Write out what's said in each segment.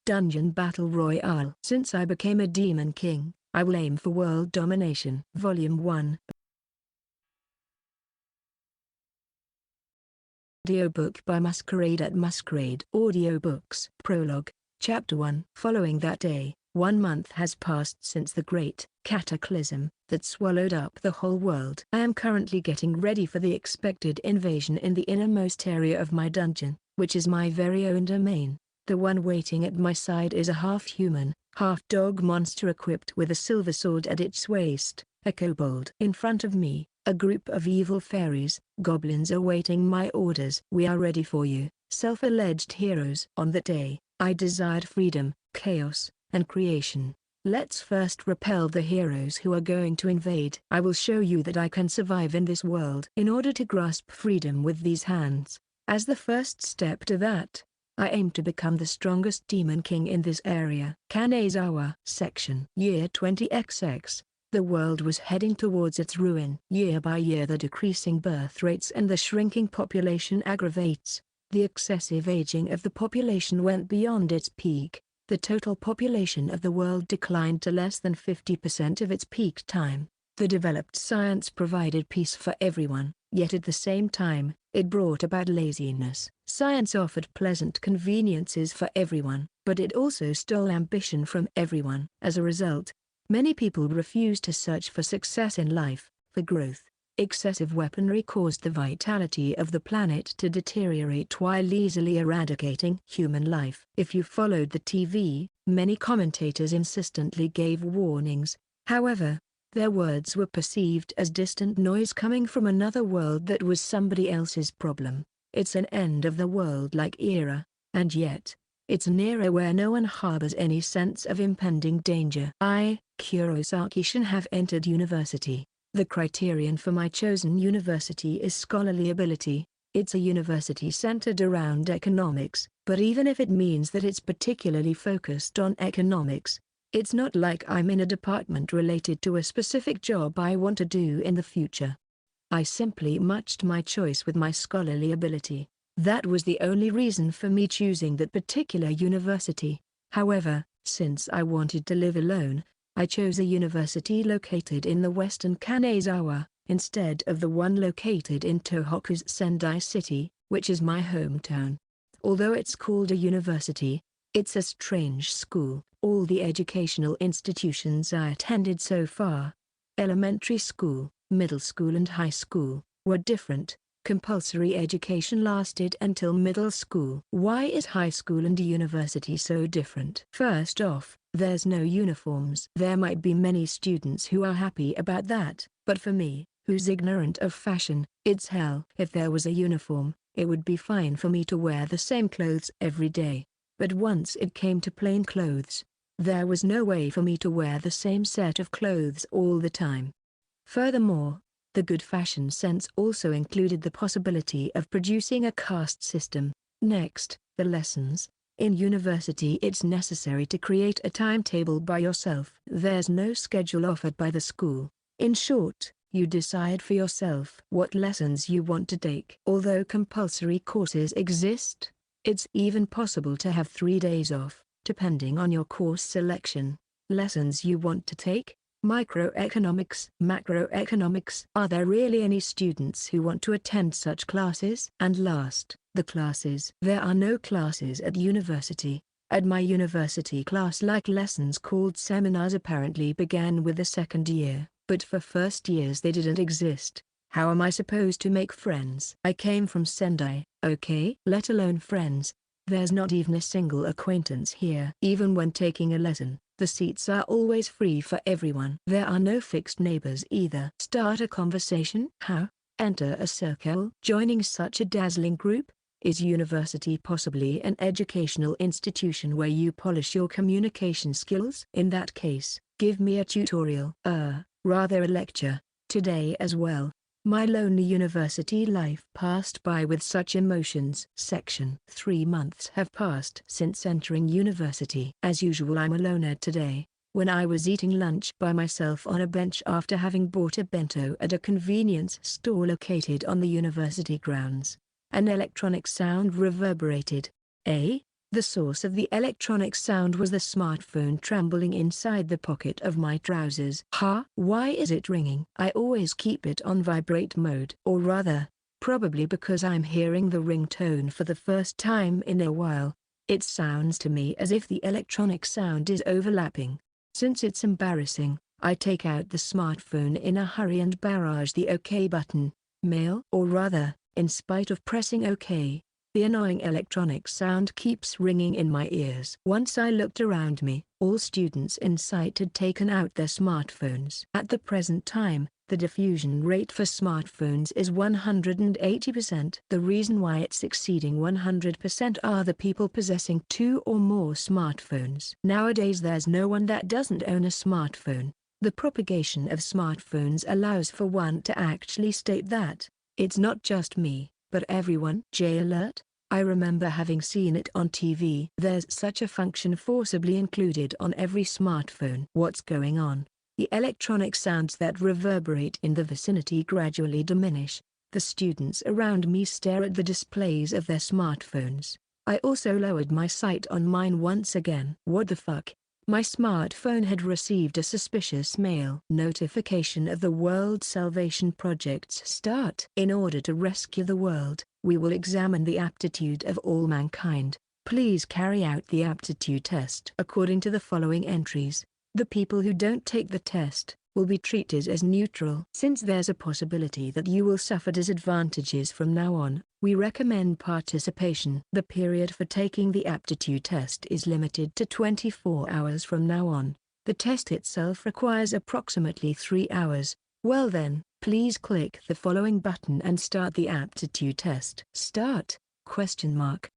Dungeon Battle Royale. Since I became a Demon King, I will aim for world domination. Volume 1. Audiobook by Masquerade at Masquerade Audiobooks. Prologue, Chapter 1. Following that day, 1 month has passed since the great cataclysm that swallowed up the whole world. I am currently getting ready for the expected invasion in the innermost area of my dungeon, which is my very own domain. The one waiting at my side is a half-human, half-dog monster equipped with a silver sword at its waist, a kobold. In front of me, a group of evil fairies, goblins awaiting my orders. We are ready for you, self-alleged heroes. On that day, I desired freedom, chaos, and creation. Let's first repel the heroes who are going to invade. I will show you that I can survive in this world. In order to grasp freedom with these hands, as the first step to that, I aim to become the strongest demon king in this area. Kanezawa. Section. Year 20XX. The world was heading towards its ruin. Year by year the decreasing birth rates and the shrinking population aggravates. The excessive aging of the population went beyond its peak. The total population of the world declined to less than 50% of its peak time. The developed science provided peace for everyone, yet at the same time, it brought about laziness. Science offered pleasant conveniences for everyone, but it also stole ambition from everyone. As a result, many people refused to search for success in life, for growth. Excessive weaponry caused the vitality of the planet to deteriorate while easily eradicating human life. If you followed the TV, many commentators insistently gave warnings. However, their words were perceived as distant noise coming from another world that was somebody else's problem. It's an end of the world-like era, and yet, it's an era where no one harbors any sense of impending danger. I, Kurosaki Shion, have entered university. The criterion for my chosen university is scholarly ability. It's a university centered around economics, but even if it means that it's particularly focused on economics, it's not like I'm in a department related to a specific job I want to do in the future. I simply matched my choice with my scholarly ability. That was the only reason for me choosing that particular university. However, since I wanted to live alone, I chose a university located in the western Kanezawa, instead of the one located in Tohoku's Sendai City, which is my hometown. Although it's called a university, it's a strange school. All the educational institutions I attended so far, elementary school, middle school and high school, were different. Compulsory education lasted until middle school. Why is high school and university so different? First off, there's no uniforms. There might be many students who are happy about that, but for me, who's ignorant of fashion, it's hell. If there was a uniform, it would be fine for me to wear the same clothes every day. But once it came to plain clothes, there was no way for me to wear the same set of clothes all the time. Furthermore, the good fashion sense also included the possibility of producing a caste system. Next, the lessons. In university it's necessary to create a timetable by yourself. There's no schedule offered by the school. In short, you decide for yourself what lessons you want to take. Although compulsory courses exist, it's even possible to have 3 days off, depending on your course selection. Lessons you want to take: microeconomics, macroeconomics. Are there really any students who want to attend such classes? And last, the classes. There are no classes at university. At my university, class-like lessons called seminars apparently began with the second year, but for first years they didn't exist. How am I supposed to make friends? I came from Sendai, okay? Let alone friends. There's not even a single acquaintance here. Even when taking a lesson, the seats are always free for everyone. There are no fixed neighbors either. Start a conversation? How? Enter a circle? Joining such a dazzling group? Is university possibly an educational institution where you polish your communication skills? In that case, give me a tutorial. Rather a lecture, today as well. My lonely university life passed by with such emotions. Section. 3 months have passed since entering university. As usual, I'm alone today. When I was eating lunch by myself on a bench after having bought a bento at a convenience store located on the university grounds, an electronic sound reverberated. The source of the electronic sound was the smartphone trembling inside the pocket of my trousers. Huh? Why is it ringing? I always keep it on vibrate mode. Or rather, probably because I'm hearing the ringtone for the first time in a while. It sounds to me as if the electronic sound is overlapping. Since it's embarrassing, I take out the smartphone in a hurry and barrage the OK button. Mail? Or rather, in spite of pressing OK, the annoying electronic sound keeps ringing in my ears. Once I looked around me, all students in sight had taken out their smartphones. At the present time, the diffusion rate for smartphones is 180%. The reason why it's exceeding 100% are the people possessing 2 or more smartphones. Nowadays there's no one that doesn't own a smartphone. The propagation of smartphones allows for one to actually state that, it's not just me, but everyone. J alert? I remember having seen it on TV. There's such a function forcibly included on every smartphone. What's going on? The electronic sounds that reverberate in the vicinity gradually diminish. The students around me stare at the displays of their smartphones. I also lowered my sight on mine once again. What the fuck? My smartphone had received a suspicious mail notification of the World Salvation Project's start. In order to rescue the world, we will examine the aptitude of all mankind. Please carry out the aptitude test. According to the following entries, the people who don't take the test will be treated as neutral. Since there's a possibility that you will suffer disadvantages from now on, we recommend participation. The period for taking the aptitude test is limited to 24 hours from now on. The test itself requires approximately 3 hours. Well then, please click the following button and start the aptitude test. Start? Question mark.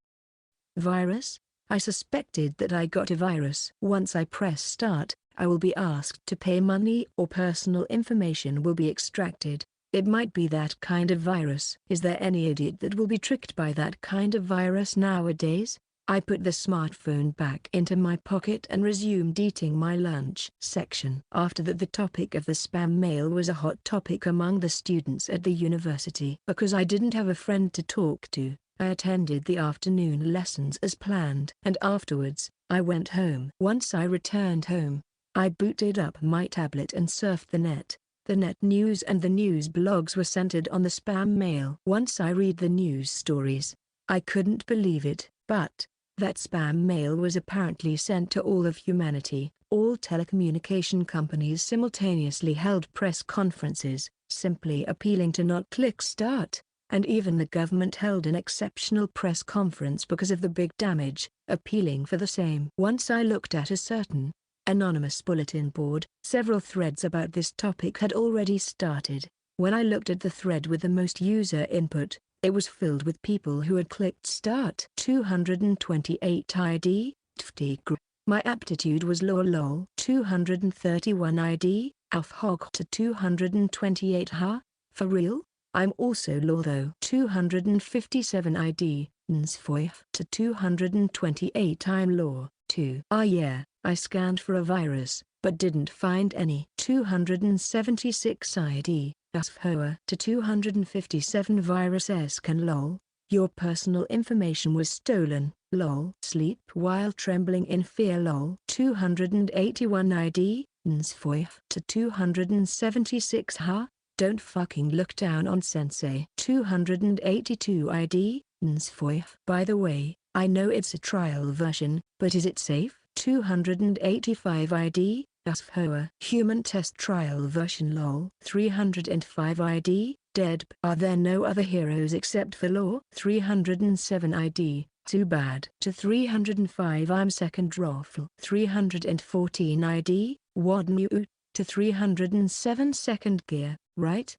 Virus? I suspected that I got a virus. Once I press start, I will be asked to pay money or personal information will be extracted. It might be that kind of virus. Is there any idiot that will be tricked by that kind of virus nowadays? I put the smartphone back into my pocket and resumed eating my lunch. Section. After that, the topic of the spam mail was a hot topic among the students at the university. Because I didn't have a friend to talk to, I attended the afternoon lessons as planned. And afterwards, I went home. Once I returned home, I booted up my tablet and surfed the net. The net news and the news blogs were centered on the spam mail. Once I read the news stories, I couldn't believe it. But that spam mail was apparently sent to all of humanity. All telecommunication companies simultaneously held press conferences, simply appealing to not click start. And even the government held an exceptional press conference because of the big damage, appealing for the same. Once I looked at a certain anonymous bulletin board, several threads about this topic had already started. When I looked at the thread with the most user input, it was filled with people who had clicked start. 228 ID, TFT. My aptitude was lol. 231 ID, Aufhog to 228 huh? For real? I'm also lol though. 257 ID, Nsfoif to 228 I'm lol, too. Ah yeah, I scanned for a virus, but didn't find any. 276 ID, Asfhoa to 257 virus scan lol. Your personal information was stolen, lol. Sleep while trembling in fear lol. 281 ID, Nsfoif to 276 huh? Don't fucking look down on sensei. 282 ID, Nsfoif. By the way, I know it's a trial version, but is it safe? 285 ID, Asfhoa. Human test trial version lol. 305 ID, Dead. Are there no other heroes except for law? 307 ID, too bad. To 305 I'm second raffle. 314 ID, Wadnu. To 307 second gear, right?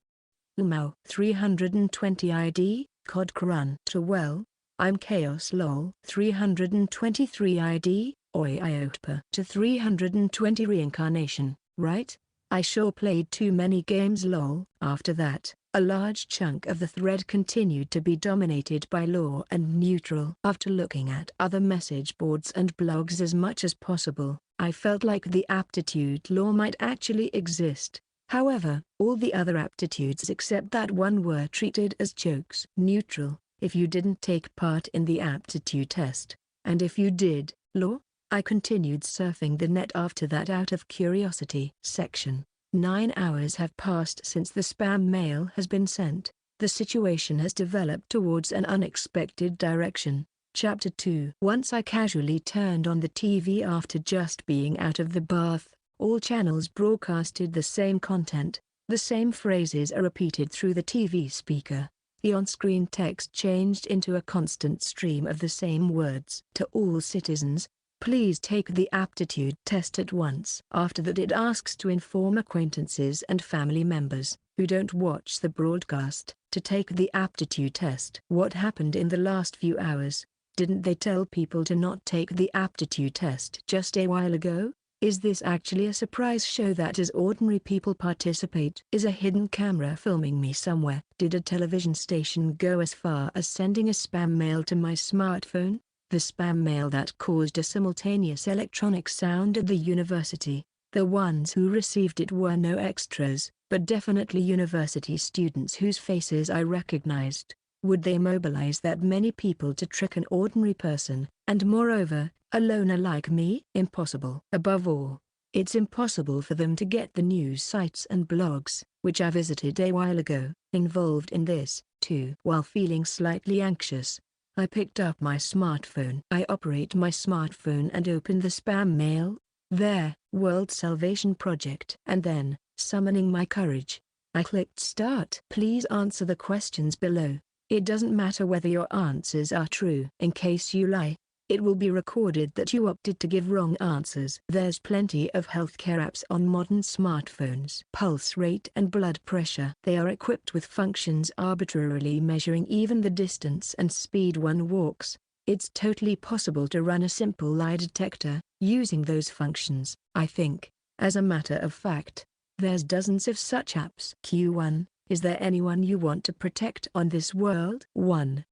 Umau. 320 ID, Codcrun. To well, I'm chaos lol. 323 ID, Oi Iotpa. To 320 reincarnation, right? I sure played too many games lol. After that, a large chunk of the thread continued to be dominated by law and neutral. After looking at other message boards and blogs as much as possible, I felt like the aptitude law might actually exist. However, all the other aptitudes except that one were treated as jokes. Neutral. If you didn't take part in the aptitude test, And if you did, lol? I continued surfing the net after that out of curiosity. Section 9 hours have passed since the spam mail has been sent. The situation has developed towards an unexpected direction. Chapter 2. Once I casually turned on the TV after just being out of the bath. All channels broadcasted the same content. The same phrases are repeated through the TV speaker. The on-screen text changed into a constant stream of the same words. To all citizens, please take the aptitude test at once. After that it asks to inform acquaintances and family members, who don't watch the broadcast, to take the aptitude test. What happened in the last few hours? Didn't they tell people to not take the aptitude test just a while ago? Is this actually a surprise show that as ordinary people participate? Is a hidden camera filming me somewhere? Did a television station go as far as sending a spam mail to my smartphone? The spam mail that caused a simultaneous electronic sound at the university. The ones who received it were no extras, but definitely university students whose faces I recognized. Would they mobilize that many people to trick an ordinary person, and moreover, a loner like me? Impossible. Above all, it's impossible for them to get the news sites and blogs, which I visited a while ago, involved in this, too. While feeling slightly anxious, I picked up my smartphone. I operate my smartphone and open the spam mail. There, World Salvation Project. And then, summoning my courage, I clicked start. Please answer the questions below. It doesn't matter whether your answers are true. In case you lie, it will be recorded that you opted to give wrong answers. There's plenty of healthcare apps on modern smartphones. Pulse rate and blood pressure. They are equipped with functions arbitrarily measuring even the distance and speed one walks. It's totally possible to run a simple lie detector using those functions. I think, as a matter of fact, there's dozens of such apps. Q1. Is there anyone you want to protect on this world? 1.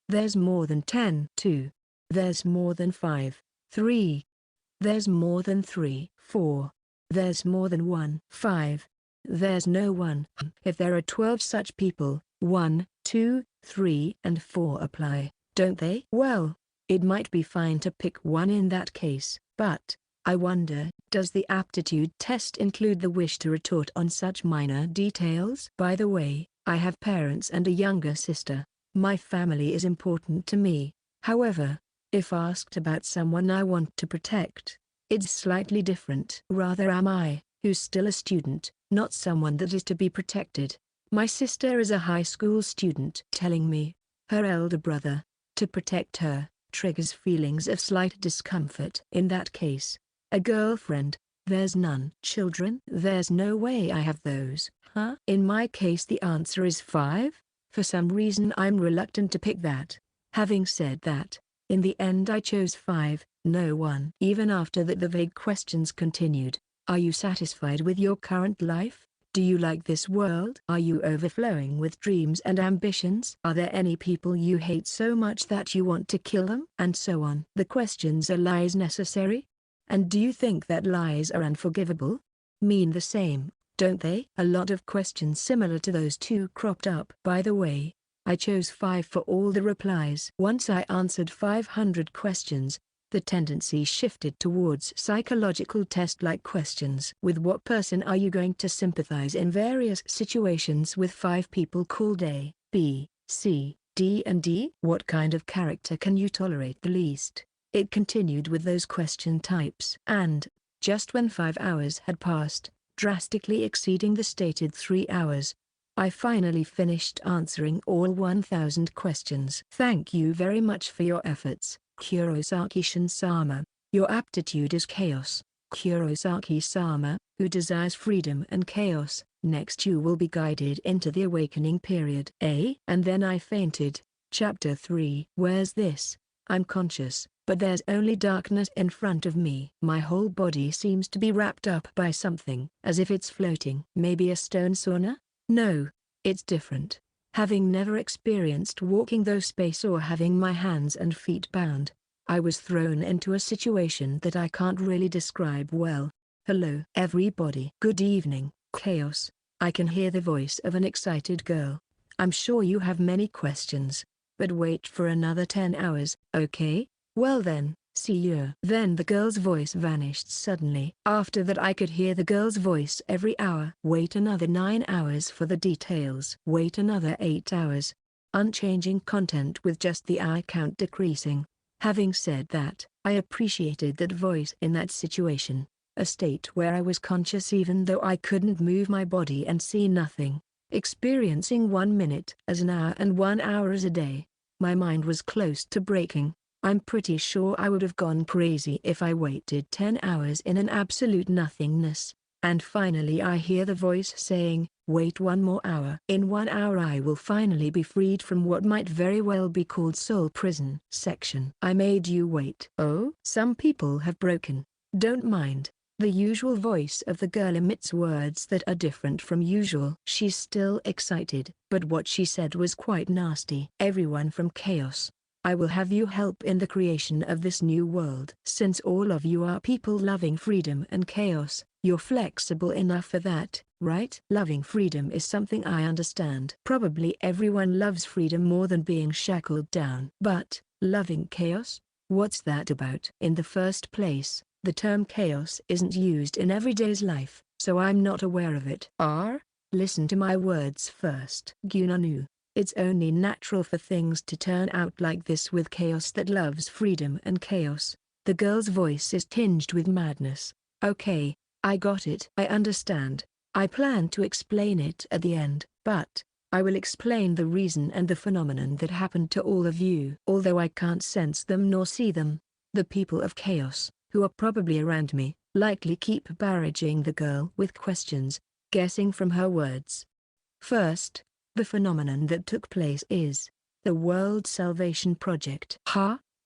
There's more than 10. 2. There's more than 5. 3. There's more than 3. 4. There's more than 1. 5. There's no one. If there are 12 such people, 1, 2, 3 and 4 apply, don't they? Well, it might be fine to pick one in that case, but I wonder, does the aptitude test include the wish to retort on such minor details? By the way, I have parents and a younger sister. My family is important to me. However, if asked about someone I want to protect, it's slightly different. Rather am I, who's still a student, not someone that is to be protected. My sister is a high school student. Telling me, her elder brother, to protect her, triggers feelings of slight discomfort. In that case, a girlfriend, there's none. Children, there's no way I have those. Huh? In my case the answer is 5. For some reason I'm reluctant to pick that. Having said that, in the end I chose 5, no 1. Even after that the vague questions continued. Are you satisfied with your current life? Do you like this world? Are you overflowing with dreams and ambitions? Are there any people you hate so much that you want to kill them? And so on. The questions: are lies necessary? And do you think that lies are unforgivable? Mean the same, don't they? A lot of questions similar to those two cropped up. By the way, I chose 5 for all the replies. Once I answered 500 questions, the tendency shifted towards psychological test-like questions. With what person are you going to sympathize in various situations with 5 people called A, B, C, D and D? What kind of character can you tolerate the least? It continued with those question types. And, just when 5 hours had passed, drastically exceeding the stated 3 hours, I finally finished answering all 1,000 questions. Thank you very much for your efforts, Kurosaki Shion-sama. Your aptitude is chaos. Kurosaki-sama, who desires freedom and chaos. Next you will be guided into the awakening period. And then I fainted. Chapter 3. Where's this? I'm conscious, but there's only darkness in front of me. My whole body seems to be wrapped up by something, as if it's floating. Maybe a stone sauna? No, it's different. Having never experienced walking through space or having my hands and feet bound, I was thrown into a situation that I can't really describe well. Hello everybody. Good evening, chaos. I can hear the voice of an excited girl. I'm sure you have many questions, but wait for another 10 hours, okay? Well then, see you. Then the girl's voice vanished suddenly. After that I could hear the girl's voice every hour. Wait another 9 hours for the details. Wait another 8 hours. Unchanging content with just the hour count decreasing. Having said that, I appreciated that voice in that situation. A state where I was conscious even though I couldn't move my body and see nothing. Experiencing 1 minute as an hour and 1 hour as a day. My mind was close to breaking. I'm pretty sure I would have gone crazy if I waited 10 hours in an absolute nothingness. And finally I hear the voice saying, wait 1 more hour. In 1 hour I will finally be freed from what might very well be called soul prison. Section. I made you wait. Oh? Some people have broken. Don't mind. The usual voice of the girl emits words that are different from usual. She's still excited, but what she said was quite nasty. Everyone from Chaos. I will have you help in the creation of this new world. Since all of you are people loving freedom and chaos, you're flexible enough for that, right? Loving freedom is something I understand. Probably everyone loves freedom more than being shackled down. But, loving chaos? What's that about? In the first place, the term chaos isn't used in everyday's life, so I'm not aware of it. Listen to my words first. Gunanu. It's only natural for things to turn out like this with chaos that loves freedom and chaos. The girl's voice is tinged with madness. Okay, I got it. I understand. I plan to explain it at the end, but I will explain the reason and the phenomenon that happened to all of you. Although I can't sense them nor see them, the people of chaos, who are probably around me, likely keep barraging the girl with questions, guessing from her words. First, the phenomenon that took place is the World Salvation Project.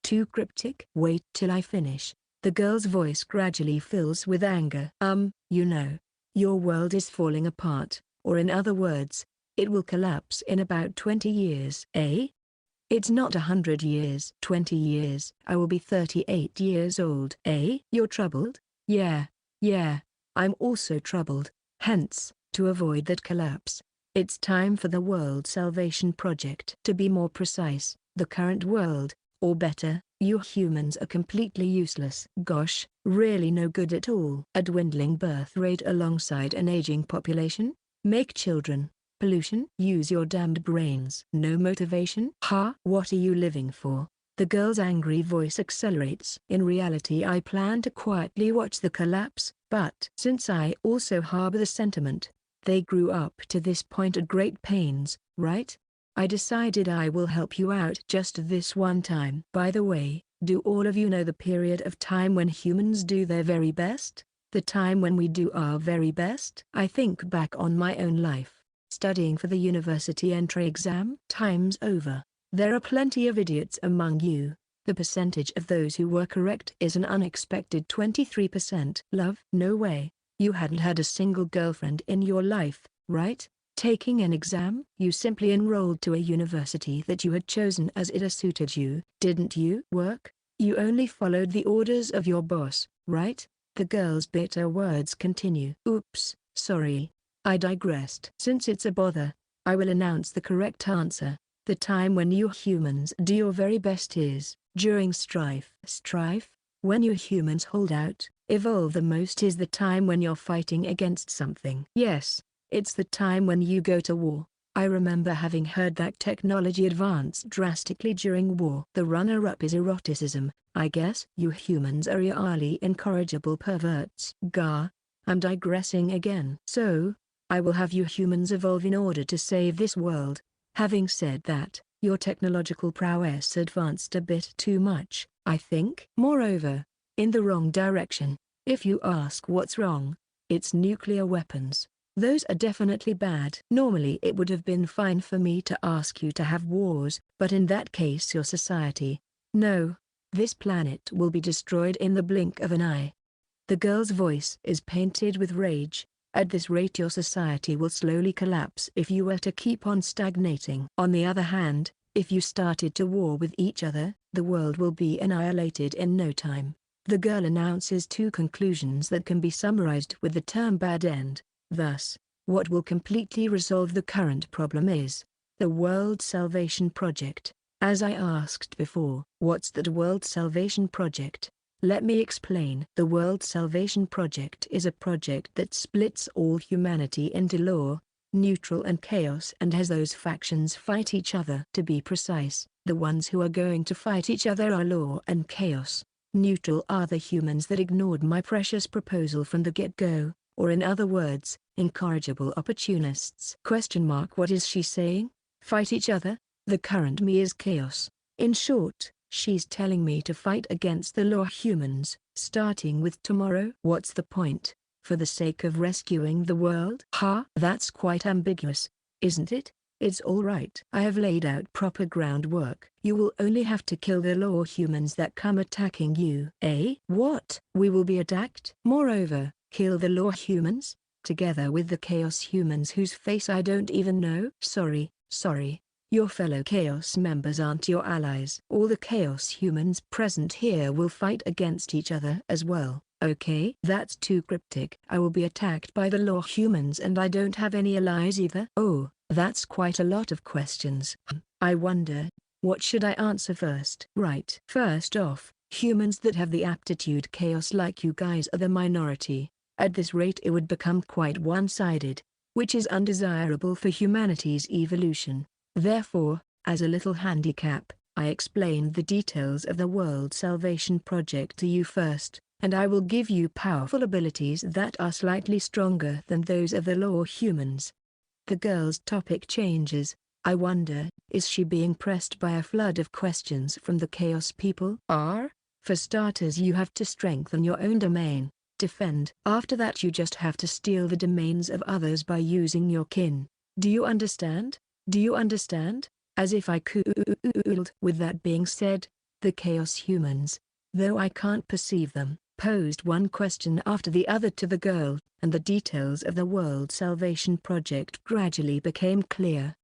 Too cryptic? Wait till I finish. The girl's voice gradually fills with anger. You know, your world is falling apart, or in other words, it will collapse in about 20 years. Eh? It's not 100 years. 20 years. I will be 38 years old. Eh? You're troubled? Yeah. I'm also troubled. Hence, to avoid that collapse, it's time for the World Salvation Project. To be more precise, the current world, or better, you humans are completely useless. Gosh, really no good at all. A dwindling birth rate alongside an aging population? Make children. Pollution? Use your damned brains. No motivation? What are you living for? The girl's angry voice accelerates. In reality I plan to quietly watch the collapse, but since I also harbor the sentiment, they grew up to this point at great pains, right? I decided I will help you out just this one time. By the way, do all of you know the period of time when humans do their very best? The time when we do our very best? I think back on my own life, studying for the university entry exam. Times over. There are plenty of idiots among you. The percentage of those who were correct is an unexpected 23%. Love? No way. You hadn't had a single girlfriend in your life, right? Taking an exam? You simply enrolled to a university that you had chosen as it suited you, didn't you? Work? You only followed the orders of your boss, right? The girl's bitter words continue. Oops, sorry. I digressed. Since it's a bother, I will announce the correct answer. The time when you humans do your very best is during strife. Strife? When you humans hold out, evolve the most is the time when you're fighting against something. Yes, it's the time when you go to war. I remember having heard that technology advanced drastically during war. The runner-up is eroticism, I guess. You humans are really incorrigible perverts. I'm digressing again. So, I will have you humans evolve in order to save this world. Having said that, your technological prowess advanced a bit too much, I think. Moreover, in the wrong direction. If you ask what's wrong, it's nuclear weapons. Those are definitely bad. Normally it would have been fine for me to ask you to have wars, but in that case your society. No. This planet will be destroyed in the blink of an eye. The girl's voice is painted with rage. At this rate your society will slowly collapse if you were to keep on stagnating. On the other hand, if you started to war with each other, the world will be annihilated in no time. The girl announces two conclusions that can be summarized with the term bad end. Thus, what will completely resolve the current problem is the World Salvation Project. As I asked before, what's that World Salvation Project? Let me explain. The World Salvation Project is a project that splits all humanity into law, neutral and chaos, and has those factions fight each other. To be precise, the ones who are going to fight each other are law and chaos. Neutral are the humans that ignored my precious proposal from the get-go, or in other words, incorrigible opportunists. What is she saying? Fight each other? The current me is chaos. In short, she's telling me to fight against the law humans, starting with tomorrow. What's the point? For the sake of rescuing the world? That's quite ambiguous, isn't it? It's all right. I have laid out proper groundwork. You will only have to kill the law humans that come attacking you. Eh? What? We will be attacked? Moreover, kill the law humans? Together with the chaos humans whose face I don't even know? Sorry. Your fellow Chaos members aren't your allies. All the Chaos humans present here will fight against each other as well, okay? That's too cryptic. I will be attacked by the law humans and I don't have any allies either? Oh, that's quite a lot of questions. I wonder, what should I answer first? Right. First off, humans that have the aptitude chaos like you guys are the minority. At this rate it would become quite one-sided, which is undesirable for humanity's evolution. Therefore, as a little handicap, I explained the details of the World Salvation Project to you first, and I will give you powerful abilities that are slightly stronger than those of the law humans. The girl's topic changes. I wonder, is she being pressed by a flood of questions from the Chaos people? For starters, you have to strengthen your own domain, defend. After that you just have to steal the domains of others by using your kin. Do you understand? Do you understand? As if I could. With that being said, the Chaos humans, though I can't perceive them, posed one question after the other to the girl, and the details of the World Salvation Project gradually became clear.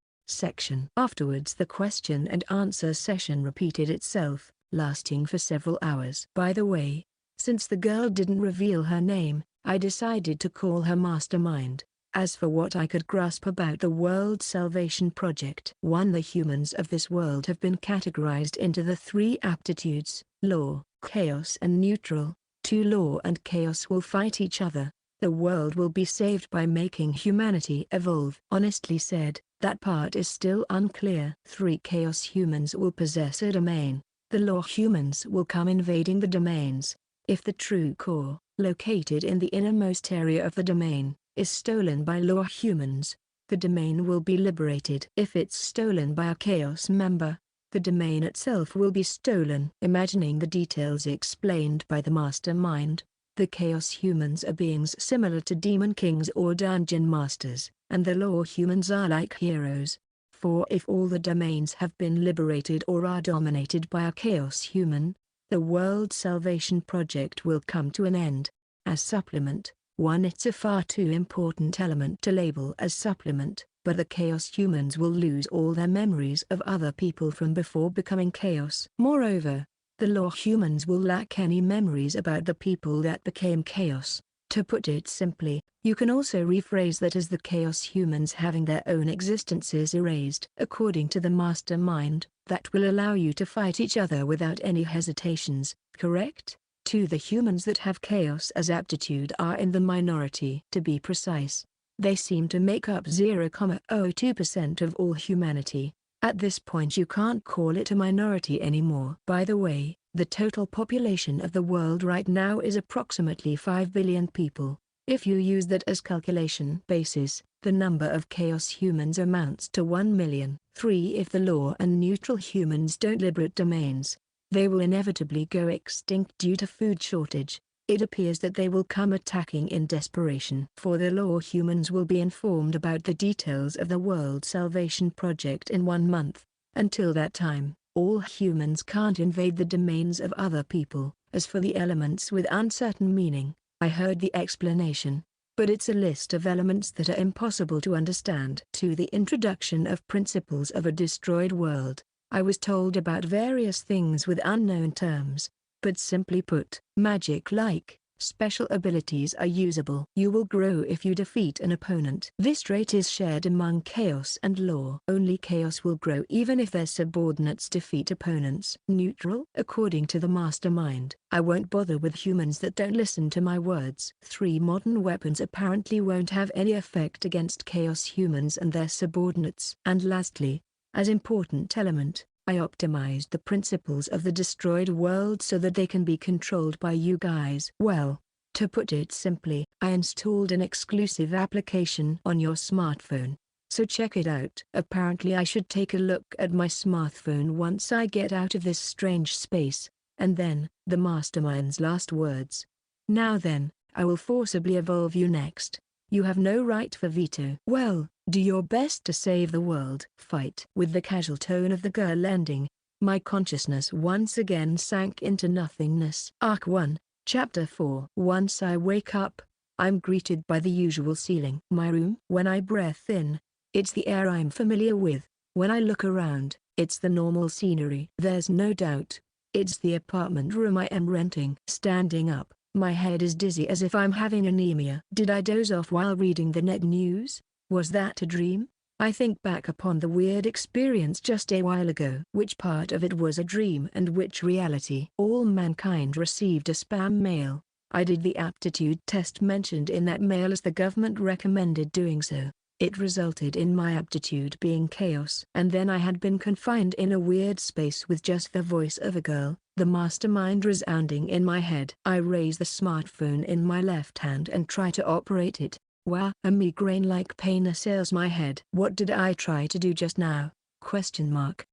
Afterwards the question and answer session repeated itself, lasting for several hours. By the way, since the girl didn't reveal her name, I decided to call her Mastermind. As for what I could grasp about the World Salvation Project, the humans of this world have been categorized into the 3 aptitudes, law, chaos and neutral. 2 law and chaos will fight each other. The world will be saved by making humanity evolve. Honestly said, that part is still unclear. 3 chaos humans will possess a domain. The law humans will come invading the domains. If the true core, located in the innermost area of the domain, is stolen by law humans, the domain will be liberated. If it's stolen by a chaos member, the domain itself will be stolen. Imagining the details explained by the mastermind, the chaos humans are beings similar to demon kings or dungeon masters, and the law humans are like heroes. For if all the domains have been liberated or are dominated by a chaos human, the World Salvation Project will come to an end. As supplement, it's a far too important element to label as supplement, but the chaos humans will lose all their memories of other people from before becoming chaos. Moreover, the law humans will lack any memories about the people that became chaos. To put it simply, you can also rephrase that as the chaos humans having their own existences erased. According to the mastermind, that will allow you to fight each other without any hesitations, correct? The humans that have chaos as aptitude are in the minority. To be precise, they seem to make up 0.02% of all humanity. At this point you can't call it a minority anymore. By the way, the total population of the world right now is approximately 5 billion people. If you use that as calculation basis, the number of chaos humans amounts to 1 million. If the law and neutral humans don't liberate domains, they will inevitably go extinct due to food shortage. It appears that they will come attacking in desperation. For the law humans will be informed about the details of the World Salvation Project in 1 month. Until that time, all humans can't invade the domains of other people. As for the elements with uncertain meaning, I heard the explanation, but it's a list of elements that are impossible to understand. To the introduction of principles of a destroyed world, I was told about various things with unknown terms, but simply put, magic like, Special abilities are usable. You will grow if you defeat an opponent. This trait is shared among Chaos and Law. Only Chaos will grow even if their subordinates defeat opponents. Neutral. According to the mastermind, I won't bother with humans that don't listen to my words. 3 modern weapons apparently won't have any effect against Chaos humans and their subordinates. And lastly, as important element, I optimized the principles of the destroyed world so that they can be controlled by you guys. Well, to put it simply, I installed an exclusive application on your smartphone. So check it out. Apparently I should take a look at my smartphone once I get out of this strange space. And then, the mastermind's last words. Now then, I will forcibly evolve you next. You have no right for veto. Well, do your best to save the world. Fight. With the casual tone of the girl ending, my consciousness once again sank into nothingness. Arc 1, Chapter 4. Once I wake up, I'm greeted by the usual ceiling. My room. When I breath in, it's the air I'm familiar with. When I look around, it's the normal scenery. There's no doubt, it's the apartment room I am renting. Standing up, my head is dizzy as if I'm having anemia. Did I doze off while reading the net news? Was that a dream? I think back upon the weird experience just a while ago. Which part of it was a dream and which reality? All mankind received a spam mail. I did the aptitude test mentioned in that mail as the government recommended doing so. It resulted in my aptitude being chaos. And then I had been confined in a weird space with just the voice of a girl, the mastermind resounding in my head. I raise the smartphone in my left hand and try to operate it. Wow, a migraine-like pain assails my head. What did I try to do just now? Question mark.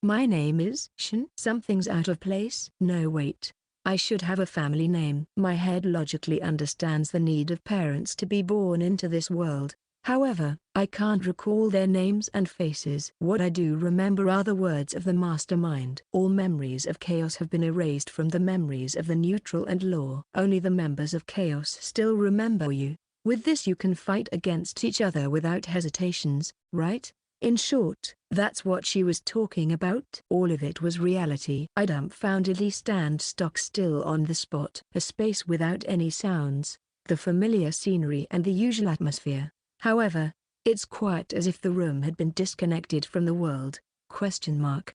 My name is Shin. Something's out of place. No wait. I should have a family name. My head logically understands the need of parents to be born into this world. However, I can't recall their names and faces. What I do remember are the words of the mastermind. All memories of chaos have been erased from the memories of the neutral and law. Only the members of chaos still remember you. With this you can fight against each other without hesitations, right? In short, that's what she was talking about. All of it was reality. I dumbfoundedly stand stock still on the spot. A space without any sounds, the familiar scenery and the usual atmosphere. However, it's quite as if the room had been disconnected from the world. Question mark.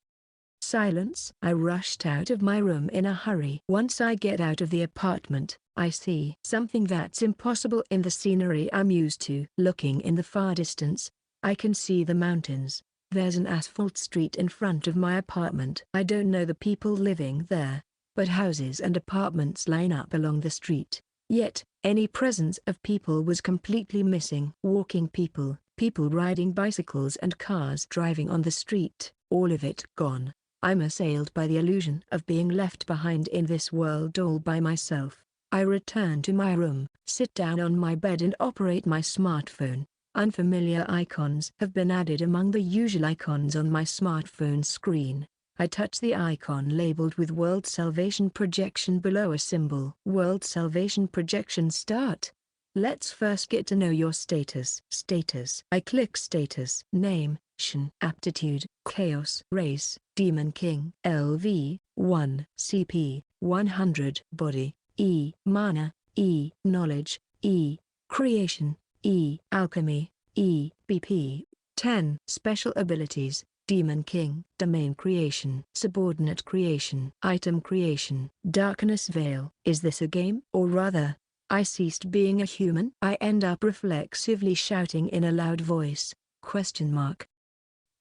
Silence. I rushed out of my room in a hurry. Once I get out of the apartment, I see something that's impossible in the scenery I'm used to. Looking in the far distance, I can see the mountains. There's an asphalt street in front of my apartment. I don't know the people living there, but houses and apartments line up along the street. Yet, any presence of people was completely missing. Walking people, people riding bicycles and cars driving on the street, all of it gone. I'm assailed by the illusion of being left behind in this world all by myself. I return to my room, sit down on my bed and operate my smartphone. Unfamiliar icons have been added among the usual icons on my smartphone screen. I touch the icon labeled with World Salvation Projection below a symbol. World Salvation Projection start. Let's first get to know your status. Status. I click Status. Name, Shin. Aptitude, Chaos. Race, Demon King. LV, 1. CP, 100. Body, E. Mana, E. Knowledge, E. Creation, E. Alchemy, E. BP, 10. Special abilities. Demon King. Domain creation. Subordinate creation. Item creation. Darkness veil. Is this a game? Or rather, I ceased being a human? I end up reflexively shouting in a loud voice. Question mark.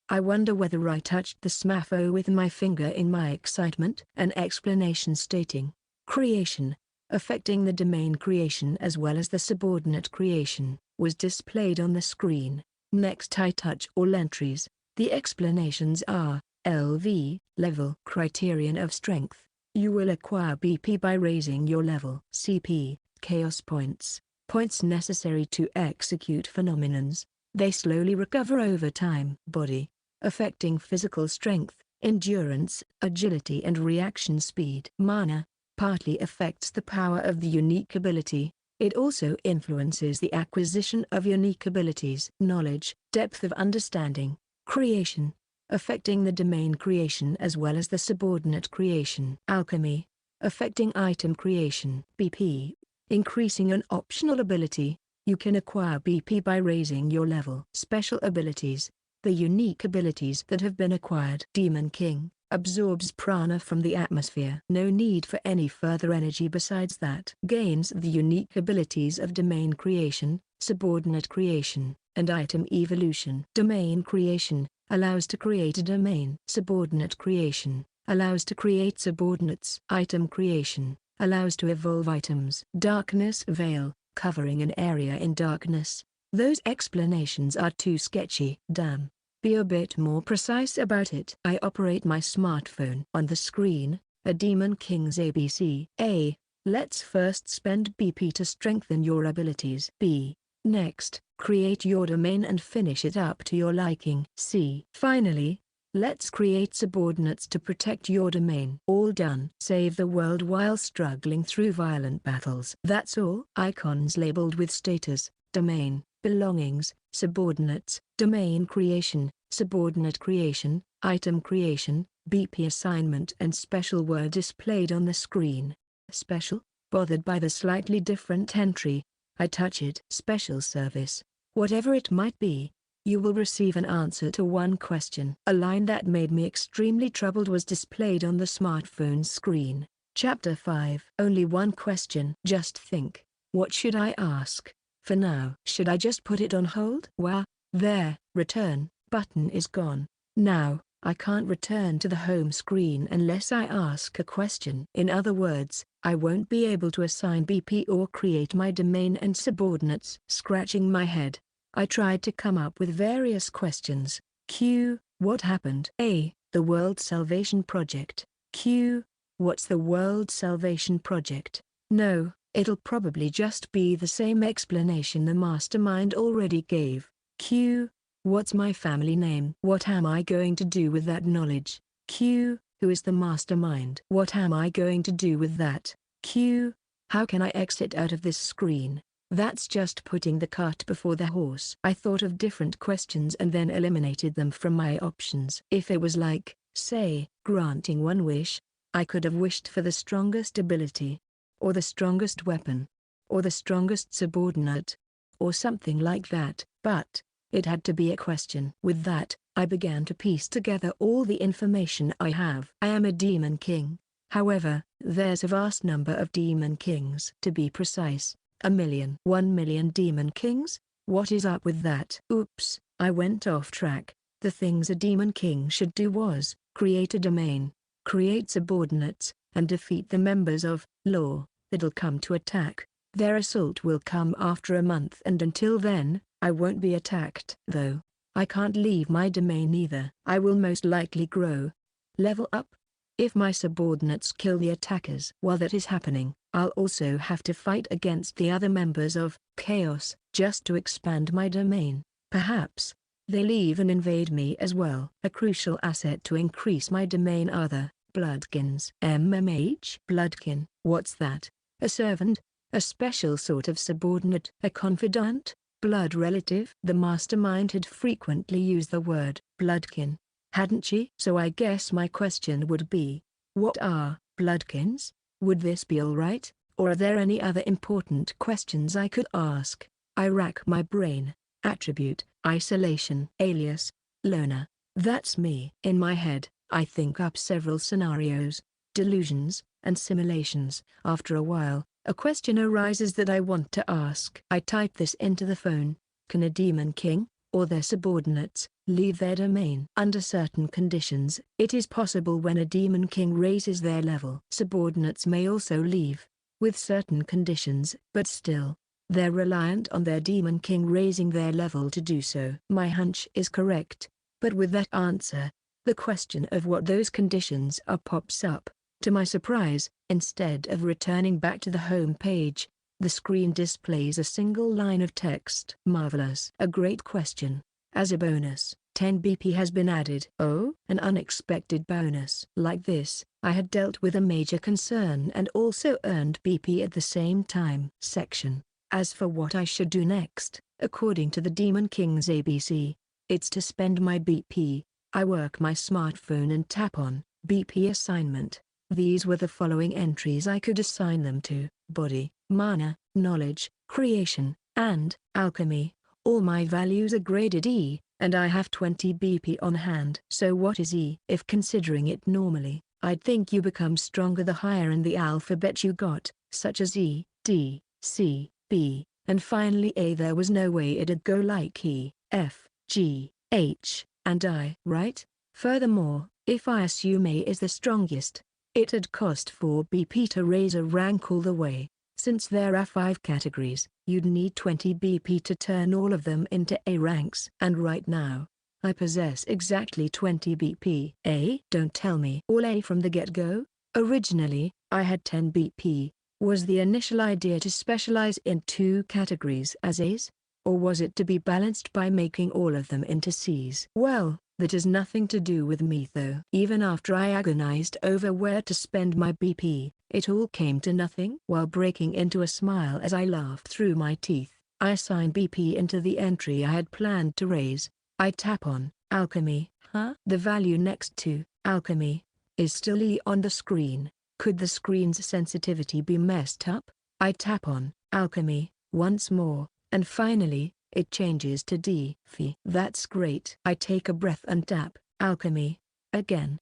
I wonder whether I touched the smartphone with my finger in my excitement. An explanation stating, creation, affecting the domain creation as well as the subordinate creation, was displayed on the screen. Next I touch all entries. The explanations are, LV, level. Criterion of strength. You will acquire BP by raising your level. CP, chaos points. Points necessary to execute phenomenons. They slowly recover over time. Body, affecting physical strength, endurance, agility and reaction speed. Mana, partly affects the power of the unique ability. It also influences the acquisition of unique abilities. Knowledge, depth of understanding. Creation, affecting the domain creation as well as the subordinate creation. Alchemy, Affecting item creation. BP. Increasing an optional ability. You can acquire BP by raising your level. Special abilities. The unique abilities that have been acquired. Demon King. Absorbs prana from the atmosphere. No need for any further energy besides that. Gains the unique abilities of domain creation, subordinate creation, and item evolution. Domain creation allows to create a domain. Subordinate creation allows to create subordinates. Item creation allows to evolve items. Darkness veil, covering an area in darkness. Those explanations are too sketchy. Damn. Be a bit more precise about it. I operate my smartphone. On the screen, a Demon King's ABC. A. Let's first spend BP to strengthen your abilities. B. Next, create your domain and finish it up to your liking. C. Finally, let's create subordinates to protect your domain. All done. Save the world while struggling through violent battles. That's all. Icons labeled with status, domain, belongings, subordinates, domain creation, subordinate creation, item creation, BP assignment and special were displayed on the screen. Special? Bothered by the slightly different entry, I touch it. Special service. Whatever it might be, you will receive an answer to one question. A line that made me extremely troubled was displayed on the smartphone screen. Chapter 5. Only one question. Just think, what should I ask? For now. Should I just put it on hold? Wow, there, return button is gone. Now, I can't return to the home screen unless I ask a question. In other words, I won't be able to assign BP or create my domain and subordinates. Scratching my head, I tried to come up with various questions. Q. What happened? A. The World Salvation Project. Q. What's the World Salvation Project? No, it'll probably just be the same explanation the mastermind already gave. Q. What's my family name? What am I going to do with that knowledge? Q. Who is the mastermind? What am I going to do with that? Q. How can I exit out of this screen? That's just putting the cart before the horse. I thought of different questions and then eliminated them from my options. If it was like, say, granting one wish, I could have wished for the strongest ability, or the strongest weapon, or the strongest subordinate, or something like that. But it had to be a question. With that, I began to piece together all the information I have. I am a Demon King. However, there's a vast number of Demon Kings. To be precise, 1,000,000 Demon Kings? What is up with that? Oops, I went off track. The things a Demon King should do was, create a domain, create subordinates, and defeat the members of law that'll come to attack. Their assault will come after a month, and until then, I won't be attacked. Though, I can't leave my domain either. I will most likely grow. Level up. If my subordinates kill the attackers while that is happening, I'll also have to fight against the other members of Chaos just to expand my domain. Perhaps they'll even invade me as well. A crucial asset to increase my domain are the Bloodkins. MMH? Bloodkin. What's that? A servant? A special sort of subordinate? A confidant? Blood relative? The mastermind had frequently used the word bloodkin, hadn't she? So I guess my question would be, what are bloodkins? Would this be alright, or are there any other important questions I could ask? I rack my brain. Attribute, isolation, alias, loner. That's me. In my head, I think up several scenarios, delusions, and simulations. After a while, a question arises that I want to ask. I type this into the phone. Can a Demon King, or their subordinates, leave their domain? Under certain conditions, it is possible when a Demon King raises their level. Subordinates may also leave, with certain conditions, but still, they're reliant on their Demon King raising their level to do so. My hunch is correct, but with that answer, the question of what those conditions are pops up. To my surprise, instead of returning back to the home page, the screen displays a single line of text. Marvelous. A great question. As a bonus, 10 BP has been added. Oh? An unexpected bonus. Like this, I had dealt with a major concern and also earned BP at the same time. Section. As for what I should do next, according to the Demon King's ABC, it's to spend my BP. I work my smartphone and tap on BP assignment. These were the following entries I could assign them to: body, mana, knowledge, creation, and alchemy. All my values are graded E, and I have 20 BP on hand. So what is E? If considering it normally, I'd think you become stronger the higher in the alphabet you got, such as E, D, C, B, and finally A. There was no way it'd go like E, F, G, H, and I. Right? Furthermore, if I assume A is the strongest, it'd cost 4 BP to raise a rank all the way. Since there are 5 categories, you'd need 20 BP to turn all of them into A ranks. And right now, I possess exactly 20 BP. A? Don't tell me all A from the get-go? Originally, I had 10 BP. Was the initial idea to specialize in 2 categories as A's? Or was it to be balanced by making all of them into C's? Well, that has nothing to do with me though. Even after I agonized over where to spend my BP, it all came to nothing. While breaking into a smile as I laughed through my teeth, I assigned BP into the entry I had planned to raise. I tap on alchemy. The value next to alchemy is still E on the screen. Could the screen's sensitivity be messed up? I tap on alchemy once more, and finally, it changes to D. That's great. I take a breath and tap alchemy again.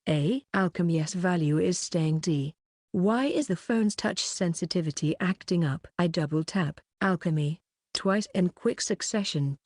Alchemy's value is staying D. Why is the phone's touch sensitivity acting up? I double tap alchemy twice in quick succession.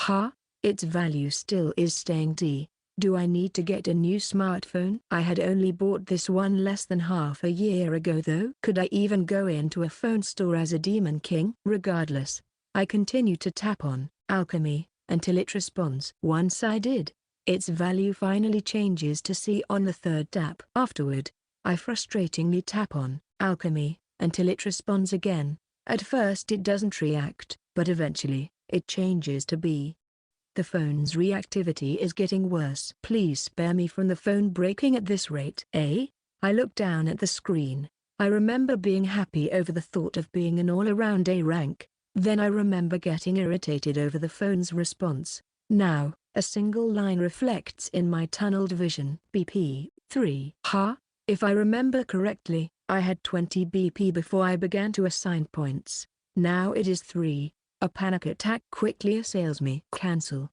Its value still is staying D. Do I need to get a new smartphone? I had only bought this one less than half a year ago though. Could I even go into a phone store as a demon king? Regardless, I continue to tap on alchemy until it responds. Once I did, its value finally changes to C on the third tap. Afterward, I frustratingly tap on alchemy until it responds again. At first it doesn't react, but eventually, it changes to B. The phone's reactivity is getting worse. Please spare me from the phone breaking at this rate. I look down at the screen. I remember being happy over the thought of being an all-around A rank. Then I remember getting irritated over the phone's response. Now, a single line reflects in my tunneled vision. BP 3. If I remember correctly, I had 20 BP before I began to assign points. Now it is 3. A panic attack quickly assails me. Cancel.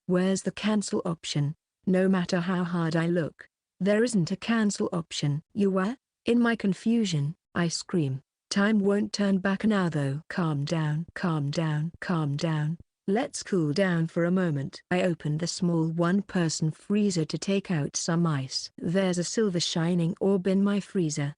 Where's the cancel option? No matter how hard I look, there isn't a cancel option. You were? In my confusion, I scream. Time won't turn back now though. Calm down. Let's cool down for a moment. I opened the small one-person freezer to take out some ice. There's a silver shining orb in my freezer.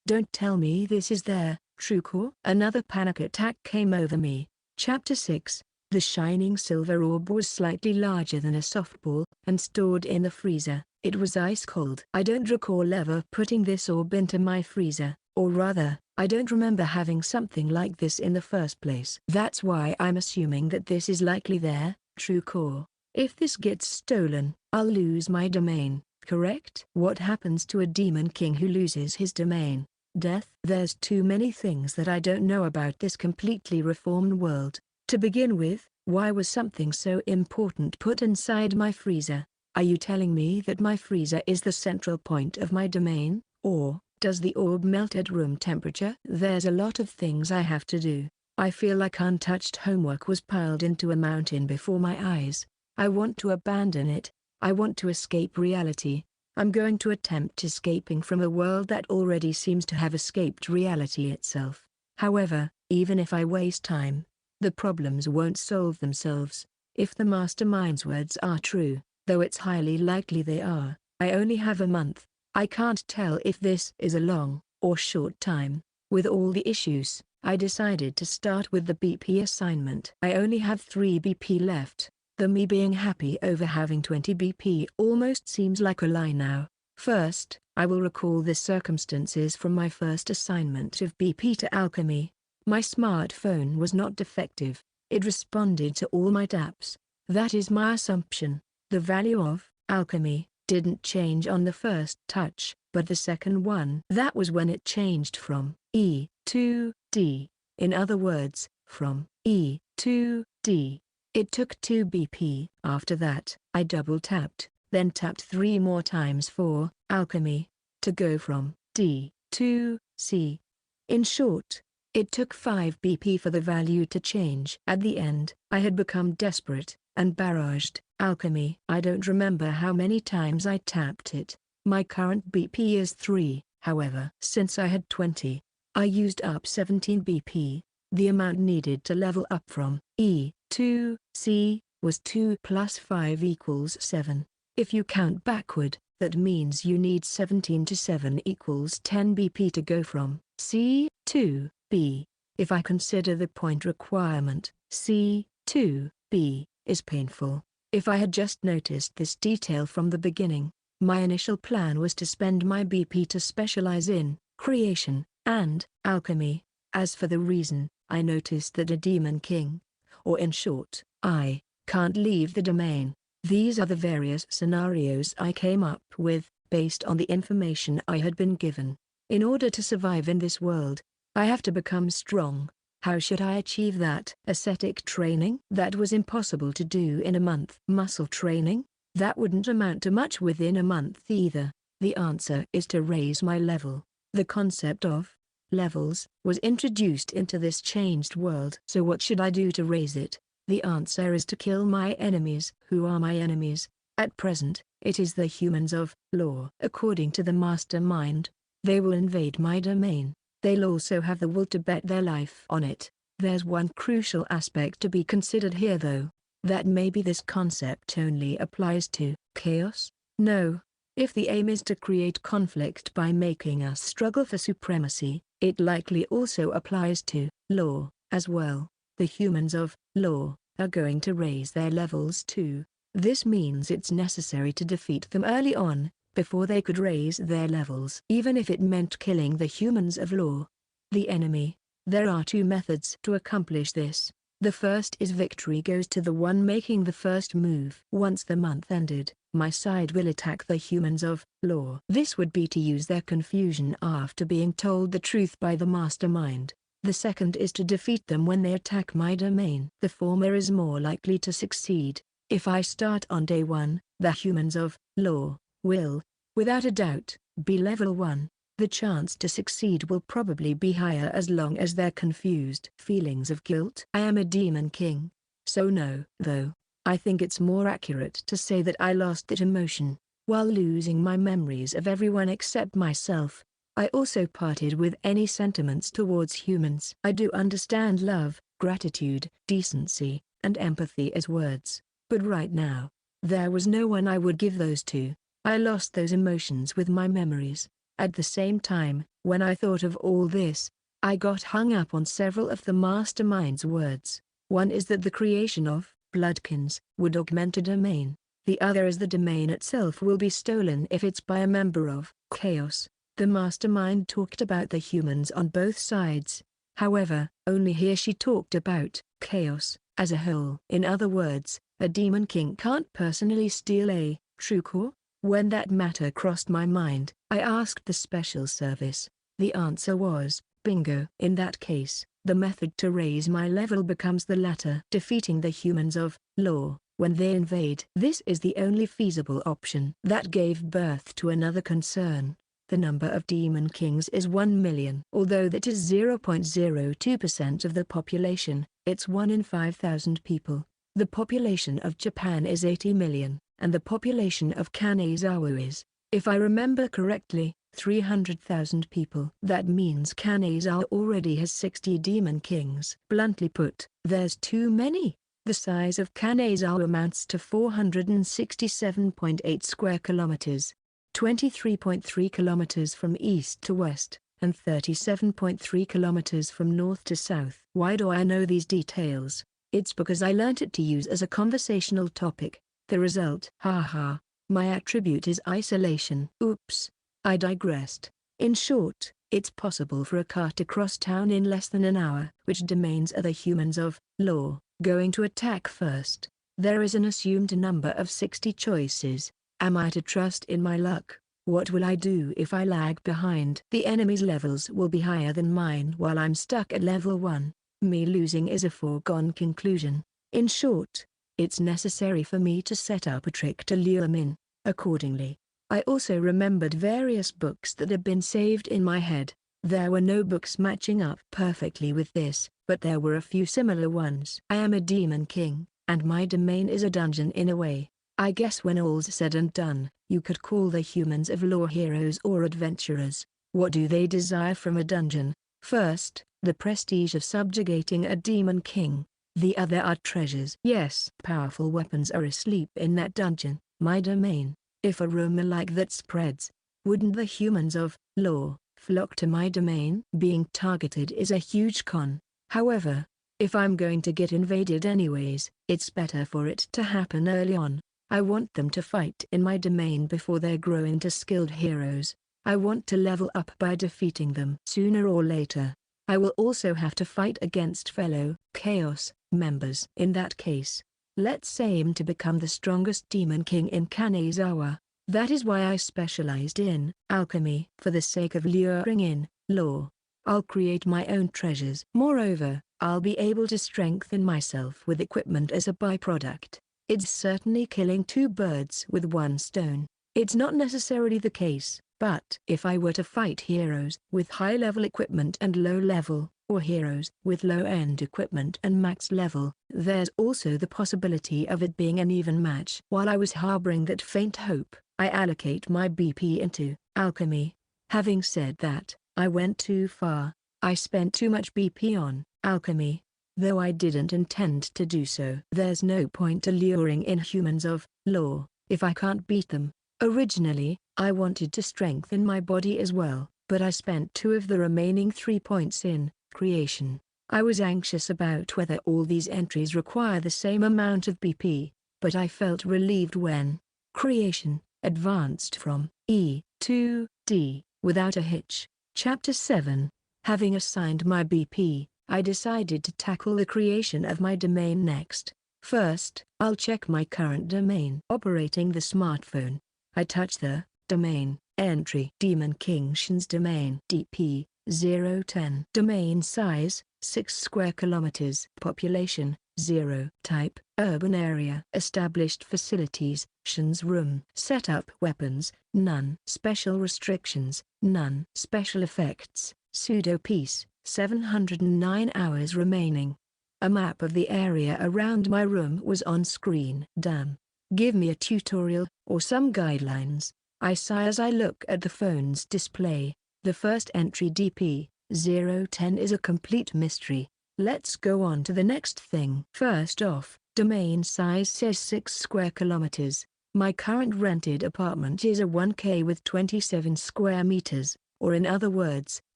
Don't tell me this is there. Truecore? Another panic attack came over me. Chapter 6. The shining silver orb was slightly larger than a softball, and stored in the freezer. It was ice cold. I don't recall ever putting this orb into my freezer, or rather, I don't remember having something like this in the first place. That's why I'm assuming that this is likely there. Truecore. If this gets stolen, I'll lose my domain, correct? What happens to a demon king who loses his domain? Death? There's too many things that I don't know about this completely reformed world. To begin with, why was something so important put inside my freezer? Are you telling me that my freezer is the central point of my domain, or does the orb melt at room temperature? There's a lot of things I have to do. I feel like untouched homework was piled into a mountain before my eyes. I want to abandon it. I want to escape reality. I'm going to attempt escaping from a world that already seems to have escaped reality itself. However, even if I waste time, the problems won't solve themselves. If the mastermind's words are true, though it's highly likely they are, I only have a month. I can't tell if this is a long or short time. With all the issues, I decided to start with the BP assignment. I only have 3 BP left. The me being happy over having 20 BP almost seems like a lie now. First, I will recall the circumstances from my first assignment of BP to alchemy. My smartphone was not defective. It responded to all my taps. That is my assumption. The value of alchemy didn't change on the first touch, but the second one. That was when it changed from E to D. In other words, from E to D. It took 2 BP. After that, I double tapped, then tapped 3 more times for alchemy, to go from D2C. In short, it took 5 BP for the value to change. At the end, I had become desperate, and barraged alchemy. I don't remember how many times I tapped it. My current BP is 3, however. Since I had 20, I used up 17 BP. The amount needed to level up from E2C was 2 plus 5 equals 7. If you count backward, that means you need 17 to 7 equals 10 BP to go from C to B. If I consider the point requirement, C to B is painful. If I had just noticed this detail from the beginning, my initial plan was to spend my BP to specialize in creation and alchemy. As for the reason, I noticed that a demon king, or in short, I, can't leave the domain. These are the various scenarios I came up with, based on the information I had been given. In order to survive in this world, I have to become strong. How should I achieve that? Ascetic training? That was impossible to do in a month. Muscle training? That wouldn't amount to much within a month either. The answer is to raise my level. The concept of levels was introduced into this changed world. So what should I do to raise it? The answer is to kill my enemies. Who are my enemies? At present, it is the humans of law. According to the mastermind, they will invade my domain. They'll also have the will to bet their life on it. There's one crucial aspect to be considered here though. That maybe this concept only applies to chaos? No. If the aim is to create conflict by making us struggle for supremacy, it likely also applies to law as well. The humans of law are going to raise their levels too. This means it's necessary to defeat them early on, before they could raise their levels. Even if it meant killing the humans of law, the enemy. There are 2 methods to accomplish this. The first is victory goes to the one making the first move. Once the month ended, my side will attack the humans of law. This would be to use their confusion after being told the truth by the mastermind. The second is to defeat them when they attack my domain. The former is more likely to succeed. If I start on day 1, the humans of law will, without a doubt, be level 1. The chance to succeed will probably be higher as long as they're confused. Feelings of guilt. I am a demon king. So no. Though, I think it's more accurate to say that I lost that emotion, while losing my memories of everyone except myself. I also parted with any sentiments towards humans. I do understand love, gratitude, decency, and empathy as words, but right now, there was no one I would give those to. I lost those emotions with my memories. At the same time, when I thought of all this, I got hung up on several of the mastermind's words. One is that the creation of bloodkins would augment a domain. The other is the domain itself will be stolen if it's by a member of chaos. The mastermind talked about the humans on both sides. However, only here she talked about chaos as a whole. In other words, a demon king can't personally steal a true core. When that matter crossed my mind, I asked the special service. The answer was, bingo. In that case, the method to raise my level becomes the latter. Defeating the humans of law when they invade. This is the only feasible option. That gave birth to another concern. The number of demon kings is 1 million. Although that is 0.02% of the population, it's 1 in 5,000 people. The population of Japan is 80 million, and the population of Kanazawa is, if I remember correctly, 300,000 people. That means Kanazawa already has 60 demon kings. Bluntly put, there's too many. The size of Kanazawa amounts to 467.8 square kilometers. 23.3 kilometers from east to west, and 37.3 kilometers from north to south. Why do I know these details? It's because I learnt it to use as a conversational topic. The result, haha, my attribute is isolation. Oops, I digressed. In short, it's possible for a car to cross town in less than an hour. Which domains are the humans of law going to attack first? There is an assumed number of 60 choices. Am I to trust in my luck? What will I do if I lag behind? The enemy's levels will be higher than mine while I'm stuck at level 1. Me losing is a foregone conclusion. In short, it's necessary for me to set up a trick to lure them in. Accordingly, I also remembered various books that had been saved in my head. There were no books matching up perfectly with this, but there were a few similar ones. I am a demon king, and my domain is a dungeon in a way. I guess when all's said and done, you could call the humans of lore heroes or adventurers. What do they desire from a dungeon? First, the prestige of subjugating a demon king. The other are treasures. Yes, powerful weapons are asleep in that dungeon, my domain. If a rumor like that spreads, wouldn't the humans of lore flock to my domain? Being targeted is a huge con. However, if I'm going to get invaded anyways, it's better for it to happen early on. I want them to fight in my domain before they grow into skilled heroes. I want to level up by defeating them sooner or later. I will also have to fight against fellow Chaos members. In that case, let's aim to become the strongest demon king in Kanazawa. That is why I specialized in alchemy. For the sake of luring in lore, I'll create my own treasures. Moreover, I'll be able to strengthen myself with equipment as a byproduct. It's certainly killing two birds with one stone. It's not necessarily the case, but if I were to fight heroes with high-level equipment and low-level, or heroes with low-end equipment and max level, there's also the possibility of it being an even match. While I was harboring that faint hope, I allocate my BP into alchemy. Having said that, I went too far. I spent too much BP on alchemy, though I didn't intend to do so. There's no point alluring in humans of lore, if I can't beat them. Originally, I wanted to strengthen my body as well, but I spent 2 of the remaining 3 points in creation. I was anxious about whether all these entries require the same amount of BP, but I felt relieved when creation advanced from E to D without a hitch. Chapter 7. Having assigned my BP, I decided to tackle the creation of my domain next. First, I'll check my current domain. Operating the smartphone, I touch the domain entry. Demon King Shin's domain DP 010. Domain size 6 square kilometers. Population 0. Type urban area. Established facilities Shin's room. Setup weapons none. Special restrictions none. Special effects pseudo peace 709 hours remaining. A map of the area around my room was on screen. Damn. Give me a tutorial, or some guidelines, I sigh as I look at the phone's display. The first entry DP 010 is a complete mystery. Let's go on to the next thing. First off, domain size says 6 square kilometers. My current rented apartment is a 1K with 27 square meters, or in other words,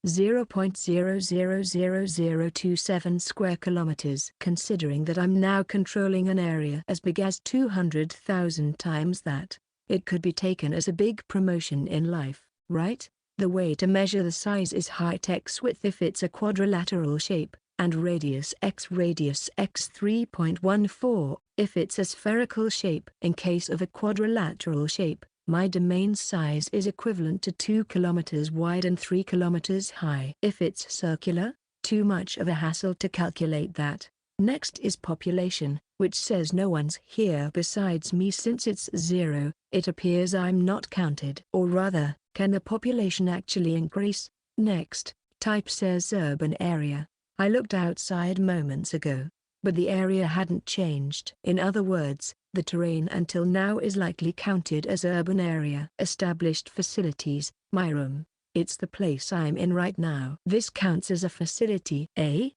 0.000027 square kilometers. Considering that I'm now controlling an area as big as 200,000 times that, it could be taken as a big promotion in life, right? The way to measure the size is height x width if it's a quadrilateral shape, and radius x 3.14 if it's a spherical shape. In case of a quadrilateral shape, my domain size is equivalent to 2 kilometers wide and 3 kilometers high. If it's circular, too much of a hassle to calculate that. Next is population, which says no one's here besides me. Since it's 0, it appears I'm not counted. Or rather, can the population actually increase? Next, type says urban area. I looked outside moments ago, but the area hadn't changed. In other words, the terrain until now is likely counted as urban area. Established facilities, my room. It's the place I'm in right now. This counts as a facility.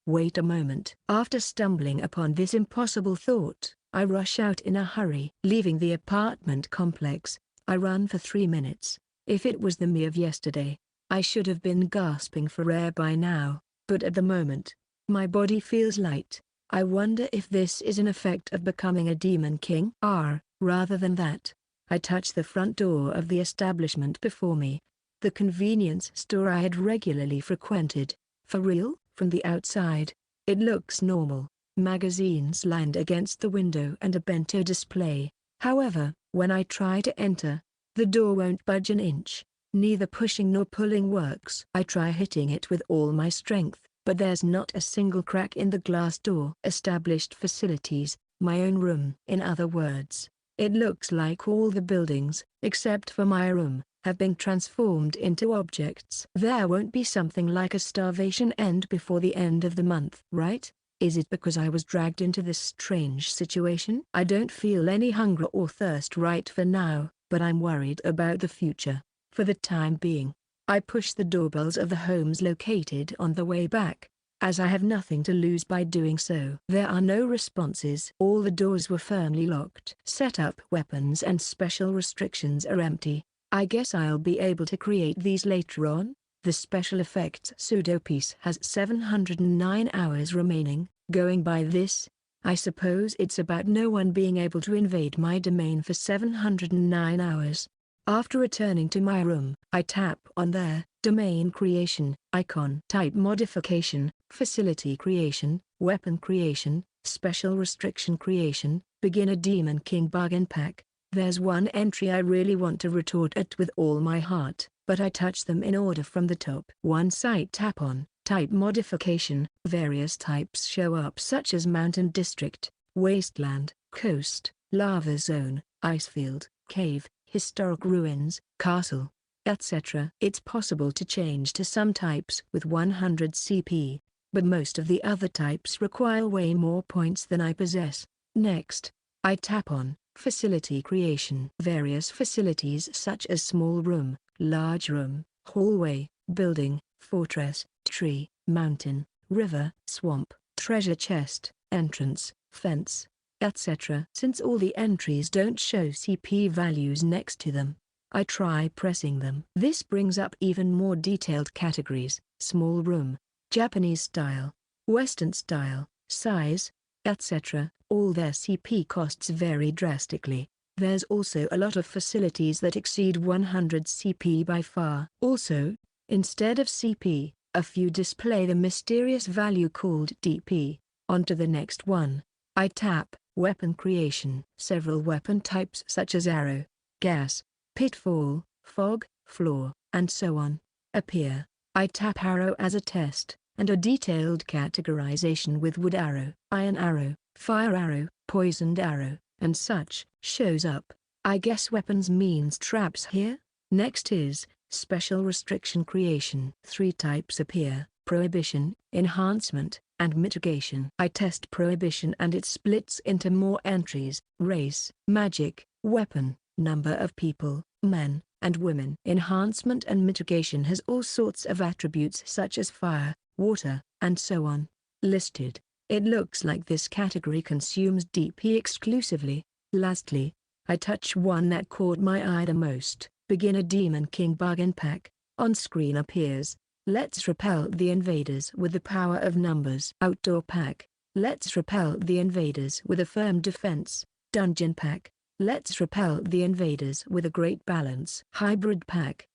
Wait a moment. After stumbling upon this impossible thought, I rush out in a hurry. Leaving the apartment complex, I run for 3 minutes. If it was the me of yesterday, I should have been gasping for air by now, but at the moment, my body feels light. I wonder if this is an effect of becoming a demon king. Rather than that, I touch the front door of the establishment before me. The convenience store I had regularly frequented. For real? From the outside, it looks normal. Magazines lined against the window and a bento display. However, when I try to enter, the door won't budge an inch. Neither pushing nor pulling works. I try hitting it with all my strength, but there's not a single crack in the glass door. Established facilities, my own room. In other words, It looks like all the buildings, except for my room, have been transformed into objects. There won't be something like a starvation end before the end of the month, right? Is it because I was dragged into this strange situation? I don't feel any hunger or thirst right for now, but I'm worried about the future. For the time being, I push the doorbells of the homes located on the way back, as I have nothing to lose by doing so. There are no responses. All the doors were firmly locked. Setup weapons and special restrictions are empty. I guess I'll be able to create these later on. The special effects pseudo-piece has 709 hours remaining. Going by this, I suppose it's about no one being able to invade my domain for 709 hours. After returning to my room, I tap on their domain creation icon. Type modification, facility creation, weapon creation, special restriction creation, beginner Demon King bargain pack. There's one entry I really want to retort at with all my heart, but I touch them in order from the top. Once I tap on type modification, various types show up such as mountain district, wasteland, coast, lava zone, icefield, cave, historic ruins, castle, etc. It's possible to change to some types with 100 CP, but most of the other types require way more points than I possess. Next, I tap on facility creation. Various facilities such as small room, large room, hallway, building, fortress, tree, mountain, river, swamp, treasure chest, entrance, fence, etc. Since all the entries don't show CP values next to them, I try pressing them. This brings up even more detailed categories: small room, Japanese style, Western style, size, etc. All their CP costs vary drastically. There's also a lot of facilities that exceed 100 CP by far. Also, instead of CP, a few display the mysterious value called DP. Onto the next one. I tap weapon creation. Several weapon types such as arrow, gas, pitfall, fog, floor, and so on appear. I tap arrow as a test, and a detailed categorization with wood arrow, iron arrow, fire arrow, poisoned arrow, and such shows up. I guess weapons means traps here. Next is special restriction creation. 3 types appear: prohibition, enhancement, and mitigation. I test prohibition and it splits into more entries: race, magic, weapon, number of people, men and women. Enhancement and mitigation has all sorts of attributes such as fire, water, and so on listed. It looks like this category consumes DP exclusively. Lastly, I touch one that caught my eye the most: beginner Demon King bargain pack. On screen appears: let's repel the invaders with the power of numbers. Outdoor pack: let's repel the invaders with a firm defense. Dungeon pack: let's repel the invaders with a great balance. Hybrid pack.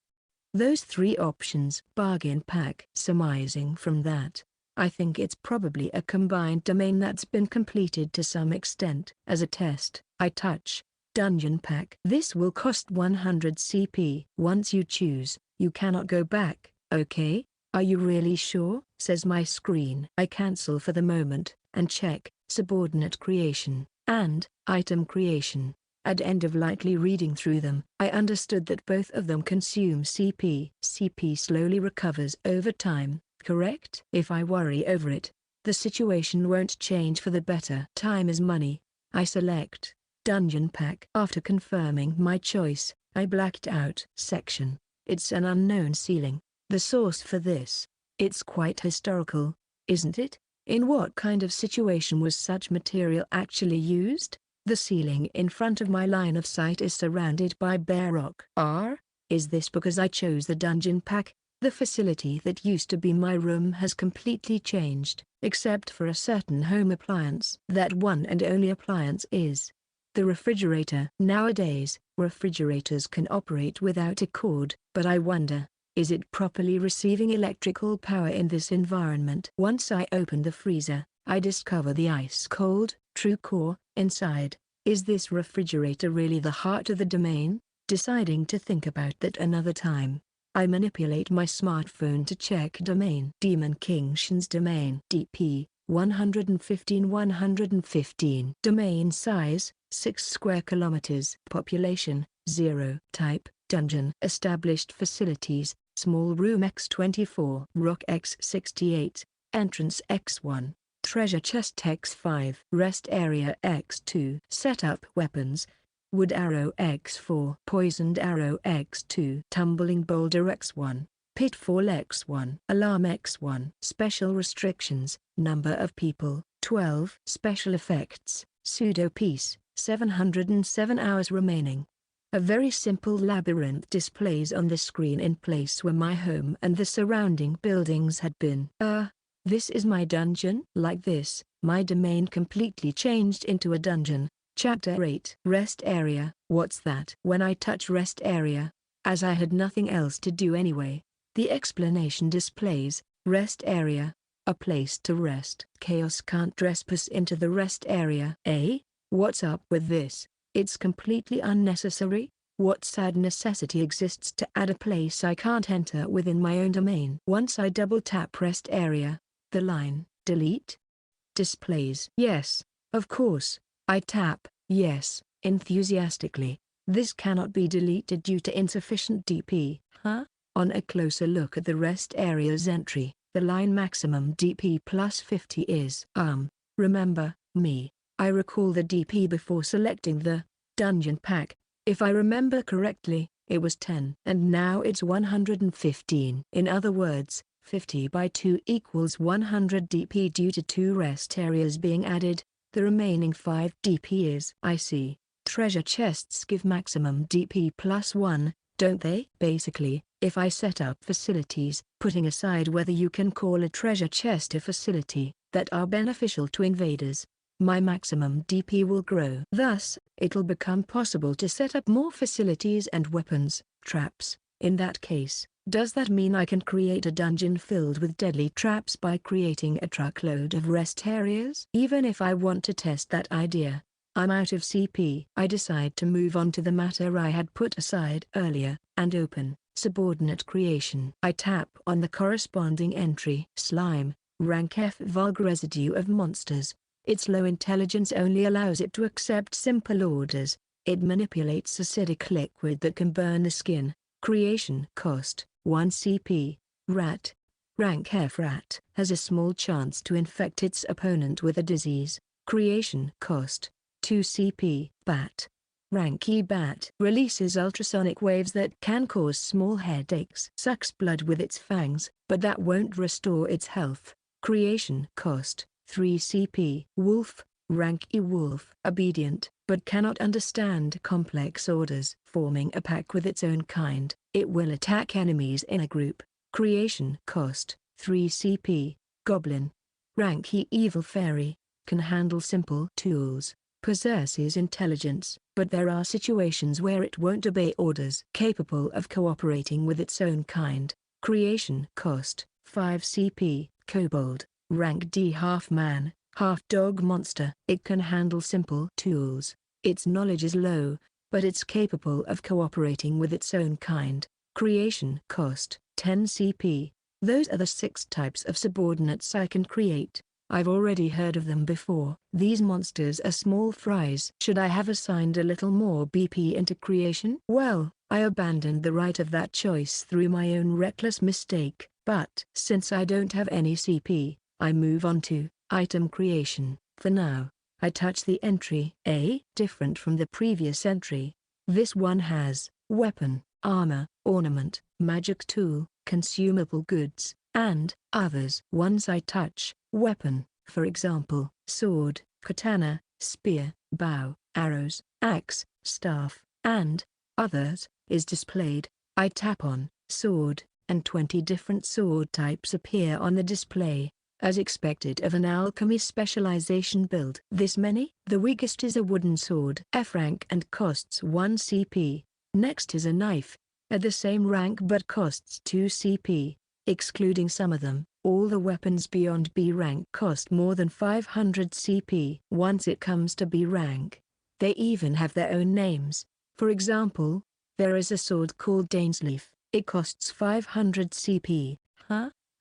Those 3 options. Bargain pack. Surmising from that, I think it's probably a combined domain that's been completed to some extent. As a test, I touch dungeon pack. This will cost 100 CP. Once you choose, you cannot go back. Okay, are you really sure? Says my screen. I cancel for the moment, and check subordinate creation and item creation. At end of lightly reading through them, I understood that both of them consume CP. CP slowly recovers over time, correct? If I worry over it, the situation won't change for the better. Time is money. I select dungeon pack. After confirming my choice, I blacked out section. It's an unknown ceiling. The source for this. It's quite historical, isn't it? In what kind of situation was such material actually used? The ceiling in front of my line of sight is surrounded by bare rock. Is this because I chose the dungeon pack? The facility that used to be my room has completely changed, except for a certain home appliance. That one and only appliance is the refrigerator. Nowadays, refrigerators can operate without a cord, but I wonder, is it properly receiving electrical power in this environment? Once I open the freezer, I discover the ice-cold, true core inside. Is this refrigerator really the heart of the domain? Deciding to think about that another time, I manipulate my smartphone to check domain. Demon King Shin's domain. DP 115. Domain size 6 square kilometers. Population, 0. Type, dungeon. Established facilities, small room X24. Rock X68. Entrance X1. Treasure chest X5. Rest area X2. Setup weapons. Wood arrow X4. Poisoned arrow X2. Tumbling boulder X1. Pitfall X1. Alarm X1. Special restrictions, number of people, 12. Special effects, pseudo peace, 707 hours remaining. A very simple labyrinth displays on the screen in place where my home and the surrounding buildings had been. This is my dungeon? Like this, my domain completely changed into a dungeon. Chapter 8. Rest area. What's that? When I touch rest area, as I had nothing else to do anyway, the explanation displays, rest area, a place to rest. Chaos can't trespass into the rest area. What's up with this? It's completely unnecessary. What sad necessity exists to add a place I can't enter within my own domain? Once I double tap rest area, the line, delete, displays. Yes, of course. I tap, yes, enthusiastically. This cannot be deleted due to insufficient DP. On a closer look at the rest area's entry, the line maximum DP plus 50 is remember, me. I recall the DP before selecting the dungeon pack. If I remember correctly, it was 10. And now it's 115. In other words, 50 by 2 equals 100 DP due to 2 rest areas being added. The remaining 5 DP is. I see. Treasure chests give maximum DP plus 1, don't they? Basically, if I set up facilities, putting aside whether you can call a treasure chest a facility, that are beneficial to invaders, my maximum DP will grow. Thus, it'll become possible to set up more facilities and weapons, traps. In that case, does that mean I can create a dungeon filled with deadly traps by creating a truckload of rest areas? Even if I want to test that idea, I'm out of CP. I decide to move on to the matter I had put aside earlier, and open Subordinate Creation. I tap on the corresponding entry. Slime, rank F. Vulgar residue of monsters. Its low intelligence only allows it to accept simple orders. It manipulates acidic liquid that can burn the skin. Creation cost, 1 CP. Rat. Rank F. Rat has a small chance to infect its opponent with a disease. Creation cost, 2 CP. Bat. Rank E. Bat releases ultrasonic waves that can cause small headaches. Sucks blood with its fangs, but that won't restore its health. Creation cost, 3 CP. Wolf. Rank E. Wolf. Obedient, but cannot understand complex orders. Forming a pack with its own kind, it will attack enemies in a group. Creation cost, 3 CP. Goblin. Rank E. Evil Fairy. Can handle simple tools. Possesses intelligence, but there are situations where it won't obey orders. Capable of cooperating with its own kind. Creation cost, 5 CP. Kobold. Rank D. Half man, half dog monster. It can handle simple tools. Its knowledge is low, but it's capable of cooperating with its own kind. Creation cost, 10 CP. Those are the 6 types of subordinates I can create. I've already heard of them before. These monsters are small fries. Should I have assigned a little more BP into creation? Well, I abandoned the right of that choice through my own reckless mistake. But since I don't have any CP, I move on to item creation. For now, I touch the entry A. Different from the previous entry. This one has weapon, armor, ornament, magic tool, consumable goods, and others. Once I touch weapon, for example, sword, katana, spear, bow, arrows, axe, staff, and others, is displayed. I tap on sword, and 20 different sword types appear on the display, as expected of an alchemy specialization build. This many? The weakest is a wooden sword, F rank and costs 1 CP. Next is a knife, at the same rank but costs 2 CP. Excluding some of them, all the weapons beyond B rank cost more than 500 CP. Once it comes to B rank, they even have their own names. For example, there is a sword called Dainsleaf. It costs 500 CP.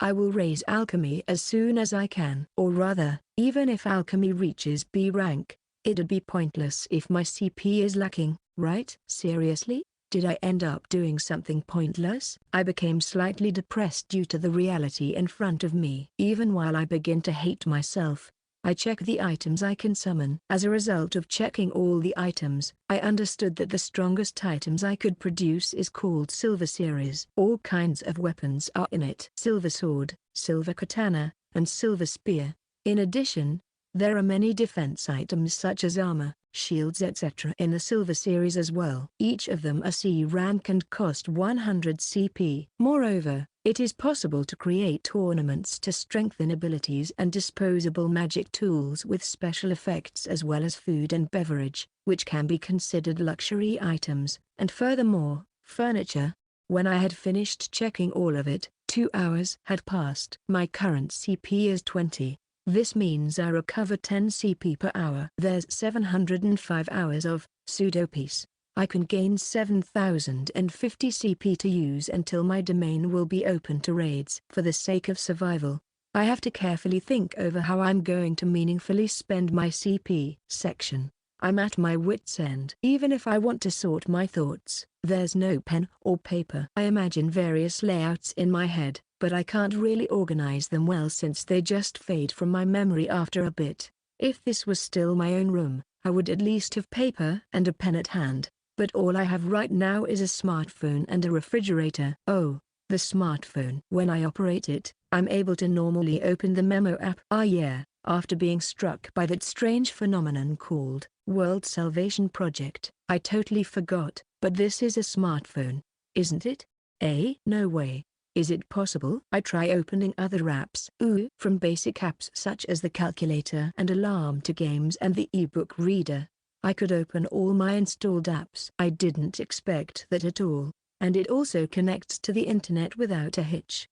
I will raise alchemy as soon as I can. Or rather, even if alchemy reaches B rank, It'd be pointless if my CP is lacking, right? Seriously? Did I end up doing something pointless? I became slightly depressed due to the reality in front of me. Even while I begin to hate myself, I check the items I can summon. As a result of checking all the items, I understood that the strongest items I could produce is called Silver Series. All kinds of weapons are in it. Silver Sword, Silver Katana, and Silver Spear. In addition, there are many defense items such as armor, shields etc. in the Silver Series as well. Each of them are C rank and cost 100 CP. Moreover, it is possible to create ornaments to strengthen abilities and disposable magic tools with special effects as well as food and beverage, which can be considered luxury items, and furthermore, furniture. When I had finished checking all of it, 2 hours had passed. My current CP is 20. This means I recover 10 CP per hour. There's 705 hours of pseudo peace. I can gain 7050 CP to use until my domain will be open to raids. For the sake of survival, I have to carefully think over how I'm going to meaningfully spend my CP. Section. I'm at my wit's end. Even if I want to sort my thoughts, there's no pen or paper. I imagine various layouts in my head, but I can't really organize them well since they just fade from my memory after a bit. If this was still my own room, I would at least have paper and a pen at hand, but all I have right now is a smartphone and a refrigerator. Oh, the smartphone. When I operate it, I'm able to normally open the memo app. Ah yeah, after being struck by that strange phenomenon called World Salvation Project. I totally forgot, but this is a smartphone, isn't it? No way. Is it possible? I try opening other apps. From basic apps such as the calculator and alarm to games and the ebook reader, I could open all my installed apps. I didn't expect that at all, and it also connects to the internet without a hitch.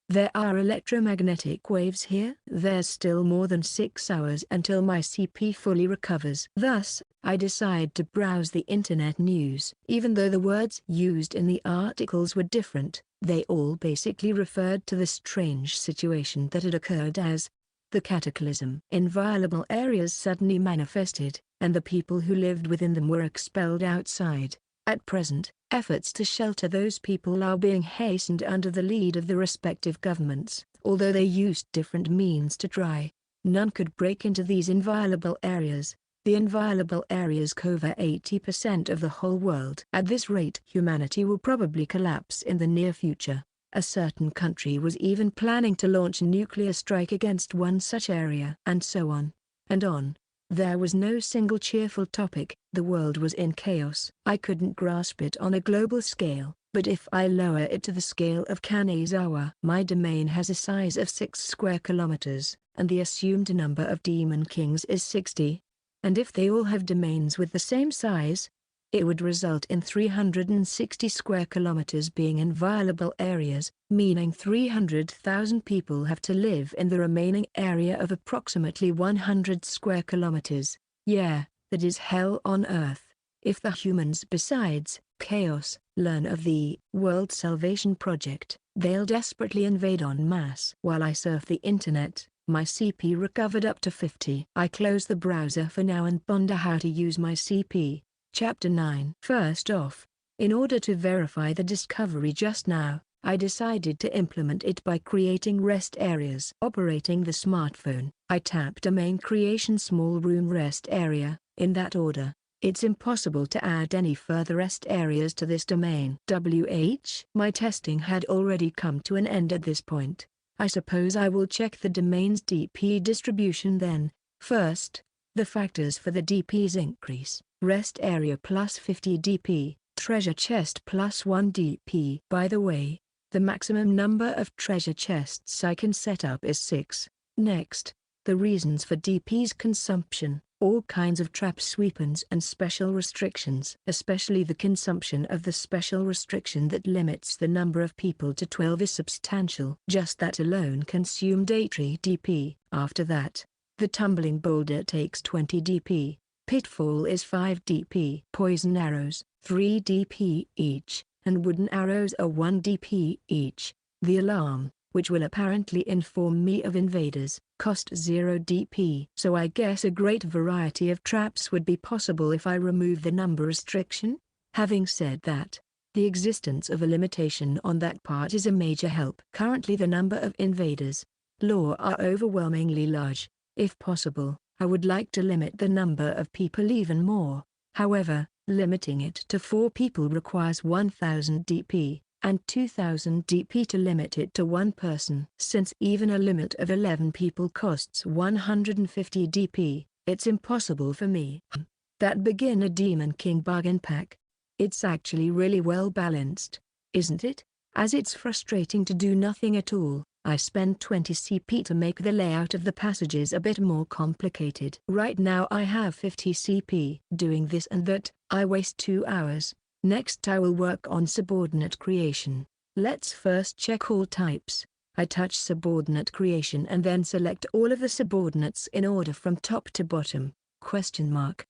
There are electromagnetic waves here. There's still more than 6 hours until my CP fully recovers. Thus, I decide to browse the internet news. Even though the words used in the articles were different, they all basically referred to the strange situation that had occurred as the cataclysm. Inviolable areas suddenly manifested, and the people who lived within them were expelled outside. At present, efforts to shelter those people are being hastened under the lead of the respective governments. Although they used different means to try, none could break into these inviolable areas. The inviolable areas cover 80% of the whole world. At this rate, humanity will probably collapse in the near future. A certain country was even planning to launch a nuclear strike against one such area. And so on, and on. There was no single cheerful topic. The world was in chaos. I couldn't grasp it on a global scale, but if I lower it to the scale of Kanazawa, my domain has a size of 6 square kilometers, and the assumed number of demon kings is 60. And if they all have domains with the same size, it would result in 360 square kilometers being inviolable areas, meaning 300,000 people have to live in the remaining area of approximately 100 square kilometers. Yeah, that is hell on earth. If the humans besides chaos learn of the World Salvation Project, they'll desperately invade en masse. While I surf the internet, my CP recovered up to 50. I close the browser for now and ponder how to use my CP. Chapter 9. First off, in order to verify the discovery just now, I decided to implement it by creating rest areas. Operating the smartphone, I tap domain creation small room rest area, in that order. It's impossible to add any further rest areas to this domain. My testing had already come to an end at this point. I suppose I will check the domain's DP distribution then. First, the factors for the DP's increase. Rest area plus 50 DP, treasure chest plus 1 DP. By the way, the maximum number of treasure chests I can set up is 6. Next, the reasons for DP's consumption. All kinds of traps, weapons and special restrictions. Especially the consumption of the special restriction that limits the number of people to 12 is substantial. Just that alone consumed 80 DP. After that, the tumbling boulder takes 20 DP. Pitfall is 5 DP. Poison arrows, 3 DP each, and wooden arrows are 1 DP each. The alarm, which will apparently inform me of invaders. Cost 0 DP. So I guess a great variety of traps would be possible if I remove the number restriction? Having said that, the existence of a limitation on that part is a major help. Currently the number of invaders law are overwhelmingly large. If possible, I would like to limit the number of people even more. However, limiting it to 4 people requires 1000 DP, and 2000 DP to limit it to 1 person. Since even a limit of 11 people costs 150 DP, it's impossible for me. That beginner Demon King bargain pack. It's actually really well balanced, isn't it? As it's frustrating to do nothing at all, I spend 20 CP to make the layout of the passages a bit more complicated. Right now I have 50 CP. Doing this and that, I waste 2 hours. Next I will work on subordinate creation. Let's first check all types. I touch subordinate creation and then select all of the subordinates in order from top to bottom. Question mark.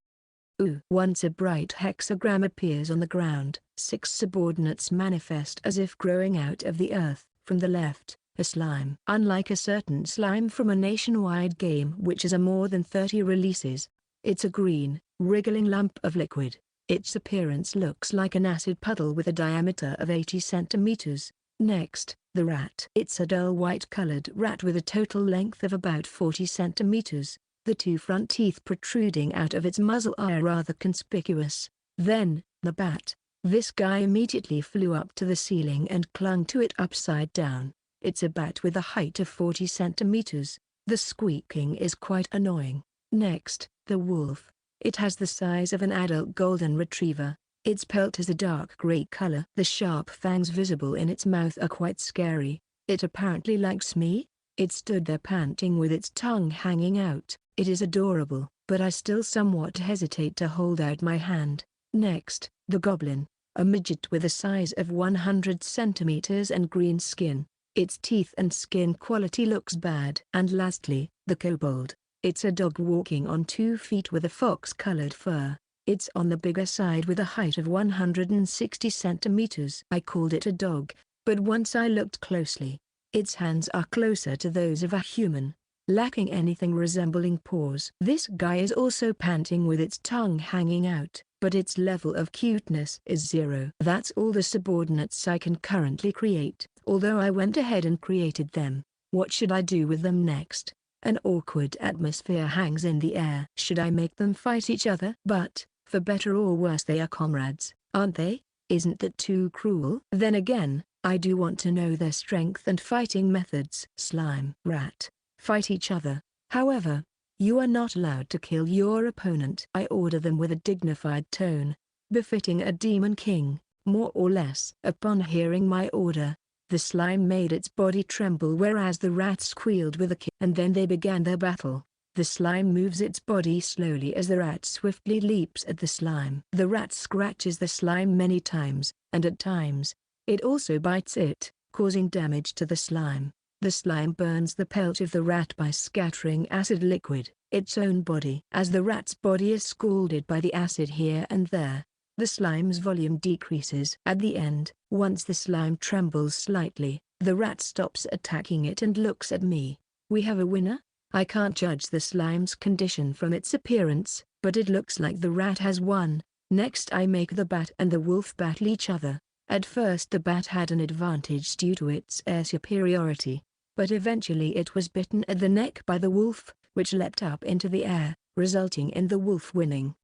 Once a bright hexagram appears on the ground, 6 subordinates manifest as if growing out of the earth. From the left, a slime. Unlike a certain slime from a nationwide game which has more than 30 releases, it's a green, wriggling lump of liquid. Its appearance looks like an acid puddle with a diameter of 80 centimeters. Next, the rat. It's a dull white-colored rat with a total length of about 40 centimeters. The 2 front teeth protruding out of its muzzle are rather conspicuous. Then, the bat. This guy immediately flew up to the ceiling and clung to it upside down. It's a bat with a height of 40 centimeters. The squeaking is quite annoying. Next, the wolf. It has the size of an adult golden retriever. Its pelt is a dark gray color. The sharp fangs visible in its mouth are quite scary. It apparently likes me. It stood there panting with its tongue hanging out. It is adorable, but I still somewhat hesitate to hold out my hand. Next, the goblin. A midget with a size of 100 centimeters and green skin. Its teeth and skin quality looks bad. And lastly, the kobold. It's a dog walking on 2 feet with a fox-colored fur. It's on the bigger side with a height of 160 centimeters. I called it a dog, but once I looked closely, its hands are closer to those of a human, lacking anything resembling paws. This guy is also panting with its tongue hanging out, but its level of cuteness is 0. That's all the subordinates I can currently create, although I went ahead and created them. What should I do with them next? An awkward atmosphere hangs in the air. Should I make them fight each other? But, for better or worse, they are comrades, aren't they? Isn't that too cruel? Then again, I do want to know their strength and fighting methods. Slime, rat, fight each other. However, you are not allowed to kill your opponent. I order them with a dignified tone, befitting a demon king, more or less. Upon hearing my order, the slime made its body tremble whereas the rat squealed with a kick. And then they began their battle. The slime moves its body slowly as the rat swiftly leaps at the slime. The rat scratches the slime many times, and at times, it also bites it, causing damage to the slime. The slime burns the pelt of the rat by scattering acid liquid, its own body. As the rat's body is scalded by the acid here and there, the slime's volume decreases. At the end, once the slime trembles slightly, the rat stops attacking it and looks at me. We have a winner? I can't judge the slime's condition from its appearance, but it looks like the rat has won. Next I make the bat and the wolf battle each other. At first the bat had an advantage due to its air superiority, but eventually it was bitten at the neck by the wolf, which leapt up into the air, resulting in the wolf winning.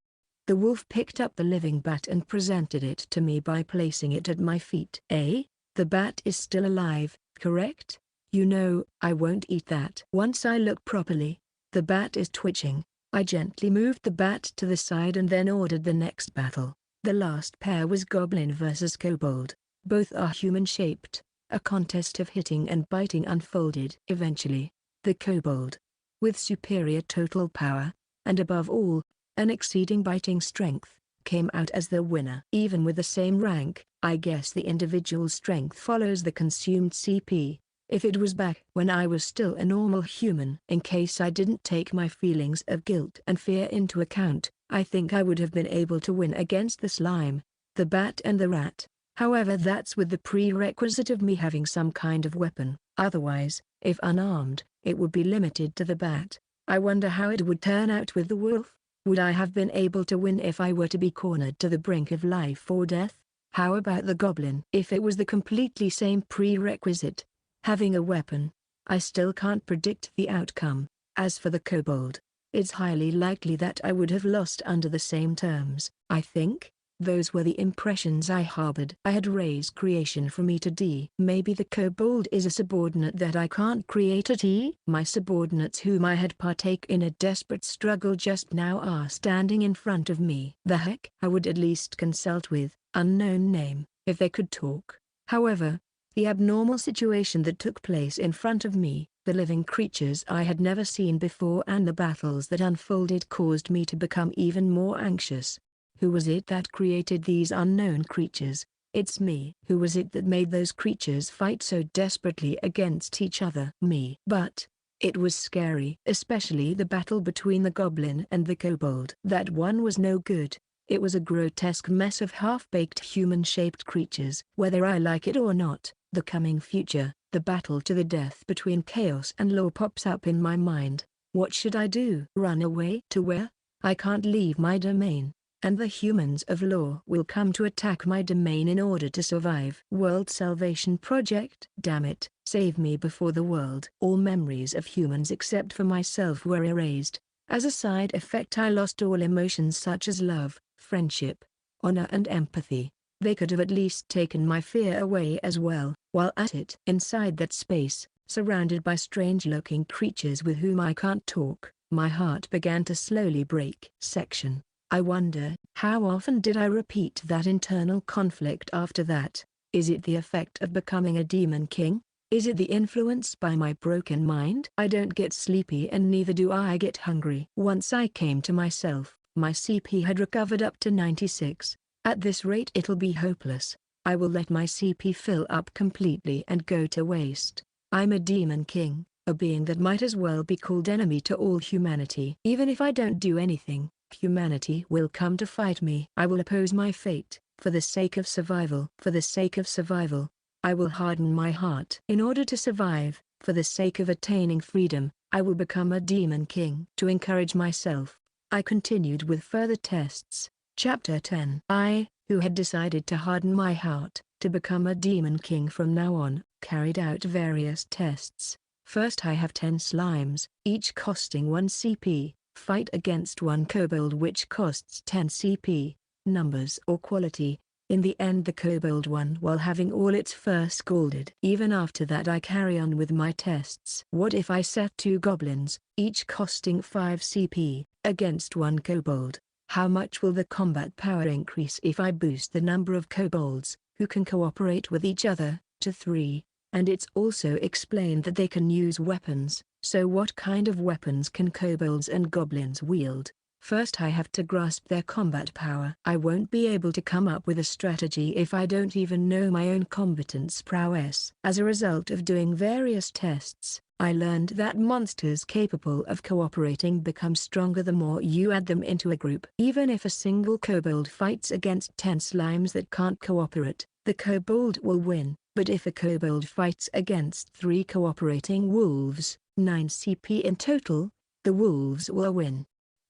The wolf picked up the living bat and presented it to me by placing it at my feet. The bat is still alive, correct? You know, I won't eat that. Once I look properly, the bat is twitching. I gently moved the bat to the side and then ordered the next battle. The last pair was goblin versus kobold. Both are human-shaped. A contest of hitting and biting unfolded. Eventually, the kobold, with superior total power, and above all, an exceeding biting strength, came out as the winner. Even with the same rank, I guess the individual strength follows the consumed CP. If it was back when I was still a normal human, in case I didn't take my feelings of guilt and fear into account, I think I would have been able to win against the slime, the bat and the rat. However, that's with the prerequisite of me having some kind of weapon. Otherwise, if unarmed, it would be limited to the bat. I wonder how it would turn out with the wolf. Would I have been able to win if I were to be cornered to the brink of life or death? How about the goblin? If it was the completely same prerequisite, having a weapon, I still can't predict the outcome. As for the kobold, it's highly likely that I would have lost under the same terms. I think those were the impressions I harbored. I had raised creation from E to D. Maybe the kobold is a subordinate that I can't create at E. My subordinates whom I had partake in a desperate struggle just now are standing in front of me. The heck? I would at least consult with unknown name if they could talk. However, the abnormal situation that took place in front of me, the living creatures I had never seen before and the battles that unfolded caused me to become even more anxious. Who was it that created these unknown creatures? It's me. Who was it that made those creatures fight so desperately against each other? Me. But it was scary, especially the battle between the goblin and the kobold. That one was no good. It was a grotesque mess of half-baked human-shaped creatures. Whether I like it or not, the coming future, the battle to the death between chaos and law pops up in my mind. What should I do? Run away? To where? I can't leave my domain, and the humans of law will come to attack my domain in order to survive. World Salvation Project. Damn it, save me before the world. All memories of humans except for myself were erased. As a side effect, I lost all emotions such as love, friendship, honor and empathy. They could have at least taken my fear away as well. While at it, inside that space, surrounded by strange-looking creatures with whom I can't talk, my heart began to slowly break. Section. I wonder, how often did I repeat that internal conflict after that? Is it the effect of becoming a demon king? Is it the influence by my broken mind? I don't get sleepy and neither do I get hungry. Once I came to myself, my CP had recovered up to 96. At this rate it'll be hopeless. I will let my CP fill up completely and go to waste. I'm a demon king, a being that might as well be called enemy to all humanity. Even if I don't do anything, humanity will come to fight me. I will oppose my fate, for the sake of survival. For the sake of survival, I will harden my heart. In order to survive, for the sake of attaining freedom, I will become a demon king. To encourage myself, I continued with further tests. Chapter 10. I, who had decided to harden my heart, to become a demon king from now on, carried out various tests. First, I have 10 slimes, each costing 1 CP, fight against 1 kobold which costs 10 CP, numbers or quality. In the end the kobold won while having all its fur scalded. Even after that I carry on with my tests. What if I set 2 goblins, each costing 5 CP, against 1 kobold? How much will the combat power increase if I boost the number of kobolds, who can cooperate with each other, to 3? And it's also explained that they can use weapons, so what kind of weapons can kobolds and goblins wield? First I have to grasp their combat power. I won't be able to come up with a strategy if I don't even know my own combatant's prowess. As a result of doing various tests, I learned that monsters capable of cooperating become stronger the more you add them into a group. Even if a single kobold fights against 10 slimes that can't cooperate, the kobold will win. But if a kobold fights against 3 cooperating wolves, 9 CP in total, the wolves will win.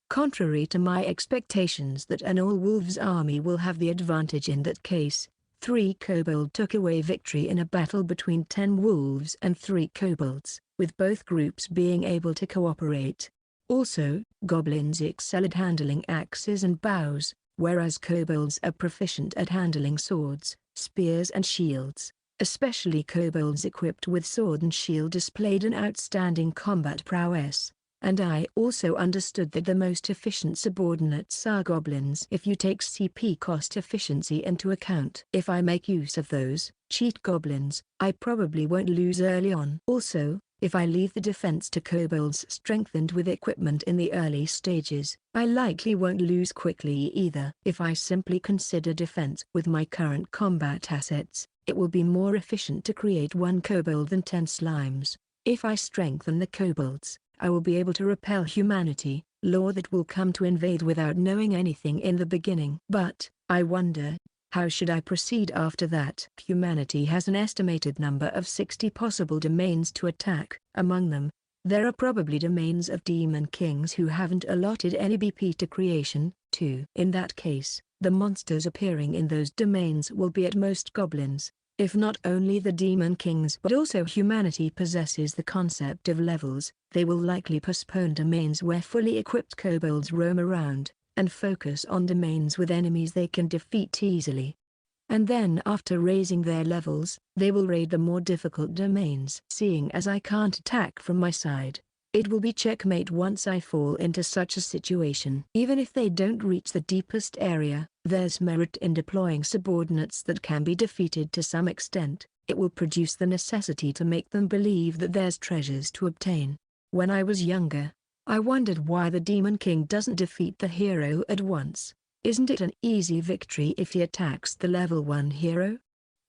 Contrary to my expectations that an all-wolves army will have the advantage in that case, 3 kobold took away victory in a battle between 10 wolves and 3 kobolds, with both groups being able to cooperate. Also, goblins excel at handling axes and bows, whereas kobolds are proficient at handling swords, spears and shields. Especially kobolds equipped with sword and shield displayed an outstanding combat prowess. And I also understood that the most efficient subordinates are goblins if you take CP cost efficiency into account. If I make use of those cheat goblins, I probably won't lose early on. Also, if I leave the defense to kobolds strengthened with equipment in the early stages, I likely won't lose quickly either. If I simply consider defense with my current combat assets, it will be more efficient to create 1 kobold than 10 slimes. If I strengthen the kobolds, I will be able to repel humanity, law that will come to invade without knowing anything in the beginning. But, I wonder, How should I proceed after that? Humanity has an estimated number of 60 possible domains to attack. Among them, there are probably domains of demon kings who haven't allotted any BP to creation, too. In that case, the monsters appearing in those domains will be at most goblins. If not only the demon kings but also humanity possesses the concept of levels, they will likely postpone domains where fully equipped kobolds roam around, and focus on domains with enemies they can defeat easily. And then after raising their levels, they will raid the more difficult domains. Seeing as I can't attack from my side, it will be checkmate once I fall into such a situation. Even if they don't reach the deepest area, there's merit in deploying subordinates that can be defeated to some extent. It will produce the necessity to make them believe that there's treasures to obtain. When I was younger, I wondered why the Demon King doesn't defeat the hero at once. Isn't it an easy victory if he attacks the level 1 hero?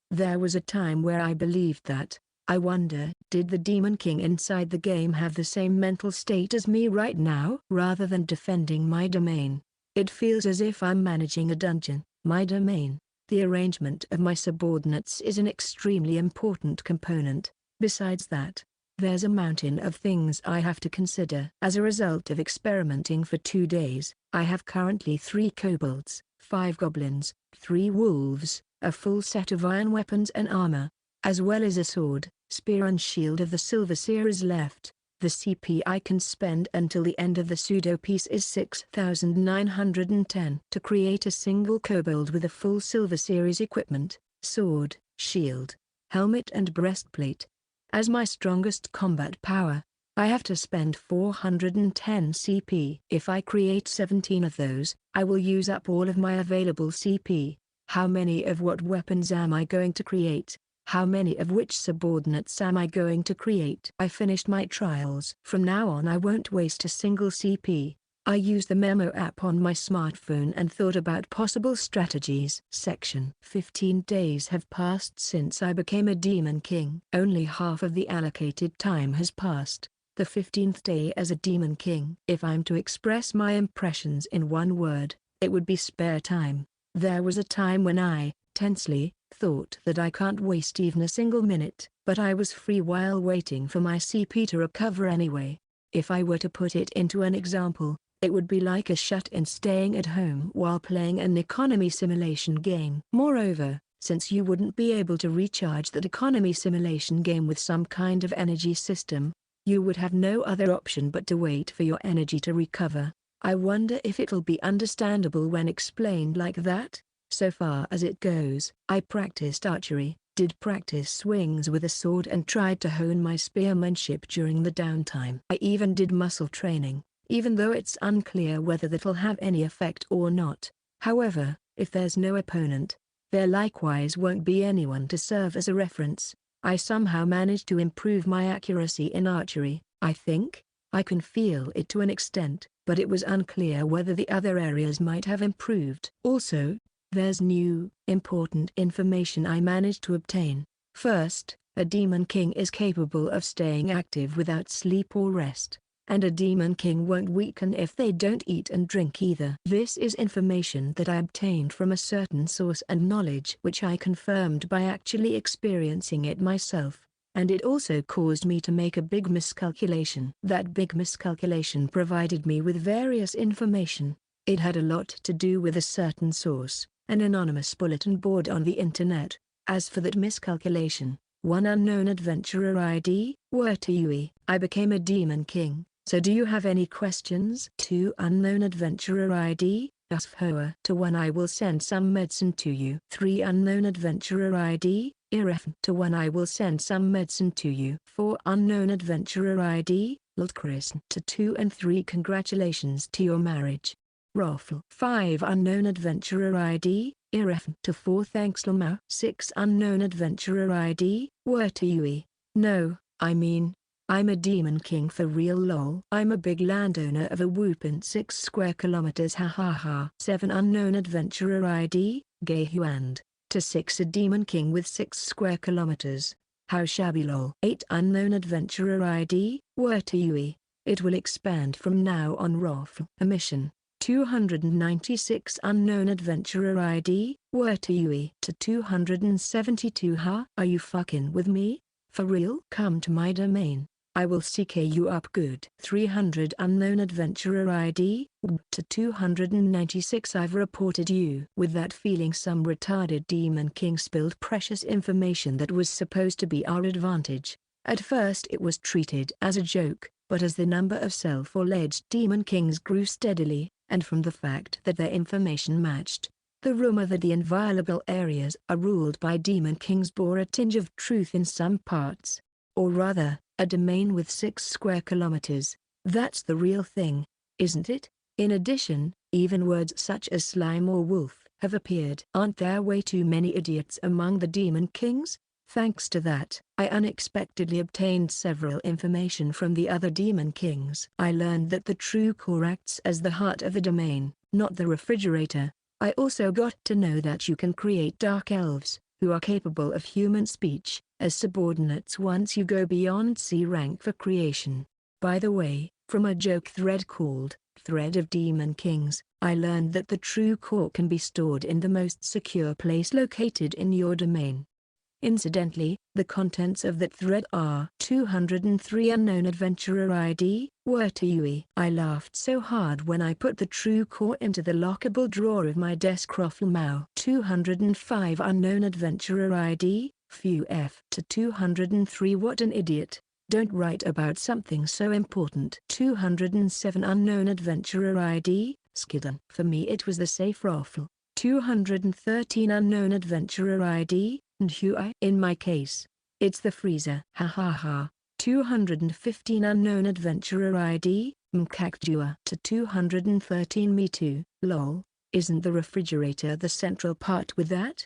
There was a time where I believed that. I wonder, did the Demon King inside the game have the same mental state as me right now? Rather than defending my domain, it feels as if I'm managing a dungeon. My domain, the arrangement of my subordinates, is an extremely important component. Besides that, there's a mountain of things I have to consider. As a result of experimenting for 2 days, I have currently 3 kobolds, 5 goblins, 3 wolves, a full set of iron weapons and armor, as well as a sword, spear and shield of the silver series left. The CP I can spend until the end of the pseudo piece is 6,910 to create a single kobold with a full silver series equipment, sword, shield, helmet and breastplate. As my strongest combat power, I have to spend 410 CP. If I create 17 of those, I will use up all of my available CP. How many of what weapons am I going to create? How many of which subordinates am I going to create? I finished my trials. From now on I won't waste a single CP. I used the memo app on my smartphone and thought about possible strategies. Section 15 days have passed since I became a Demon King. Only half of the allocated time has passed, the 15th day as a Demon King. If I'm to express my impressions in one word, it would be spare time. There was a time when I, tensely, thought that I can't waste even a single minute, but I was free while waiting for my CP to recover anyway. If I were to put it into an example, it would be like a shut-in staying at home while playing an economy simulation game. Moreover, since you wouldn't be able to recharge that economy simulation game with some kind of energy system, you would have no other option but to wait for your energy to recover. I wonder if it'll be understandable when explained like that. So far as it goes, I practiced archery, did practice swings with a sword and tried to hone my spearmanship during the downtime. I even did muscle training, even though it's unclear whether that'll have any effect or not. However, if there's no opponent, there likewise won't be anyone to serve as a reference. I somehow managed to improve my accuracy in archery. I think I can feel it to an extent, but it was unclear whether the other areas might have improved. Also, there's new, important information I managed to obtain. First, a Demon King is capable of staying active without sleep or rest, and a Demon King won't weaken if they don't eat and drink either. This is information that I obtained from a certain source and knowledge which I confirmed by actually experiencing it myself, and it also caused me to make a big miscalculation. That big miscalculation provided me with various information. It had a lot to do with a certain source, an anonymous bulletin board on the internet. As for that miscalculation, one unknown adventurer ID, Wurtui. I became a Demon King, so do you have any questions? 2 unknown adventurer ID, Usfoa. To 1 I will send some medicine to you. 3 unknown adventurer ID, Iref. To 1 I will send some medicine to you. 4 unknown adventurer ID, Lutchris. To 2 and 3 congratulations to your marriage. Raffle. 5 unknown adventurer ID, Iref. To 4 thanks Lamau. 6 unknown adventurer ID, Wurtui. No, I mean, I'm a Demon King for real lol. I'm a big landowner of a whoopin' 6 square kilometers ha ha ha. 7 unknown adventurer ID, Gayhuand. To 6 a Demon King with 6 square kilometers. How shabby lol. 8 unknown adventurer ID, Wurtui. It will expand from now on Raffle. A mission. 296 Unknown Adventurer ID, Wurtui to 272 Ha? Are you fucking with me? For real? Come to my domain. I will CK you up good. 300 Unknown Adventurer ID, to 296 I've reported you. With that feeling some retarded demon king spilled precious information that was supposed to be our advantage. At first it was treated as a joke, but as the number of self-alleged demon kings grew steadily, and from the fact that their information matched the rumor that the inviolable areas are ruled by demon kings bore a tinge of truth in some parts. Or rather, a domain with 6 square kilometers. That's the real thing, isn't it? In addition, even words such as slime or wolf have appeared. Aren't there way too many idiots among the demon kings? Thanks to that, I unexpectedly obtained several information from the other demon kings. I learned that the true core acts as the heart of the domain, not the refrigerator. I also got to know that you can create dark elves, who are capable of human speech, as subordinates once you go beyond C rank for creation. By the way, from a joke thread called Thread of Demon Kings, I learned that the true core can be stored in the most secure place located in your domain. Incidentally, the contents of that thread are 203 Unknown Adventurer ID, Wurtui. I laughed so hard when I put the true core into the lockable drawer of my desk. Mao. 205 Unknown Adventurer ID, Few F to 203. What an idiot. Don't write about something so important. 207 Unknown Adventurer ID, Skidden. For me it was the safe raffle. 213 Unknown Adventurer ID, and in my case, it's the freezer. Ha ha ha. 215 Unknown Adventurer ID, Mkakjua to 213. Me too. Lol, isn't the refrigerator the central part with that?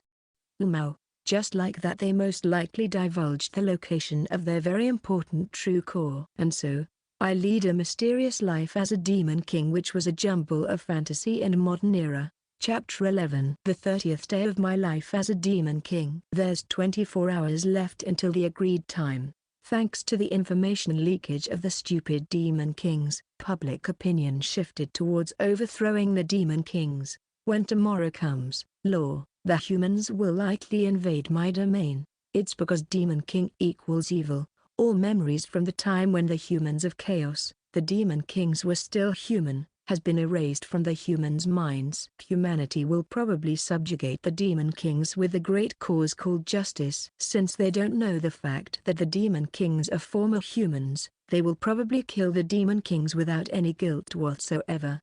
Mao. Just like that they most likely divulged the location of their very important true core. And so, I lead a mysterious life as a demon king, which was a jumble of fantasy and modern era. Chapter 11. The 30th day of my life as a demon king. There's 24 hours left until the agreed time. Thanks to the information leakage of the stupid demon kings, public opinion shifted towards overthrowing the demon kings. When tomorrow comes, the humans will likely invade my domain. It's because demon king equals evil. All memories from the time when the humans of chaos, the demon kings, were still human, has been erased from the humans' minds. Humanity will probably subjugate the demon kings with the great cause called justice. Since they don't know the fact that the demon kings are former humans, they will probably kill the demon kings without any guilt whatsoever.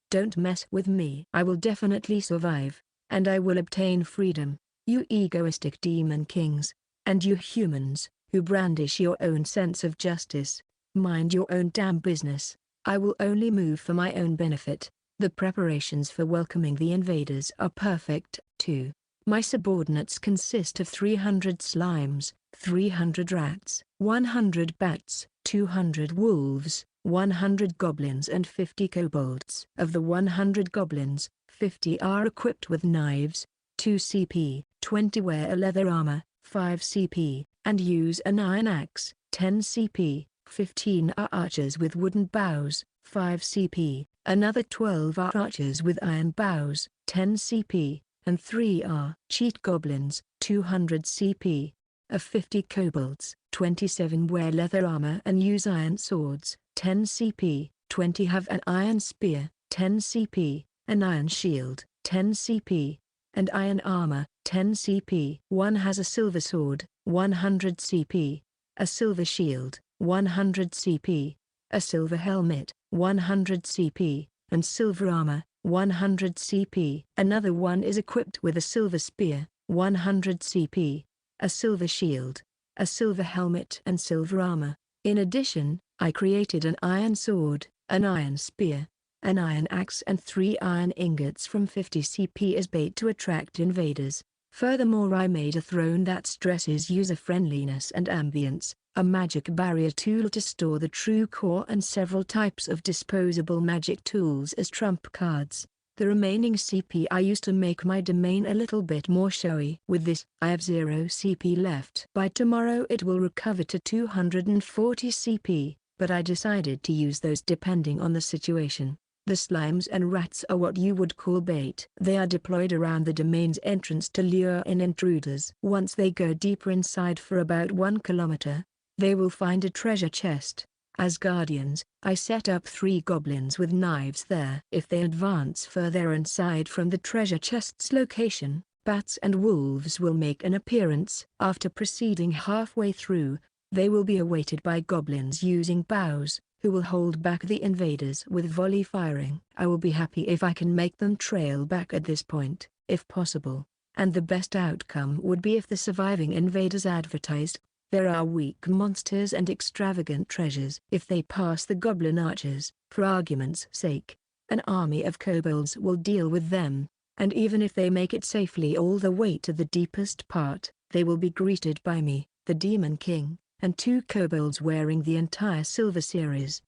Don't mess with me. I will definitely survive, and I will obtain freedom, you egoistic demon kings, and you humans, who brandish your own sense of justice. Mind your own damn business. I will only move for my own benefit. The preparations for welcoming the invaders are perfect, too. My subordinates consist of 300 slimes, 300 rats, 100 bats, 200 wolves, 100 goblins and 50 kobolds. Of the 100 goblins, 50 are equipped with knives, 2 CP, 20 wear a leather armor, 5 CP, and use an iron axe, 10 CP. 15 are archers with wooden bows, 5 CP, another 12 are archers with iron bows, 10 CP, and 3 are cheat goblins, 200 CP. Of 50 kobolds, 27 wear leather armor and use iron swords, 10 CP, 20 have an iron spear, 10 CP, an iron shield, 10 CP, and iron armor, 10 CP. One has a silver sword, 100 CP, a silver shield, 100 CP, a silver helmet, 100 CP, and silver armor, 100 CP. Another one is equipped with a silver spear, 100 CP, a silver shield, a silver helmet and silver armor. In addition, I created an iron sword, an iron spear, an iron axe and 3 iron ingots from 50 CP as bait to attract invaders. Furthermore, I made a throne that stresses user-friendliness and ambience, a magic barrier tool to store the true core, and several types of disposable magic tools as trump cards. The remaining CP I used to make my domain a little bit more showy. With this, I have 0 CP left. By tomorrow it will recover to 240 CP, but I decided to use those depending on the situation. The slimes and rats are what you would call bait. They are deployed around the domain's entrance to lure in intruders. Once they go deeper inside for about 1 kilometer, they will find a treasure chest. As guardians, I set up 3 goblins with knives there. If they advance further inside from the treasure chest's location, bats and wolves will make an appearance. After proceeding halfway through, they will be awaited by goblins using bows, who will hold back the invaders with volley firing. I will be happy if I can make them trail back at this point, if possible, and the best outcome would be if the surviving invaders advertised, "There are weak monsters and extravagant treasures." If they pass the goblin archers, for argument's sake, an army of kobolds will deal with them, and even if they make it safely all the way to the deepest part, they will be greeted by me, the Demon King, and 2 kobolds wearing the entire Silver Series.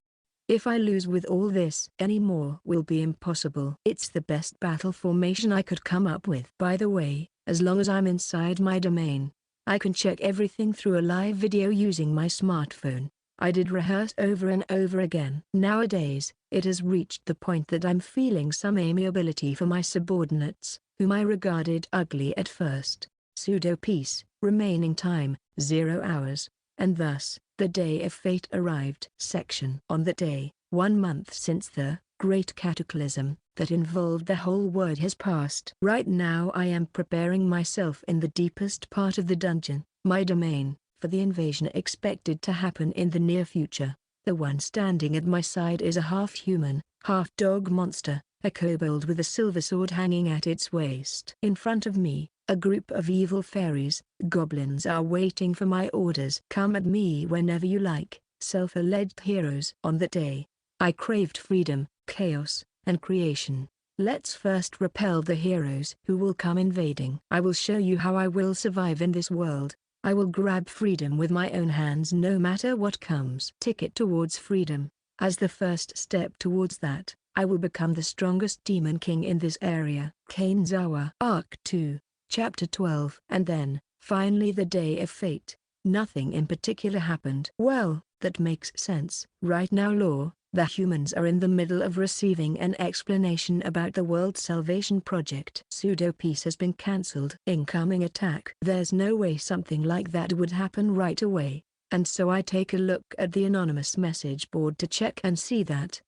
If I lose with all this, any more will be impossible. It's the best battle formation I could come up with. By the way, as long as I'm inside my domain, I can check everything through a live video using my smartphone. I did rehearse over and over again. Nowadays, it has reached the point that I'm feeling some amiability for my subordinates, whom I regarded ugly at first. Pseudo peace, remaining time, 0 hours. And thus, the day of fate arrived. Section. On that day, 1 month since the great cataclysm that involved the whole world has passed. Right now I am preparing myself in the deepest part of the dungeon, my domain, for the invasion expected to happen in the near future. The one standing at my side is a half-human, half-dog monster, a kobold with a silver sword hanging at its waist. In front of me, a group of evil fairies, goblins are waiting for my orders. Come at me whenever you like, self-alleged heroes. On that day, I craved freedom, chaos, and creation. Let's first repel the heroes who will come invading. I will show you how I will survive in this world. I will grab freedom with my own hands no matter what comes. Ticket towards freedom. As the first step towards that, I will become the strongest demon king in this area. Kanezawa. Arc 2. Chapter 12. And then, finally the day of fate. Nothing in particular happened. Well, that makes sense. Right now the humans are in the middle of receiving an explanation about the World Salvation Project. Pseudo-peace has been cancelled. Incoming attack. There's no way something like that would happen right away, and so I take a look at the anonymous message board to check and see that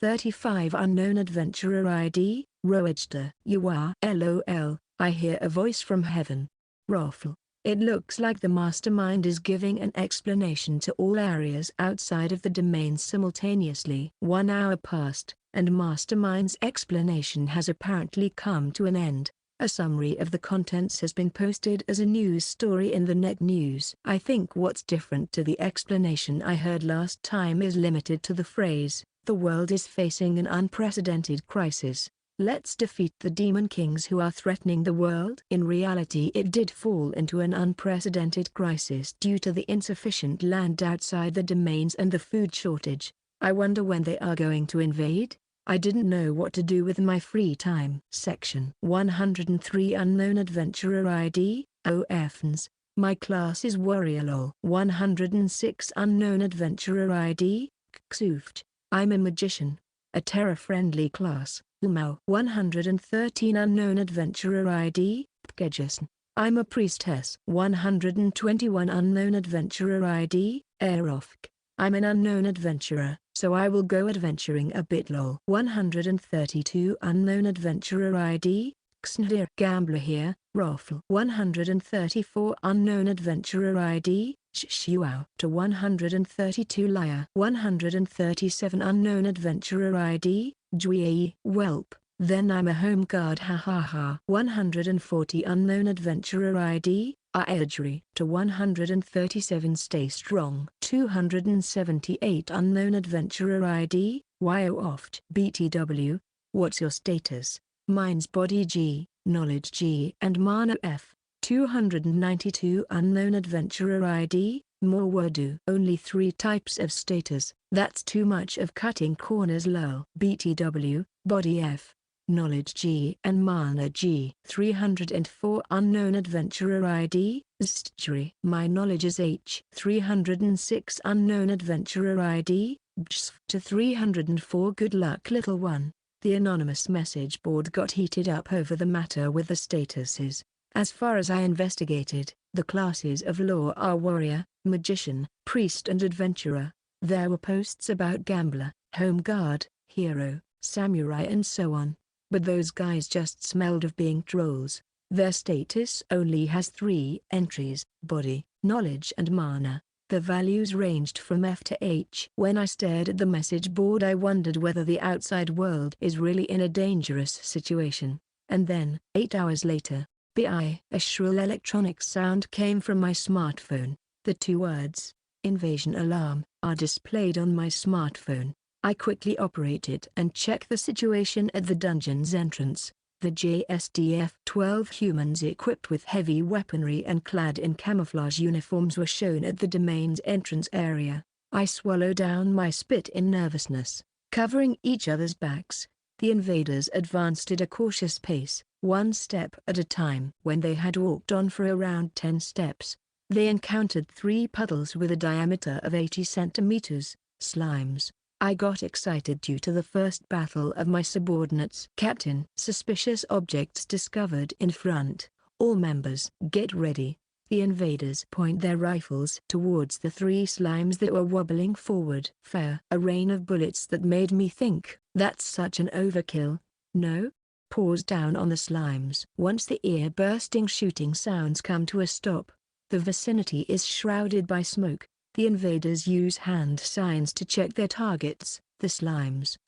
35 unknown adventurer ID, Roedster. You are LOL. I hear a voice from heaven. Raffle. It looks like the mastermind is giving an explanation to all areas outside of the domain simultaneously. 1 hour passed, and mastermind's explanation has apparently come to an end. A summary of the contents has been posted as a news story in the net news. I think what's different to the explanation I heard last time is limited to the phrase, "The world is facing an unprecedented crisis. Let's defeat the demon kings who are threatening the world." In reality, it did fall into an unprecedented crisis due to the insufficient land outside the domains and the food shortage. I wonder when they are going to invade? I didn't know what to do with my free time. Section 103 Unknown Adventurer ID, OFNs. My class is Warrior. 106 Unknown Adventurer ID, Ksuft. I'm a magician. A terror-friendly class. Umau. 113 Unknown Adventurer ID, Pkejason. I'm a priestess. 121 Unknown Adventurer ID, Aerofk. I'm an unknown adventurer, so I will go adventuring a bit. 132 Unknown Adventurer ID, Xndir. Gambler here, Raffle. 134 Unknown Adventurer ID, Shuao. To 132 Liar. 137 Unknown Adventurer ID, Jui. Welp. Then I'm a home guard. Ha ha ha. 140 Unknown Adventurer ID, Aedri. To 137 Stay Strong. 278 Unknown Adventurer ID, Oft. BTW. What's your status? Mine's Body G, Knowledge G and Mana F. 292 Unknown Adventurer ID, Morwadu. Only 3 types of status. That's too much of cutting corners. Lol. BTW, Body F, Knowledge G and Mana G. 304 Unknown Adventurer ID, Stri. My knowledge is H. 306 Unknown Adventurer ID, Bsf. To 304 Good luck little one. The anonymous message board got heated up over the matter with the statuses. As far as I investigated, the classes of law are warrior, magician, priest and adventurer. There were posts about gambler, home guard, hero, samurai and so on. But those guys just smelled of being trolls. Their status only has 3 entries: body, knowledge and mana. The values ranged from F to H. When I stared at the message board, I wondered whether the outside world is really in a dangerous situation. And then, 8 hours later, a shrill electronic sound came from my smartphone. The 2 words, "Invasion Alarm," are displayed on my smartphone. I quickly operate it and check the situation at the dungeon's entrance. The JSDF-12 humans equipped with heavy weaponry and clad in camouflage uniforms were shown at the domain's entrance area. I swallow down my spit in nervousness. Covering each other's backs, the invaders advanced at a cautious pace, 1 step at a time. When they had walked on for around 10 steps, they encountered 3 puddles with a diameter of 80 centimeters, slimes. I got excited due to the first battle of my subordinates. Captain, suspicious objects discovered in front. All members, get ready. The invaders point their rifles towards the 3 slimes that were wobbling forward. Fire. A rain of bullets that made me think, that's such an overkill. No? Pause down on the slimes. Once the ear-bursting shooting sounds come to a stop, the vicinity is shrouded by smoke. The invaders use hand signs to check their targets. The slimes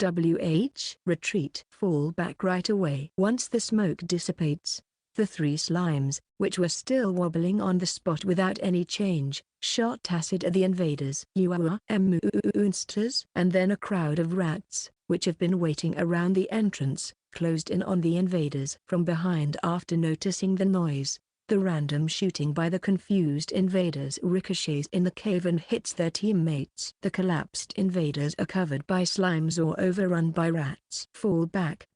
retreat, fall back right away. Once the smoke dissipates, the 3 slimes, which were still wobbling on the spot without any change, shot acid at the invaders. You are monsters. And then a crowd of rats, which have been waiting around the entrance, closed in on the invaders from behind. After noticing the noise, the random shooting by the confused invaders ricochets in the cave and hits their teammates. The collapsed invaders are covered by slimes or overrun by rats. Fall back.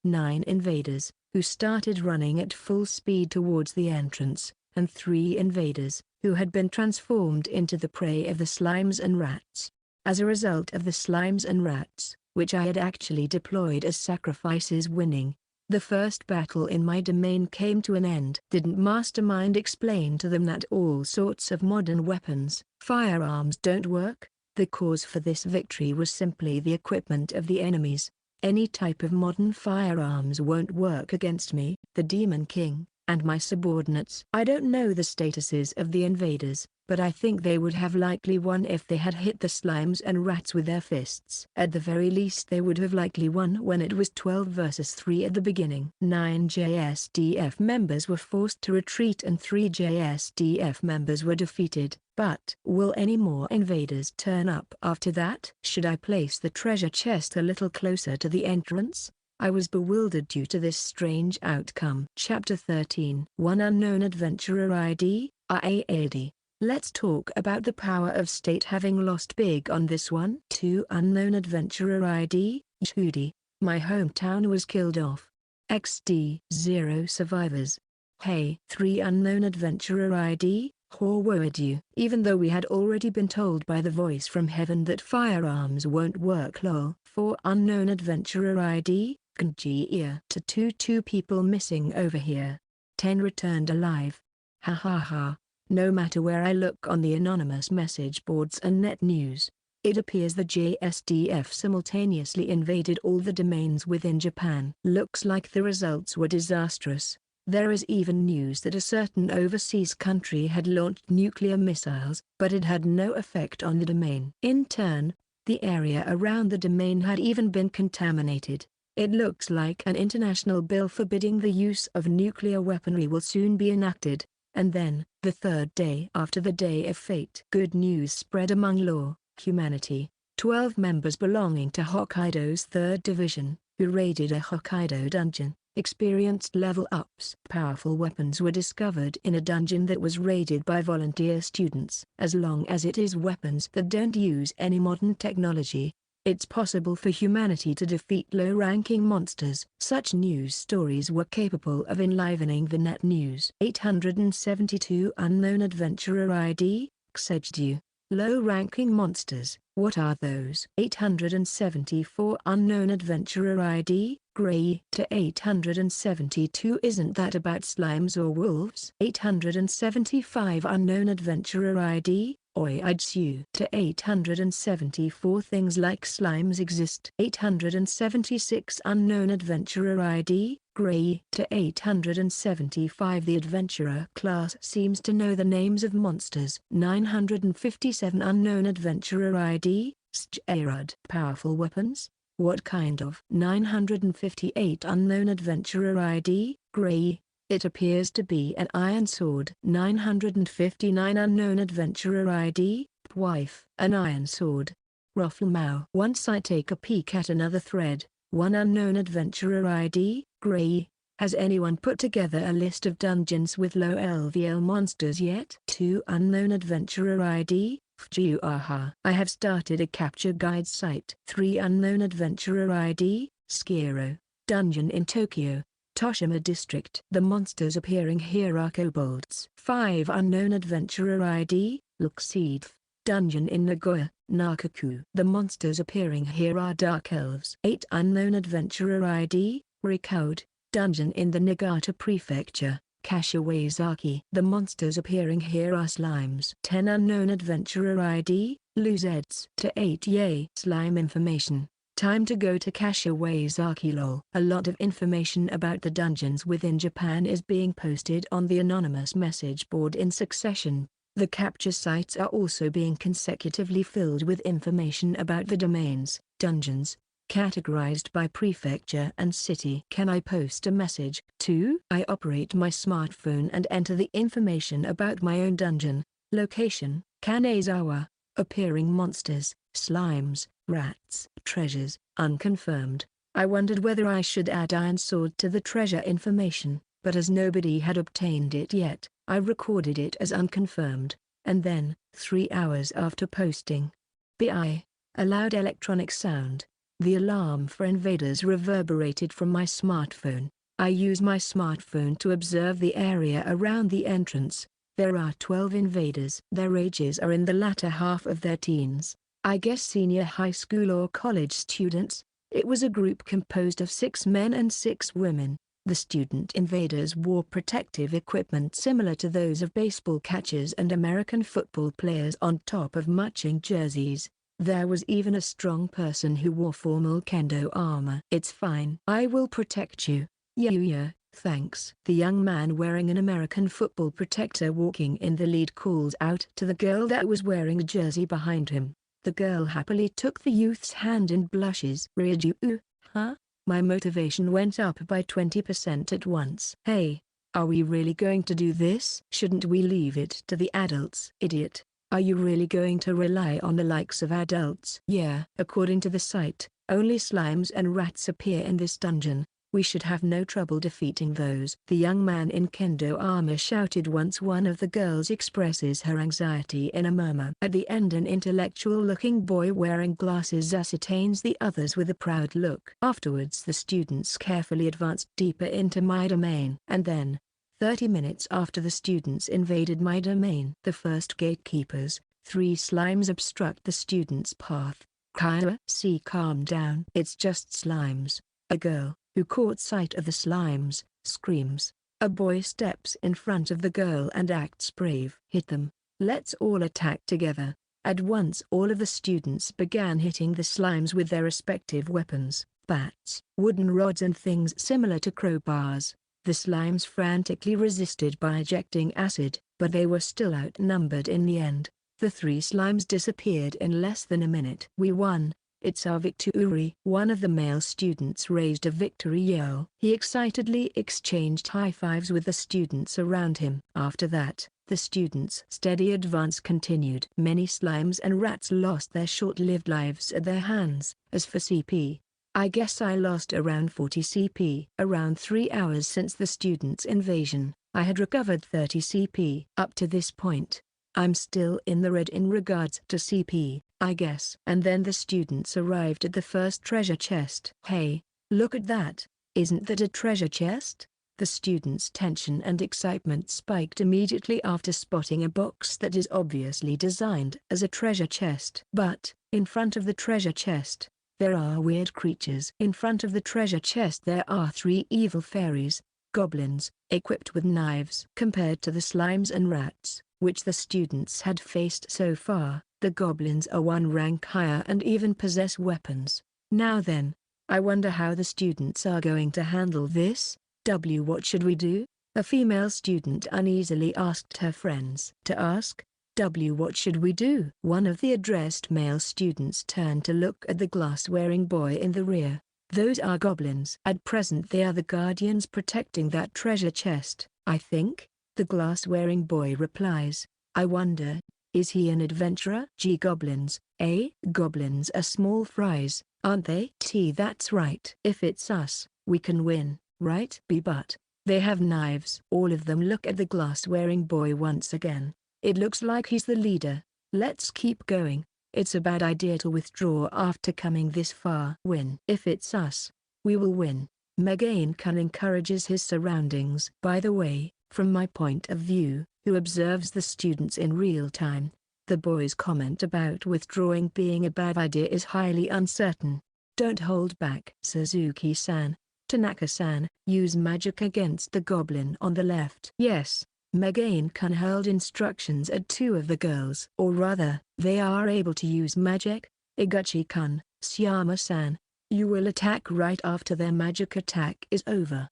9 invaders, who started running at full speed towards the entrance, and 3 invaders, who had been transformed into the prey of the slimes and rats. As a result of the slimes and rats, which I had actually deployed as sacrifices winning, the first battle in my domain came to an end. Didn't Mastermind explain to them that all sorts of modern weapons, firearms don't work? The cause for this victory was simply the equipment of the enemies. Any type of modern firearms won't work against me, the Demon King, and my subordinates. I don't know the statuses of the invaders, but I think they would have likely won if they had hit the slimes and rats with their fists. At the very least they would have likely won when it was 12 versus 3 at the beginning. 9 JSDF members were forced to retreat and 3 JSDF members were defeated. But will any more invaders turn up after that? Should I place the treasure chest a little closer to the entrance? I was bewildered due to this strange outcome. Chapter 13. One unknown adventurer ID, IAD. Let's talk about the power of state having lost big on this one. 2 unknown adventurer ID, Judy. My hometown was killed off. XD. 0 survivors. Hey. 3 unknown adventurer ID, Horwood. Even though we had already been told by the voice from heaven that firearms won't work. Lol. 4 unknown adventurer ID, Kanji. To 2 people missing over here. 10 returned alive. Ha ha ha. No matter where I look on the anonymous message boards and net news, it appears the JSDF simultaneously invaded all the domains within Japan. Looks like the results were disastrous. There is even news that a certain overseas country had launched nuclear missiles, but it had no effect on the domain. In turn, the area around the domain had even been contaminated. It looks like an international bill forbidding the use of nuclear weaponry will soon be enacted. And then, the 3rd day after the Day of Fate, good news spread among law, humanity. 12 members belonging to Hokkaido's 3rd Division, who raided a Hokkaido dungeon, experienced level ups. Powerful weapons were discovered in a dungeon that was raided by volunteer students. As long as it is weapons that don't use any modern technology, it's possible for humanity to defeat low-ranking monsters. Such news stories were capable of enlivening the net news. 872 unknown adventurer ID, Xejdu. Low-ranking monsters, What are those? 874 Unknown Adventurer ID, Grey to 872. Isn't that about slimes or wolves? 875 Unknown Adventurer ID, Oidsu to 874. Things like slimes exist. 876 Unknown Adventurer ID, Grey to 875. The Adventurer class seems to know the names of monsters. 957 Unknown Adventurer ID, Stjarad. Powerful weapons? What kind of? 958 Unknown Adventurer ID, Grey. It appears to be an iron sword. 959 Unknown Adventurer ID, Wife. An iron sword. Rufflemau. Once I take a peek at another thread, 1 Unknown Adventurer ID, Grey. Has anyone put together a list of dungeons with low LVL monsters yet? 2 Unknown Adventurer ID, Fujiuaha. I have started a capture guide site. 3 Unknown Adventurer ID, Skiro. Dungeon in Tokyo, Toshima District. The monsters appearing here are kobolds. 5 Unknown Adventurer ID, Luxeed. Dungeon in Nagoya, Nakaku. The monsters appearing here are dark elves. 8 Unknown Adventurer ID, Ricode. Dungeon in the Niigata Prefecture, Kashiwazaki. The monsters appearing here are slimes. 10 Unknown Adventurer ID, Luzeds. To 8 Yay. Slime information. Time to go to Kashiwazaki. Lol. A lot of information about the dungeons within Japan is being posted on the anonymous message board in succession. The capture sites are also being consecutively filled with information about the domains, dungeons, categorized by prefecture and city. Can I post a message? 2. I operate my smartphone and enter the information about my own dungeon. Location, Kanezawa. Appearing monsters, slimes, rats. Treasures, unconfirmed. I wondered whether I should add Iron Sword to the treasure information, but as nobody had obtained it yet, I recorded it as unconfirmed, and then, 3 hours after posting, BI, a loud electronic sound. The alarm for invaders reverberated from my smartphone. I use my smartphone to observe the area around the entrance. There are 12 invaders. Their ages are in the latter half of their teens. I guess senior high school or college students. It was a group composed of 6 men and 6 women. The student invaders wore protective equipment similar to those of baseball catchers and American football players on top of matching jerseys. There was even a strong person who wore formal kendo armor. It's fine. I will protect you. Yeah, thanks. The young man wearing an American football protector walking in the lead calls out to the girl that was wearing a jersey behind him. The girl happily took the youth's hand and blushes. Ryuju, huh? My motivation went up by 20% at once. Hey, are we really going to do this? Shouldn't we leave it to the adults? Idiot. Are you really going to rely on the likes of adults? Yeah. According to the site, only slimes and rats appear in this dungeon. We should have no trouble defeating those. The young man in kendo armor shouted once one of the girls expresses her anxiety in a murmur. At the end, an intellectual-looking boy wearing glasses ascertains the others with a proud look. Afterwards the students carefully advanced deeper into my domain. And then, 30 minutes after the students invaded my domain, the first gatekeepers, 3 slimes obstruct the students' path. Kaya, calm down. It's just slimes. A girl, who caught sight of the slimes, screams. A boy steps in front of the girl and acts brave. Hit them. Let's all attack together. At once all of the students began hitting the slimes with their respective weapons, bats, wooden rods and things similar to crowbars. The slimes frantically resisted by ejecting acid, but they were still outnumbered in the end. The 3 slimes disappeared in less than a minute. We won. It's our victory. One of the male students raised a victory yell. He excitedly exchanged high fives with the students around him. After that, the students' steady advance continued. Many slimes and rats lost their short-lived lives at their hands. As for CP, I guess I lost around 40 CP. Around 3 hours since the students' invasion, I had recovered 30 CP. Up to this point, I'm still in the red in regards to CP, I guess. And then the students arrived at the first treasure chest. Hey, look at that. Isn't that a treasure chest? The students' tension and excitement spiked immediately after spotting a box that is obviously designed as a treasure chest. But, In front of the treasure chest, there are weird creatures. In front of the treasure chest there are 3 evil fairies, goblins, equipped with knives. Compared to the slimes and rats, which the students had faced so far, the goblins are 1 rank higher and even possess weapons. Now then, I wonder how the students are going to handle this. What should we do? A female student uneasily asked her friends. To ask, what should we do? One of the addressed male students turned to look at the glass-wearing boy in the rear. Those are goblins. At present they are the guardians protecting that treasure chest, I think, the glass-wearing boy replies. I wonder, is he an adventurer? Goblins, eh? Goblins are small fries, aren't they? That's right. If it's us, we can win, right? But they have knives. All of them look at the glass-wearing boy once again. It looks like he's the leader. Let's keep going. It's a bad idea to withdraw after coming this far. Win. If it's us, we will win. Megain-kun encourages his surroundings. By the way, from my point of view, who observes the students in real time, the boy's comment about withdrawing being a bad idea is highly uncertain. Don't hold back. Suzuki-san, Tanaka-san, use magic against the goblin on the left. Yes. Megain-kun hurled instructions at 2 of the girls. Or rather, they are able to use magic. Iguchi-kun, Siyama-san, you will attack right after their magic attack is over.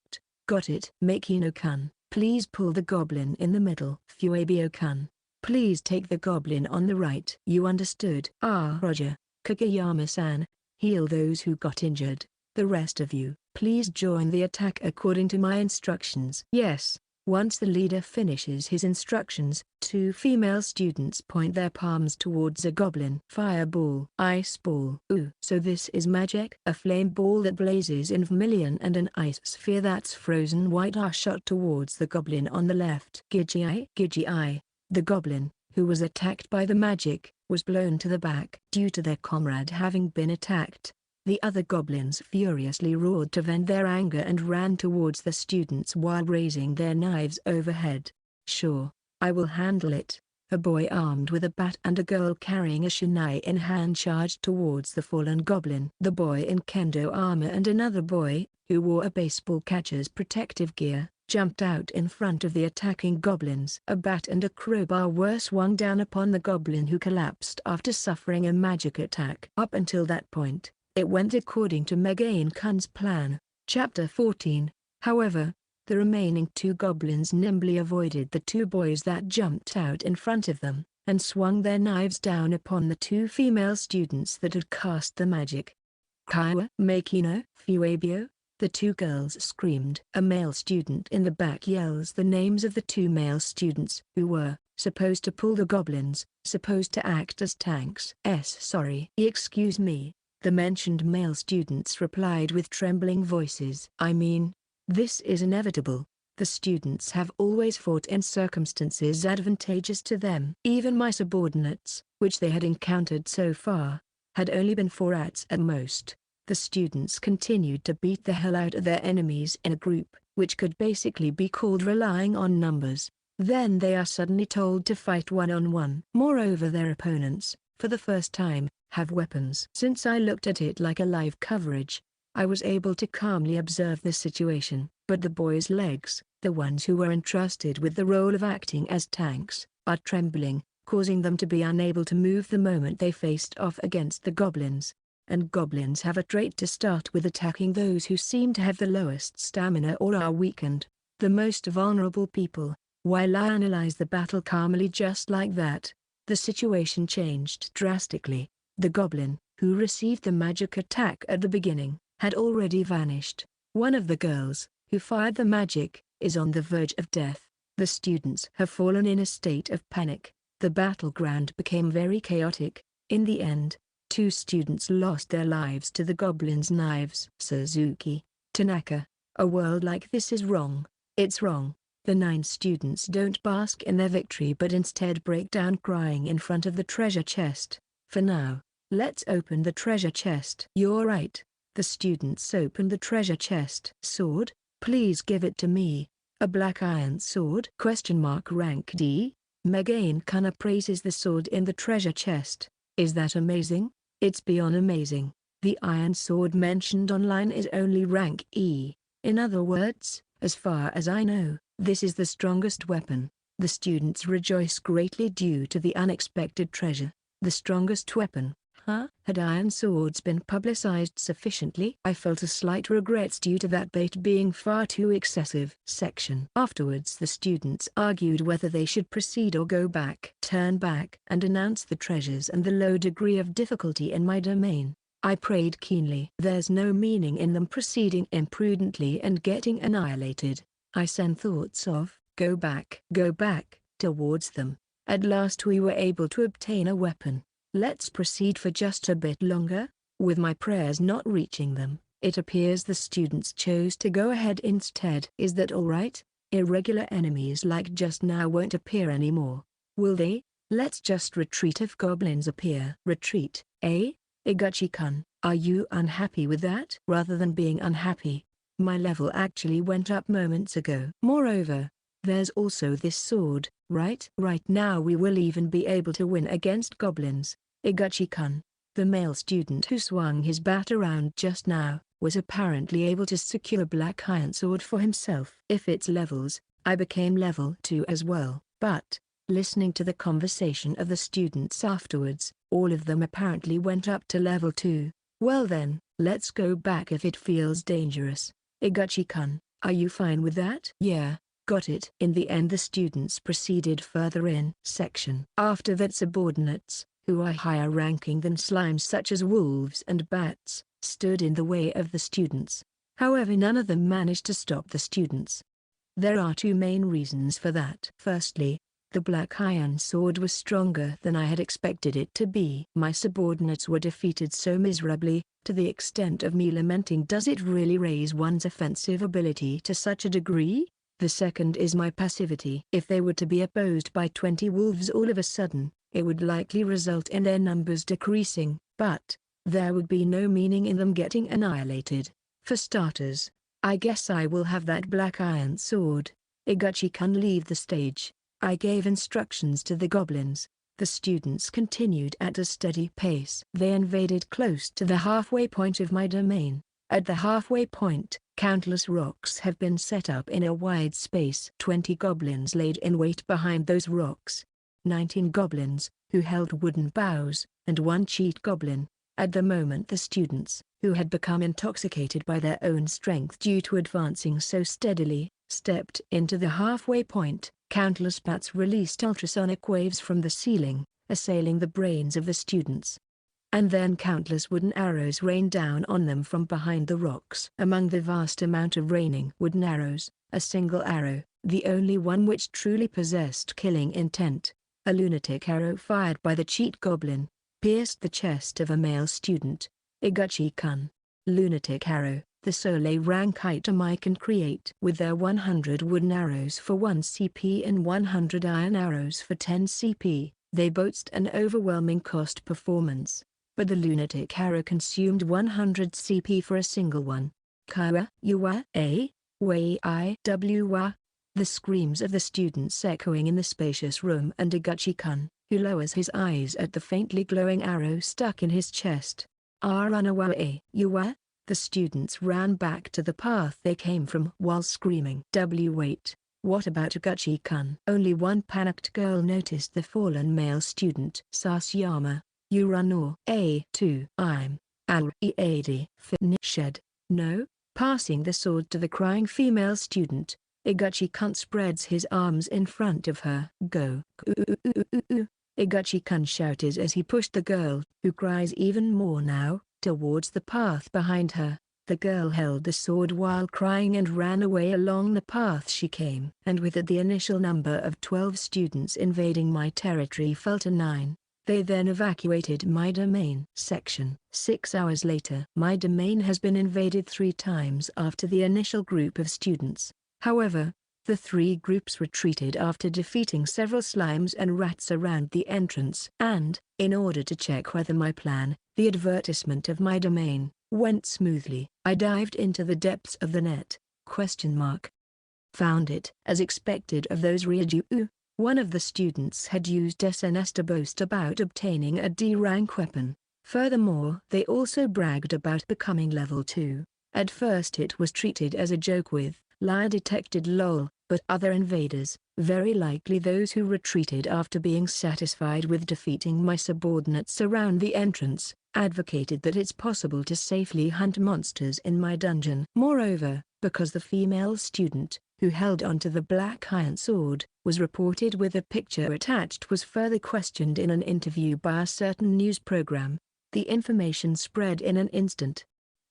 Got it. Makino-kun, please pull the goblin in the middle. Fuebio-kun, please take the goblin on the right. You understood? Ah, Roger. Kageyama-san, heal those who got injured. The rest of you, please join the attack according to my instructions. Yes. Once the leader finishes his instructions, 2 female students point their palms towards a goblin. Fireball. Ice ball. Ooh. So this is magic? A flame ball that blazes in vermilion and an ice sphere that's frozen white are shot towards the goblin on the left. Gigi-eye. The goblin, who was attacked by the magic, was blown to the back. Due to their comrade having been attacked, the other goblins furiously roared to vent their anger and ran towards the students while raising their knives overhead. Sure, I will handle it. A boy armed with a bat and a girl carrying a shinai in hand charged towards the fallen goblin. The boy in kendo armor and another boy, who wore a baseball catcher's protective gear, jumped out in front of the attacking goblins. A bat and a crowbar were swung down upon the goblin who collapsed after suffering a magic attack. Up until that point, it went according to Megain-kun's plan. Chapter 14. However, the remaining 2 goblins nimbly avoided the 2 boys that jumped out in front of them, and swung their knives down upon the 2 female students that had cast the magic. Kaiwa, Makino, Fuebio, the 2 girls screamed. A male student in the back yells the names of the 2 male students who were supposed to pull the goblins, supposed to act as tanks. Sorry. Excuse me. The mentioned male students replied with trembling voices. I mean, this is inevitable. The students have always fought in circumstances advantageous to them. Even my subordinates, which they had encountered so far, had only been 4 rats at most. The students continued to beat the hell out of their enemies in a group, which could basically be called relying on numbers. Then they are suddenly told to fight one-on-one. Moreover, their opponents, for the first time, have weapons. Since I looked at it like a live coverage, I was able to calmly observe the situation. But the boys' legs, the ones who were entrusted with the role of acting as tanks, are trembling, causing them to be unable to move the moment they faced off against the goblins. And goblins have a trait to start with attacking those who seem to have the lowest stamina or are weakened, the most vulnerable people. While I analyzed the battle calmly just like that, the situation changed drastically. The goblin, who received the magic attack at the beginning, had already vanished. One of the girls, who fired the magic, is on the verge of death. The students have fallen in a state of panic. The battleground became very chaotic. In the end, 2 students lost their lives to the goblins' knives. Suzuki, Tanaka, a world like this is wrong. It's wrong. The 9 students don't bask in their victory but instead break down crying in front of the treasure chest. For now, let's open the treasure chest. You're right. The students opened the treasure chest. Sword, please give it to me. A black iron sword? Rank D. Megain-kun praises the sword in the treasure chest. Is that amazing? It's beyond amazing. The iron sword mentioned online is only rank E. In other words, as far as I know, this is the strongest weapon. The students rejoice greatly due to the unexpected treasure. The strongest weapon, huh? Had iron swords been publicized sufficiently? I felt a slight regrets due to that bait being far too excessive. Section. Afterwards the students argued whether they should proceed or go back. Turn back and announce the treasures and the low degree of difficulty in my domain. I prayed keenly. There's no meaning in them proceeding imprudently and getting annihilated. I sent thoughts of, go back, towards them. At last we were able to obtain a weapon. Let's proceed for just a bit longer. With my prayers not reaching them, it appears the students chose to go ahead instead. Is that alright? Irregular enemies like just now won't appear anymore. Will they? Let's just retreat if goblins appear. Retreat, eh? Iguchi-kun, are you unhappy with that? Rather than being unhappy, my level actually went up moments ago. Moreover, there's also this sword, right? Right now we will even be able to win against goblins. Iguchi-kun, the male student who swung his bat around just now, was apparently able to secure black iron sword for himself. If it's levels, I became level 2 as well. But, listening to the conversation of the students afterwards, all of them apparently went up to level 2. Well then, let's go back if it feels dangerous. Iguchi-kun, are you fine with that? Yeah. Got it. In the end the students proceeded further in section. After that subordinates, who are higher ranking than slimes such as wolves and bats, stood in the way of the students. However, none of them managed to stop the students. There are two main reasons for that. Firstly, the black iron sword was stronger than I had expected it to be. My subordinates were defeated so miserably, to the extent of me lamenting, does it really raise one's offensive ability to such a degree? The second is my passivity. If they were to be opposed by 20 wolves all of a sudden, it would likely result in their numbers decreasing, but there would be no meaning in them getting annihilated. For starters, I guess I will have that black iron sword. Iguchi-kun, leave the stage. I gave instructions to the goblins. The students continued at a steady pace. They invaded close to the halfway point of my domain. At the halfway point, countless rocks have been set up in a wide space. 20 goblins laid in wait behind those rocks. 19 goblins, who held wooden bows, and 1 cheat goblin. At the moment the students, who had become intoxicated by their own strength due to advancing so steadily, stepped into the halfway point. Countless bats released ultrasonic waves from the ceiling, assailing the brains of the students. And then countless wooden arrows rained down on them from behind the rocks. Among the vast amount of raining wooden arrows, a single arrow, the only one which truly possessed killing intent, a lunatic arrow fired by the cheat goblin, pierced the chest of a male student. Iguchi-kun. Lunatic arrow, the sole rank item I can create. With their 100 wooden arrows for 1 CP and 100 iron arrows for 10 CP, they boast an overwhelming cost performance. But the lunatic arrow consumed 100 CP for a single one. Kawa, Yuwa, A, Wei I, W. The screams of the students echoing in the spacious room, and Iguchi-kun, who lowers his eyes at the faintly glowing arrow stuck in his chest. Run A, Yuwa. The students ran back to the path they came from while screaming. Wait, what about Iguchi-kun? Only one panicked girl noticed the fallen male student. Sasayama. You run or A2. I'm Al-E-A-D. Shed. No. Passing the sword to the crying female student, Iguchi-kun spreads his arms in front of her. Go. Iguchi-kun shouted as he pushed the girl, who cries even more now, towards the path behind her. The girl held the sword while crying and ran away along the path she came. And with it the initial number of 12 students invading my territory fell to 9. They then evacuated my domain. Section. 6 hours later. My domain has been invaded 3 times after the initial group of students. However, the 3 groups retreated after defeating several slimes and rats around the entrance. And, in order to check whether my plan, the advertisement of my domain, went smoothly, I dived into the depths of the net. Found it. As expected of those Ryuju. One of the students had used SNS to boast about obtaining a D-rank weapon. Furthermore, they also bragged about becoming level 2. At first it was treated as a joke with lie detected lol, but other invaders, very likely those who retreated after being satisfied with defeating my subordinates around the entrance, advocated that it's possible to safely hunt monsters in my dungeon. Moreover, because the female student, who held onto the black iron sword, was reported with a picture attached, was further questioned in an interview by a certain news program, the information spread in an instant.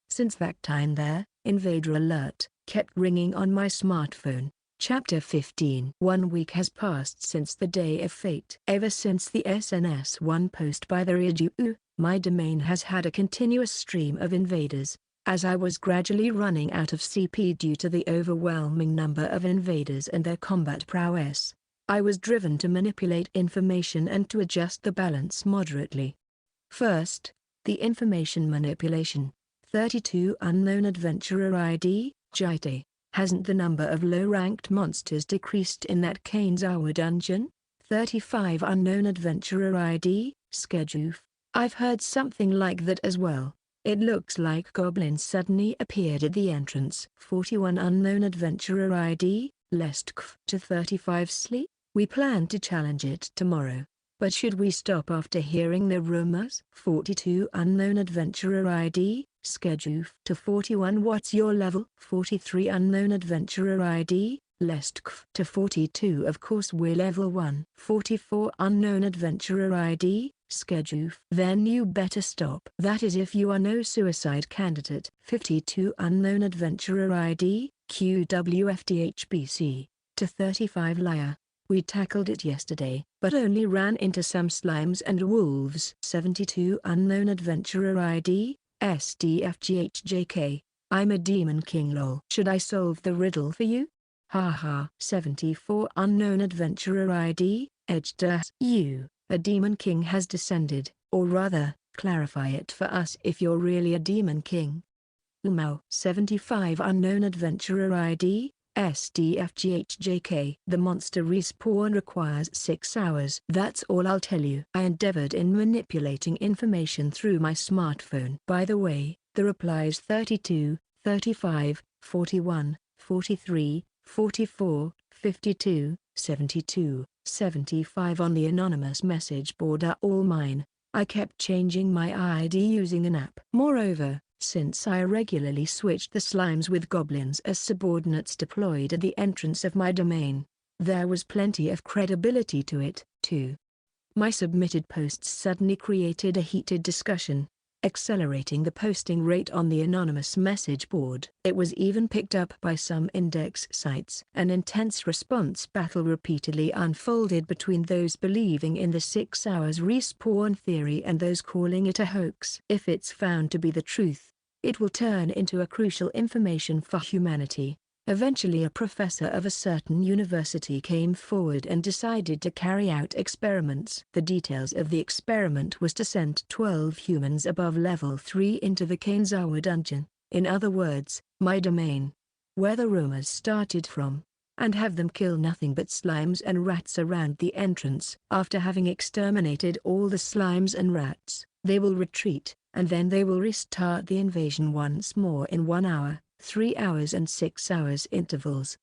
Since that time their invader alert kept ringing on my smartphone. Chapter 15. 1 week has passed since the day of fate. Ever since the SNS1 post by the Ryujuu, my domain has had a continuous stream of invaders. As I was gradually running out of CP due to the overwhelming number of invaders and their combat prowess, I was driven to manipulate information and to adjust the balance moderately. First, the information manipulation. 32 Unknown Adventurer ID, JIT. Hasn't the number of low-ranked monsters decreased in that Kanezawa dungeon? 35 Unknown Adventurer ID, Schedule. I've heard something like that as well. It looks like goblins suddenly appeared at the entrance. 41 Unknown Adventurer ID, Lestkv. To 35 Sleep. We plan to challenge it tomorrow. But should we stop after hearing the rumors? 42 Unknown Adventurer ID, Schedule. To 41 What's your level? 43 Unknown Adventurer ID, Lestkv. To 42 Of course we're level 1. 44 Unknown Adventurer ID, Schedule. Then you better stop. That is if you are no suicide candidate. 52 Unknown Adventurer ID, QWFTHBC. To 35 Liar. We tackled it yesterday, but only ran into some slimes and wolves. 72 Unknown Adventurer ID, SDFGHJK. I'm a Demon King lol. Should I solve the riddle for you? Haha. 74 Unknown Adventurer ID, EdgeDas. You, a Demon King has descended, or rather, clarify it for us if you're really a Demon King. Umau. 75 Unknown Adventurer ID, SDFGHJK. The monster respawn requires 6 hours. That's all I'll tell you. I endeavored in manipulating information through my smartphone. By the way, the replies 32, 35, 41, 43, 44, 52, 72, 75 on the anonymous message board are all mine. I kept changing my ID using an app. Moreover, since I regularly switched the slimes with goblins as subordinates deployed at the entrance of my domain, there was plenty of credibility to it, too. My submitted posts suddenly created a heated discussion, accelerating the posting rate on the anonymous message board. It was even picked up by some index sites. An intense response battle repeatedly unfolded between those believing in the 6 hours respawn theory and those calling it a hoax. If it's found to be the truth, it will turn into a crucial information for humanity. Eventually a professor of a certain university came forward and decided to carry out experiments. The details of the experiment was to send 12 humans above level 3 into the Kanezawa dungeon, in other words, my domain, where the rumors started from, and have them kill nothing but slimes and rats around the entrance. After having exterminated all the slimes and rats, they will retreat, and then they will restart the invasion once more in 1 hour, 3 hours and 6 hours intervals.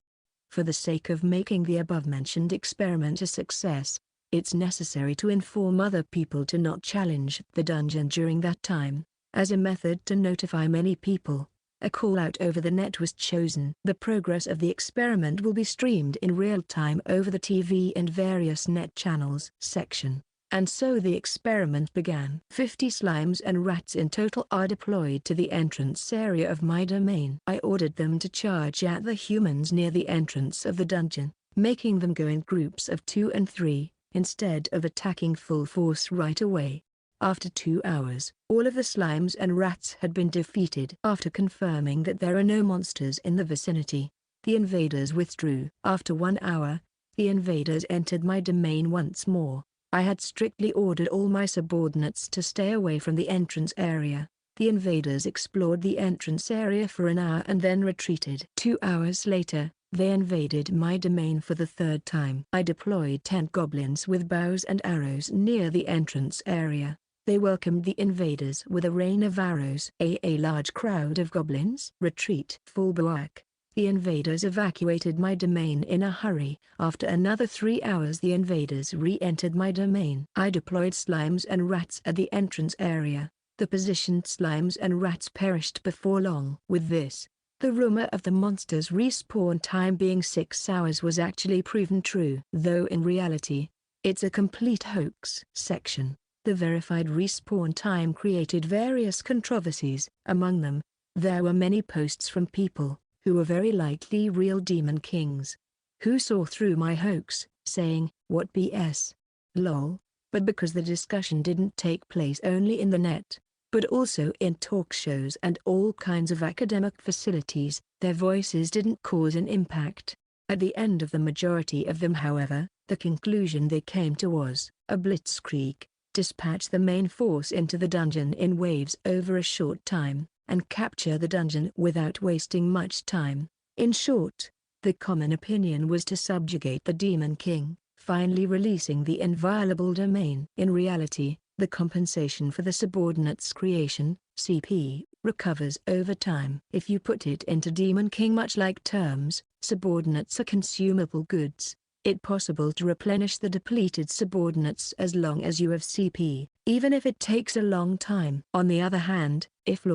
For the sake of making the above-mentioned experiment a success, it's necessary to inform other people to not challenge the dungeon during that time. As a method to notify many people, a call-out over the net was chosen. The progress of the experiment will be streamed in real time over the TV and various net channels section. And so the experiment began. 50 slimes and rats in total are deployed to the entrance area of my domain. I ordered them to charge at the humans near the entrance of the dungeon, making them go in groups of 2 and 3, instead of attacking full force right away. After 2 hours, all of the slimes and rats had been defeated. After confirming that there are no monsters in the vicinity, the invaders withdrew. After 1 hour, the invaders entered my domain once more. I had strictly ordered all my subordinates to stay away from the entrance area. The invaders explored the entrance area for an hour and then retreated. 2 hours later, they invaded my domain for the 3rd time. I deployed 10 goblins with bows and arrows near the entrance area. They welcomed the invaders with a rain of arrows. A large crowd of goblins. Retreat. Fall back. The invaders evacuated my domain in a hurry. After another 3 hours the invaders re-entered my domain. I deployed slimes and rats at the entrance area. The positioned slimes and rats perished before long. With this, the rumor of the monster's respawn time being 6 hours was actually proven true. Though in reality, it's a complete hoax. Section. The verified respawn time created various controversies. Among them, there were many posts from people, who were very likely real demon kings, who saw through my hoax, saying, "What BS? Lol." But because the discussion didn't take place only in the net, but also in talk shows and all kinds of academic facilities, their voices didn't cause an impact. At the end of the majority of them, however, the conclusion they came to was, a blitzkrieg, dispatch the main force into the dungeon in waves over a short time, and capture the dungeon without wasting much time. In short, the common opinion was to subjugate the Demon King, finally releasing the inviolable domain. In reality, the compensation for the subordinate's creation, CP, recovers over time. If you put it into Demon King much like terms, subordinates are consumable goods. It's possible to replenish the depleted subordinates as long as you have CP, even if it takes a long time. On the other hand, if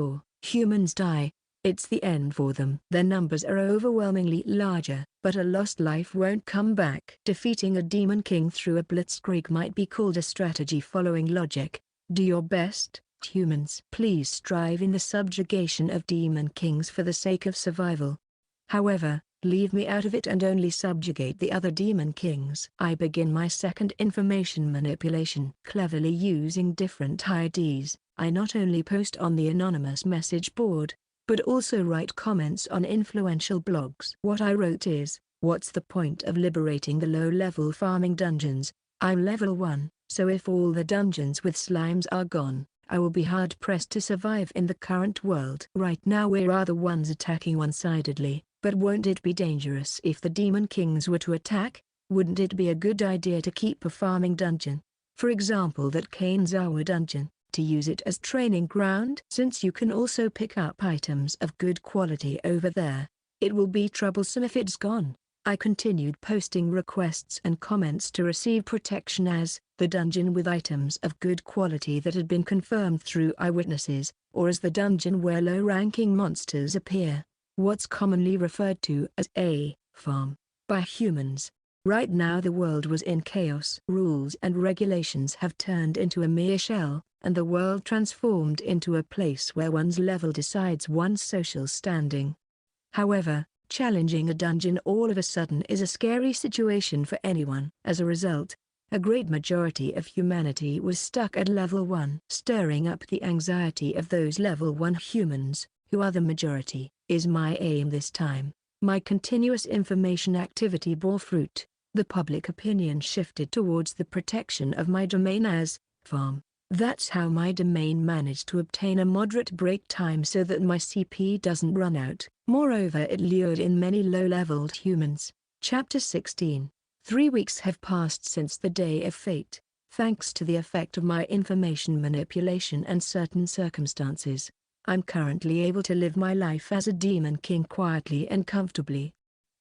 humans die, it's the end for them. Their numbers are overwhelmingly larger, but a lost life won't come back. Defeating a demon king through a blitzkrieg might be called a strategy following logic. Do your best, humans. Please strive in the subjugation of demon kings for the sake of survival. However, leave me out of it and only subjugate the other demon kings. I begin my second information manipulation. Cleverly using different IDs, I not only post on the anonymous message board, but also write comments on influential blogs. What I wrote is, what's the point of liberating the low-level farming dungeons? I'm level 1, so if all the dungeons with slimes are gone, I will be hard-pressed to survive in the current world. Right now we are the ones attacking one-sidedly, but won't it be dangerous if the demon kings were to attack? Wouldn't it be a good idea to keep a farming dungeon? For example that Kainzawa dungeon, to use it as training ground? Since you can also pick up items of good quality over there, it will be troublesome if it's gone. I continued posting requests and comments to receive protection as the dungeon with items of good quality that had been confirmed through eyewitnesses, or as the dungeon where low-ranking monsters appear, what's commonly referred to as a farm, by humans. Right now the world was in chaos. Rules and regulations have turned into a mere shell, and the world transformed into a place where one's level decides one's social standing. However, challenging a dungeon all of a sudden is a scary situation for anyone. As a result, a great majority of humanity was stuck at level 1. Stirring up the anxiety of those level 1 humans, who are the majority, is my aim this time. My continuous information activity bore fruit. The public opinion shifted towards the protection of my domain as farm. That's how my domain managed to obtain a moderate break time so that my CP doesn't run out. Moreover, it lured in many low-leveled humans. Chapter 16. 3 weeks have passed since the day of fate. Thanks to the effect of my information manipulation and certain circumstances, I'm currently able to live my life as a demon king quietly and comfortably.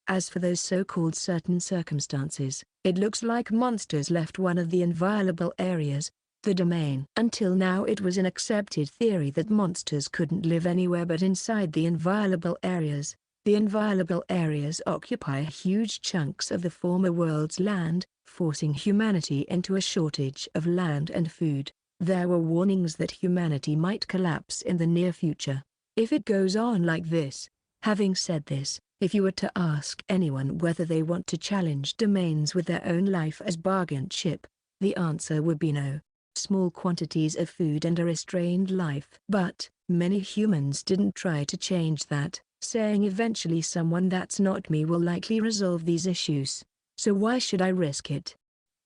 As for those so-called certain circumstances, it looks like monsters left one of the inviolable areas, the domain. Until now it was an accepted theory that monsters couldn't live anywhere but inside the inviolable areas. The inviolable areas occupy huge chunks of the former world's land, forcing humanity into a shortage of land and food. There were warnings that humanity might collapse in the near future, if it goes on like this. Having said this, if you were to ask anyone whether they want to challenge domains with their own life as bargain chip, the answer would be no. Small quantities of food and a restrained life. But many humans didn't try to change that, saying eventually someone that's not me will likely resolve these issues, so why should I risk it?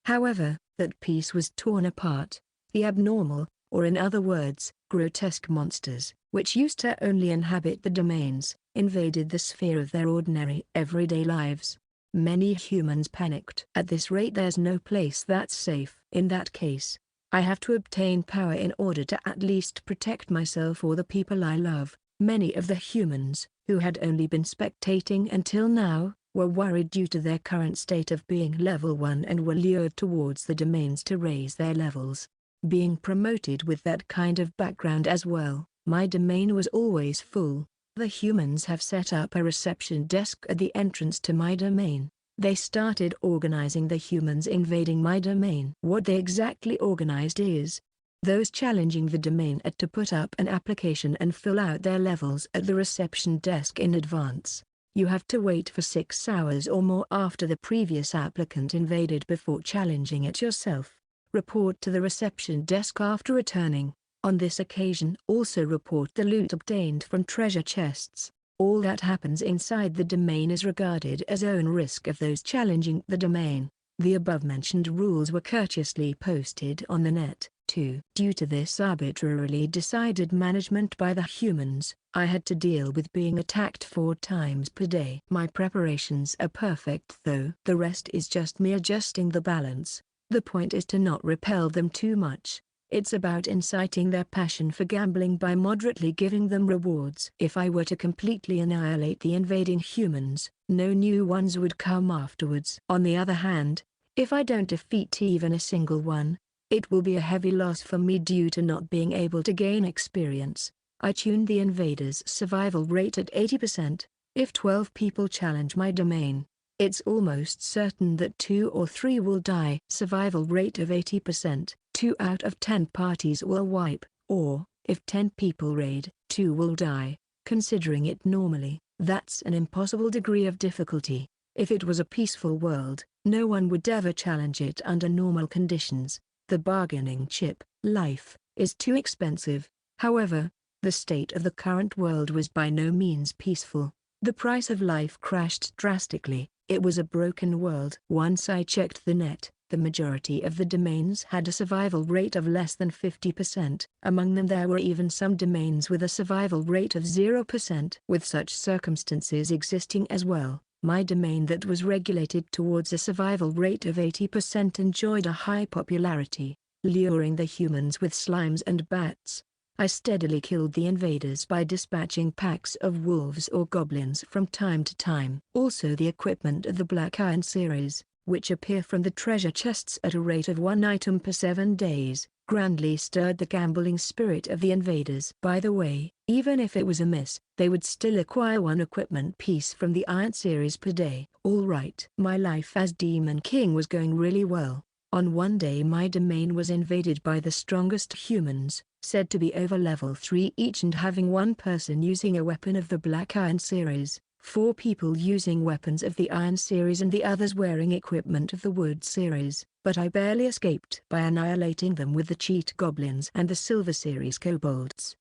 However, that piece was torn apart. The abnormal, or in other words, grotesque monsters, which used to only inhabit the domains, invaded the sphere of their ordinary everyday lives. Many humans panicked. At this rate there's no place that's safe. In that case, I have to obtain power in order to at least protect myself or the people I love. Many of the humans, who had only been spectating until now, were worried due to their current state of being level 1 and were lured towards the domains to raise their levels. Being promoted with that kind of background as well, my domain was always full. The humans have set up a reception desk at the entrance to my domain. They started organizing the humans invading my domain. What they exactly organized is those challenging the domain to put up an application and fill out their levels at the reception desk in advance. You have to wait for 6 hours or more after the previous applicant invaded before challenging it yourself. Report to the reception desk after returning. On this occasion also report the loot obtained from treasure chests. All that happens inside the domain is regarded as own risk of those challenging the domain. The above-mentioned rules were courteously posted on the net, too. Due to this arbitrarily decided management by the humans, I had to deal with being attacked 4 times per day. My preparations are perfect though. The rest is just me adjusting the balance. The point is to not repel them too much. It's about inciting their passion for gambling by moderately giving them rewards. If I were to completely annihilate the invading humans, no new ones would come afterwards. On the other hand, if I don't defeat even a single one, it will be a heavy loss for me due to not being able to gain experience. I tuned the invaders' survival rate at 80%. If 12 people challenge my domain, it's almost certain that 2 or 3 will die. Survival rate of 80%. 2 out of 10 parties will wipe, or, if 10 people raid, 2 will die. Considering it normally, that's an impossible degree of difficulty. If it was a peaceful world, no one would ever challenge it under normal conditions. The bargaining chip, life, is too expensive. However, the state of the current world was by no means peaceful. The price of life crashed drastically. It was a broken world. Once I checked the net, the majority of the domains had a survival rate of less than 50%. Among them there were even some domains with a survival rate of 0%. With such circumstances existing as well, my domain that was regulated towards a survival rate of 80% enjoyed a high popularity, luring the humans with slimes and bats. I steadily killed the invaders by dispatching packs of wolves or goblins from time to time. Also the equipment of the Black Iron series, which appear from the treasure chests at a rate of 1 item per 7 days, grandly stirred the gambling spirit of the invaders. By the way, even if it was a miss, they would still acquire 1 equipment piece from the Iron series per day. Alright. My life as Demon King was going really well. On one day my domain was invaded by the strongest humans, said to be over level 3 each and having 1 person using a weapon of the Black Iron series, 4 people using weapons of the Iron series and the others wearing equipment of the Wood series, but I barely escaped by annihilating them with the cheat goblins and the Silver series kobolds.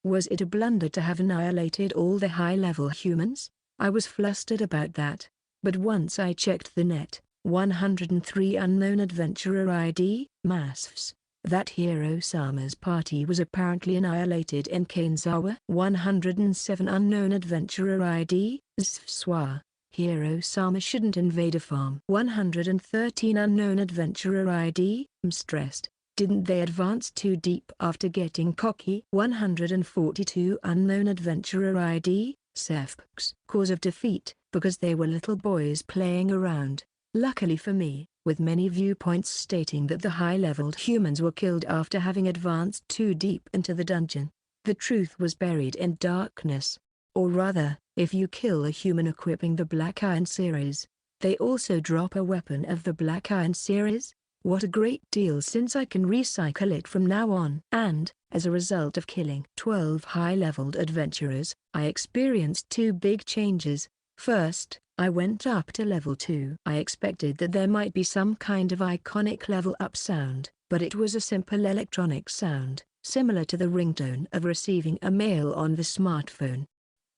Was it a blunder to have annihilated all the high-level humans? I was flustered about that, but once I checked the net, 103 unknown adventurer ID, MASFs. That Hiro-sama's party was apparently annihilated in Kanezawa. 107 unknown adventurer ID, ZFSWA. Hiro-sama shouldn't invade a farm. 113 unknown adventurer ID, I'm stressed. Didn't they advance too deep after getting cocky? 142 unknown adventurer ID, SEFPs. Cause of defeat, because they were little boys playing around. Luckily for me, with many viewpoints stating that the high-leveled humans were killed after having advanced too deep into the dungeon. The truth was buried in darkness. Or rather, if you kill a human equipping the Black Iron series, they also drop a weapon of the Black Iron series. What a great deal since I can recycle it from now on. And, as a result of killing 12 high-leveled adventurers, I experienced 2 big changes. First, I went up to level 2. I expected that there might be some kind of iconic level up sound, but it was a simple electronic sound, similar to the ringtone of receiving a mail on the smartphone.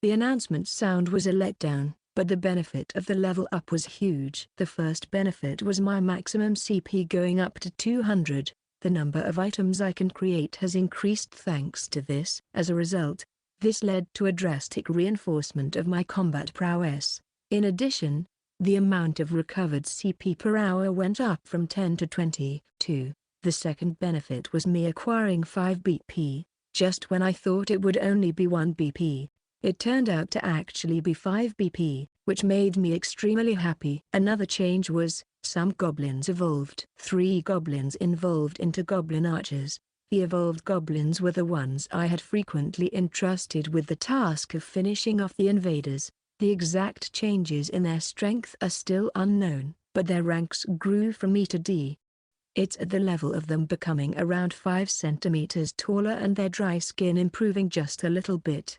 The announcement sound was a letdown, but the benefit of the level up was huge. The first benefit was my maximum CP going up to 200. The number of items I can create has increased thanks to this. As a result, this led to a drastic reinforcement of my combat prowess. In addition, the amount of recovered CP per hour went up from 10 to 20. 2. The second benefit was me acquiring 5 BP, just when I thought it would only be 1 BP. It turned out to actually be 5 BP, which made me extremely happy. Another change was, some goblins evolved. 3 goblins evolved into goblin archers. The evolved goblins were the ones I had frequently entrusted with the task of finishing off the invaders. The exact changes in their strength are still unknown, but their ranks grew from E to D. It's at the level of them becoming around 5 centimeters taller and their dry skin improving just a little bit.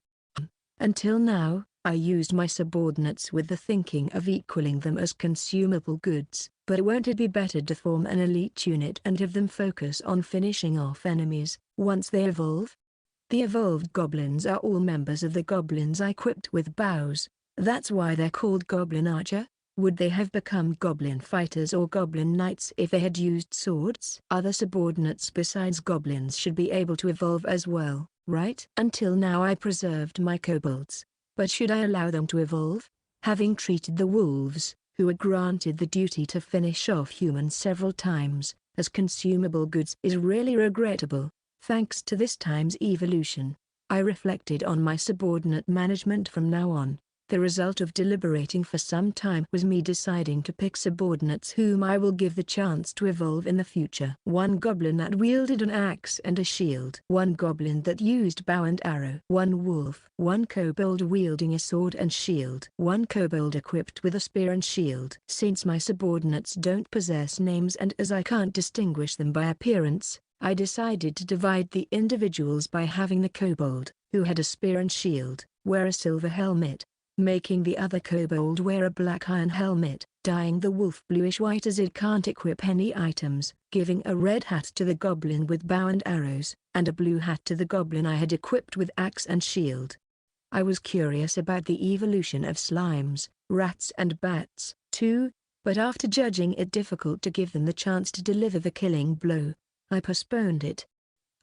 Until now, I used my subordinates with the thinking of equaling them as consumable goods, but won't it be better to form an elite unit and have them focus on finishing off enemies, once they evolve? The evolved goblins are all members of the goblins I equipped with bows. That's why they're called Goblin Archer. Would they have become Goblin Fighters or Goblin Knights if they had used swords? Other subordinates besides goblins should be able to evolve as well, right? Until now I preserved my kobolds. But should I allow them to evolve? Having treated the wolves, who were granted the duty to finish off humans several times, as consumable goods is really regrettable. Thanks to this time's evolution, I reflected on my subordinate management from now on. The result of deliberating for some time was me deciding to pick subordinates whom I will give the chance to evolve in the future. 1 goblin that wielded an axe and a shield. 1 goblin that used bow and arrow. 1 wolf. 1 kobold wielding a sword and shield. 1 kobold equipped with a spear and shield. Since my subordinates don't possess names and as I can't distinguish them by appearance, I decided to divide the individuals by having the kobold, who had a spear and shield, wear a silver helmet, making the other kobold wear a black iron helmet, dyeing the wolf bluish-white as it can't equip any items, giving a red hat to the goblin with bow and arrows, and a blue hat to the goblin I had equipped with axe and shield. I was curious about the evolution of slimes, rats and bats, too, but after judging it difficult to give them the chance to deliver the killing blow, I postponed it.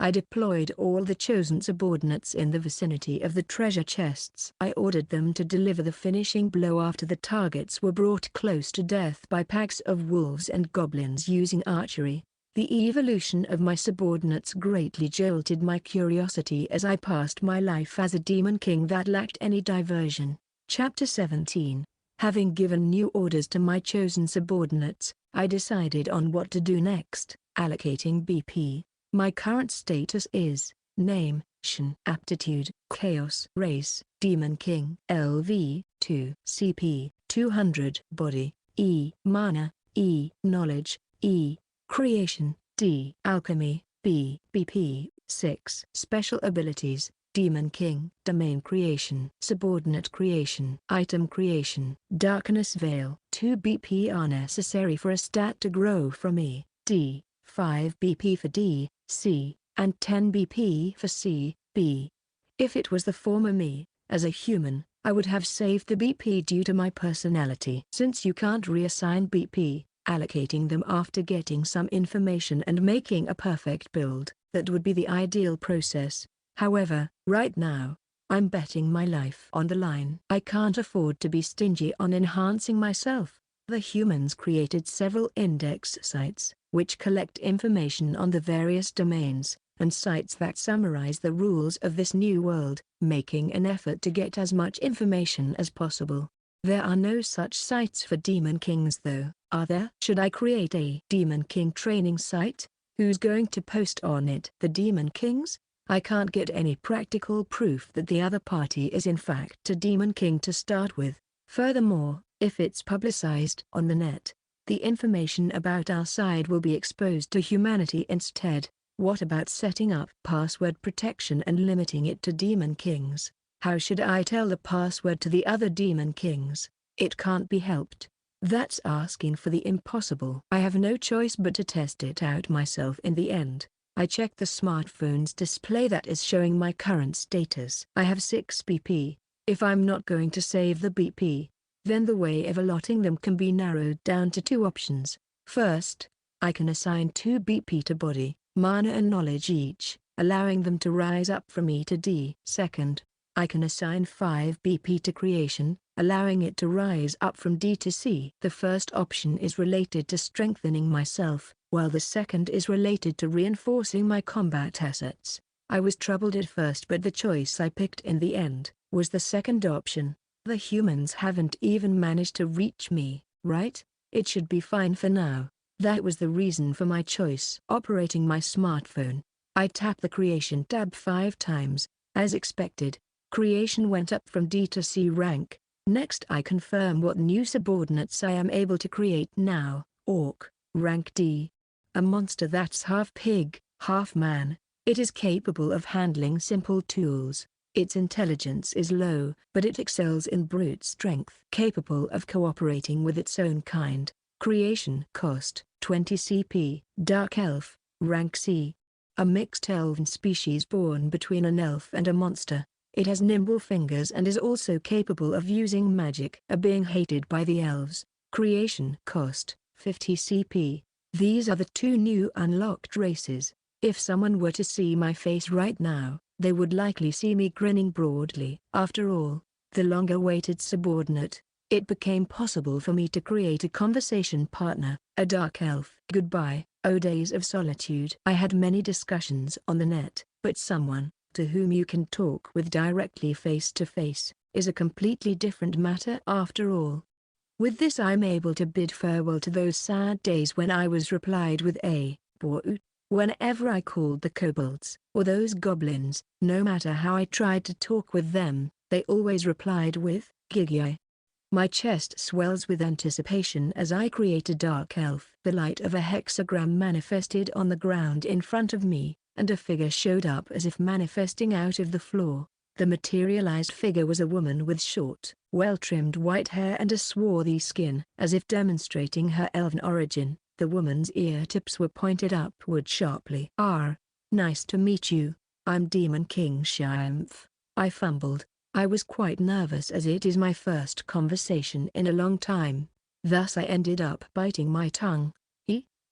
I deployed all the chosen subordinates in the vicinity of the treasure chests. I ordered them to deliver the finishing blow after the targets were brought close to death by packs of wolves and goblins using archery. The evolution of my subordinates greatly jolted my curiosity as I passed my life as a demon king that lacked any diversion. Chapter 17. Having given new orders to my chosen subordinates, I decided on what to do next. Allocating BP. My current status is, name, Shin. Aptitude, Chaos. Race, Demon King. LV, 2. CP, 200. Body, E. Mana, E. Knowledge, E. Creation, D. Alchemy, B. BP, 6. Special abilities, Demon King. Domain creation. Subordinate creation. Item creation. Darkness Veil. 2 BP are necessary for a stat to grow from E, D. 5 BP for D, C, and 10 BP for C, B. If it was the former me, as a human, I would have saved the BP due to my personality. Since you can't reassign BP, allocating them after getting some information and making a perfect build, that would be the ideal process. However, right now, I'm betting my life on the line. I can't afford to be stingy on enhancing myself. The humans created several index sites, which collect information on the various domains, and sites that summarize the rules of this new world, making an effort to get as much information as possible. There are no such sites for Demon Kings though, are there? Should I create a Demon King training site? Who's going to post on it? The Demon Kings? I can't get any practical proof that the other party is in fact a Demon King to start with. Furthermore, if it's publicized on the net, the information about our side will be exposed to humanity instead. What about setting up password protection and limiting it to Demon Kings? How should I tell the password to the other Demon Kings? It can't be helped. That's asking for the impossible. I have no choice but to test it out myself in the end. I checked the smartphone's display that is showing my current status. I have 6 BP. If I'm not going to save the BP, then the way of allotting them can be narrowed down to 2 options. First, I can assign 2 BP to body, mana and knowledge each, allowing them to rise up from E to D. Second, I can assign 5 BP to creation, allowing it to rise up from D to C. The first option is related to strengthening myself, while the second is related to reinforcing my combat assets. I was troubled at first, but the choice I picked in the end was the second option. The humans haven't even managed to reach me, right? It should be fine for now. That was the reason for my choice. Operating my smartphone, I tapped the Creation tab 5 times. As expected, Creation went up from D to C rank. Next I confirm what new subordinates I am able to create now. Orc, rank D. A monster that's half pig, half man. It is capable of handling simple tools. Its intelligence is low, but it excels in brute strength. Capable of cooperating with its own kind. Creation cost 20 CP. Dark Elf, rank C. A mixed elven species born between an elf and a monster. It has nimble fingers and is also capable of using magic. A being hated by the elves. Creation cost 50 CP. These are the 2 new unlocked races. If someone were to see my face right now, they would likely see me grinning broadly. After all, the long-awaited subordinate, it became possible for me to create a conversation partner, a dark elf. Goodbye, oh days of solitude. I had many discussions on the net, but someone, to whom you can talk with directly face to face, is a completely different matter after all. With this I'm able to bid farewell to those sad days when I was replied with a "Boot." Whenever I called the kobolds, or those goblins, no matter how I tried to talk with them, they always replied with "Gigya." My chest swells with anticipation as I create a dark elf. The light of a hexagram manifested on the ground in front of me, and a figure showed up as if manifesting out of the floor. The materialized figure was a woman with short, well-trimmed white hair and a swarthy skin. As if demonstrating her elven origin, the woman's ear tips were pointed upward sharply. Nice to meet you. I'm Demon King Shion. I fumbled. I was quite nervous as it is my first conversation in a long time. Thus I ended up biting my tongue.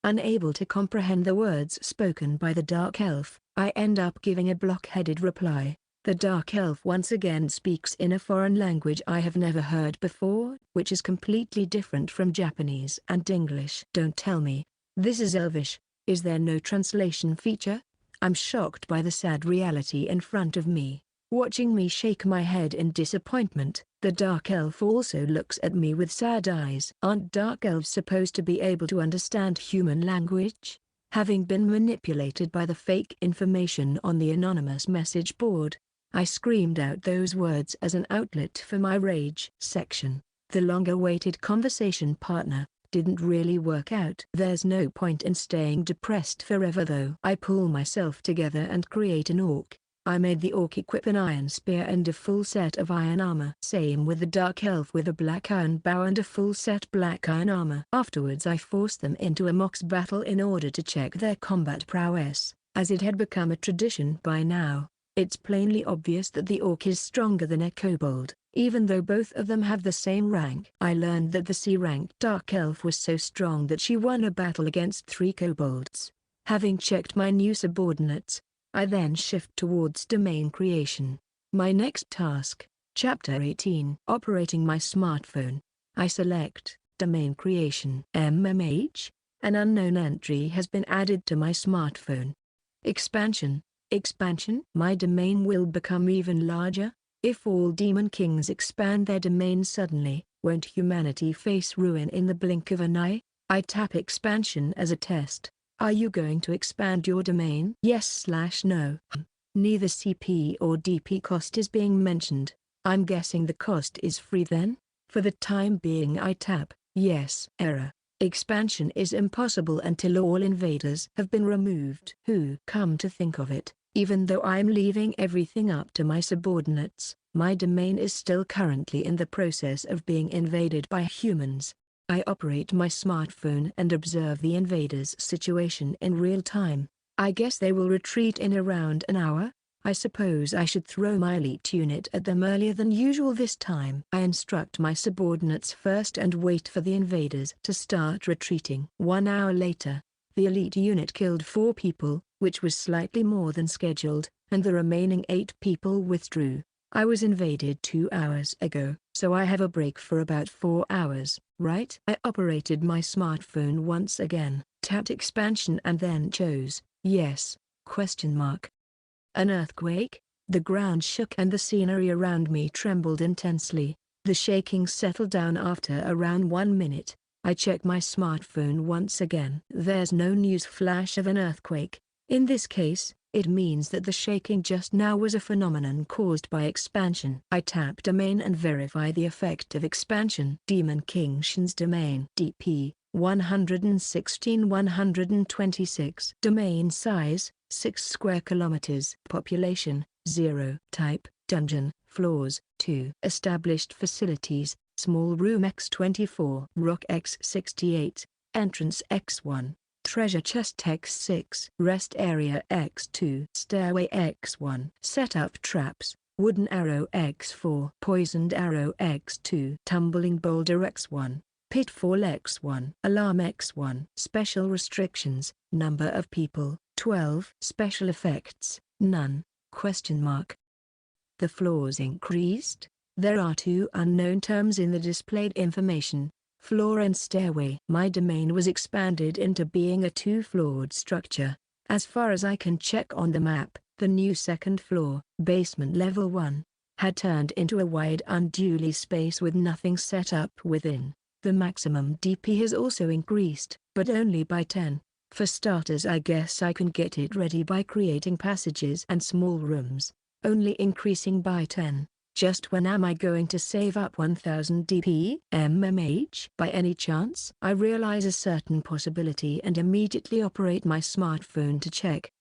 Unable to comprehend the words spoken by the dark elf, I end up giving a blockheaded reply. The dark elf once again speaks in a foreign language I have never heard before, which is completely different from Japanese and English. Don't tell me, this is Elvish. Is there no translation feature? I'm shocked by the sad reality in front of me. Watching me shake my head in disappointment, the dark elf also looks at me with sad eyes. Aren't dark elves supposed to be able to understand human language? Having been manipulated by the fake information on the anonymous message board, I screamed out those words as an outlet for my rage. The long-awaited conversation partner didn't really work out. There's no point in staying depressed forever though. I pull myself together and create an orc. I made the orc equip an iron spear and a full set of iron armor. Same with the dark elf with a black iron bow and a full set black iron armor. Afterwards I forced them into a mox battle in order to check their combat prowess. As it had become a tradition by now, it's plainly obvious that the orc is stronger than a kobold, even though both of them have the same rank. I learned that the C-rank dark elf was so strong that she won a battle against 3 kobolds. Having checked my new subordinates, I then shift towards domain creation. My next task, Chapter 18. Operating my smartphone. I select Domain Creation. MMH. An unknown entry has been added to my smartphone. Expansion. My domain will become even larger. If all demon kings expand their domain suddenly, won't humanity face ruin in the blink of an eye? I tap expansion as a test. Are you going to expand your domain? Yes/no. Neither CP or DP cost is being mentioned. I'm guessing the cost is free then? For the time being I tap yes. Error. Expansion is impossible until all invaders have been removed. Come to think of it, even though I'm leaving everything up to my subordinates, my domain is still currently in the process of being invaded by humans. I operate my smartphone and observe the invaders' situation in real time. I guess they will retreat in around an hour. I suppose I should throw my elite unit at them earlier than usual this time. I instruct my subordinates first and wait for the invaders to start retreating. 1 hour later, the elite unit killed 4 people, which was slightly more than scheduled, and the remaining 8 people withdrew. I was invaded 2 hours ago, so I have a break for about 4 hours, right? I operated my smartphone once again. Tapped expansion and then chose, yes, question mark. An earthquake? The ground shook and the scenery around me trembled intensely. The shaking settled down after around 1 minute. I check my smartphone once again. There's no news flash of an earthquake. In this case, it means that the shaking just now was a phenomenon caused by expansion. I tap domain and verify the effect of expansion. Demon King Shin's domain. DP 116-126. Domain size 6 square kilometers. Population 0. Type dungeon. Floors 2. Established facilities: small room X24, rock X68, entrance X1, treasure chest X6, rest area X2, stairway X1, setup traps, wooden arrow X4, poisoned arrow X2, tumbling boulder X1, pitfall X1, alarm X1. Special restrictions: number of people 12, special effects none, question mark. The floors increased. There are 2 unknown terms in the displayed information: floor and stairway. My domain was expanded into being a 2-floored structure. As far as I can check on the map, the new second floor, basement level 1, had turned into a wide unduly space with nothing set up within. The maximum DP has also increased, but only by 10. For starters, I guess I can get it ready by creating passages and small rooms, only increasing by 10. Just when am I going to save up 1000 DP? By any chance? I realize a certain possibility and immediately operate my smartphone to check!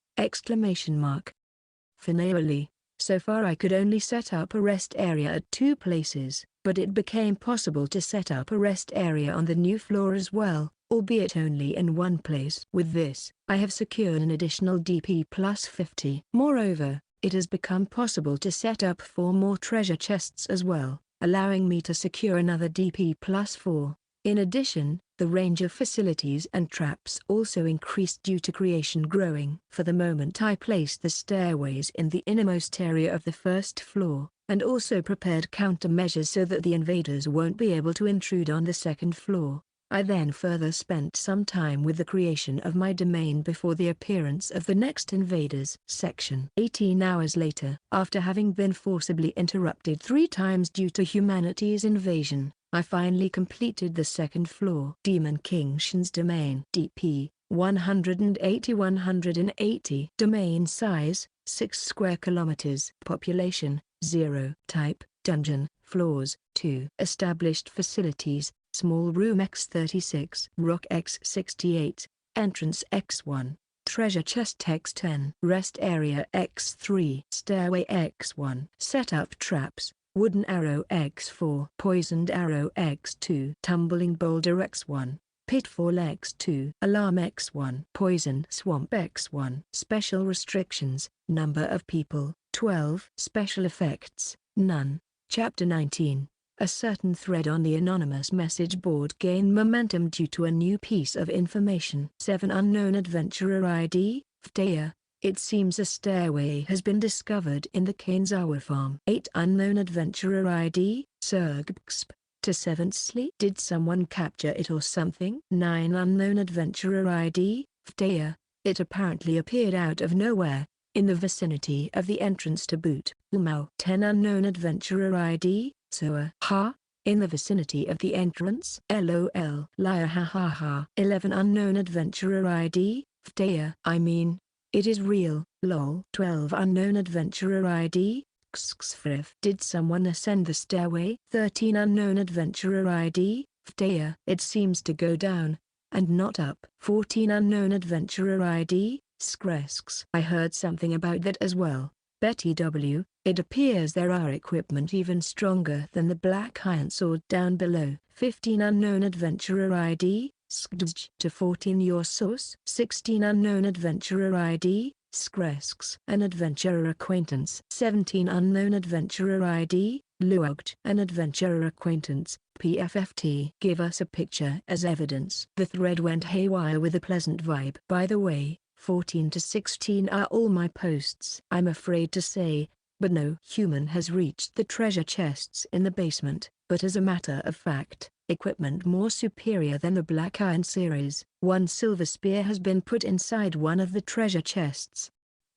Finally, so far I could only set up a rest area at 2 places, but it became possible to set up a rest area on the new floor as well, albeit only in 1 place. With this, I have secured an additional DP plus 50. Moreover, it has become possible to set up 4 more treasure chests as well, allowing me to secure another DP plus 4. In addition, the range of facilities and traps also increased due to creation growing. For the moment I placed the stairways in the innermost area of the first floor, and also prepared countermeasures so that the invaders won't be able to intrude on the second floor. I then further spent some time with the creation of my domain before the appearance of the next invaders. Section 18 hours later. After having been forcibly interrupted 3 times due to humanity's invasion, I finally completed the second floor. Demon King Shin's domain. DP 180-180. Domain size 6 square kilometers. Population 0. Type dungeon. Floors 2. Established facilities: small room X36, rock X68, entrance X1, treasure chest X10, rest area X3, stairway X1, setup traps, wooden arrow X4, poisoned arrow X2, tumbling boulder X1, pitfall X2, alarm X1, poison swamp X1. Special restrictions: number of people 12, special effects none. Chapter 19. A certain thread on the anonymous message board gained momentum due to a new piece of information. 7 unknown adventurer ID, Ftaya. It seems a stairway has been discovered in the Kainzawa farm. 8 unknown adventurer ID, Sergbsp. To 7th Sleep. Did someone capture it or something? 9 unknown adventurer ID, Ftaya. It apparently appeared out of nowhere, in the vicinity of the entrance to Boot. Umao. 10 unknown adventurer ID, Soa. Ha? In the vicinity of the entrance? LOL. Liar ha ha ha. 11 unknown adventurer ID, Ftaya. I mean, it is real, lol. 12 unknown adventurer ID, Xxfrif. Did someone ascend the stairway? 13 unknown adventurer ID, Ftaya. It seems to go down, and not up. 14 unknown adventurer ID, Skresks. I heard something about that as well. Betty W. It appears there are equipment even stronger than the Black Iron Sword down below. 15 unknown adventurer ID, Skdj. To 14 your source. 16 unknown adventurer ID, Skresks. An adventurer acquaintance. 17 unknown adventurer ID, Luogj. An adventurer acquaintance, PFFT. Give us a picture as evidence. The thread went haywire with a pleasant vibe. By the way, 14 to 16 are all my posts. I'm afraid to say, but no human has reached the treasure chests in the basement, but as a matter of fact, equipment more superior than the Black Iron series. One silver spear has been put inside one of the treasure chests.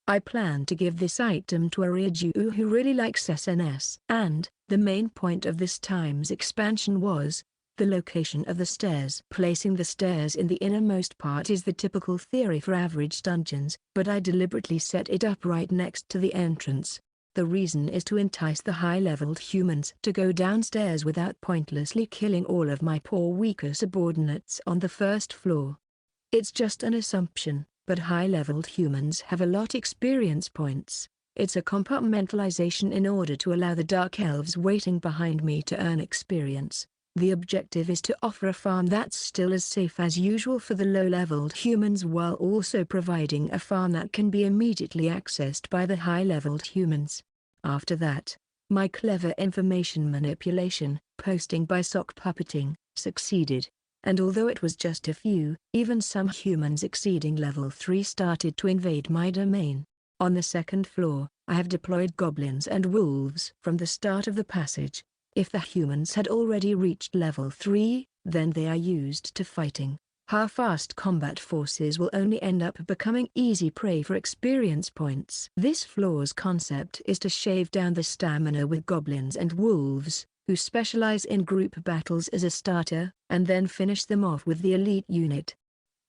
I plan to give this item to a Ryujuu who really likes SNS. And, the main point of this time's expansion was the location of the stairs. Placing the stairs in the innermost part is the typical theory for average dungeons, but I deliberately set it up right next to the entrance. The reason is to entice the high-leveled humans to go downstairs without pointlessly killing all of my poor weaker subordinates on the first floor. It's just an assumption, but high-leveled humans have a lot experience points. It's a compartmentalization in order to allow the dark elves waiting behind me to earn experience. The objective is to offer a farm that's still as safe as usual for the low-leveled humans while also providing a farm that can be immediately accessed by the high-leveled humans. After that, my clever information manipulation, posting by sock puppeting, succeeded. And although it was just a few, even some humans exceeding level 3 started to invade my domain. On the second floor, I have deployed goblins and wolves from the start of the passage. If the humans had already reached level 3, then they are used to fighting. Half-assed combat forces will only end up becoming easy prey for experience points. This floor's concept is to shave down the stamina with goblins and wolves, who specialize in group battles as a starter, and then finish them off with the elite unit.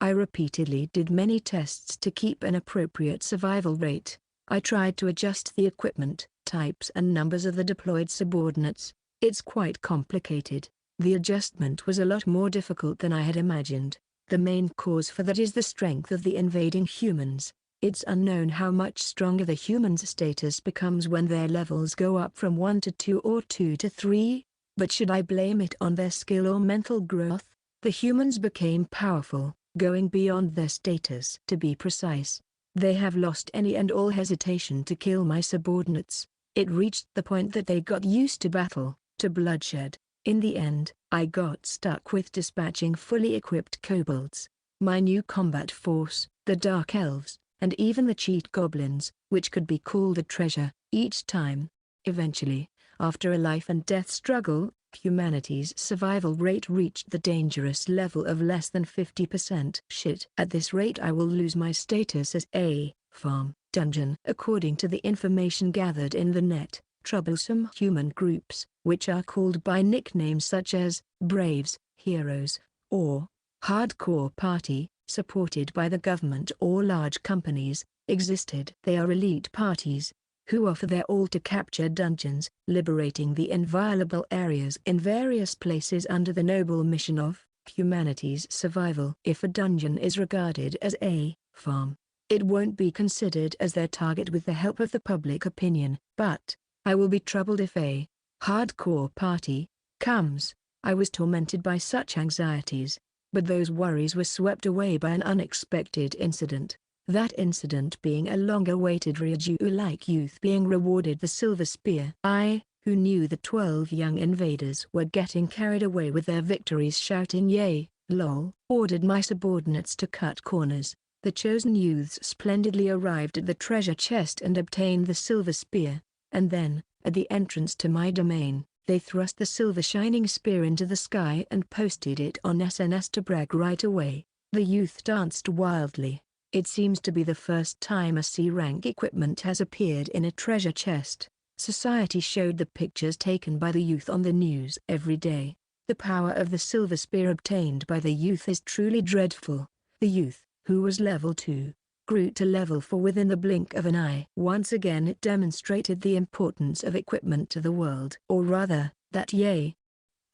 I repeatedly did many tests to keep an appropriate survival rate. I tried to adjust the equipment, types and numbers of the deployed subordinates. It's quite complicated. The adjustment was a lot more difficult than I had imagined. The main cause for that is the strength of the invading humans. It's unknown how much stronger the humans' status becomes when their levels go up from 1 to 2 or 2 to 3, but should I blame it on their skill or mental growth? The humans became powerful, going beyond their status. To be precise, they have lost any and all hesitation to kill my subordinates. It reached the point that they got used to battle, to bloodshed. In the end, I got stuck with dispatching fully equipped kobolds, my new combat force, the Dark Elves, and even the cheat goblins, which could be called a treasure, each time. Eventually, after a life-and-death struggle, humanity's survival rate reached the dangerous level of less than 50%. Shit. At this rate I will lose my status as a farm dungeon. According to the information gathered in the net, troublesome human groups, which are called by nicknames such as Braves, Heroes, or Hardcore Party, supported by the government or large companies, existed. They are elite parties, who offer their all to capture dungeons, liberating the inviolable areas in various places under the noble mission of humanity's survival. If a dungeon is regarded as a farm, it won't be considered as their target with the help of the public opinion, but I will be troubled if a hardcore party comes. I was tormented by such anxieties, but those worries were swept away by an unexpected incident. That incident being a long-awaited Ryujuu-like youth being rewarded the silver spear. I, who knew the 12 young invaders were getting carried away with their victories shouting yay, lol, ordered my subordinates to cut corners. The chosen youths splendidly arrived at the treasure chest and obtained the silver spear, and then, at the entrance to my domain, they thrust the silver shining spear into the sky and posted it on SNS to brag right away. The youth danced wildly. It seems to be the first time a C-rank equipment has appeared in a treasure chest. Society showed the pictures taken by the youth on the news every day. The power of the silver spear obtained by the youth is truly dreadful. The youth, who was level 2, grew to level 4 within the blink of an eye. Once again it demonstrated the importance of equipment to the world. Or rather, that yay.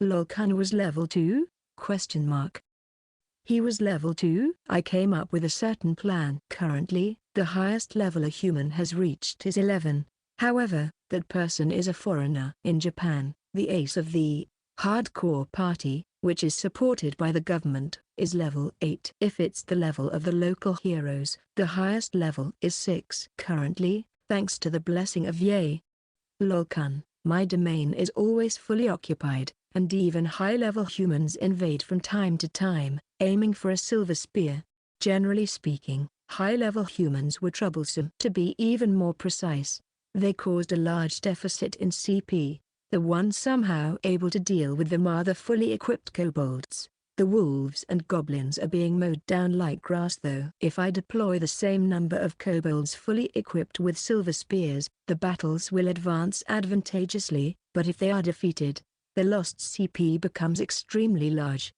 Lolkun was level 2? He was level 2? I came up with a certain plan. Currently, the highest level a human has reached is 11. However, that person is a foreigner. In Japan, the ace of the hardcore party, which is supported by the government, is level 8. If it's the level of the local heroes, the highest level is 6. Currently, thanks to the blessing of Yay Lolkun, my domain is always fully occupied, and even high-level humans invade from time to time, aiming for a silver spear. Generally speaking, high-level humans were troublesome. To be even more precise, they caused a large deficit in CP. The ones somehow able to deal with them are the fully equipped kobolds. The wolves and goblins are being mowed down like grass though. If I deploy the same number of kobolds fully equipped with silver spears, the battles will advance advantageously, but if they are defeated, the lost CP becomes extremely large.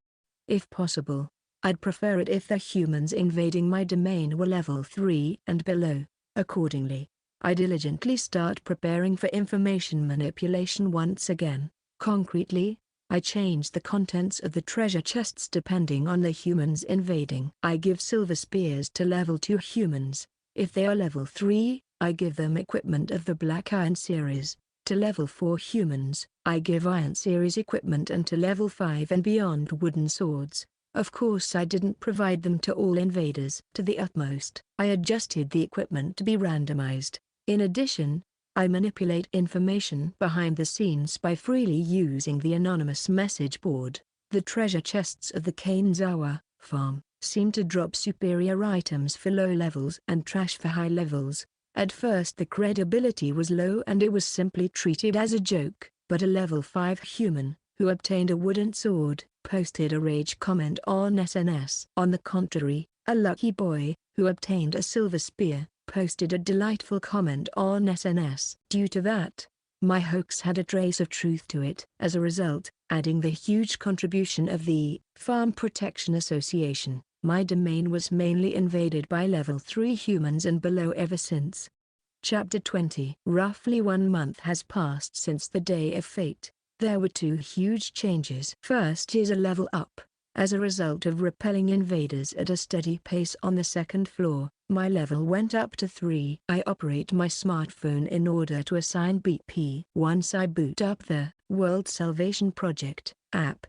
If possible, I'd prefer it if the humans invading my domain were level 3 and below. Accordingly, I diligently start preparing for information manipulation once again. Concretely, I change the contents of the treasure chests depending on the humans invading. I give silver spears to level 2 humans. If they are level 3, I give them equipment of the Black Iron series. To level 4 humans, I give Iron series equipment, and to level 5 and beyond wooden swords. Of course I didn't provide them to all invaders. To the utmost, I adjusted the equipment to be randomized. In addition, I manipulate information behind the scenes by freely using the anonymous message board. The treasure chests of the Kainzawa farm seem to drop superior items for low levels and trash for high levels. At first the credibility was low and it was simply treated as a joke, but a level 5 human, who obtained a wooden sword, posted a rage comment on SNS. On the contrary, a lucky boy, who obtained a silver spear, posted a delightful comment on SNS. Due to that, my hoax had a trace of truth to it. As a result, adding the huge contribution of the Farm Protection Association, my domain was mainly invaded by level 3 humans and below ever since. Chapter 20. Roughly 1 month has passed since the Day of Fate. There were 2 huge changes. First is a level up. As a result of repelling invaders at a steady pace on the 2nd floor, my level went up to 3. I operate my smartphone in order to assign BP. Once I boot up the World Salvation Project app,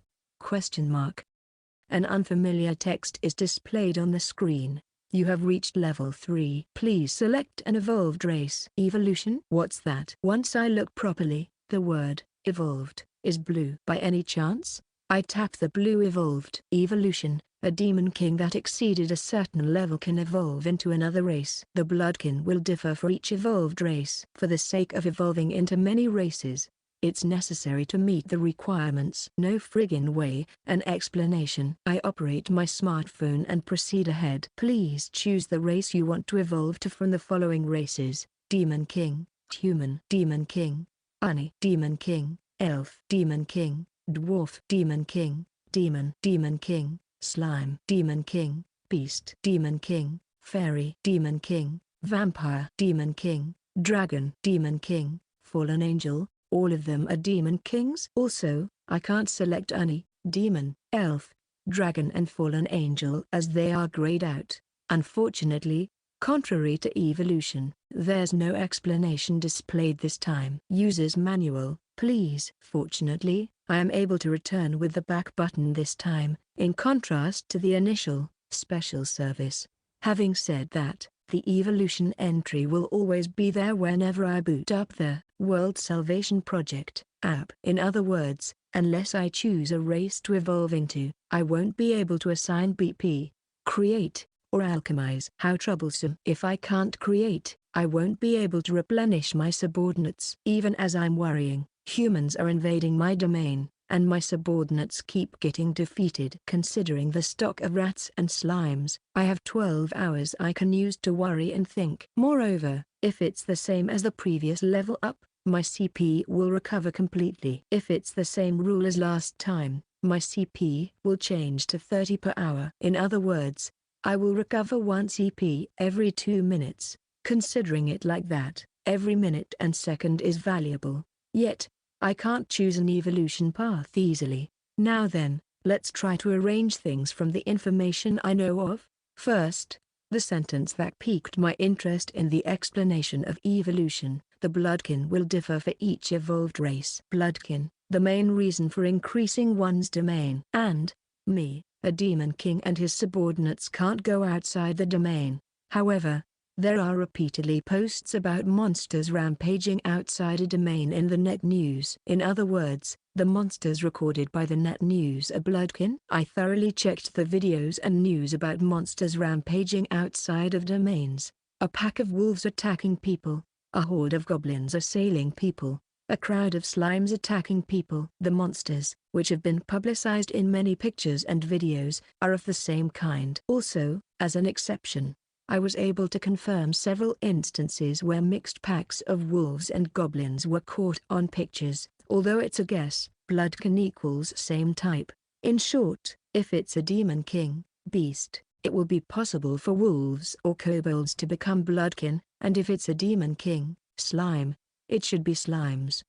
an unfamiliar text is displayed on the screen. You have reached level 3. Please select an evolved race. Evolution? What's that? Once I look properly, the word evolved is blue. By any chance? I tap the blue evolved. Evolution. A demon king that exceeded a certain level can evolve into another race. The bloodkin will differ for each evolved race. For the sake of evolving into many races, it's necessary to meet the requirements. No friggin' way. An explanation. I operate my smartphone and proceed ahead. Please choose the race you want to evolve to from the following races: Demon King, Human, Demon King, Oni, Demon King, Elf, Demon King, Dwarf, Demon King, Demon, Demon King, Slime, Demon King, Beast, Demon King, Fairy, Demon King, Vampire, Demon King, Dragon, Demon King, Fallen Angel. All of them are Demon Kings. Also, I can't select Oni, Demon, Elf, Dragon and Fallen Angel as they are grayed out. Unfortunately, contrary to evolution, there's no explanation displayed this time. User's manual, please. Fortunately, I am able to return with the back button this time, in contrast to the initial, special service. Having said that, the evolution entry will always be there whenever I boot up the World Salvation Project app. In other words, unless I choose a race to evolve into, I won't be able to assign BP, create, or alchemize. How troublesome. If I can't create, I won't be able to replenish my subordinates. Even as I'm worrying, humans are invading my domain, and my subordinates keep getting defeated. Considering the stock of rats and slimes, I have 12 hours I can use to worry and think. Moreover, if it's the same as the previous level up, my CP will recover completely. If it's the same rule as last time, my CP will change to 30 per hour. In other words, I will recover 1 CP every 2 minutes. Considering it like that, every minute and second is valuable. Yet, I can't choose an evolution path easily. Now then, let's try to arrange things from the information I know of. First, the sentence that piqued my interest in the explanation of evolution: the bloodkin will differ for each evolved race. Bloodkin, the main reason for increasing one's domain. And, me, a demon king and his subordinates can't go outside the domain. However, there are repeatedly posts about monsters rampaging outside a domain in the net news. In other words, the monsters recorded by the net news are bloodkin. I thoroughly checked the videos and news about monsters rampaging outside of domains. A pack of wolves attacking people, a horde of goblins assailing people, a crowd of slimes attacking people. The monsters, which have been publicized in many pictures and videos, are of the same kind. Also, as an exception, I was able to confirm several instances where mixed packs of wolves and goblins were caught on pictures, although it's a guess. Bloodkin equals same type. In short, if it's a demon king, beast, it will be possible for wolves or kobolds to become bloodkin, and if it's a demon king, slime, it should be slimes.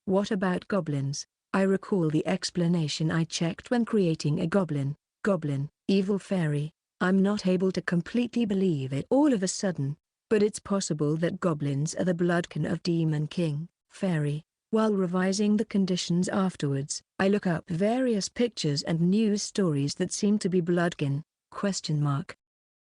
What about goblins? I recall the explanation I checked when creating a goblin, evil fairy. I'm not able to completely believe it all of a sudden, but it's possible that goblins are the bloodkin of demon king, fairy. While revising the conditions afterwards, I look up various pictures and news stories that seem to be bloodkin, ?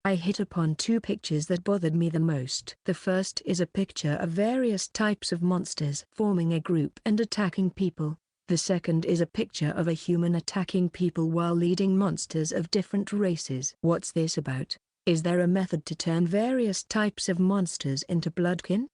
I hit upon two pictures that bothered me the most. The first is a picture of various types of monsters forming a group and attacking people. The second is a picture of a human attacking people while leading monsters of different races. What's this about? Is there a method to turn various types of monsters into bloodkin?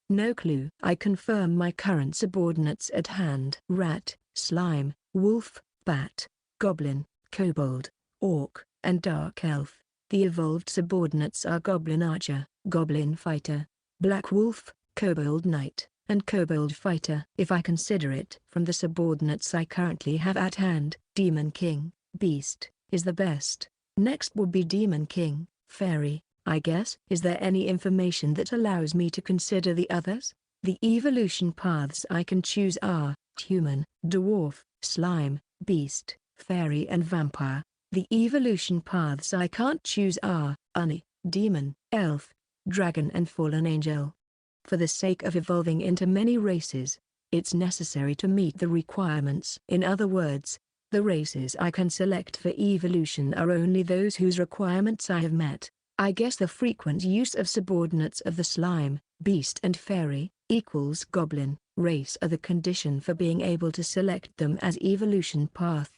No clue. I confirm my current subordinates at hand. Rat, slime, wolf, bat, goblin, kobold, orc, and dark elf. The evolved subordinates are goblin archer, goblin fighter, black wolf, kobold knight, and kobold fighter. If I consider it from the subordinates I currently have at hand, demon king, beast, is the best. Next would be demon king, fairy, I guess. Is there any information that allows me to consider the others? The evolution paths I can choose are human, dwarf, slime, beast, fairy and vampire. The evolution paths I can't choose are Oni, demon, elf, dragon and fallen angel. For the sake of evolving into many races, it's necessary to meet the requirements. In other words, the races I can select for evolution are only those whose requirements I have met. I guess the frequent use of subordinates of the slime, beast and fairy, equals goblin, race are the condition for being able to select them as evolution path.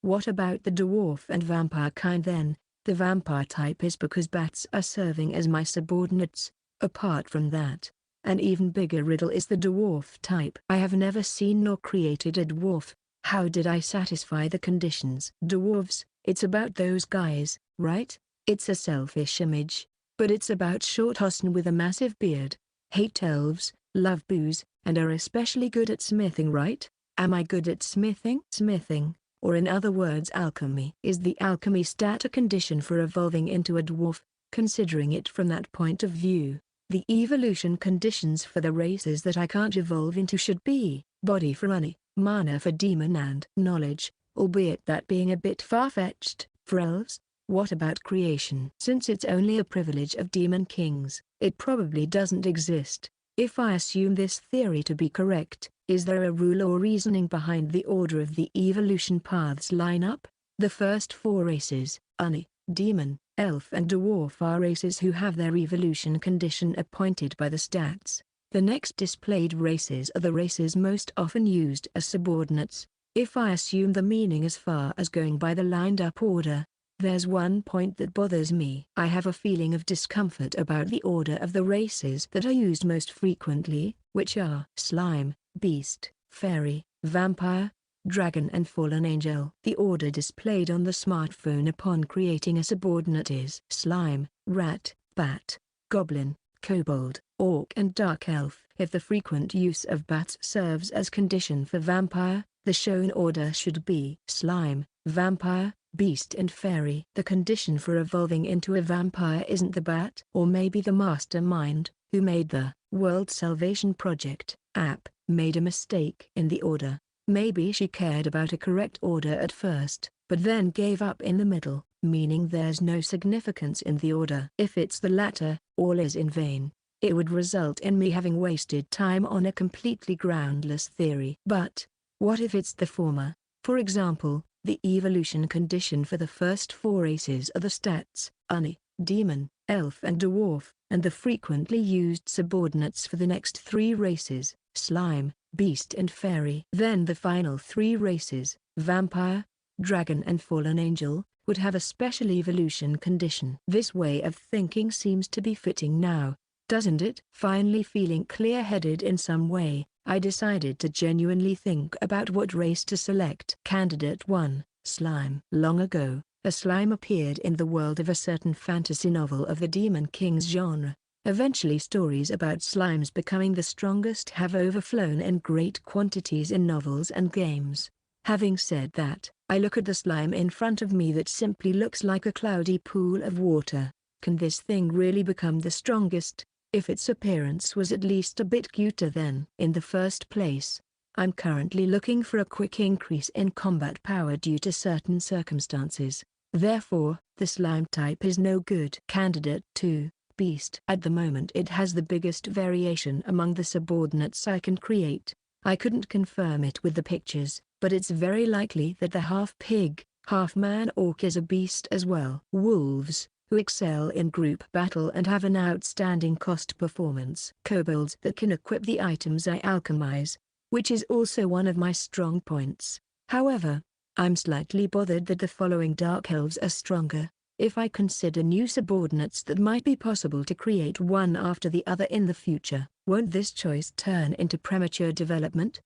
What about the dwarf and vampire kind then? The vampire type is because bats are serving as my subordinates. Apart from that, an even bigger riddle is the dwarf type. I have never seen nor created a dwarf. How did I satisfy the conditions? Dwarves, it's about those guys, right? It's a selfish image, but it's about short hossen with a massive beard, hate elves, love booze, and are especially good at smithing, right? Am I good at smithing? Smithing, or in other words alchemy. Is the alchemy stat a condition for evolving into a dwarf? Considering it from that point of view, the evolution conditions for the races that I can't evolve into should be body for Oni, mana for demon and knowledge, albeit that being a bit far-fetched for elves. What about creation? Since it's only a privilege of demon kings, it probably doesn't exist. If I assume this theory to be correct, is there a rule or reasoning behind the order of the evolution paths line up? The first four races, Oni, demon, elf and dwarf, are races who have their evolution condition appointed by the stats. The next displayed races are the races most often used as subordinates. If I assume the meaning as far as going by the lined up order, there's one point that bothers me. I have a feeling of discomfort about the order of the races that are used most frequently, which are slime, beast, fairy, vampire, dragon and fallen angel. The order displayed on the smartphone upon creating a subordinate is slime, rat, bat, goblin, kobold, orc and dark elf. If the frequent use of bats serves as condition for vampire, the shown order should be slime, vampire, beast and fairy. The condition for evolving into a vampire isn't the bat, or maybe the mastermind, who made the World Salvation Project app, made a mistake in the order. Maybe she cared about a correct order at first, but then gave up in the middle, meaning there's no significance in the order. If it's the latter, all is in vain. It would result in me having wasted time on a completely groundless theory. But what if it's the former? For example, the evolution condition for the first four races are the stats, Oni, demon, elf and dwarf, and the frequently used subordinates for the next three races, slime, beast and fairy. Then the final three races, vampire, dragon and fallen angel, would have a special evolution condition. This way of thinking seems to be fitting now, doesn't it? Finally feeling clear-headed in some way, I decided to genuinely think about what race to select. Candidate 1, Slime. Long ago, a slime appeared in the world of a certain fantasy novel of the Demon King's genre. Eventually stories about slimes becoming the strongest have overflown in great quantities in novels and games. Having said that, I look at the slime in front of me that simply looks like a cloudy pool of water. Can this thing really become the strongest? If its appearance was at least a bit cuter then. In the first place, I'm currently looking for a quick increase in combat power due to certain circumstances. Therefore, the slime type is no good. Candidate 2, Beast. At the moment it has the biggest variation among the subordinates I can create. I couldn't confirm it with the pictures, but it's very likely that the half-pig, half-man orc is a beast as well. Wolves, who excel in group battle and have an outstanding cost performance. Kobolds that can equip the items I alchemize, which is also one of my strong points. However, I'm slightly bothered that the following dark elves are stronger. If I consider new subordinates that might be possible to create one after the other in the future, won't this choice turn into premature development?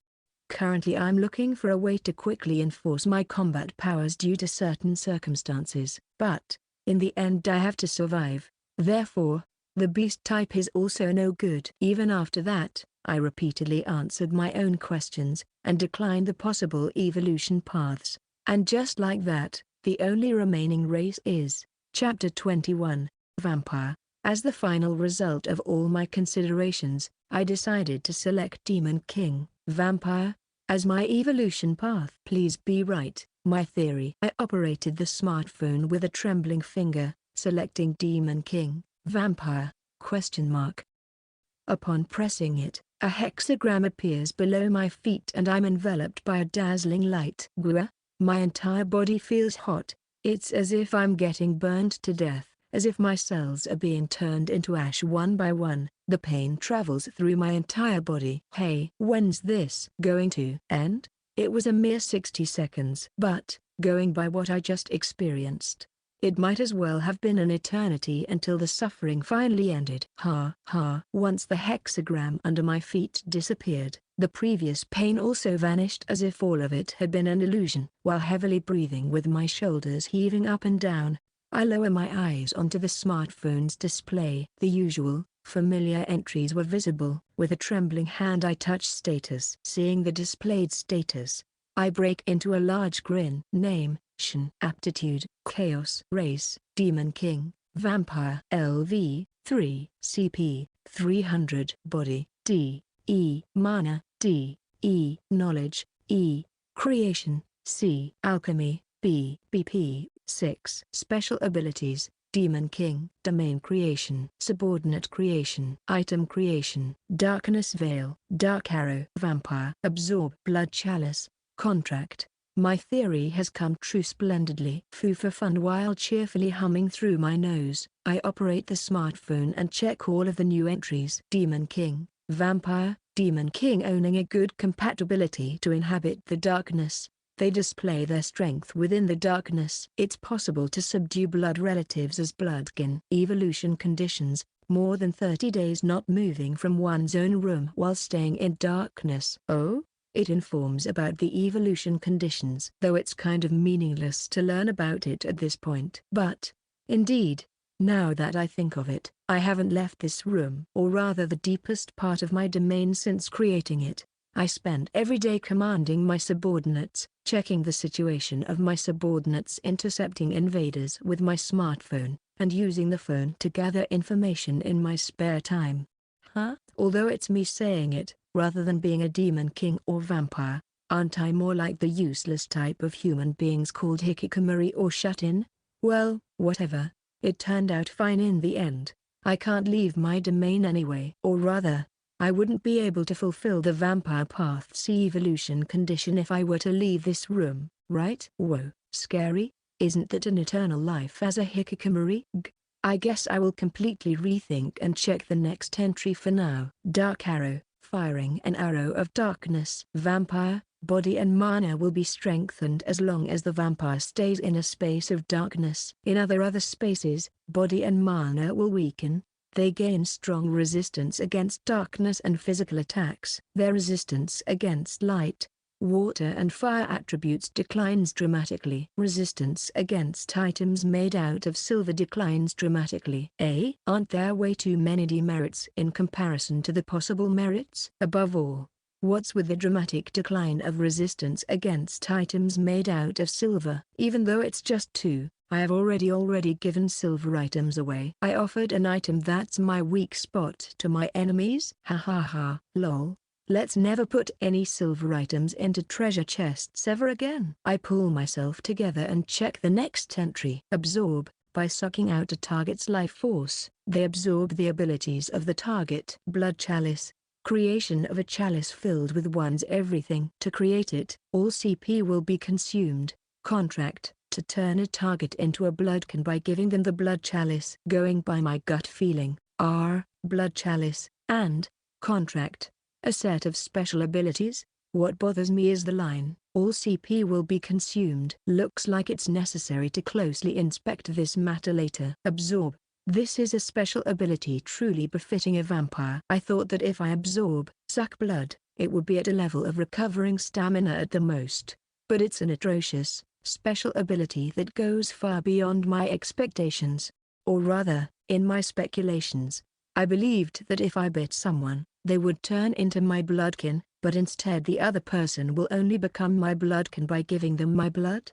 Currently I'm looking for a way to quickly enforce my combat powers due to certain circumstances. But, in the end I have to survive. Therefore, the beast type is also no good. Even after that, I repeatedly answered my own questions, and declined the possible evolution paths. And just like that, the only remaining race is, Chapter 21, Vampire. As the final result of all my considerations, I decided to select Demon King, Vampire, as my evolution path. Please be right, my theory. I operated the smartphone with a trembling finger, selecting Demon King, Vampire, ? Upon pressing it, a hexagram appears below my feet and I'm enveloped by a dazzling light. My entire body feels hot. It's as if I'm getting burned to death, as if my cells are being turned into ash one by one. The pain travels through my entire body. Hey, when's this going to end? It was a mere 60 seconds. But, going by what I just experienced, it might as well have been an eternity until the suffering finally ended. Once the hexagram under my feet disappeared, the previous pain also vanished as if all of it had been an illusion. While heavily breathing with my shoulders heaving up and down, I lower my eyes onto the smartphone's display. The usual, familiar entries were visible. With a trembling hand I touch status. Seeing the displayed status, I break into a large grin. Name, Shin. Aptitude, Chaos. Race, Demon King, Vampire. LV, 3. CP, 300. Body, D, E. Mana, D, E. Knowledge, E. Creation, C. Alchemy, B. BP, 6. Special abilities, Demon King. Domain creation, subordinate creation, item creation, darkness veil, dark arrow. Vampire. Absorb blood chalice, contract. My theory has come true splendidly. Foo for fun. While cheerfully humming through my nose, I operate the smartphone and check all of the new entries. Demon King, Vampire. Demon King owning a good compatibility to inhabit the darkness. They display their strength within the darkness. It's possible to subdue blood relatives as bloodkin. Evolution conditions, more than 30 days not moving from one's own room while staying in darkness. Oh? It informs about the evolution conditions. Though it's kind of meaningless to learn about it at this point. But, indeed, now that I think of it, I haven't left this room, or rather the deepest part of my domain since creating it. I spent every day commanding my subordinates, checking the situation of my subordinates, intercepting invaders with my smartphone, and using the phone to gather information in my spare time. Although it's me saying it, rather than being a demon king or vampire, aren't I more like the useless type of human beings called hikikomori or shut-in? Well, whatever. It turned out fine in the end. I can't leave my domain anyway. Or rather, I wouldn't be able to fulfill the vampire path's evolution condition if I were to leave this room, right? Whoa, scary? Isn't that an eternal life as a hikikomori? I guess I will completely rethink and check the next entry for now. Dark arrow, firing an arrow of darkness. Vampire, body and mana will be strengthened as long as the vampire stays in a space of darkness. In other spaces, body and mana will weaken. They gain strong resistance against darkness and physical attacks. Their resistance against light, water and fire attributes declines dramatically. Resistance against items made out of silver declines dramatically. Aren't there way too many demerits in comparison to the possible merits? Above all, what's with the dramatic decline of resistance against items made out of silver? Even though it's just 2, I have already given silver items away. I offered an item that's my weak spot to my enemies. Ha ha ha. Lol. Let's never put any silver items into treasure chests ever again. I pull myself together and check the next entry. Absorb. By sucking out a target's life force, they absorb the abilities of the target. Blood chalice. Creation of a chalice filled with one's everything. To create it, all CP will be consumed. Contract. To turn a target into a bloodkin by giving them the blood chalice. Going by my gut feeling, blood chalice, and contract. A set of special abilities. What bothers me is the line, all CP will be consumed. Looks like it's necessary to closely inspect this matter later. Absorb. This is a special ability truly befitting a vampire. I thought that if I absorb, suck blood, it would be at a level of recovering stamina at the most. But it's an atrocious, special ability that goes far beyond my expectations. Or rather, in my speculations, I believed that if I bit someone, they would turn into my bloodkin, but instead the other person will only become my bloodkin by giving them my blood?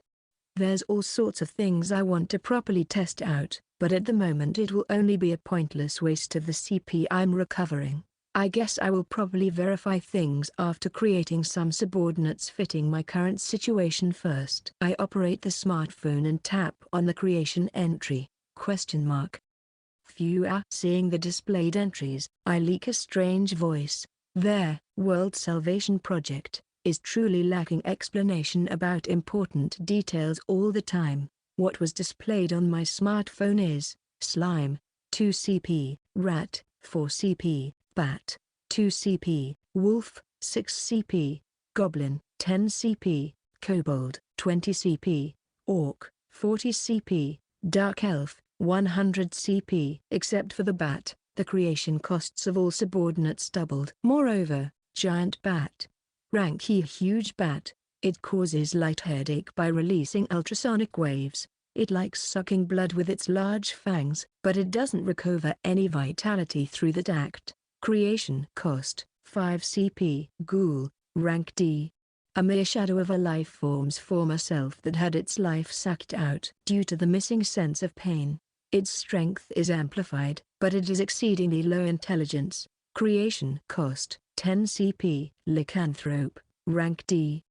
There's all sorts of things I want to properly test out, but at the moment it will only be a pointless waste of the CP I'm recovering. I guess I will probably verify things after creating some subordinates fitting my current situation first. I operate the smartphone and tap on the creation entry, ? Seeing the displayed entries, I leak a strange voice. Their World Salvation Project is truly lacking explanation about important details all the time. What was displayed on my smartphone is slime, 2 CP, rat, 4 CP, bat, 2 CP, wolf, 6 CP, goblin, 10 CP, kobold, 20 CP, orc, 40 CP, dark elf, 100 CP. Except for the bat, the creation costs of all subordinates doubled. Moreover, giant bat. Rank huge bat. It causes light headache by releasing ultrasonic waves. It likes sucking blood with its large fangs, but it doesn't recover any vitality through that act. Creation cost, 5 CP. Ghoul, rank D. A mere shadow of a life form's former self that had its life sucked out. Due to the missing sense of pain, its strength is amplified, but it is exceedingly low intelligence. Creation cost, 10 CP. Lycanthrope, rank D.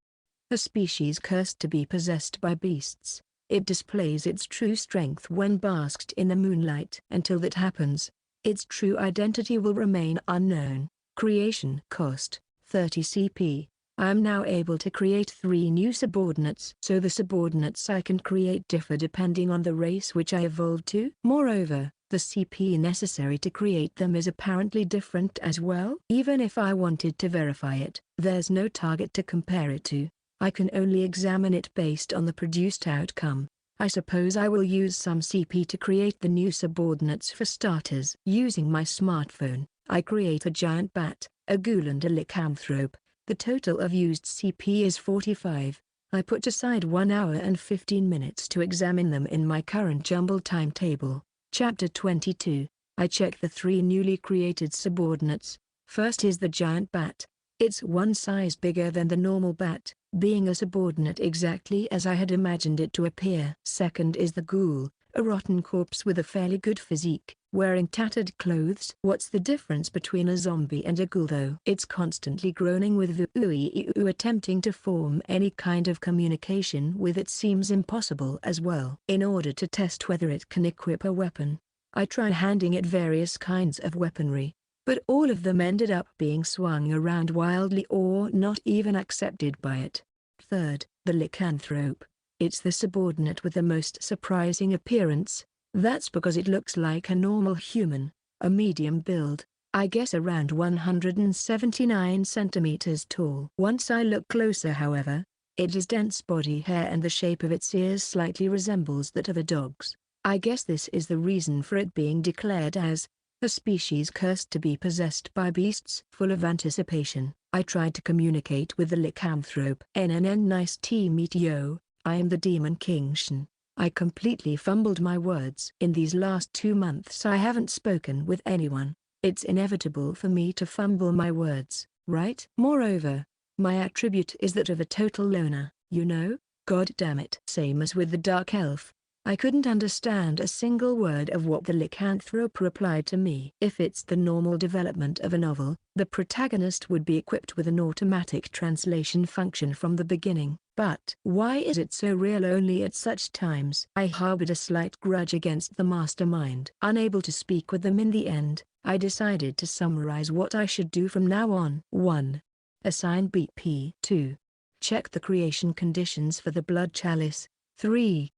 A species cursed to be possessed by beasts. It displays its true strength when basked in the moonlight. Until that happens, its true identity will remain unknown. Creation cost, 30 CP. I am now able to create 3 new subordinates. So the subordinates I can create differ depending on the race which I evolved to. Moreover, the CP necessary to create them is apparently different as well. Even if I wanted to verify it, there's no target to compare it to. I can only examine it based on the produced outcome. I suppose I will use some CP to create the new subordinates for starters. Using my smartphone, I create a giant bat, a ghoul and a lycanthrope. The total of used CP is 45. I put aside 1 hour and 15 minutes to examine them in my current jumbled timetable. Chapter 22. I check the 3 newly created subordinates. First is the giant bat. It's 1 size bigger than the normal bat, being a subordinate exactly as I had imagined it to appear. Second is the ghoul, a rotten corpse with a fairly good physique, wearing tattered clothes. What's the difference between a zombie and a ghoul though? It's constantly groaning with voo attempting to form any kind of communication with it seems impossible as well. In order to test whether it can equip a weapon, I try handing it various kinds of weaponry, but all of them ended up being swung around wildly or not even accepted by it. Third, the lycanthrope. It's the subordinate with the most surprising appearance. That's because it looks like a normal human, a medium build, I guess around 179 centimeters tall. Once I look closer however, its dense body hair and the shape of its ears slightly resembles that of a dog's. I guess this is the reason for it being declared as A species cursed to be possessed by beasts. Full of anticipation, I tried to communicate with the lycanthrope. NNN, nice to meet you, I am the Demon King Shin. I completely fumbled my words. In these last 2 months I haven't spoken with anyone. It's inevitable for me to fumble my words, right? Moreover, my attribute is that of a total loner, you know? God damn it. Same as with the Dark Elf. I couldn't understand a single word of what the lycanthrope replied to me. If it's the normal development of a novel, the protagonist would be equipped with an automatic translation function from the beginning. But why is it so real only at such times? I harbored a slight grudge against the mastermind. Unable to speak with them in the end, I decided to summarize what I should do from now on. 1. Assign BP. 2. Check the creation conditions for the blood chalice. 3.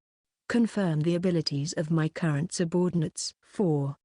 Confirm the abilities of my current subordinates. 4.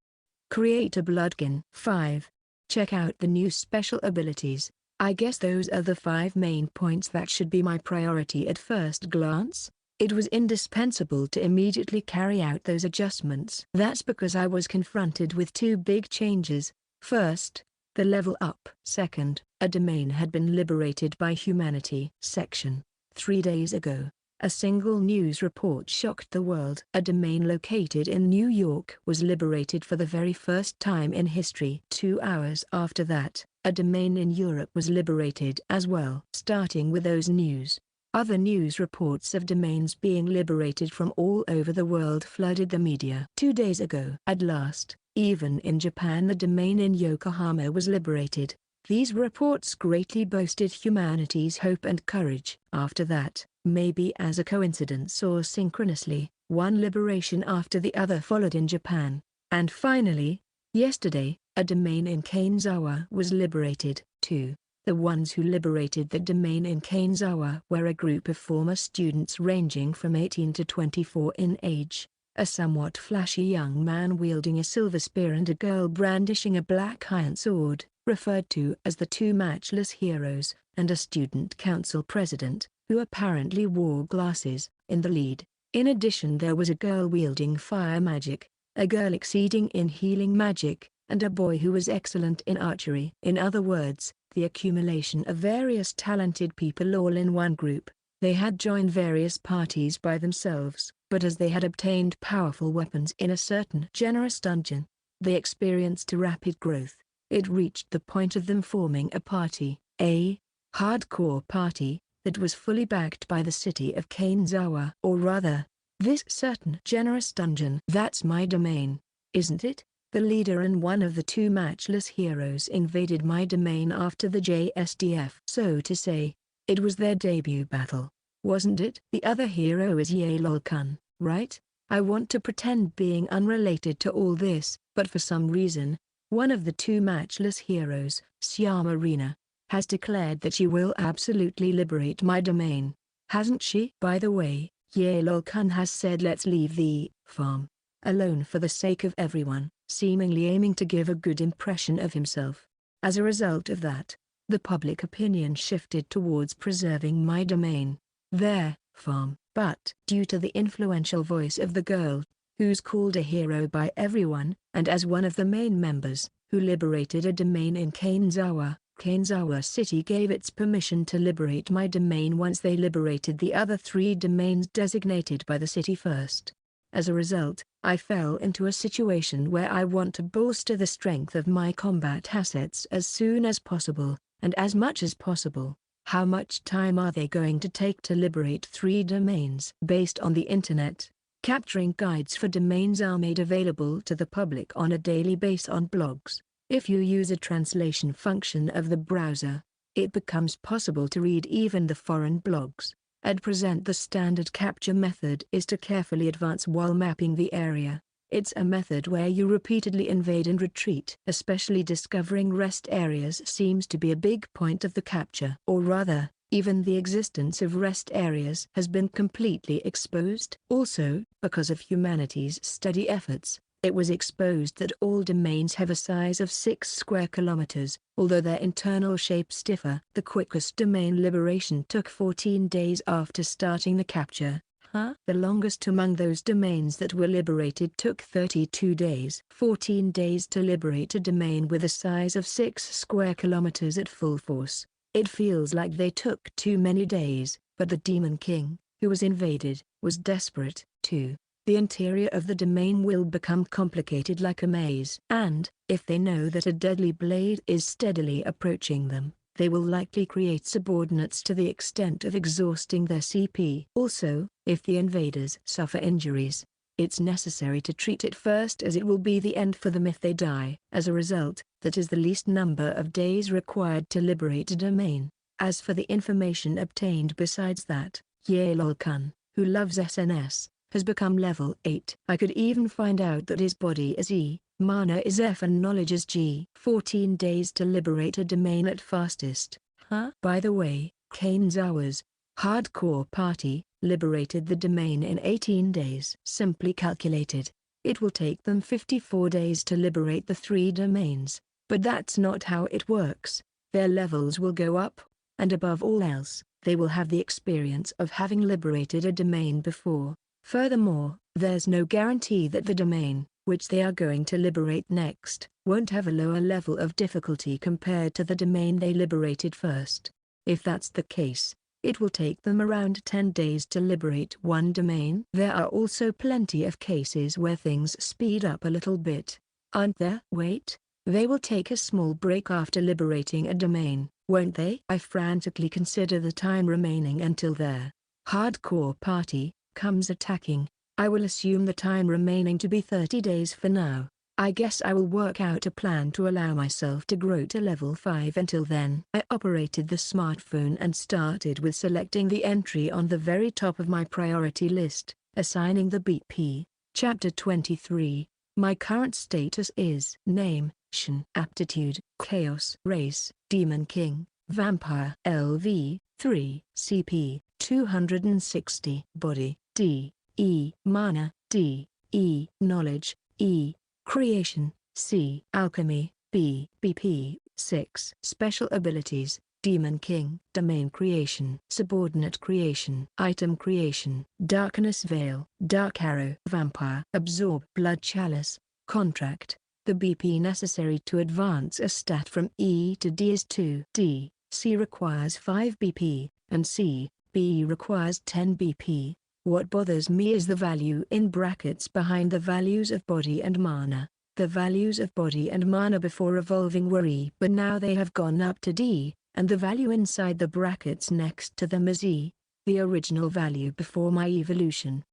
Create a bloodkin. 5. Check out the new special abilities. I guess those are the 5 main points that should be my priority at first glance. It was indispensable to immediately carry out those adjustments. That's because I was confronted with 2 big changes. First, the level up. Second, a domain had been liberated by humanity. Section. 3 days ago, a single news report shocked the world. A domain located in New York was liberated for the very first time in history. 2 hours after that, a domain in Europe was liberated as well. Starting with those news, other news reports of domains being liberated from all over the world flooded the media. 2 days ago, at last, even in Japan, the domain in Yokohama was liberated. These reports greatly boosted humanity's hope and courage. After that, maybe as a coincidence or synchronously, one liberation after the other followed in Japan. And finally, yesterday, a domain in Kanazawa was liberated. 2. The ones who liberated the domain in Kanazawa were a group of former students ranging from 18 to 24 in age. A somewhat flashy young man wielding a silver spear and a girl brandishing a black iron sword, referred to as the 2 matchless heroes, and a student council president, who apparently wore glasses, in the lead. In addition, there was a girl wielding fire magic, a girl exceeding in healing magic, and a boy who was excellent in archery. In other words, the accumulation of various talented people all in one group. They had joined various parties by themselves, but as they had obtained powerful weapons in a certain generous dungeon, they experienced a rapid growth. It reached the point of them forming a party, a hardcore party, that was fully backed by the city of Kanazawa. Or rather, this certain generous dungeon. That's my domain, isn't it? The leader and one of the 2 matchless heroes invaded my domain after the JSDF. So to say, it was their debut battle, wasn't it? The other hero is Ye-lol-kun, right? I want to pretend being unrelated to all this, but for some reason, one of the 2 matchless heroes, Reena, has declared that she will absolutely liberate my domain. Hasn't she? By the way, Ye-lol-kun has said let's leave the farm alone for the sake of everyone, seemingly aiming to give a good impression of himself. As a result of that, the public opinion shifted towards preserving my domain, their farm. But due to the influential voice of the girl, who's called a hero by everyone, and as one of the main members, who liberated a domain in Kanazawa, Kanazawa City gave its permission to liberate my domain once they liberated the other 3 domains designated by the city first. As a result, I fell into a situation where I want to bolster the strength of my combat assets as soon as possible, and as much as possible. How much time are they going to take to liberate 3 domains? Based on the internet, capturing guides for domains are made available to the public on a daily basis on blogs. If you use a translation function of the browser, it becomes possible to read even the foreign blogs. At present, the standard capture method is to carefully advance while mapping the area. It's a method where you repeatedly invade and retreat. Especially discovering rest areas seems to be a big point of the capture. Or rather, even the existence of rest areas has been completely exposed. Also, because of humanity's steady efforts, it was exposed that all domains have a size of 6 square kilometers, although their internal shapes differ. The quickest domain liberation took 14 days after starting the capture. Huh? The longest among those domains that were liberated took 32 days. 14 days to liberate a domain with a size of 6 square kilometers at full force. It feels like they took too many days, but the Demon King, who was invaded, was desperate, too. The interior of the domain will become complicated like a maze. And, if they know that a deadly blade is steadily approaching them, they will likely create subordinates to the extent of exhausting their CP. Also, if the invaders suffer injuries, it's necessary to treat it first, as it will be the end for them if they die. As a result, that is the least number of days required to liberate a domain. As for the information obtained besides that, Yeololkun, who loves SNS, has become level 8. I could even find out that his body is E, mana is F and knowledge is G. 14 days to liberate a domain at fastest. Huh? By the way, Kanezawa's hardcore party liberated the domain in 18 days. Simply calculated, it will take them 54 days to liberate the 3 domains. But that's not how it works. Their levels will go up, and above all else, they will have the experience of having liberated a domain before. Furthermore, there's no guarantee that the domain, which they are going to liberate next, won't have a lower level of difficulty compared to the domain they liberated first. If that's the case, it will take them around 10 days to liberate one domain. There are also plenty of cases where things speed up a little bit, aren't there? Wait, they will take a small break after liberating a domain, won't they? I frantically consider the time remaining until their hardcore party comes attacking. I will assume the time remaining to be 30 days for now. I guess I will work out a plan to allow myself to grow to level 5 until then. I operated the smartphone and started with selecting the entry on the very top of my priority list, assigning the BP. Chapter 23. My current status is Name, Shin. Aptitude, Chaos. Race, Demon King, Vampire. LV, 3. CP, 260. Body, D, E. Mana, D, E. Knowledge, E. Creation, C. Alchemy, B. BP, 6. Special abilities, Demon King. Domain creation, Subordinate creation, Item creation, Darkness Veil, Dark Arrow. Vampire. Absorb Blood Chalice, Contract. The BP necessary to advance a stat from E to D is 2. D, C requires 5 BP, and C, B requires 10 BP. What bothers me is the value in brackets behind the values of body and mana. The values of body and mana before evolving were E, but now they have gone up to D, and the value inside the brackets next to them is E, the original value before my evolution.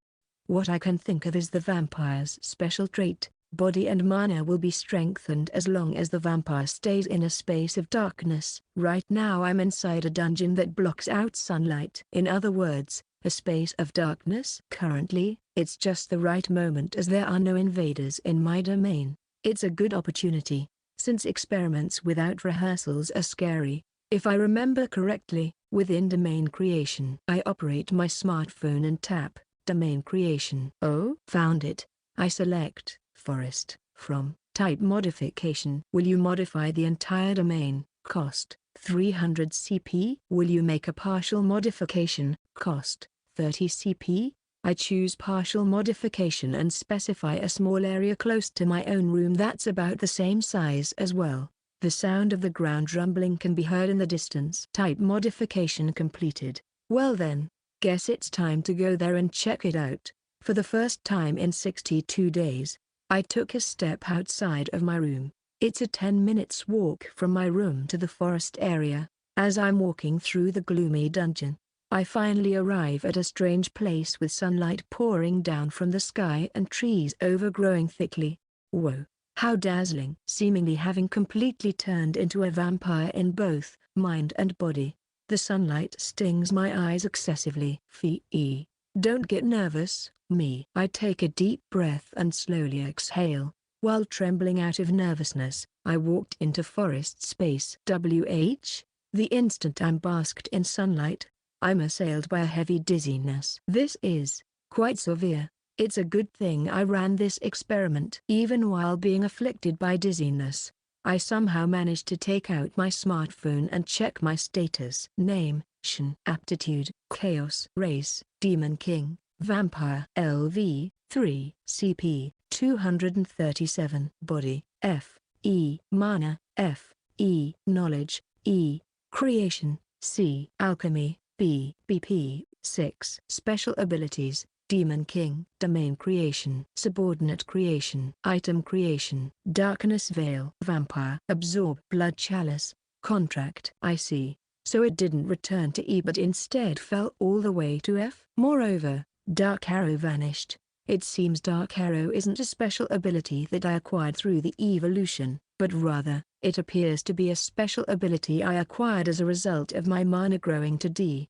What I can think of is the vampire's special trait. Body and mana will be strengthened as long as the vampire stays in a space of darkness. Right now I'm inside a dungeon that blocks out sunlight. In other words, a space of darkness. Currently, it's just the right moment as there are no invaders in my domain. It's a good opportunity, since experiments without rehearsals are scary. If I remember correctly, within domain creation I operate my smartphone and tap domain creation. Oh, found it. I select forest from type modification. Will you modify the entire domain? Cost 300 CP. Will you make a partial modification? Cost 30 CP. I choose partial modification and specify a small area close to my own room that's about the same size as well. The sound of the ground rumbling can be heard in the distance. Type modification completed. Well then, guess it's time to go there and check it out. For the first time in 62 days, I took a step outside of my room. It's a 10 minutes walk from my room to the forest area. As I'm walking through the gloomy dungeon, I finally arrive at a strange place with sunlight pouring down from the sky and trees overgrowing thickly. Whoa, how dazzling! Seemingly having completely turned into a vampire in both mind and body, the sunlight stings my eyes excessively. Fee. Don't get nervous, me. I take a deep breath and slowly exhale. While trembling out of nervousness, I walked into forest space. The instant I'm basked in sunlight, I'm assailed by a heavy dizziness. This is quite severe. It's a good thing I ran this experiment. Even while being afflicted by dizziness, I somehow managed to take out my smartphone and check my status. Name, Shin. Aptitude, Chaos. Race, Demon King. Vampire LV 3 CP 237 Body F E Mana F E Knowledge E Creation C Alchemy B BP 6 Special Abilities Demon King Domain Creation Subordinate Creation Item Creation Darkness Veil Vampire Absorb Blood Chalice Contract I see. So it didn't return to E but instead fell all the way to F. Moreover, Dark Arrow vanished. It seems Dark Arrow isn't a special ability that I acquired through the evolution, but rather, it appears to be a special ability I acquired as a result of my mana growing to D.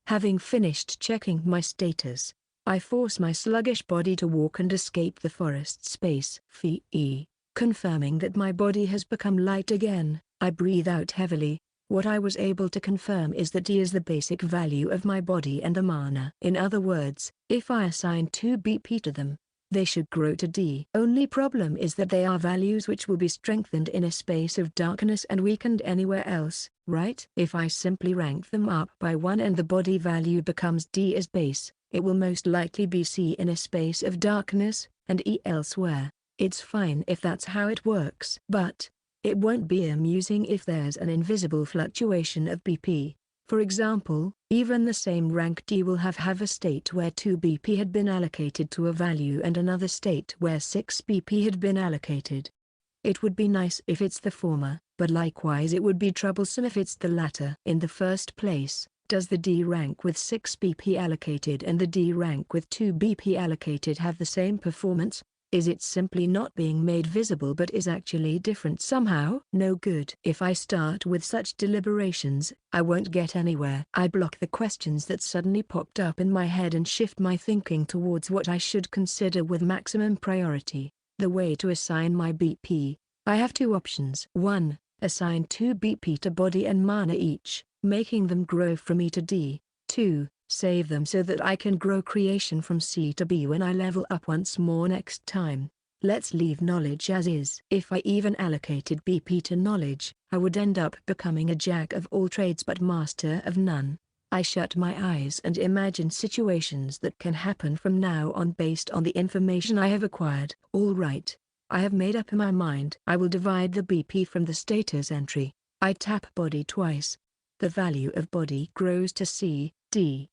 Having finished checking my status, I force my sluggish body to walk and escape the forest space. Fee. Confirming that my body has become light again, I breathe out heavily. What I was able to confirm is that D is the basic value of my body and the mana. In other words, if I assign 2 BP to them, they should grow to D. Only problem is that they are values which will be strengthened in a space of darkness and weakened anywhere else, right? If I simply rank them up by 1 and the body value becomes D as base, it will most likely be C in a space of darkness, and E elsewhere. It's fine if that's how it works. But it won't be amusing if there's an invisible fluctuation of BP. For example, even the same rank D will have a state where 2 BP had been allocated to a value and another state where 6 BP had been allocated. It would be nice if it's the former, but likewise it would be troublesome if it's the latter. In the first place, does the D rank with 6 BP allocated and the D rank with 2 BP allocated have the same performance? Is it simply not being made visible but is actually different somehow? No good. If I start with such deliberations, I won't get anywhere. I block the questions that suddenly popped up in my head and shift my thinking towards what I should consider with maximum priority. The way to assign my BP. I have 2 options. 1. Assign 2 BP to body and mana each, making them grow from E to D. 2. Save them so that I can grow creation from C to B when I level up once more next time. Let's leave knowledge as is. If I even allocated BP to knowledge, I would end up becoming a jack of all trades but master of none. I shut my eyes and imagine situations that can happen from now on based on the information I have acquired. All right. I have made up my mind. I will divide the BP from the status entry. I tap body twice. The value of body grows to C, D.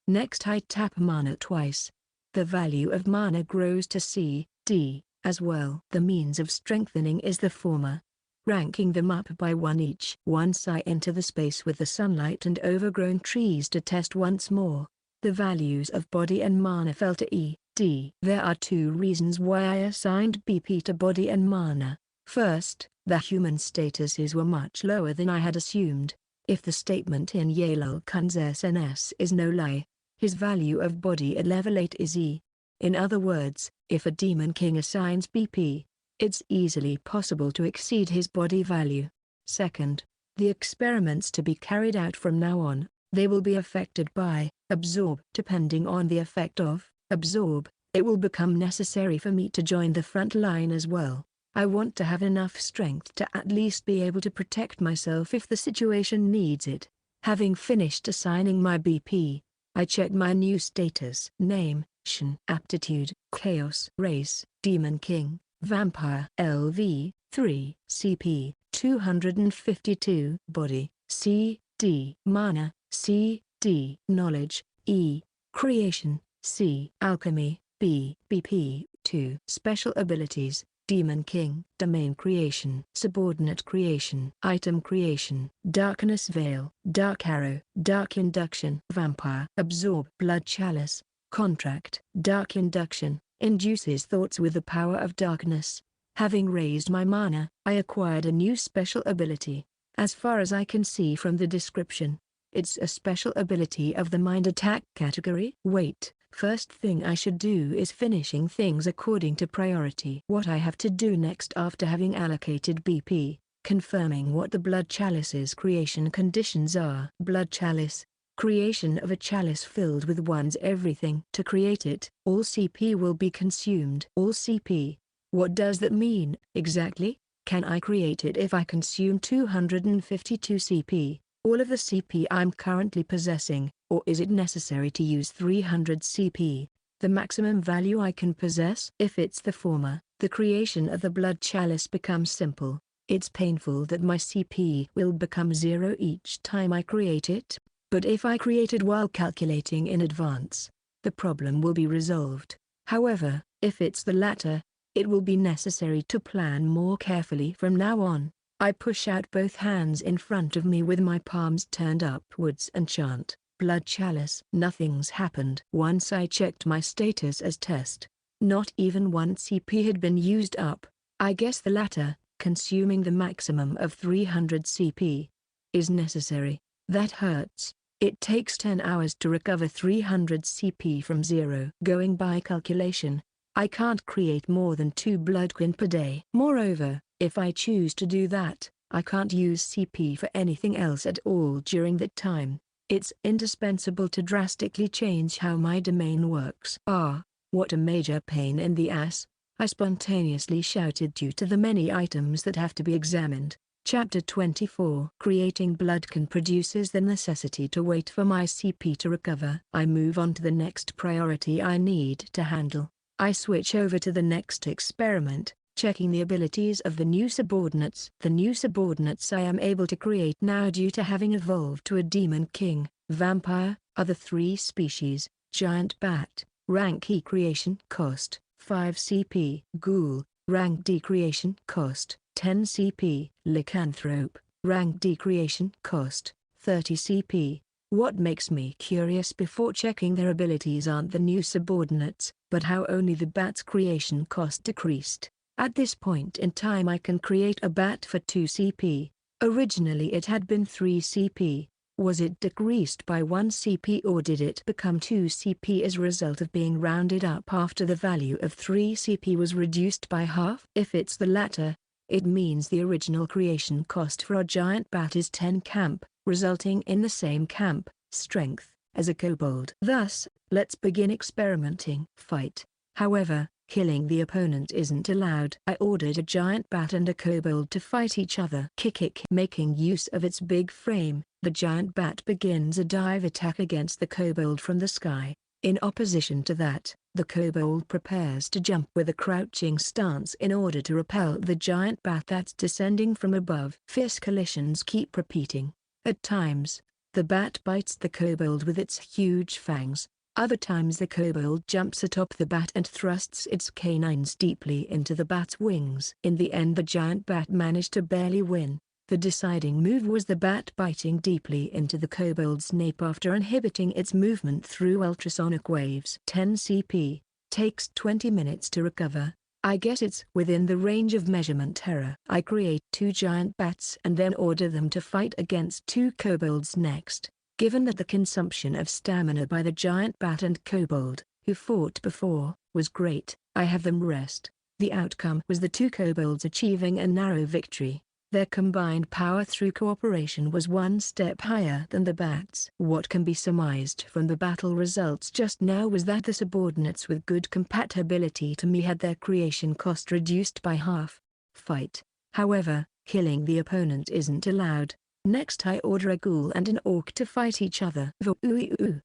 Next I tap mana twice. The value of mana grows to C, D, as well. The means of strengthening is the former. Ranking them up by 1 each. Once I enter the space with the sunlight and overgrown trees to test once more, the values of body and mana fell to E, D. There are 2 reasons why I assigned BP to body and mana. First, the human statuses were much lower than I had assumed. If the statement in Yalul Kun's SNS is no lie, his value of body at level 8 is E. In other words, if a Demon King assigns BP, it's easily possible to exceed his body value. Second, the experiments to be carried out from now on, they will be affected by absorb. Depending on the effect of absorb, it will become necessary for me to join the front line as well. I want to have enough strength to at least be able to protect myself if the situation needs it. Having finished assigning my BP, I check my new status. Name, Shin. Aptitude, Chaos. Race, Demon King, Vampire. LV, 3, CP, 252. Body, C, D. Mana, C, D. Knowledge, E. Creation, C. Alchemy, B. BP, 2. Special Abilities, Demon King. Domain Creation. Subordinate Creation. Item Creation. Darkness Veil. Dark Arrow. Dark Induction. Vampire. Absorb Blood Chalice. Contract. Dark Induction. Induces thoughts with the power of darkness. Having raised my mana, I acquired a new special ability. As far as I can see from the description, it's a special ability of the mind attack category. Wait. First thing I should do is finishing things according to priority. What I have to do next after having allocated BP, confirming what the Blood Chalice's creation conditions are. Blood Chalice, creation of a chalice filled with one's everything. To create it, all CP will be consumed. All CP. What does that mean, exactly? Can I create it if I consume 252 CP? All of the CP I'm currently possessing, or is it necessary to use 300 CP? The maximum value I can possess. If it's the former, the creation of the blood chalice becomes simple. It's painful that my CP will become 0 each time I create it, but if I create it while calculating in advance, the problem will be resolved. However, if it's the latter, it will be necessary to plan more carefully from now on. I push out both hands in front of me with my palms turned upwards and chant, "Blood chalice." Nothing's happened. Once I checked my status as test. Not even one CP had been used up. I guess the latter, consuming the maximum of 300 CP, is necessary. That hurts. It takes 10 hours to recover 300 CP from 0. Going by calculation, I can't create more than 2 blood quin per day. Moreover, if I choose to do that, I can't use CP for anything else at all during that time. It's indispensable to drastically change how my domain works. Ah, what a major pain in the ass, I spontaneously shouted due to the many items that have to be examined. Chapter 24. Creating bloodkin produces the necessity to wait for my CP to recover. I move on to the next priority I need to handle. I switch over to the next experiment, checking the abilities of the new subordinates. The new subordinates I am able to create now due to having evolved to a demon king, vampire, are the 3 species: giant bat, rank E creation cost, 5 CP; ghoul, rank D creation cost, 10 CP; lycanthrope, rank D creation cost, 30 CP. What makes me curious before checking their abilities aren't the new subordinates, but how only the bat's creation cost decreased. At this point in time I can create a bat for 2 CP. Originally it had been 3 CP. Was it decreased by 1 CP or did it become 2 CP as a result of being rounded up after the value of 3 CP was reduced by half? If it's the latter, it means the original creation cost for a giant bat is 10 camp, resulting in the same camp, strength, as a kobold. Thus, let's begin experimenting. Fight. However, killing the opponent isn't allowed. I ordered a giant bat and a kobold to fight each other. Kick. Making use of its big frame, the giant bat begins a dive attack against the kobold from the sky. In opposition to that, the kobold prepares to jump with a crouching stance in order to repel the giant bat that's descending from above. Fierce collisions keep repeating. At times, the bat bites the kobold with its huge fangs. Other times the kobold jumps atop the bat and thrusts its canines deeply into the bat's wings. In the end the giant bat managed to barely win. The deciding move was the bat biting deeply into the kobold's nape after inhibiting its movement through ultrasonic waves. 10 CP, takes 20 minutes to recover. I guess it's within the range of measurement error. I create 2 giant bats and then order them to fight against 2 kobolds next. Given that the consumption of stamina by the giant bat and kobold, who fought before, was great, I have them rest. The outcome was the 2 kobolds achieving a narrow victory. Their combined power through cooperation was 1 step higher than the bats. What can be surmised from the battle results just now was that the subordinates with good compatibility to me had their creation cost reduced by half. Fight. However, killing the opponent isn't allowed. Next I order a ghoul and an orc to fight each other. The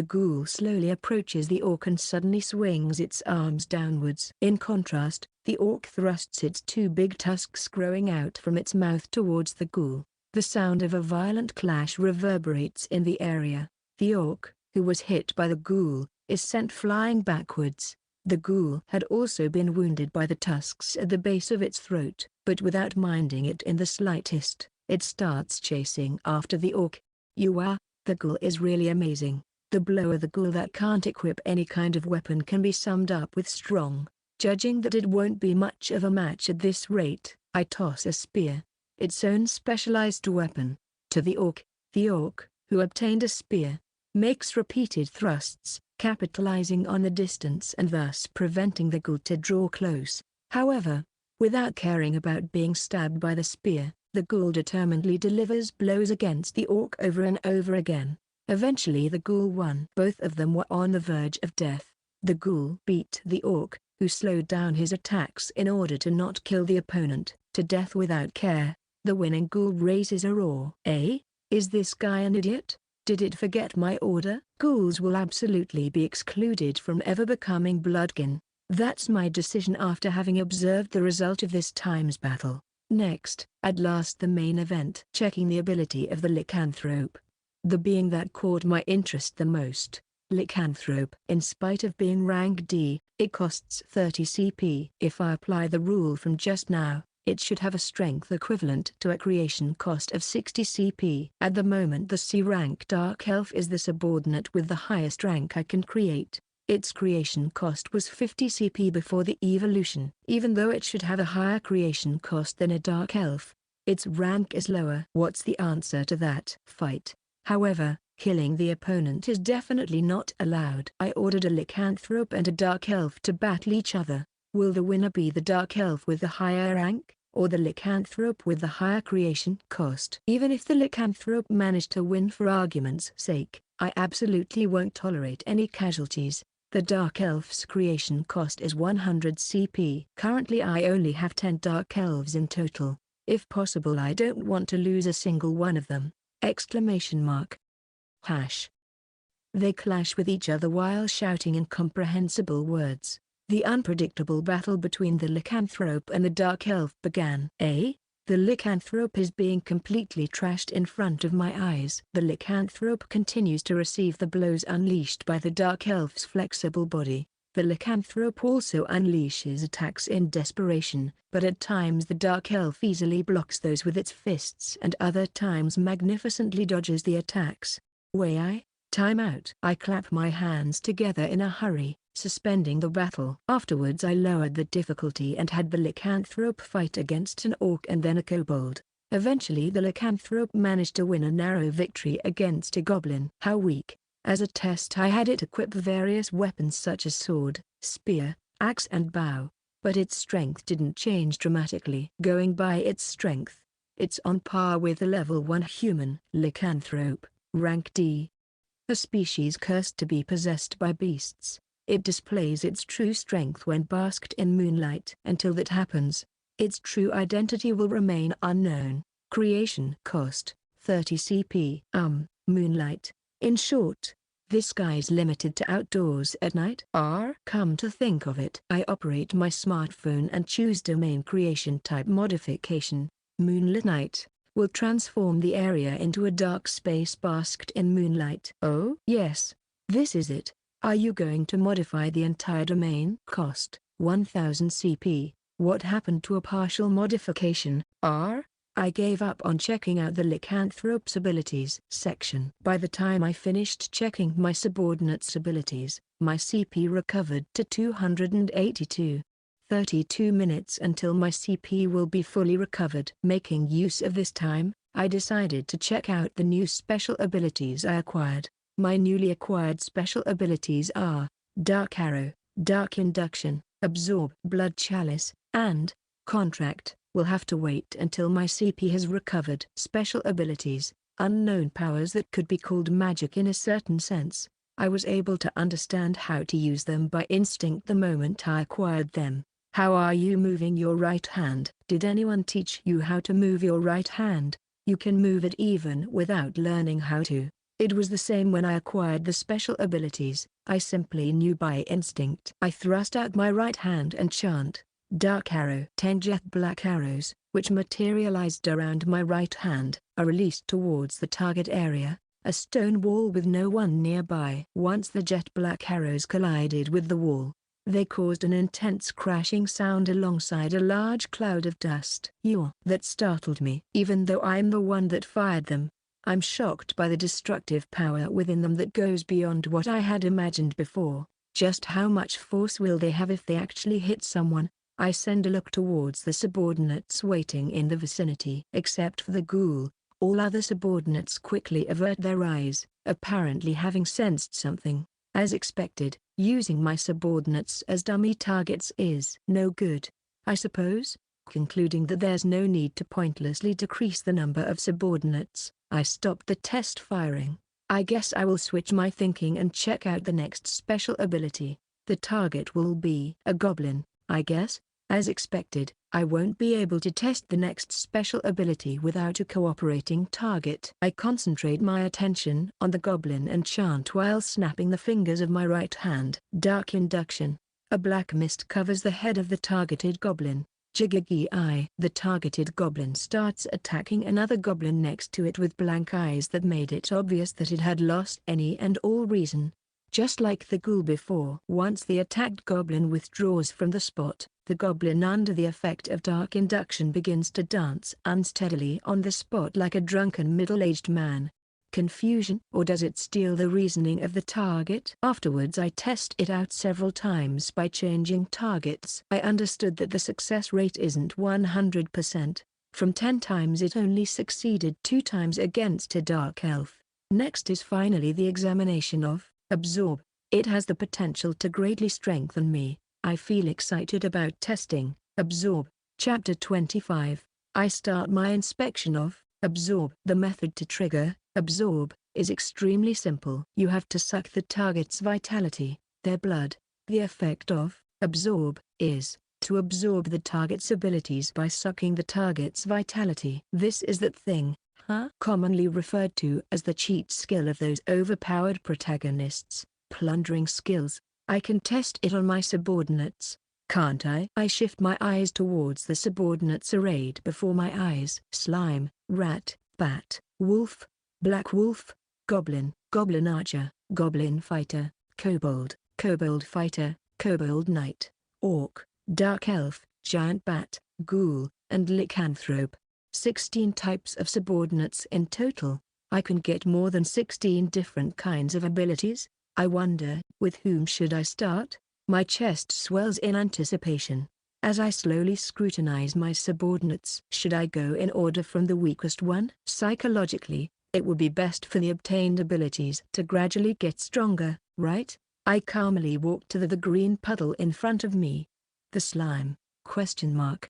ghoul slowly approaches the orc and suddenly swings its arms downwards. In contrast, the orc thrusts its 2 big tusks growing out from its mouth towards the ghoul. The sound of a violent clash reverberates in the area. The orc, who was hit by the ghoul, is sent flying backwards. The ghoul had also been wounded by the tusks at the base of its throat, but without minding it in the slightest, it starts chasing after the orc. The ghoul is really amazing. The blow of the ghoul that can't equip any kind of weapon can be summed up with strong. Judging that it won't be much of a match at this rate, I toss a spear, its own specialized weapon, to the orc. The orc, who obtained a spear, makes repeated thrusts, capitalizing on the distance and thus preventing the ghoul to draw close. However, without caring about being stabbed by the spear, the ghoul determinedly delivers blows against the orc over and over again. Eventually the ghoul won. Both of them were on the verge of death. The ghoul beat the orc, who slowed down his attacks in order to not kill the opponent, to death without care. The winning ghoul raises a roar. Is this guy an idiot? Did it forget my order? Ghouls will absolutely be excluded from ever becoming bloodkin. That's my decision after having observed the result of this time's battle. Next, at last the main event. Checking the ability of the lycanthrope. The being that caught my interest the most. Lycanthrope. In spite of being rank D, it costs 30 CP. If I apply the rule from just now, it should have a strength equivalent to a creation cost of 60 CP. At the moment the C-rank Dark Elf is the subordinate with the highest rank I can create. Its creation cost was 50 CP before the evolution. Even though it should have a higher creation cost than a Dark Elf, its rank is lower. What's the answer to that? Fight. However, killing the opponent is definitely not allowed. I ordered a lycanthrope and a Dark Elf to battle each other. Will the winner be the Dark Elf with the higher rank, or the lycanthrope with the higher creation cost? Even if the lycanthrope managed to win for argument's sake, I absolutely won't tolerate any casualties. The Dark Elf's creation cost is 100 CP. Currently I only have 10 Dark Elves in total. If possible I don't want to lose a single one of them. Exclamation mark. Hash. They clash with each other while shouting incomprehensible words. The unpredictable battle between the lycanthrope and the Dark Elf began. The lycanthrope is being completely trashed in front of my eyes. The lycanthrope continues to receive the blows unleashed by the Dark Elf's flexible body. The lycanthrope also unleashes attacks in desperation, but at times the Dark Elf easily blocks those with its fists and other times magnificently dodges the attacks. Time out. I clap my hands together in a hurry, suspending the battle. Afterwards I lowered the difficulty and had the lycanthrope fight against an orc and then a kobold. Eventually the lycanthrope managed to win a narrow victory against a goblin. How weak. As a test I had it equip various weapons such as sword, spear, axe and bow, but its strength didn't change dramatically. Going by its strength, it's on par with a level 1 human. Lycanthrope, rank D. A species cursed to be possessed by beasts. It displays its true strength when basked in moonlight. Until that happens, its true identity will remain unknown. Creation cost, 30 CP. Moonlight. In short, this guy's limited to outdoors at night. Come to think of it. I operate my smartphone and choose domain creation type modification. Moonlit night will transform the area into a dark space basked in moonlight. Oh? Yes. This is it. Are you going to modify the entire domain? Cost, 1000 CP. What happened to a partial modification? I gave up on checking out the lycanthrope's abilities section. By the time I finished checking my subordinate's abilities, my CP recovered to 282. 32 minutes until my CP will be fully recovered. Making use of this time, I decided to check out the new special abilities I acquired. My newly acquired special abilities are Dark Arrow, Dark Induction, Absorb, Blood Chalice, and Contract. Will have to wait until my CP has recovered. Special abilities, unknown powers that could be called magic in a certain sense. I was able to understand how to use them by instinct the moment I acquired them. How are you moving your right hand? Did anyone teach you how to move your right hand? You can move it even without learning how to. It was the same when I acquired the special abilities. I simply knew by instinct. I thrust out my right hand and chant, Dark Arrow. 10 jet black arrows, which materialized around my right hand, are released towards the target area, a stone wall with no one nearby. Once the jet black arrows collided with the wall, they caused an intense crashing sound alongside a large cloud of dust. That startled me. Even though I'm the one that fired them, I'm shocked by the destructive power within them that goes beyond what I had imagined before. Just how much force will they have if they actually hit someone? I send a look towards the subordinates waiting in the vicinity. Except for the ghoul, all other subordinates quickly avert their eyes, apparently having sensed something. As expected, using my subordinates as dummy targets is no good, I suppose. Concluding that there's no need to pointlessly decrease the number of subordinates, I stopped the test firing. I guess I will switch my thinking and check out the next special ability. The target will be a goblin, I guess, As expected, I won't be able to test the next special ability without a cooperating target. I concentrate my attention on the goblin and chant while snapping the fingers of my right hand. Dark induction. A black mist covers the head of the targeted goblin. Jiggy eye. The targeted goblin starts attacking another goblin next to it with blank eyes that made it obvious that it had lost any and all reason. Just like the ghoul before. Once the attacked goblin withdraws from the spot, the goblin under the effect of dark induction begins to dance unsteadily on the spot like a drunken middle-aged man. Confusion? Or does it steal the reasoning of the target? Afterwards I test it out several times by changing targets. I understood that the success rate isn't 100%. From 10 times it only succeeded 2 times against a dark elf. Next is finally the examination of absorb. It has the potential to greatly strengthen me. I feel excited about testing absorb. Chapter 25. I start my inspection of absorb. The method to trigger absorb is extremely simple. You have to suck the target's vitality, their blood. The effect of absorb is to absorb the target's abilities by sucking the target's vitality. This is that thing, commonly referred to as the cheat skill of those overpowered protagonists, plundering skills. I can test it on my subordinates, can't I? I shift my eyes towards the subordinates arrayed before my eyes. Slime, rat, bat, wolf, black wolf, goblin, goblin archer, goblin fighter, kobold, kobold fighter, kobold knight, orc, dark elf, giant bat, ghoul, and lycanthrope. 16 types of subordinates in total. I can get more than 16 different kinds of abilities. I wonder, with whom should I start? My chest swells in anticipation. As I slowly scrutinize my subordinates. Should I go in order from the weakest one? Psychologically, it would be best for the obtained abilities to gradually get stronger, right? I calmly walk to the green puddle in front of me. The slime? Question mark.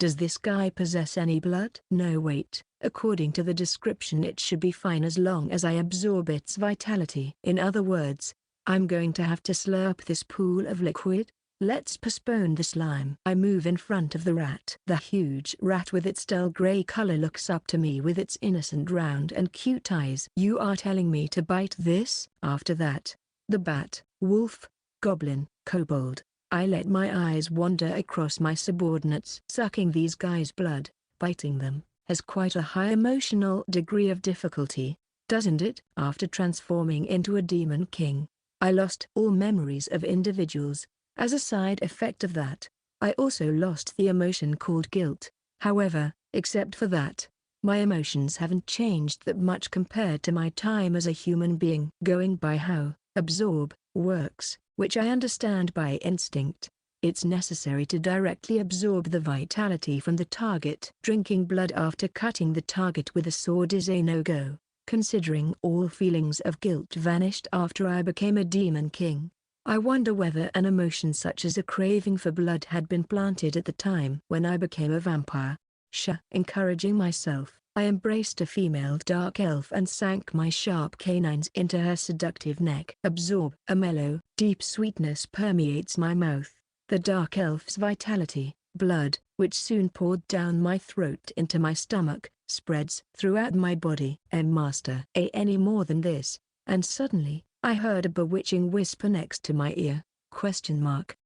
Does this guy possess any blood? No, wait. According to the description it should be fine as long as I absorb its vitality. In other words, I'm going to have to slurp this pool of liquid. Let's postpone the slime. I move in front of the rat. The huge rat with its dull grey color looks up to me with its innocent round and cute eyes. You are telling me to bite this? After that, the bat, wolf, goblin, kobold. I let my eyes wander across my subordinates. Sucking these guys' blood, biting them, has quite a high emotional degree of difficulty, doesn't it? After transforming into a demon king, I lost all memories of individuals. As a side effect of that, I also lost the emotion called guilt. However, except for that, my emotions haven't changed that much compared to my time as a human being. Going by how absorb works, which I understand by instinct, it's necessary to directly absorb the vitality from the target. Drinking blood after cutting the target with a sword is a no-go, considering all feelings of guilt vanished after I became a demon king. I wonder whether an emotion such as a craving for blood had been planted at the time when I became a vampire. Encouraging myself, I embraced a female dark elf and sank my sharp canines into her seductive neck. Absorb. A mellow, deep sweetness permeates my mouth. The dark elf's vitality, blood, which soon poured down my throat into my stomach, spreads throughout my body. Master. Any more than this? And suddenly, I heard a bewitching whisper next to my ear. Question mark.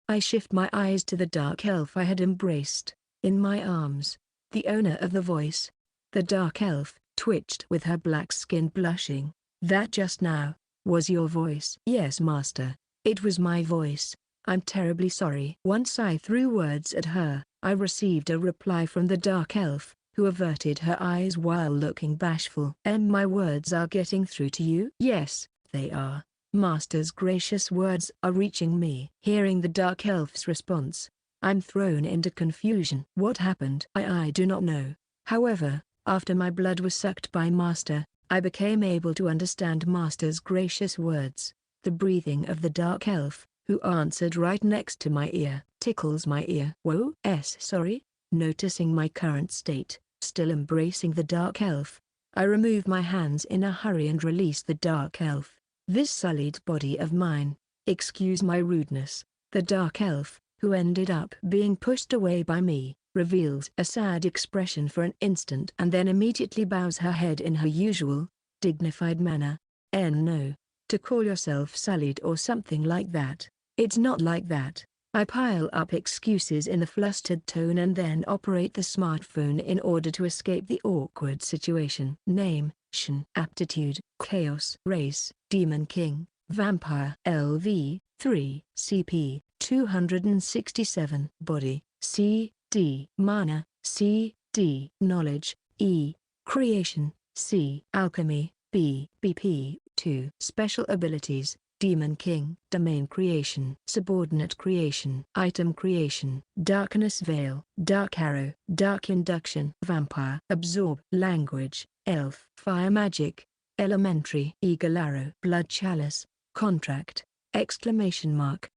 I shift my eyes to the dark elf I had embraced. In my arms, the owner of the voice. The dark elf twitched with her black skin blushing. That just now was your voice? Yes, master. It was my voice. I'm terribly sorry. Once I threw words at her, I received a reply from the dark elf, who averted her eyes while looking bashful. My words are getting through to you? Yes, they are. Master's gracious words are reaching me. Hearing the dark elf's response, I'm thrown into confusion. What happened? I do not know. However, after my blood was sucked by Master, I became able to understand Master's gracious words. The breathing of the dark elf, who answered right next to my ear, tickles my ear. Whoa, sorry? Noticing my current state, still embracing the dark elf, I remove my hands in a hurry and release the dark elf. This sullied body of mine, excuse my rudeness. The dark elf, who ended up being pushed away by me, reveals a sad expression for an instant and then immediately bows her head in her usual, dignified manner. No. To call yourself sullied or something like that. It's not like that. I pile up excuses in a flustered tone and then operate the smartphone in order to escape the awkward situation. Name, Shin. Aptitude, Chaos. Race, Demon King, Vampire. LV, 3, CP, 267. Body, C, D. Mana, C, D. Knowledge, E. Creation, C. Alchemy, B. BP, 2. Special abilities, Demon King. Domain creation. Subordinate creation. Item creation. Darkness Veil. Dark Arrow. Dark Induction. Vampire. Absorb. Language. Elf. Fire Magic. Elementary. Eagle Arrow. Blood Chalice. Contract. Exclamation mark.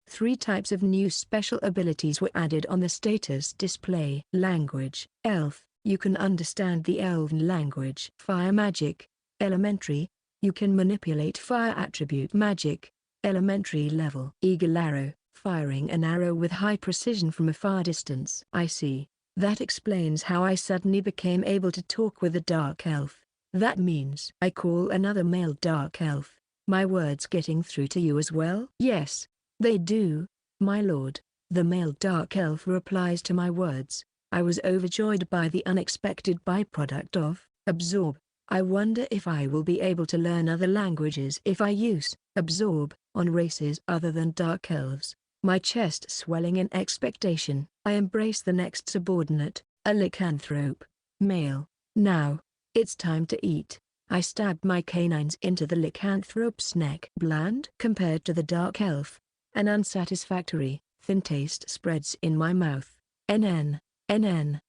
3 types of new special abilities were added on the status display. Language. Elf. You can understand the elven language. Fire Magic. Elementary. You can manipulate fire attribute magic. Elementary level. Eagle Arrow. Firing an arrow with high precision from a far distance. I see. That explains how I suddenly became able to talk with a dark elf. That means I call another male dark elf. My words getting through to you as well? Yes. They do, my lord. The male dark elf replies to my words. I was overjoyed by the unexpected byproduct of absorb. I wonder if I will be able to learn other languages if I use absorb on races other than dark elves. My chest swelling in expectation, I embrace the next subordinate, a lycanthrope. Male. Now, it's time to eat. I stabbed my canines into the lycanthrope's neck. Bland compared to the dark elf. An unsatisfactory, thin taste spreads in my mouth.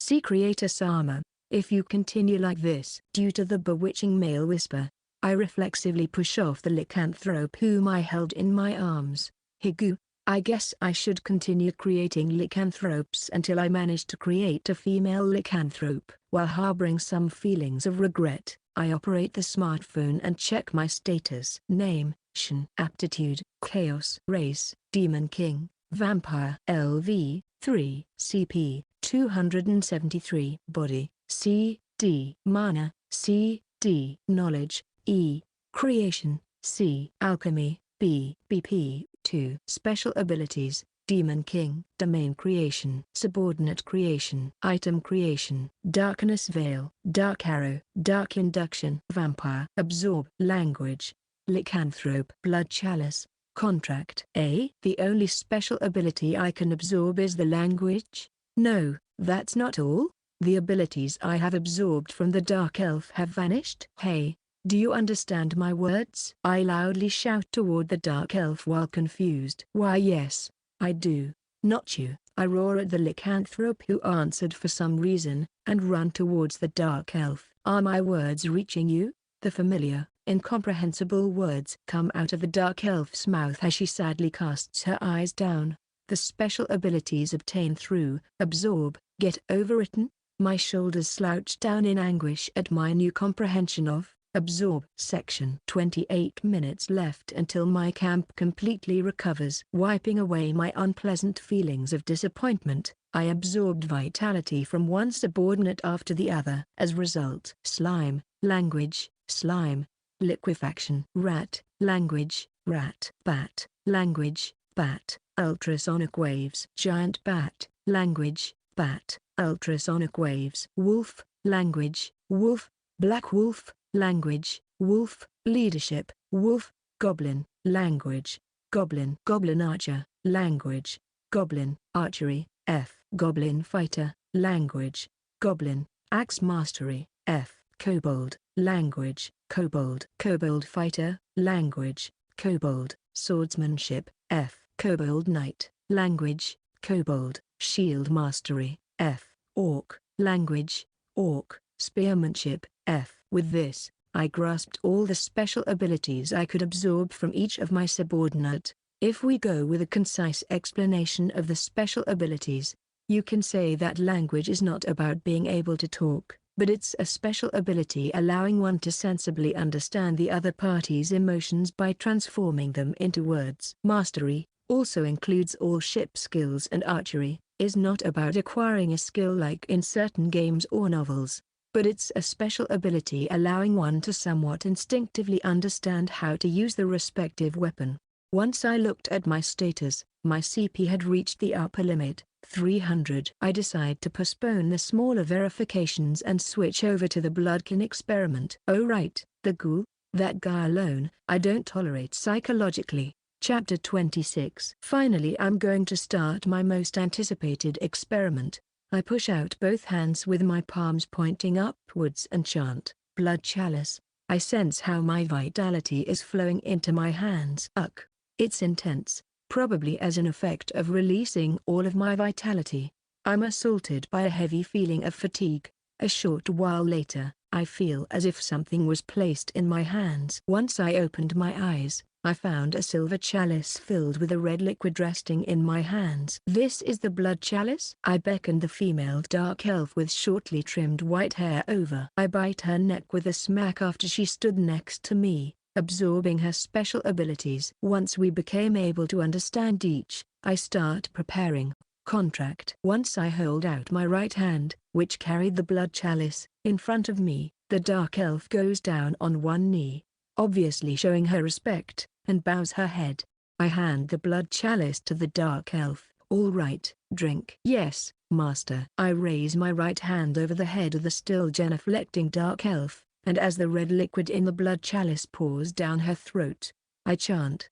See Creator Sama. If you continue like this. Due to the bewitching male whisper, I reflexively push off the lycanthrope whom I held in my arms. Higu. I guess I should continue creating lycanthropes until I manage to create a female lycanthrope. While harboring some feelings of regret, I operate the smartphone and check my status. Name, Shin. Aptitude, Chaos. Race, Demon King, Vampire. LV, 3, CP, 273. Body, C, D. Mana, C, D. Knowledge, E. Creation, C. Alchemy, B. BP, 2. Special abilities, Demon King. Domain creation. Subordinate creation. Item creation. Darkness Veil. Dark Arrow. Dark Induction. Vampire. Absorb. Language. Lycanthrope. Blood Chalice. Contract. The only special ability I can absorb is the language? No, that's not all. The abilities I have absorbed from the Dark Elf have vanished. Hey, do you understand my words? I loudly shout toward the Dark Elf while confused. Why yes, I do. Not you. I roar at the lycanthrope who answered for some reason, and run towards the Dark Elf. Are my words reaching you? The familiar, incomprehensible words come out of the Dark Elf's mouth as she sadly casts her eyes down. The special abilities obtained through absorb get overwritten. My shoulders slouch down in anguish at my new comprehension of absorb. Section 28 minutes left until my camp completely recovers. Wiping away my unpleasant feelings of disappointment, I absorbed vitality from one subordinate after the other. As result, slime, language, slime, liquefaction, rat, language, rat, bat, language, bat, ultrasonic waves, giant bat, language, bat, ultrasonic waves, wolf, language, wolf, black wolf, language, wolf, leadership, wolf, goblin, language, goblin, goblin archer, language, goblin, archery, F, goblin fighter, language, goblin, axe mastery, F, kobold, language, kobold, kobold fighter, language, kobold, swordsmanship, F, kobold knight, language, kobold, shield mastery, F, orc, language, orc, spearmanship, F. With this, I grasped all the special abilities I could absorb from each of my subordinate. If we go with a concise explanation of the special abilities, you can say that language is not about being able to talk, but it's a special ability allowing one to sensibly understand the other party's emotions by transforming them into words. Mastery, also includes all ship skills and archery, is not about acquiring a skill like in certain games or novels, but it's a special ability allowing one to somewhat instinctively understand how to use the respective weapon. Once I looked at my status, my CP had reached the upper limit, 300. I decide to postpone the smaller verifications and switch over to the Bloodkin experiment. Oh right, the ghoul, that guy alone, I don't tolerate psychologically. Chapter 26. Finally I'm going to start my most anticipated experiment. I push out both hands with my palms pointing upwards and chant, Blood Chalice. I sense how my vitality is flowing into my hands. It's intense, probably as an effect of releasing all of my vitality. I'm assaulted by a heavy feeling of fatigue. A short while later, I feel as if something was placed in my hands. Once I opened my eyes, I found a silver chalice filled with a red liquid resting in my hands. This is the blood chalice? I beckoned the female dark elf with shortly trimmed white hair over. I bite her neck with a smack after she stood next to me, absorbing her special abilities. Once we became able to understand each, I start preparing. Contract. Once I hold out my right hand, which carried the blood chalice, in front of me, the dark elf goes down on one knee, obviously showing her respect, and bows her head. I hand the blood chalice to the dark elf. All right, drink. Yes, master. I raise my right hand over the head of the still genuflecting dark elf, and as the red liquid in the blood chalice pours down her throat, I chant.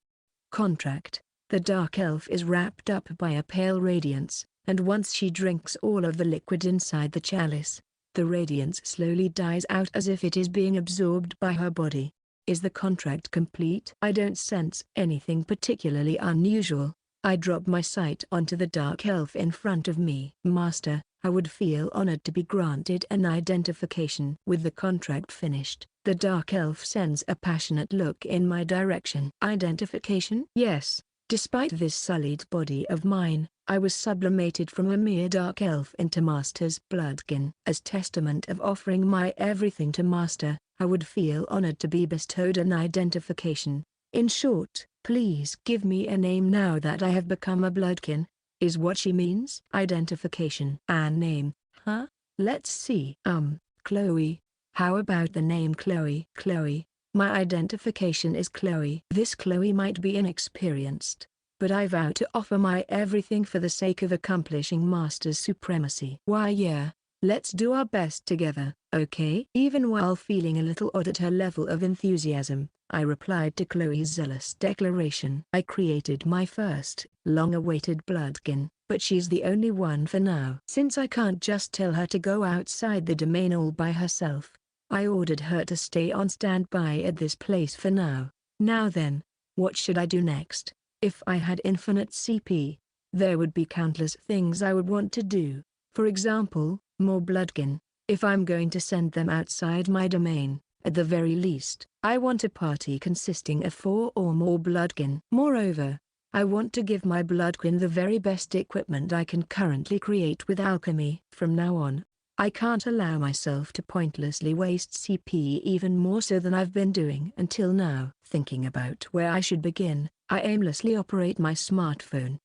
Contract. The dark elf is wrapped up by a pale radiance, and once she drinks all of the liquid inside the chalice, the radiance slowly dies out as if it is being absorbed by her body. Is the contract complete? I don't sense anything particularly unusual. I drop my sight onto the dark elf in front of me. Master, I would feel honored to be granted an identification. With the contract finished, the dark elf sends a passionate look in my direction. Identification? Yes. Despite this sullied body of mine, I was sublimated from a mere dark elf into Master's bloodkin. As testament of offering my everything to Master, I would feel honored to be bestowed an identification. In short, please give me a name now that I have become a bloodkin, is what she means. Identification. A name, huh? Let's see. Chloe. How about the name Chloe? Chloe. My identification is Chloe. This Chloe might be inexperienced, but I vow to offer my everything for the sake of accomplishing Master's supremacy. Why yeah, let's do our best together, okay? Even while feeling a little odd at her level of enthusiasm, I replied to Chloe's zealous declaration. I created my first, long-awaited bloodkin, but she's the only one for now. Since I can't just tell her to go outside the domain all by herself, I ordered her to stay on standby at this place for now. Now then, what should I do next? If I had infinite CP, there would be countless things I would want to do. For example, more bloodkin. If I'm going to send them outside my domain, at the very least, I want a party consisting of 4 or more bloodkin. Moreover, I want to give my bloodkin the very best equipment I can currently create with alchemy. From now on, I can't allow myself to pointlessly waste CP even more so than I've been doing until now. Thinking about where I should begin, I aimlessly operate my smartphone.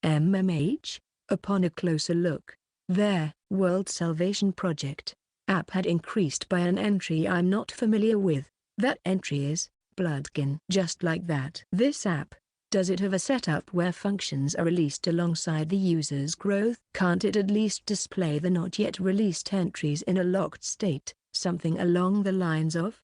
Upon a closer look, there, World Salvation Project. App had increased by an entry I'm not familiar with. That entry is, bloodkin. Just like that. This app, does it have a setup where functions are released alongside the user's growth? Can't it at least display the not yet released entries in a locked state, something along the lines of ?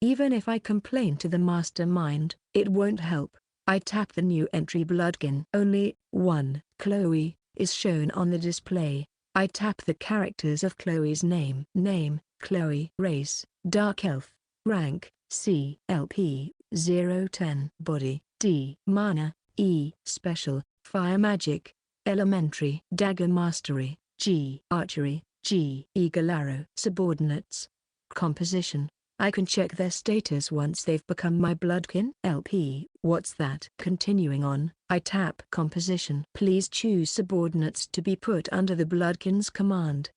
Even if I complain to the mastermind, it won't help. I tap the new entry bloodkin. Only, 1, Chloe, is shown on the display. I tap the characters of Chloe's name. Name, Chloe. Race, Dark Elf. Rank, C. LP, 010. Body, D. Mana, E. Special, Fire Magic. Elementary. Dagger Mastery, G. Archery, G. Eagle Arrow. Subordinates. Composition. I can check their status once they've become my bloodkin. LP, what's that? Continuing on, I tap Composition. Please choose subordinates to be put under the bloodkin's command.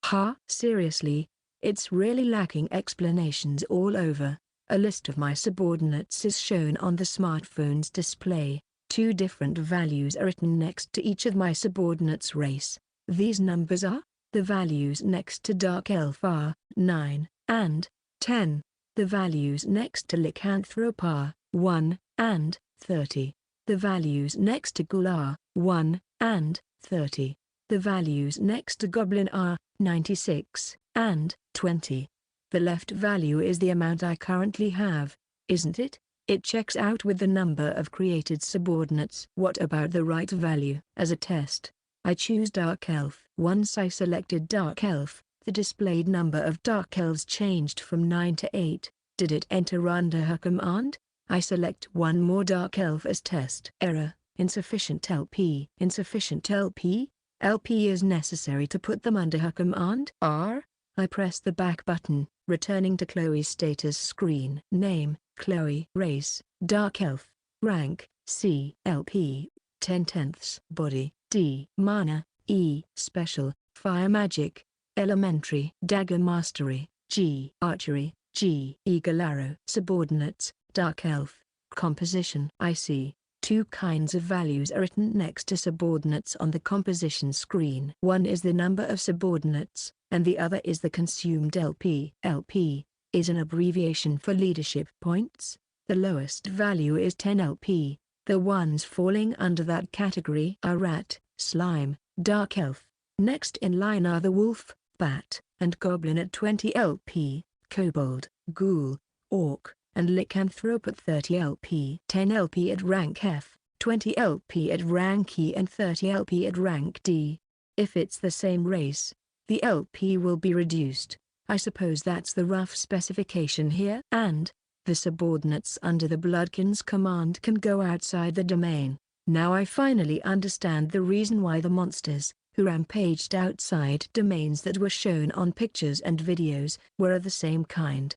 Seriously? It's really lacking explanations all over. A list of my subordinates is shown on the smartphone's display. 2 different values are written next to each of my subordinates' race. These numbers are, the values next to Dark Elf are 9 and 10. The values next to Lycanthrope are 1 and 30. The values next to Ghoul are 1 and 30. The values next to Goblin are 96 and 20. The left value is the amount I currently have, isn't it? It checks out with the number of created subordinates. What about the right value? As a test, I choose Dark Elf. Once I selected Dark Elf, the displayed number of Dark Elves changed from 9 to 8. Did it enter under her command? I select one more Dark Elf as test. Error, insufficient LP. Insufficient LP? LP is necessary to put them under her command. R. I press the back button, returning to Chloe's status screen. Name, Chloe. Race, Dark Elf. Rank, C. LP, 10/10. Body, D. Mana, E. Special, Fire Magic, Elementary. Dagger Mastery, G. Archery, G. Eagle Arrow. Subordinates, Dark Elf. Composition. I see 2 kinds of values are written next to subordinates on the composition screen. One is the number of subordinates, and the other is the consumed LP. LP is an abbreviation for leadership points. The lowest value is 10 LP. The ones falling under that category are Rat, Slime, Dark Elf. Next in line are the Wolf, Bat, and Goblin at 20 LP, Kobold, Ghoul, Orc, and Lycanthrope at 30 LP. 10 LP at rank F, 20 LP at rank E and 30 LP at rank D. If it's the same race, the LP will be reduced. I suppose that's the rough specification here. And the subordinates under the Bloodkin's command can go outside the domain. Now I finally understand the reason why the monsters, who rampaged outside domains that were shown on pictures and videos, were of the same kind.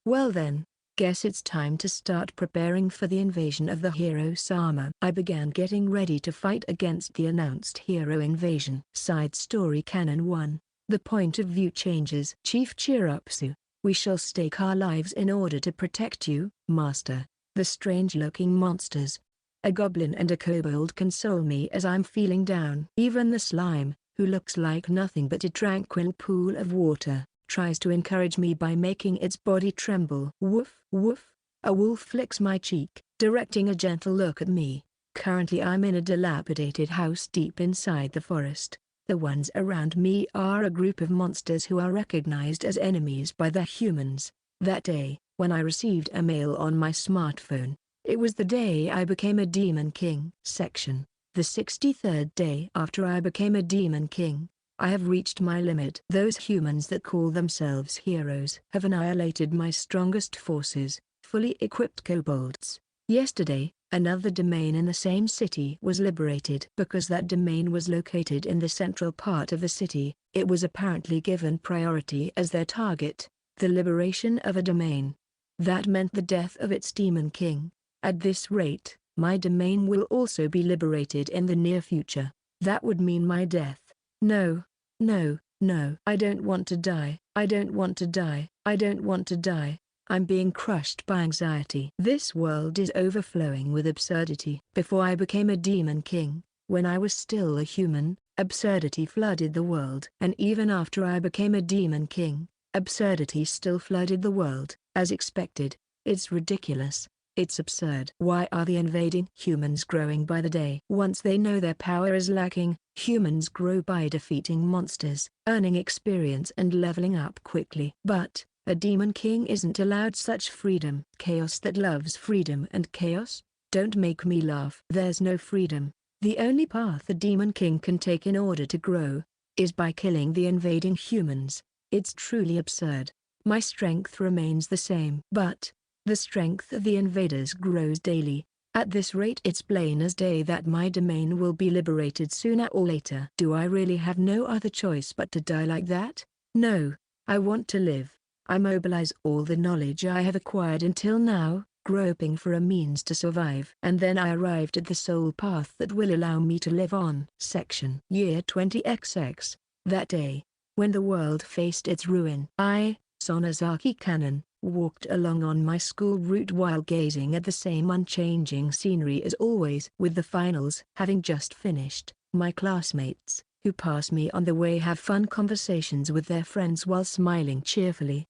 Well then, guess it's time to start preparing for the invasion of the hero Sama. I began getting ready to fight against the announced hero invasion. Side story Canon 1. The point of view changes. Chief Chirapsu, we shall stake our lives in order to protect you, Master. The strange-looking monsters, a goblin and a kobold, console me as I'm feeling down. Even the slime, who looks like nothing but a tranquil pool of water, tries to encourage me by making its body tremble. Woof, woof. A wolf flicks my cheek, directing a gentle look at me. Currently I'm in a dilapidated house deep inside the forest. The ones around me are a group of monsters who are recognized as enemies by the humans. That day, when I received a mail on my smartphone, it was the day I became a Demon King. Section. The 63rd day after I became a Demon King, I have reached my limit. Those humans that call themselves heroes have annihilated my strongest forces, fully equipped kobolds. Yesterday, another domain in the same city was liberated. Because that domain was located in the central part of the city, it was apparently given priority as their target. The liberation of a domain. That meant the death of its Demon King. At this rate, my domain will also be liberated in the near future. That would mean my death. No, no, no. I don't want to die. I don't want to die. I don't want to die. I'm being crushed by anxiety. This world is overflowing with absurdity. Before I became a Demon King, when I was still a human, absurdity flooded the world. And even after I became a Demon King, absurdity still flooded the world. As expected, it's ridiculous. It's absurd. Why are the invading humans growing by the day? Once they know their power is lacking, humans grow by defeating monsters, earning experience and leveling up quickly. But a Demon King isn't allowed such freedom. Chaos that loves freedom and chaos? Don't make me laugh. There's no freedom. The only path a Demon King can take in order to grow is by killing the invading humans. It's truly absurd. My strength remains the same. But the strength of the invaders grows daily. At this rate it's plain as day that my domain will be liberated sooner or later. Do I really have no other choice but to die like that? No, I want to live. I mobilize all the knowledge I have acquired until now, groping for a means to survive. And then I arrived at the sole path that will allow me to live on. Section. Year 20XX. That day, when the world faced its ruin, I, Sonozaki Canon, walked along on my school route while gazing at the same unchanging scenery as always. With the finals having just finished, my classmates, who pass me on the way, have fun conversations with their friends while smiling cheerfully.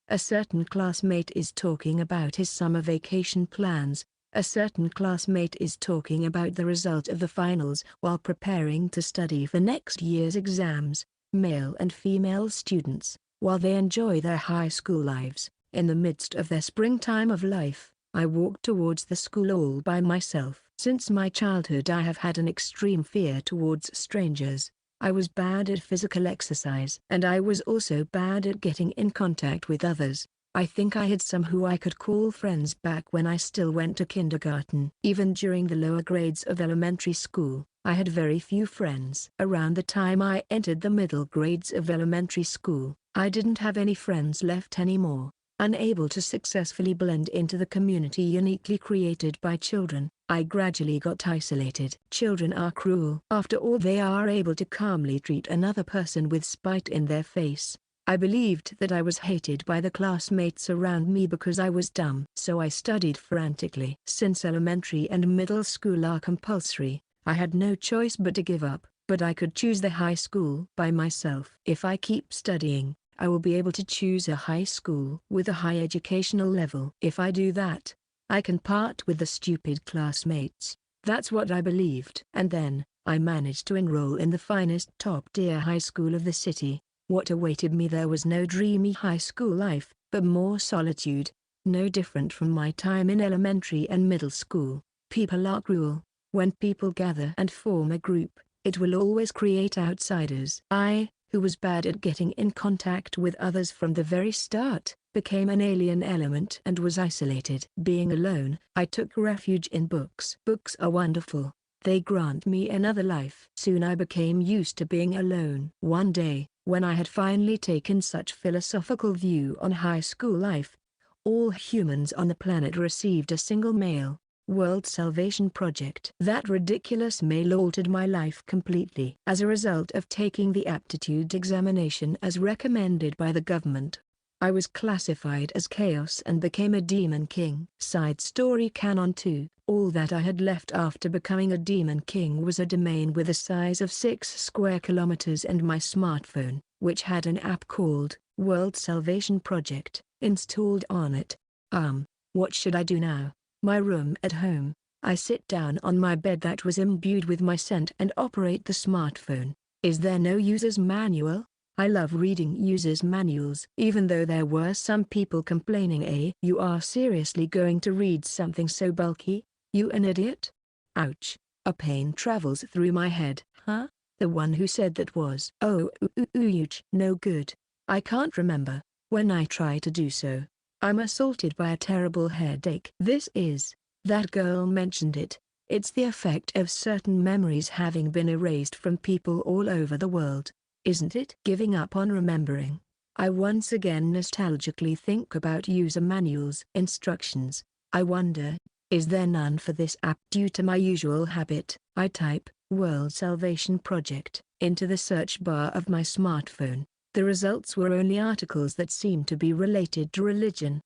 A certain classmate is talking about his summer vacation plans. A certain classmate is talking about the result of the finals while preparing to study for next year's exams. Male and female students, while they enjoy their high school lives, in the midst of their springtime of life, I walk towards the school all by myself. Since my childhood I have had an extreme fear towards strangers. I was bad at physical exercise, and I was also bad at getting in contact with others. I think I had some who I could call friends back when I still went to kindergarten. Even during the lower grades of elementary school, I had very few friends. Around the time I entered the middle grades of elementary school, I didn't have any friends left anymore. Unable to successfully blend into the community uniquely created by children, I gradually got isolated. Children are cruel. After all, they are able to calmly treat another person with spite in their face. I believed that I was hated by the classmates around me because I was dumb. So I studied frantically. Since elementary and middle school are compulsory, I had no choice but to give up, but I could choose the high school by myself. If I keep studying, I will be able to choose a high school with a high educational level. If I do that, I can part with the stupid classmates. That's what I believed. And then, I managed to enroll in the finest top-tier high school of the city. What awaited me there was no dreamy high school life, but more solitude. No different from my time in elementary and middle school. People are cruel. When people gather and form a group, it will always create outsiders. I, who was bad at getting in contact with others from the very start, became an alien element and was isolated. Being alone, I took refuge in books. Books are wonderful. They grant me another life. Soon I became used to being alone. One day, when I had finally taken such philosophical view on high school life, all humans on the planet received a single mail. World Salvation Project. That ridiculous mail altered my life completely. As a result of taking the aptitude examination as recommended by the government, I was classified as chaos and became a demon king. Side story Canon 2. All that I had left after becoming a demon king was a domain with a size of 6 square kilometers and my smartphone, which had an app called World Salvation Project installed on it. What should I do now? My room at home. I sit down on my bed that was imbued with my scent and operate the smartphone. Is there no user's manual? I love reading user's manuals. Even though there were some people complaining, you are seriously going to read something so bulky? You an idiot? Ouch. A pain travels through my head. Huh? The one who said that was ouch. No good. I can't remember. When I try to do so, I'm assaulted by a terrible headache. That girl mentioned it. It's the effect of certain memories having been erased from people all over the world, isn't it? Giving up on remembering. I once again nostalgically think about user manuals. Instructions. I wonder, is there none for this app? Due to my usual habit, I type, World Salvation Project, into the search bar of my smartphone. The results were only articles that seemed to be related to religion.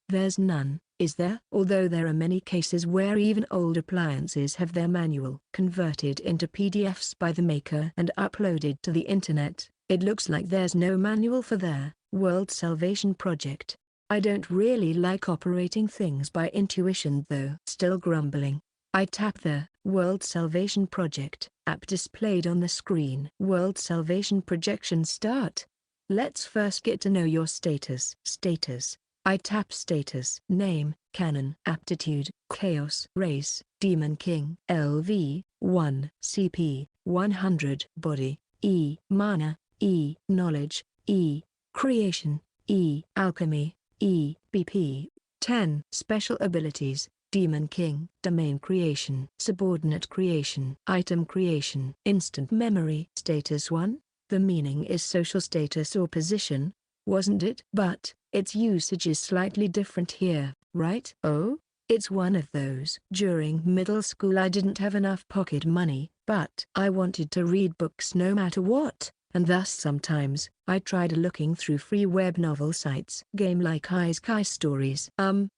There's none, is there? Although there are many cases where even old appliances have their manual converted into PDFs by the maker and uploaded to the internet, it looks like there's no manual for their World Salvation Project. I don't really like operating things by intuition though. Still grumbling, I tap the World Salvation Project app displayed on the screen. World Salvation Projection start. Let's first get to know your status. Status. I tap status. Name, Canon. Aptitude, Chaos. Race, Demon King. LV, 1. CP, 100. Body, E. Mana, E. Knowledge, E. Creation, E. Alchemy, E. BP, 10. Special abilities. Demon King. Domain creation. Subordinate creation. Item creation. Instant memory. Status 1. The meaning is social status or position, wasn't it? But, its usage is slightly different here, right? Oh? It's one of those. During middle school I didn't have enough pocket money, but I wanted to read books no matter what. and thus sometimes I tried looking through free web novel sites. Game like Isekai Stories.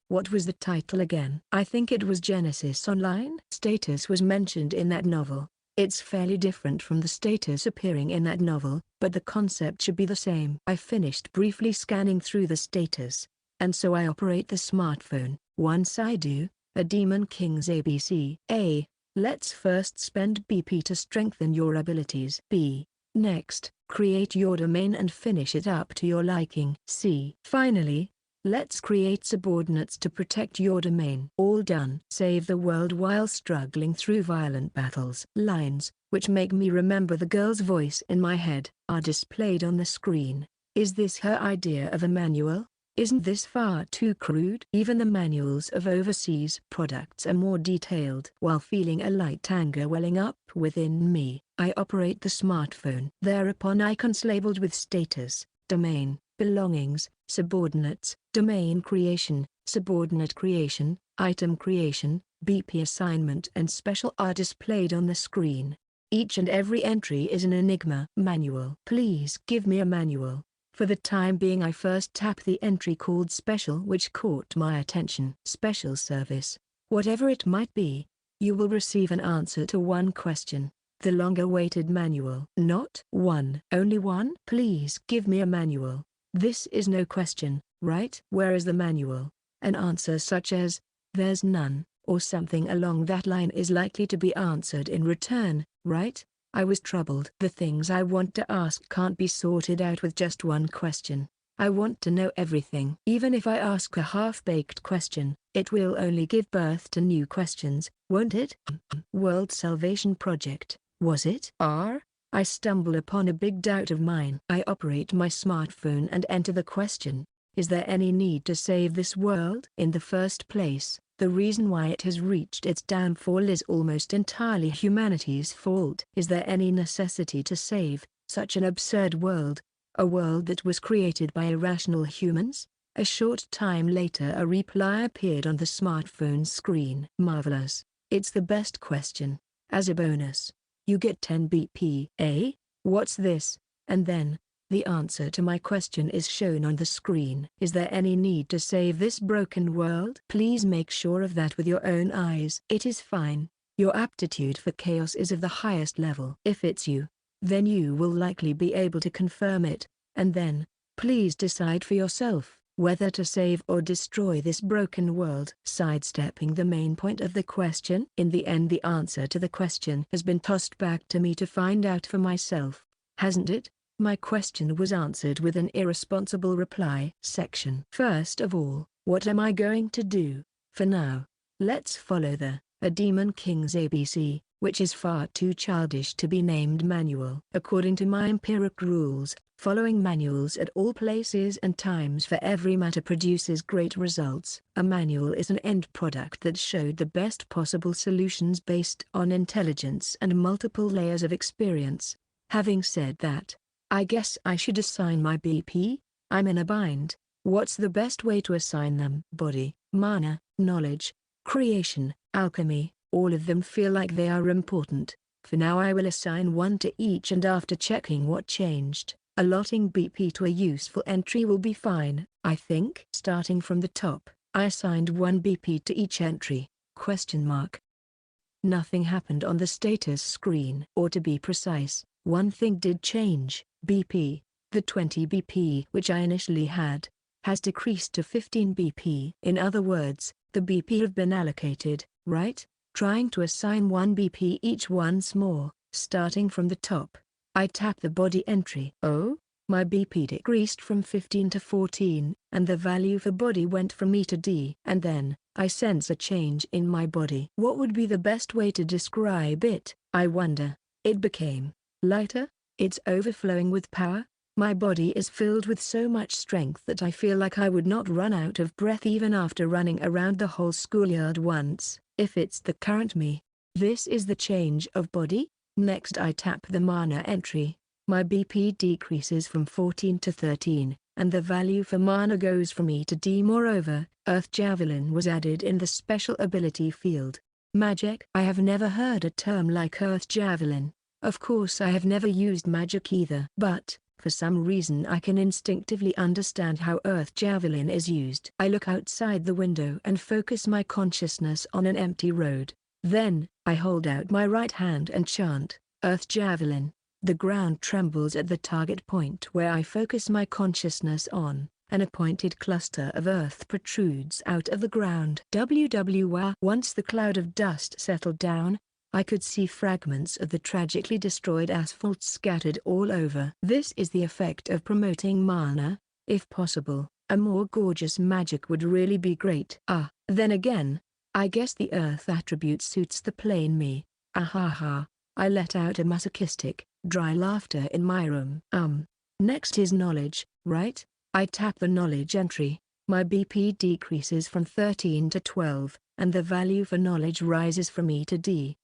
What was the title again? I think it was Genesis Online. Status was mentioned in that novel. It's fairly different from the status appearing in that novel, but the concept should be the same. I finished briefly scanning through the status, and so I operate the smartphone. Once I do, a Demon King's ABC. A. Let's first spend BP to strengthen your abilities. B. Next, create your domain and finish it up to your liking. C. Finally, let's create subordinates to protect your domain. All done. Save the world while struggling through violent battles. Lines, which make me remember the girl's voice in my head, are displayed on the screen. Is this her idea of a manual? Isn't this far too crude? Even the manuals of overseas products are more detailed. While feeling a light anger welling up within me, I operate the smartphone. Thereupon icons labeled with status, domain, belongings, subordinates, domain creation, subordinate creation, item creation, BP assignment and special are displayed on the screen. Each and every entry is an enigma. Manual. Please give me a manual. For the time being I first tap the entry called Special, which caught my attention. Special service. Whatever it might be, you will receive an answer to one question. The long-awaited manual. Not one. Only one? Please give me a manual. This is no question, right? Where is the manual? An answer such as, there's none, or something along that line is likely to be answered in return, right? I was troubled. The things I want to ask can't be sorted out with just one question. I want to know everything. Even if I ask a half-baked question, it will only give birth to new questions, won't it? World Salvation Project, was it? I stumble upon a big doubt of mine. I operate my smartphone and enter the question, is there any need to save this world? In the first place, the reason why it has reached its downfall is almost entirely humanity's fault. Is there any necessity to save such an absurd world, a world that was created by irrational humans? A short time later a reply appeared on the smartphone screen. Marvelous. It's the best question. As a bonus, you get 10 BP. Eh? What's this? And then, the answer to my question is shown on the screen. Is there any need to save this broken world? Please make sure of that with your own eyes. It is fine. Your aptitude for chaos is of the highest level. If it's you, then you will likely be able to confirm it, and then, please decide for yourself whether to save or destroy this broken world. Sidestepping the main point of the question. In the end the answer to the question has been tossed back to me to find out for myself, hasn't it? My question was answered with an irresponsible reply. Section. First of all, what am I going to do? For now, let's follow A Demon King's ABC, which is far too childish to be named manual. According to my empiric rules, following manuals at all places and times for every matter produces great results. A manual is an end product that showed the best possible solutions based on intelligence and multiple layers of experience. Having said that, I guess I should assign my BP. I'm in a bind. What's the best way to assign them? Body, mana, knowledge, creation, alchemy, all of them feel like they are important. For now I will assign one to each, and after checking what changed, allotting BP to a useful entry will be fine, I think. Starting from the top, I assigned 1 BP to each entry. Nothing happened on the status screen. Or to be precise, one thing did change. BP, the 20 BP which I initially had, has decreased to 15 BP. In other words, the BP have been allocated, right? Trying to assign 1 BP each once more, starting from the top. I tap the body entry. Oh, my BP decreased from 15 to 14, and the value for body went from E to D. And then, I sense a change in my body. What would be the best way to describe it? I wonder. It became lighter. It's overflowing with power. My body is filled with so much strength that I feel like I would not run out of breath even after running around the whole schoolyard once. If it's the current me, this is the change of body. Next I tap the mana entry. My BP decreases from 14 to 13, and the value for mana goes from E to D. Moreover, Earth Javelin was added in the special ability field. Magic. I have never heard a term like Earth Javelin. Of course I have never used magic either. But, for some reason I can instinctively understand how Earth Javelin is used. I look outside the window and focus my consciousness on an empty road. Then, I hold out my right hand and chant, Earth Javelin. The ground trembles at the target point where I focus my consciousness on, and a pointed cluster of earth protrudes out of the ground. Once the cloud of dust settled down, I could see fragments of the tragically destroyed asphalt scattered all over. This is the effect of promoting mana. If possible, a more gorgeous magic would really be great. Then again, I guess the earth attribute suits the plain me. Ahaha. I let out a masochistic, dry laughter in my room. Next is knowledge, right? I tap the knowledge entry. My BP decreases from 13 to 12, and the value for knowledge rises from E to D.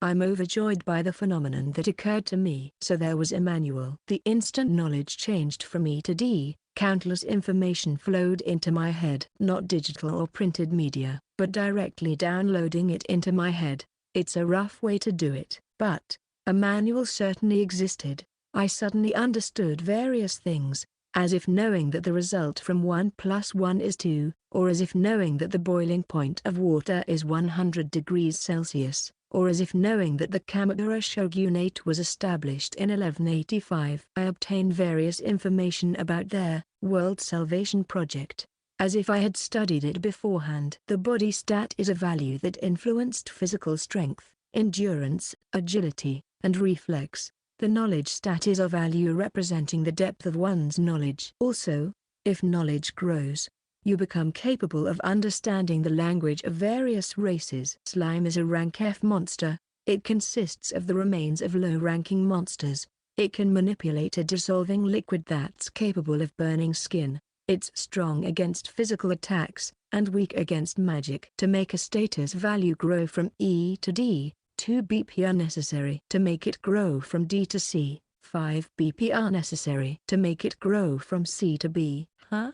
I'm overjoyed by the phenomenon that occurred to me. So there was a manual. The instant knowledge changed from E to D, countless information flowed into my head. Not digital or printed media, but directly downloading it into my head. It's a rough way to do it, but a manual certainly existed. I suddenly understood various things, as if knowing that the result from 1 + 1 is 2, or as if knowing that the boiling point of water is 100 degrees Celsius, or as if knowing that the Kamakura shogunate was established in 1185. I obtained various information about their world salvation project, as if I had studied it beforehand. The body stat is a value that influenced physical strength, endurance, agility, and reflex. The knowledge stat is a value representing the depth of one's knowledge. Also, if knowledge grows, you become capable of understanding the language of various races. Slime is a rank F monster. It consists of the remains of low-ranking monsters. It can manipulate a dissolving liquid that's capable of burning skin. It's strong against physical attacks, and weak against magic. To make a status value grow from E to D, 2 BP are necessary. To make it grow from D to C, 5 BP are necessary. To make it grow from C to B,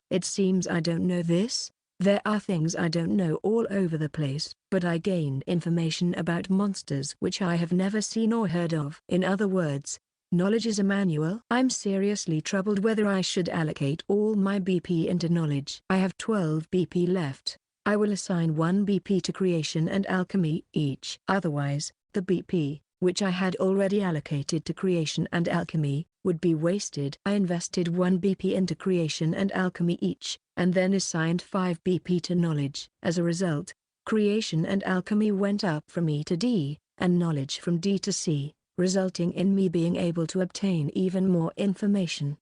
It seems I don't know this. There are things I don't know all over the place, but I gained information about monsters which I have never seen or heard of. In other words, knowledge is a manual. I'm seriously troubled whether I should allocate all my BP into knowledge. I have 12 BP left. I will assign 1 BP to creation and alchemy each. Otherwise, the BP, which I had already allocated to creation and alchemy, would be wasted. I invested 1 BP into creation and alchemy each, and then assigned 5 BP to knowledge. As a result, creation and alchemy went up from E to D, and knowledge from D to C, resulting in me being able to obtain even more information.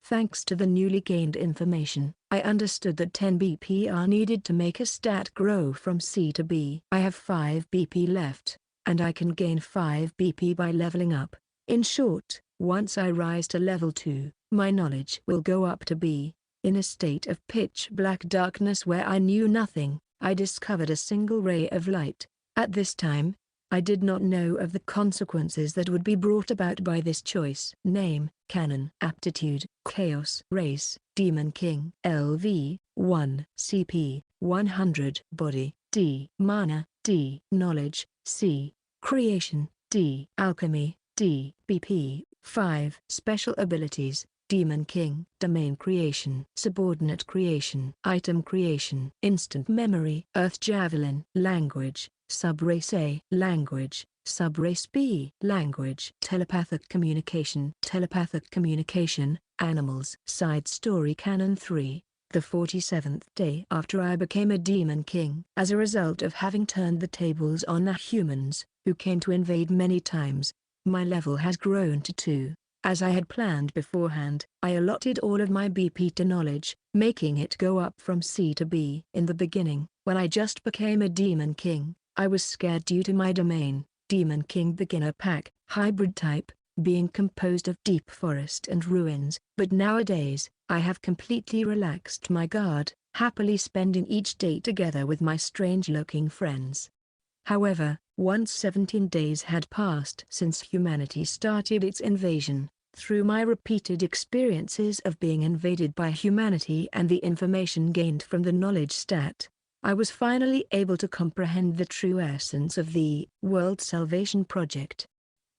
Thanks to the newly gained information, I understood that 10 BP are needed to make a stat grow from C to B. I have 5 BP left, and I can gain 5 BP by leveling up. In short, once I rise to level 2, my knowledge will go up to B. In a state of pitch black darkness where I knew nothing, I discovered a single ray of light. At this time, I did not know of the consequences that would be brought about by this choice. Name, Canon. Aptitude, Chaos. Race, Demon King. LV, 1. CP, 100. Body, D. Mana, D. Knowledge, C. Creation, D. Alchemy, D. BP, 5. Special abilities, Demon King. Domain creation. Subordinate creation. Item creation. Instant memory. Earth Javelin. Language. Subrace A. Language. Subrace B. Language. Telepathic communication. Telepathic communication. Animals. Side story Canon 3. The 47th day after I became a Demon King. As a result of having turned the tables on the humans, who came to invade many times, my level has grown to 2. As I had planned beforehand, I allotted all of my BP to knowledge, making it go up from C to B. In the beginning, when I just became a Demon King, I was scared due to my domain, Demon King Beginner Pack, hybrid type, being composed of deep forest and ruins. But nowadays, I have completely relaxed my guard, happily spending each day together with my strange-looking friends. However, once 17 days had passed since humanity started its invasion, through my repeated experiences of being invaded by humanity and the information gained from the knowledge stat, I was finally able to comprehend the true essence of the World Salvation Project.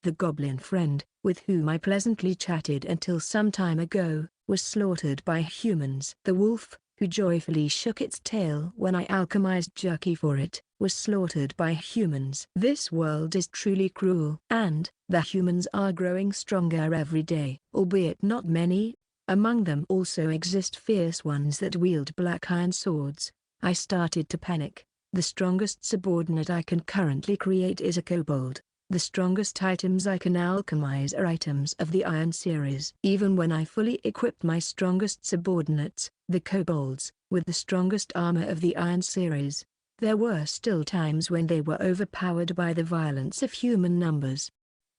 The goblin friend, with whom I pleasantly chatted until some time ago, was slaughtered by humans. The wolf, who joyfully shook its tail when I alchemized jerky for it, was slaughtered by humans. This world is truly cruel. And the humans are growing stronger every day, albeit not many. Among them also exist fierce ones that wield black iron swords. I started to panic. The strongest subordinate I can currently create is a kobold. The strongest items I can alchemize are items of the Iron series. Even when I fully equipped my strongest subordinates, the kobolds, with the strongest armor of the Iron series, there were still times when they were overpowered by the violence of human numbers.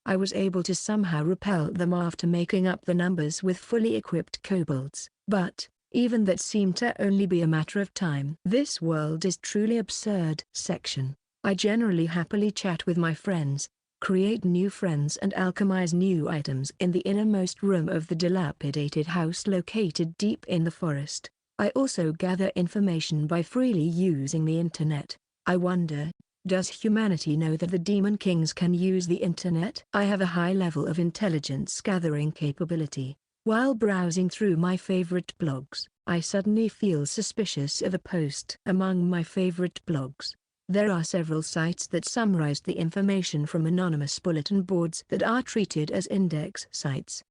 I was able to somehow repel them after making up the numbers with fully equipped kobolds, but even that seemed to only be a matter of time. This world is truly absurd. Section. I generally happily chat with my friends, create new friends and alchemize new items in the innermost room of the dilapidated house located deep in the forest. I also gather information by freely using the internet. I wonder, does humanity know that the demon kings can use the internet? I have a high level of intelligence gathering capability. While browsing through my favorite blogs, I suddenly feel suspicious of a post among my favorite blogs. There are several sites that summarize the information from anonymous bulletin boards that are treated as index sites.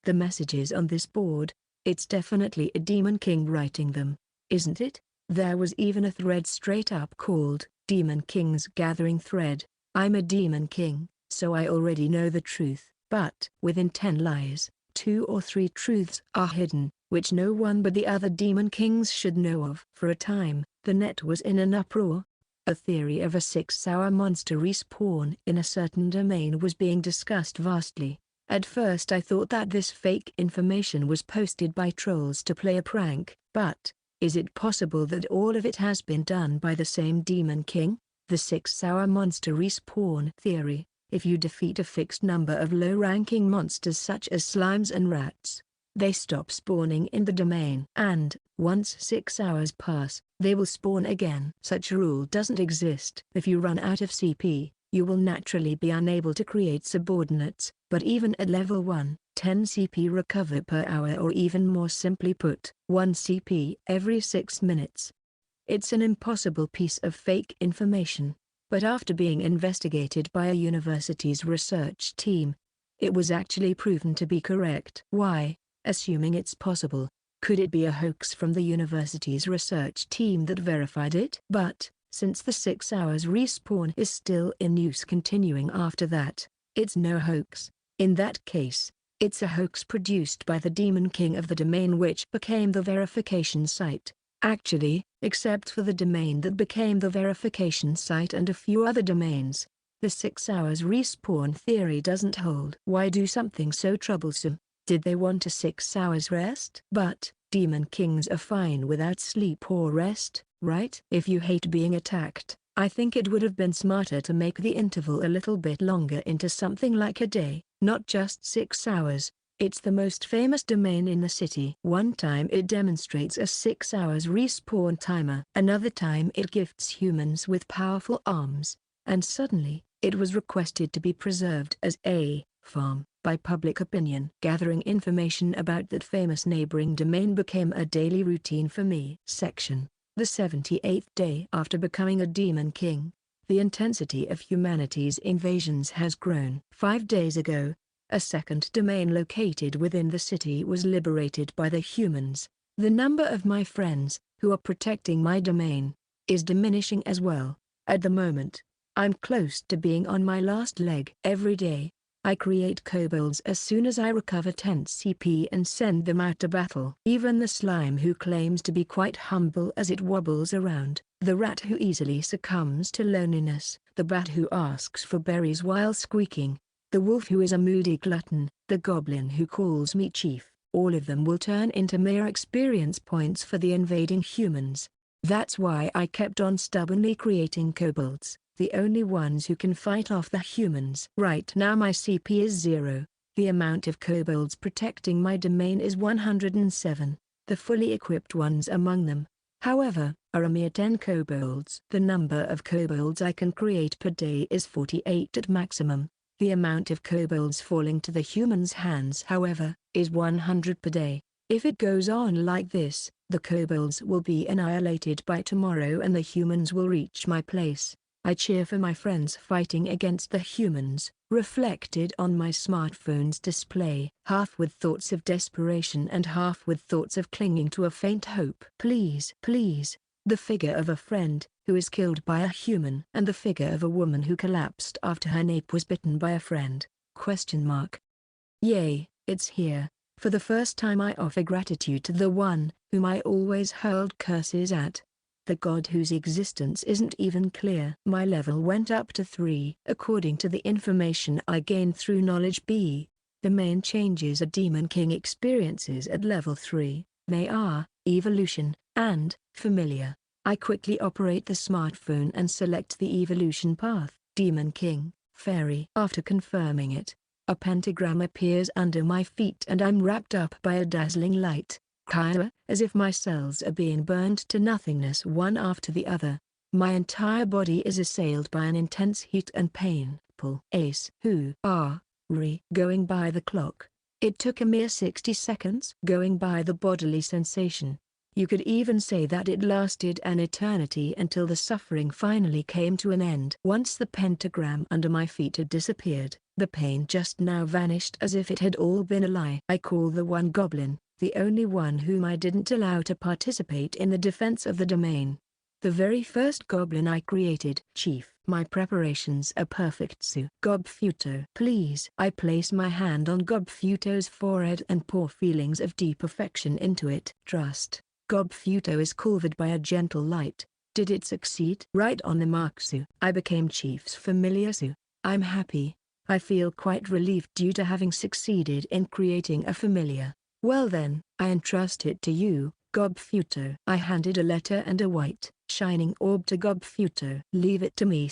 The messages on this board, it's definitely a demon king writing them, isn't it? There was even a thread straight up called Demon King's Gathering Thread. I'm a demon king, so I already know the truth. But within 10 lies, 2 or 3 truths are hidden, which no one but the other demon kings should know of. For a time, the net was in an uproar. A theory of a 6-hour monster respawn in a certain domain was being discussed vastly. At first I thought that this fake information was posted by trolls to play a prank, but is it possible that all of it has been done by the same demon king? The 6-hour monster respawn theory: if you defeat a fixed number of low-ranking monsters such as slimes and rats, they stop spawning in the domain. And, once 6 hours pass, they will spawn again. Such a rule doesn't exist. If you run out of CP, you will naturally be unable to create subordinates, but even at level 1, 10 CP recover per hour, or even more simply put, 1 CP every 6 minutes. It's an impossible piece of fake information, but after being investigated by a university's research team, it was actually proven to be correct. Why? Assuming it's possible, could it be a hoax from the university's research team that verified it? But, since the 6 hours respawn is still in use continuing after that, it's no hoax. In that case, it's a hoax produced by the demon king of the domain which became the verification site. Actually, except for the domain that became the verification site and a few other domains, the 6 hours respawn theory doesn't hold. Why do something so troublesome? Did they want a 6 hours rest? But, demon kings are fine without sleep or rest, right? If you hate being attacked, I think it would have been smarter to make the interval a little bit longer into something like a day, not just 6 hours. It's the most famous domain in the city. One time it demonstrates a 6 hours respawn timer. Another time it gifts humans with powerful arms. And suddenly, it was requested to be preserved as a farm by public opinion. Gathering information about that famous neighboring domain became a daily routine for me. Section. The 78th day after becoming a demon king, the intensity of humanity's invasions has grown. 5 days ago, a second domain located within the city was liberated by the humans. The number of my friends, who are protecting my domain, is diminishing as well. At the moment, I'm close to being on my last leg. Every day, I create kobolds as soon as I recover 10 CP and send them out to battle. Even the slime who claims to be quite humble as it wobbles around, the rat who easily succumbs to loneliness, the bat who asks for berries while squeaking, the wolf who is a moody glutton, the goblin who calls me chief, all of them will turn into mere experience points for the invading humans. That's why I kept on stubbornly creating kobolds, the only ones who can fight off the humans. Right now my CP is 0, the amount of kobolds protecting my domain is 107, the fully equipped ones among them, however, are a mere 10 kobolds. The number of kobolds I can create per day is 48 at maximum. The amount of kobolds falling to the humans' hands, however, is 100 per day. If it goes on like this, the kobolds will be annihilated by tomorrow and the humans will reach my place. I cheer for my friends fighting against the humans, reflected on my smartphone's display, half with thoughts of desperation and half with thoughts of clinging to a faint hope. Please, please. The figure of a friend, who is killed by a human, and the figure of a woman who collapsed after her nape was bitten by a friend. Yay, it's here. For the first time I offer gratitude to the one, whom I always hurled curses at. The god whose existence isn't even clear. My level went up to 3. According to the information I gained through knowledge B, the main changes a Demon King experiences at level 3, they are, evolution, and, familiar. I quickly operate the smartphone and select the evolution path, Demon King, Fairy. After confirming it, a pentagram appears under my feet and I'm wrapped up by a dazzling light. As if my cells are being burned to nothingness one after the other. My entire body is assailed by an intense heat and pain. Ace. Going by the clock. It took a mere 60 seconds. Going by the bodily sensation. You could even say that it lasted an eternity until the suffering finally came to an end. Once the pentagram under my feet had disappeared, the pain just now vanished as if it had all been a lie. I call the one goblin, the only one whom I didn't allow to participate in the defense of the domain. The very first goblin I created. Chief. My preparations are perfect. Gobfuto. Please. I place my hand on Gobfuto's forehead and pour feelings of deep affection into it. Trust. Gobfuto is covered by a gentle light. Did it succeed? Right on the mark. I became Chief's familiar. I'm happy. I feel quite relieved due to having succeeded in creating a familiar. Well then, I entrust it to you, Gobfuto. I handed a letter and a white, shining orb to Gobfuto. Leave it to me.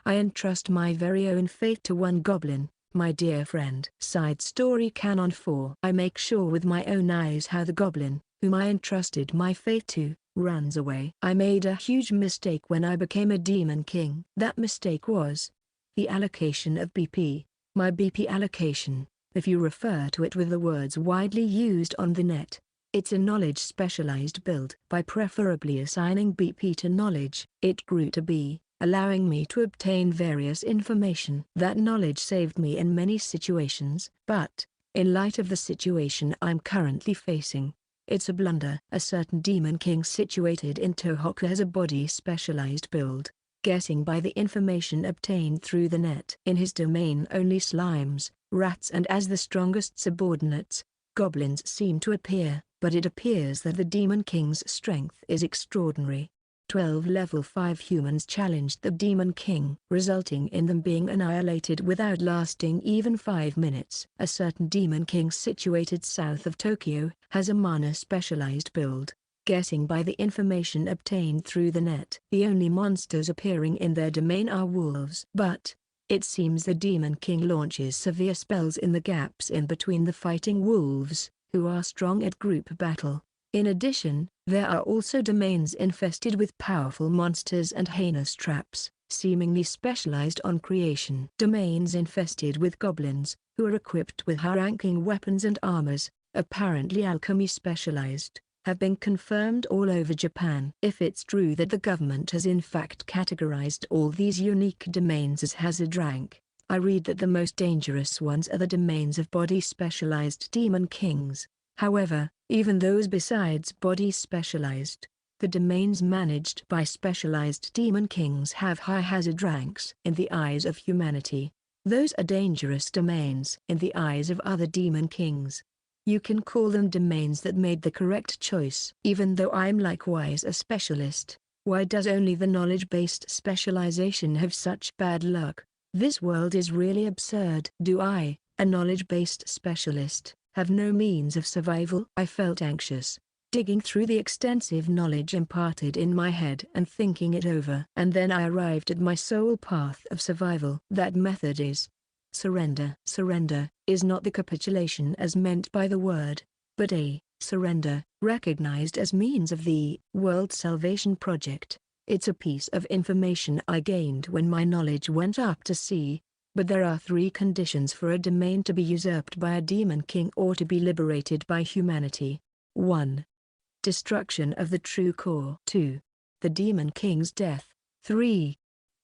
I entrust my very own fate to one goblin, my dear friend. Side story Canon 4. I make sure with my own eyes how the goblin, whom I entrusted my fate to, runs away. I made a huge mistake when I became a Demon King. That mistake was the allocation of BP. My BP allocation, if you refer to it with the words widely used on the net, it's a knowledge-specialized build. By preferably assigning BP to knowledge, it grew to be, allowing me to obtain various information. That knowledge saved me in many situations, but, in light of the situation I'm currently facing, it's a blunder. A certain Demon King situated in Tohoku has a body-specialized build. Guessing by the information obtained through the net. In his domain only slimes, rats and as the strongest subordinates, goblins seem to appear, but it appears that the Demon King's strength is extraordinary. 12 level 5 humans challenged the Demon King, resulting in them being annihilated without lasting even 5 minutes. A certain Demon King situated south of Tokyo has a mana-specialized build. Guessing by the information obtained through the net. The only monsters appearing in their domain are wolves. But, it seems the Demon King launches severe spells in the gaps in between the fighting wolves, who are strong at group battle. In addition, there are also domains infested with powerful monsters and heinous traps, seemingly specialized on creation. Domains infested with goblins, who are equipped with high-ranking weapons and armors, apparently alchemy specialized, have been confirmed all over Japan. If it's true that the government has in fact categorized all these unique domains as hazard rank, I read that the most dangerous ones are the domains of body-specialized Demon Kings. However, even those besides body-specialized, the domains managed by specialized Demon Kings have high hazard ranks in the eyes of humanity. Those are dangerous domains in the eyes of other Demon Kings. You can call them domains that made the correct choice. Even though I'm likewise a specialist, why does only the knowledge-based specialization have such bad luck? This world is really absurd. Do I, a knowledge-based specialist, have no means of survival? I felt anxious, digging through the extensive knowledge imparted in my head and thinking it over. And then I arrived at my sole path of survival. That method is surrender. Surrender is not the capitulation as meant by the word, but a surrender, recognized as means of the World Salvation Project. It's a piece of information I gained when my knowledge went up to sea. But there are 3 conditions for a domain to be usurped by a demon king or to be liberated by humanity. 1. Destruction of the true core. 2. The demon king's death. 3.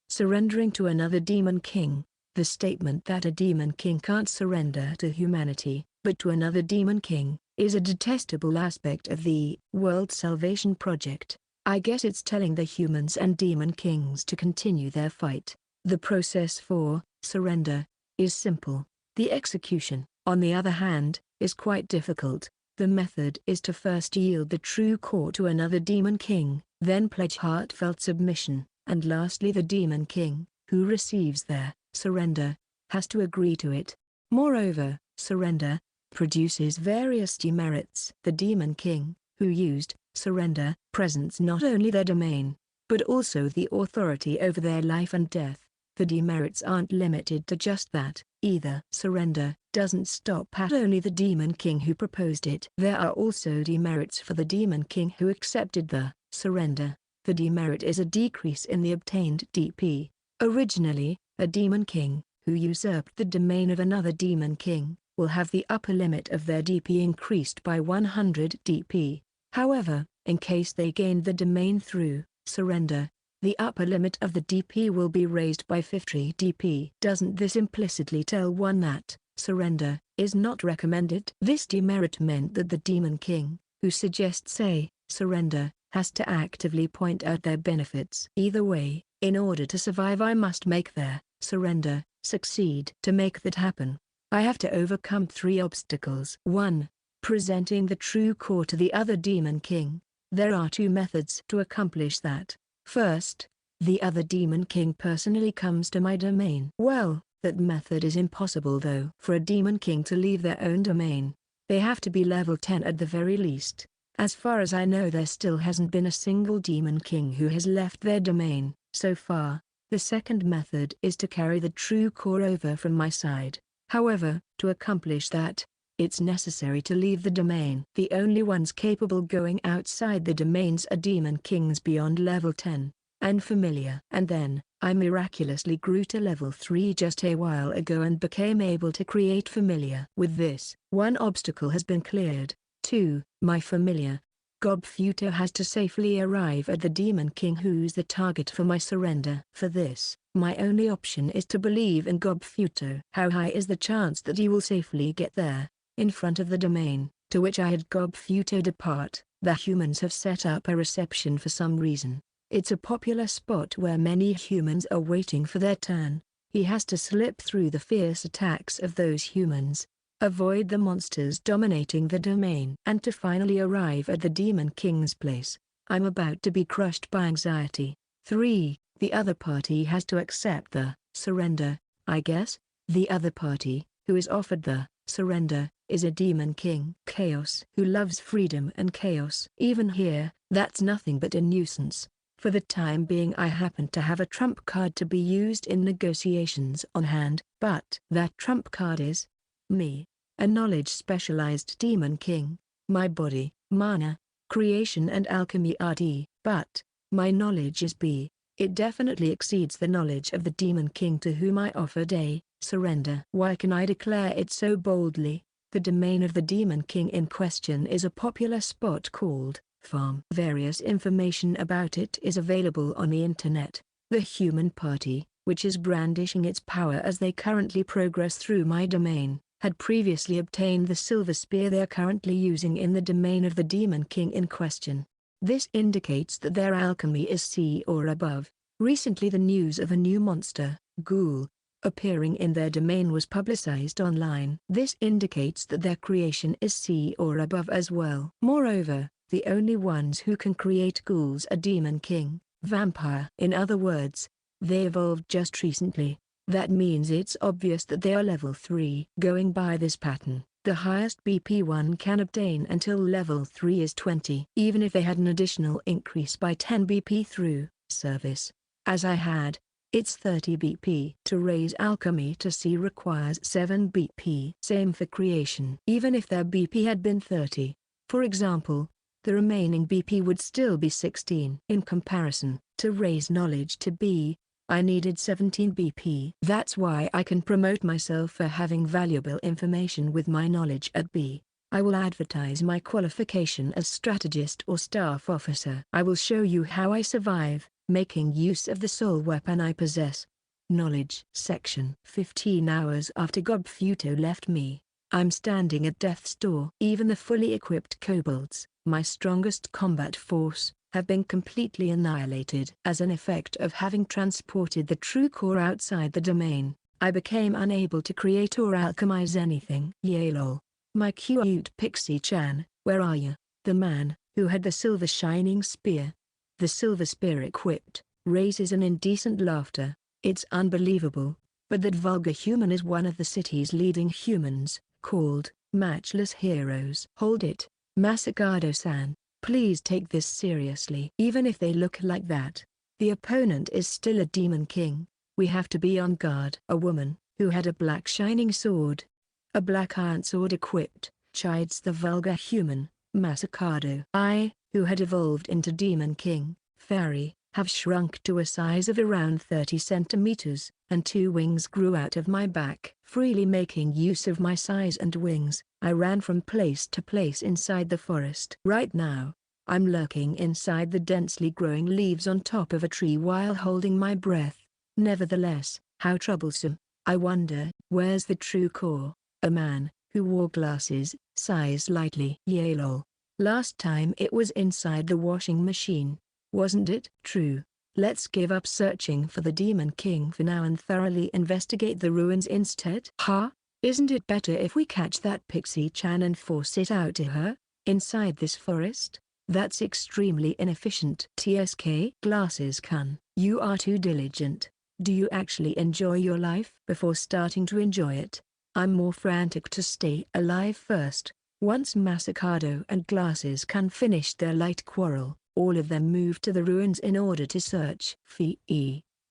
Surrendering to another demon king. The statement that a demon king can't surrender to humanity, but to another demon king, is a detestable aspect of the World Salvation Project. I guess it's telling the humans and demon kings to continue their fight. The process for surrender is simple. The execution, on the other hand, is quite difficult. The method is to first yield the true core to another demon king, then pledge heartfelt submission, and lastly the demon king, who receives their surrender, has to agree to it. Moreover, surrender produces various demerits. The demon king, who used surrender, presents not only their domain, but also the authority over their life and death. The demerits aren't limited to just that, either. Surrender doesn't stop at only the demon king who proposed it. There are also demerits for the demon king who accepted the surrender. The demerit is a decrease in the obtained DP. Originally, a demon king, who usurped the domain of another demon king, will have the upper limit of their DP increased by 100 DP. However, in case they gained the domain through surrender, the upper limit of the DP will be raised by 50 DP. Doesn't this implicitly tell one that surrender is not recommended? This demerit meant that the demon king, who suggests a surrender, has to actively point out their benefits. Either way, in order to survive I must make their surrender succeed. To make that happen, I have to overcome 3 obstacles. 1. Presenting the true core to the other demon king. There are 2 methods to accomplish that. First, the other demon king personally comes to my domain. Well, that method is impossible though. For a demon king to leave their own domain, they have to be level 10 at the very least. As far as I know there still hasn't been a single demon king who has left their domain, so far. The second method is to carry the true core over from my side. However, to accomplish that, it's necessary to leave the domain. The only ones capable going outside the domains are demon kings beyond level 10, and familiar. And then, I miraculously grew to level 3 just a while ago and became able to create familiar. With this, 1 obstacle has been cleared. 2. My familiar, Gobfuto, has to safely arrive at the demon king who's the target for my surrender. For this, my only option is to believe in Gobfuto. How high is the chance that he will safely get there, in front of the domain, to which I had Gobfuto depart? The humans have set up a reception for some reason. It's a popular spot where many humans are waiting for their turn. He has to slip through the fierce attacks of those humans, avoid the monsters dominating the domain, and to finally arrive at the demon king's place. I'm about to be crushed by anxiety. 3. The other party has to accept the surrender, I guess. The other party, who is offered the surrender, is a demon king, Chaos, who loves freedom and chaos. Even here, that's nothing but a nuisance. For the time being I happen to have a trump card to be used in negotiations on hand, but that trump card is me, a knowledge-specialized demon king. My body, mana, creation and alchemy are D, but my knowledge is B. It definitely exceeds the knowledge of the demon king to whom I offered a surrender. Why can I declare it so boldly? The domain of the demon king in question is a popular spot called farm. Various information about it is available on the internet. The human party, which is brandishing its power as they currently progress through my domain, had previously obtained the silver spear they are currently using in the domain of the demon king in question. This indicates that their alchemy is C or above. Recently the news of a new monster, ghoul, appearing in their domain was publicized online. This indicates that their creation is C or above as well. Moreover, the only ones who can create ghouls are demon king, vampire. In other words, they evolved just recently. That means it's obvious that they are level 3. Going by this pattern, the highest BP one can obtain until level 3 is 20. Even if they had an additional increase by 10 BP through service, as I had, it's 30 BP. To raise alchemy to C requires 7 BP. Same for creation. Even if their BP had been 30, for example, the remaining BP would still be 16. In comparison, to raise knowledge to B, I needed 17 BP. That's why I can promote myself for having valuable information with my knowledge at B. I will advertise my qualification as strategist or staff officer. I will show you how I survive, making use of the sole weapon I possess. Knowledge section. 15 hours after Gobfuto left me, I'm standing at death's door. Even the fully equipped kobolds, my strongest combat force, have been completely annihilated. As an effect of having transported the true core outside the domain, I became unable to create or alchemize anything. Yay lol. My cute Pixie-chan, where are you? The man, who had the silver shining spear. The silver spear equipped, raises an indecent laughter. It's unbelievable, but that vulgar human is one of the city's leading humans, called Matchless Heroes. Hold it, Masakado-san, please take this seriously. Even if they look like that, the opponent is still a demon king. We have to be on guard. A woman, who had a black shining sword, a black iron sword equipped, chides the vulgar human, Masakado. I, who had evolved into demon king, fairy, have shrunk to a size of around 30 centimeters, and 2 wings grew out of my back. Freely making use of my size and wings, I ran from place to place inside the forest. Right now, I'm lurking inside the densely growing leaves on top of a tree while holding my breath. Nevertheless, how troublesome. I wonder, where's the true core? A man, who wore glasses, sighs lightly. Yay lol. Last time it was inside the washing machine. Wasn't it? True. Let's give up searching for the Demon King for now and thoroughly investigate the ruins instead. Huh? Isn't it better if we catch that Pixie-chan and force it out to her? Inside this forest? That's extremely inefficient. TSK Glasses-kun. You are too diligent. Do you actually enjoy your life? Before starting to enjoy it, I'm more frantic to stay alive first. Once Masakado and Glasses-kun finished their light quarrel, all of them moved to the ruins in order to search.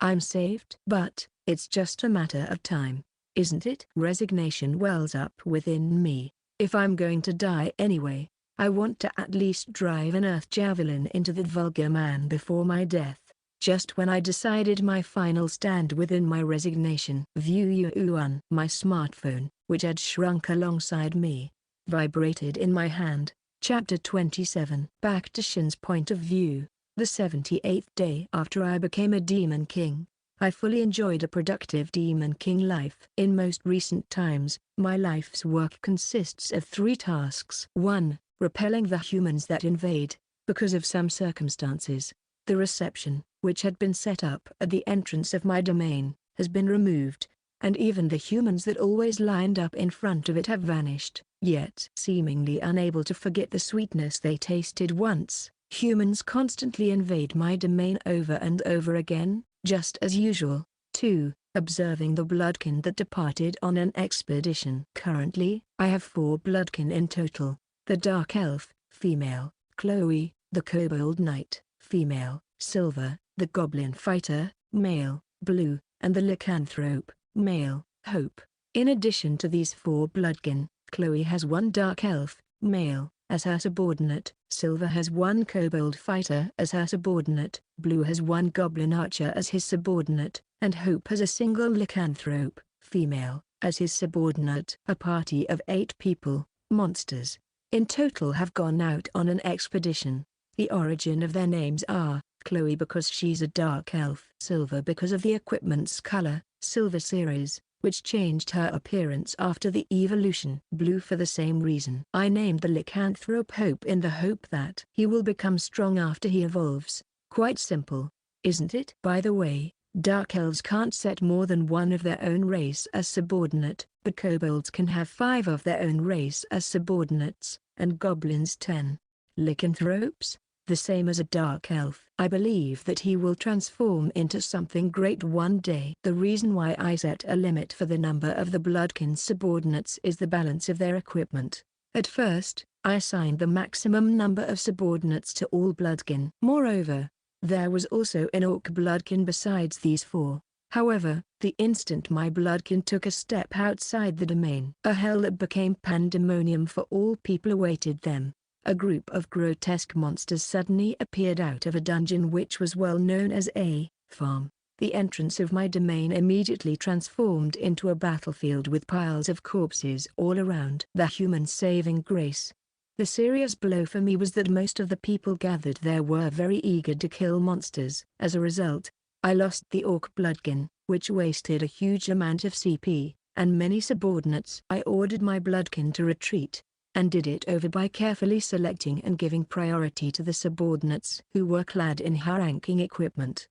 I'm saved. But, it's just a matter of time, isn't it? Resignation wells up within me. If I'm going to die anyway, I want to at least drive an earth javelin into that vulgar man before my death. Just when I decided my final stand within my resignation. View Yuan. My smartphone, which had shrunk alongside me, vibrated in my hand. Chapter 27. Back to Shin's point of view, the 78th day after I became a Demon King, I fully enjoyed a productive Demon King life. In most recent times, my life's work consists of 3 tasks. 1. Repelling the humans that invade, because of some circumstances. The reception, which had been set up at the entrance of my domain, has been removed, and even the humans that always lined up in front of it have vanished. Yet, seemingly unable to forget the sweetness they tasted once, humans constantly invade my domain over and over again, just as usual. 2. Observing the bloodkin that departed on an expedition. Currently, I have 4 bloodkin in total: the Dark Elf, female, Chloe; the Kobold Knight, female, Silver; the Goblin Fighter, male, Blue; and the Lycanthrope, male, Hope. In addition to these 4 bloodkin, Chloe has 1 Dark Elf, male, as her subordinate; Silver has 1 Kobold Fighter as her subordinate; Blue has 1 Goblin Archer as his subordinate; and Hope has a single Lycanthrope, female, as his subordinate. A party of 8 people, monsters, in total have gone out on an expedition. The origin of their names are: Chloe because she's a Dark Elf; Silver because of the equipment's color, Silver Series, which changed her appearance after the evolution; Blue for the same reason. I named the Lycanthrope Hope in the hope that he will become strong after he evolves. Quite simple, isn't it? By the way, Dark Elves can't set more than 1 of their own race as subordinate, but Kobolds can have 5 of their own race as subordinates, and Goblins 10. Lycanthropes? The same as a Dark Elf. I believe that he will transform into something great one day. The reason why I set a limit for the number of the Bloodkin subordinates is the balance of their equipment. At first, I assigned the maximum number of subordinates to all Bloodkin. Moreover, there was also an Orc Bloodkin besides these 4. However, the instant my Bloodkin took a step outside the domain, a hell that became pandemonium for all people awaited them. a group of grotesque monsters suddenly appeared out of a dungeon which was well known as a farm. The entrance of my domain immediately transformed into a battlefield with piles of corpses all around. The human saving grace. The serious blow for me was that most of the people gathered there were very eager to kill monsters. As a result, I lost the orc bloodkin, which wasted a huge amount of CP, and many subordinates. I ordered my bloodkin to retreat, and did it over by carefully selecting and giving priority to the subordinates who were clad in high-ranking equipment.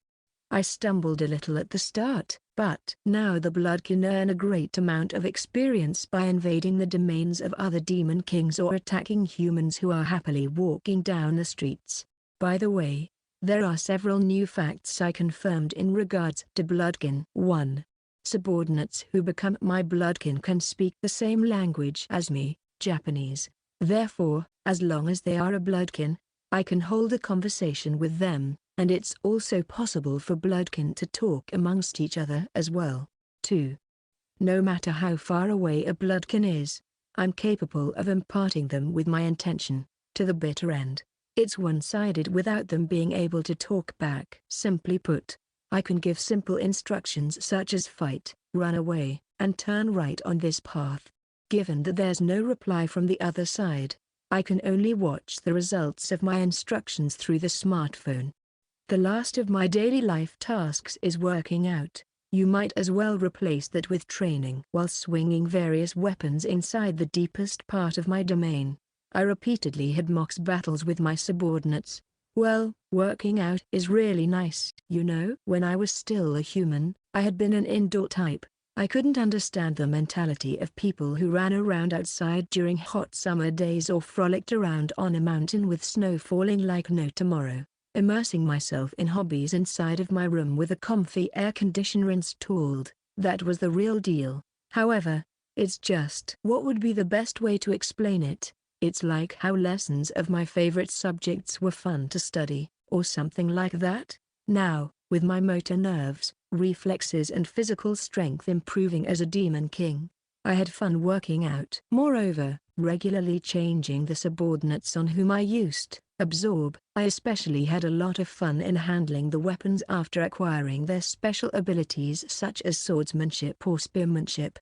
I stumbled a little at the start, but now the blood can earn a great amount of experience by invading the domains of other demon kings or attacking humans who are happily walking down the streets. By the way, there are several new facts I confirmed in regards to bloodkin. 1. Subordinates who become my bloodkin can speak the same language as me, Japanese. Therefore, as long as they are a bloodkin, I can hold a conversation with them. And it's also possible for bloodkin to talk amongst each other as well. 2. No matter how far away a bloodkin is, I'm capable of imparting them with my intention, to the bitter end. It's one-sided without them being able to talk back. Simply put, I can give simple instructions such as fight, run away, and turn right on this path. Given that there's no reply from the other side, I can only watch the results of my instructions through the smartphone. The last of my daily life tasks is working out. You might as well replace that with training. While swinging various weapons inside the deepest part of my domain, I repeatedly had mox battles with my subordinates. Well, working out is really nice. You know, when I was still a human, I had been an indoor type. I couldn't understand the mentality of people who ran around outside during hot summer days or frolicked around on a mountain with snow falling like no tomorrow. Immersing myself in hobbies inside of my room with a comfy air conditioner installed, that was the real deal. However, it's just, what would be the best way to explain it? It's like how lessons of my favorite subjects were fun to study, or something like that. Now, with my motor nerves, reflexes and physical strength improving as a demon king, I had fun working out. Moreover, regularly changing the subordinates on whom I used absorb. I especially had a lot of fun in handling the weapons after acquiring their special abilities such as swordsmanship or spearmanship.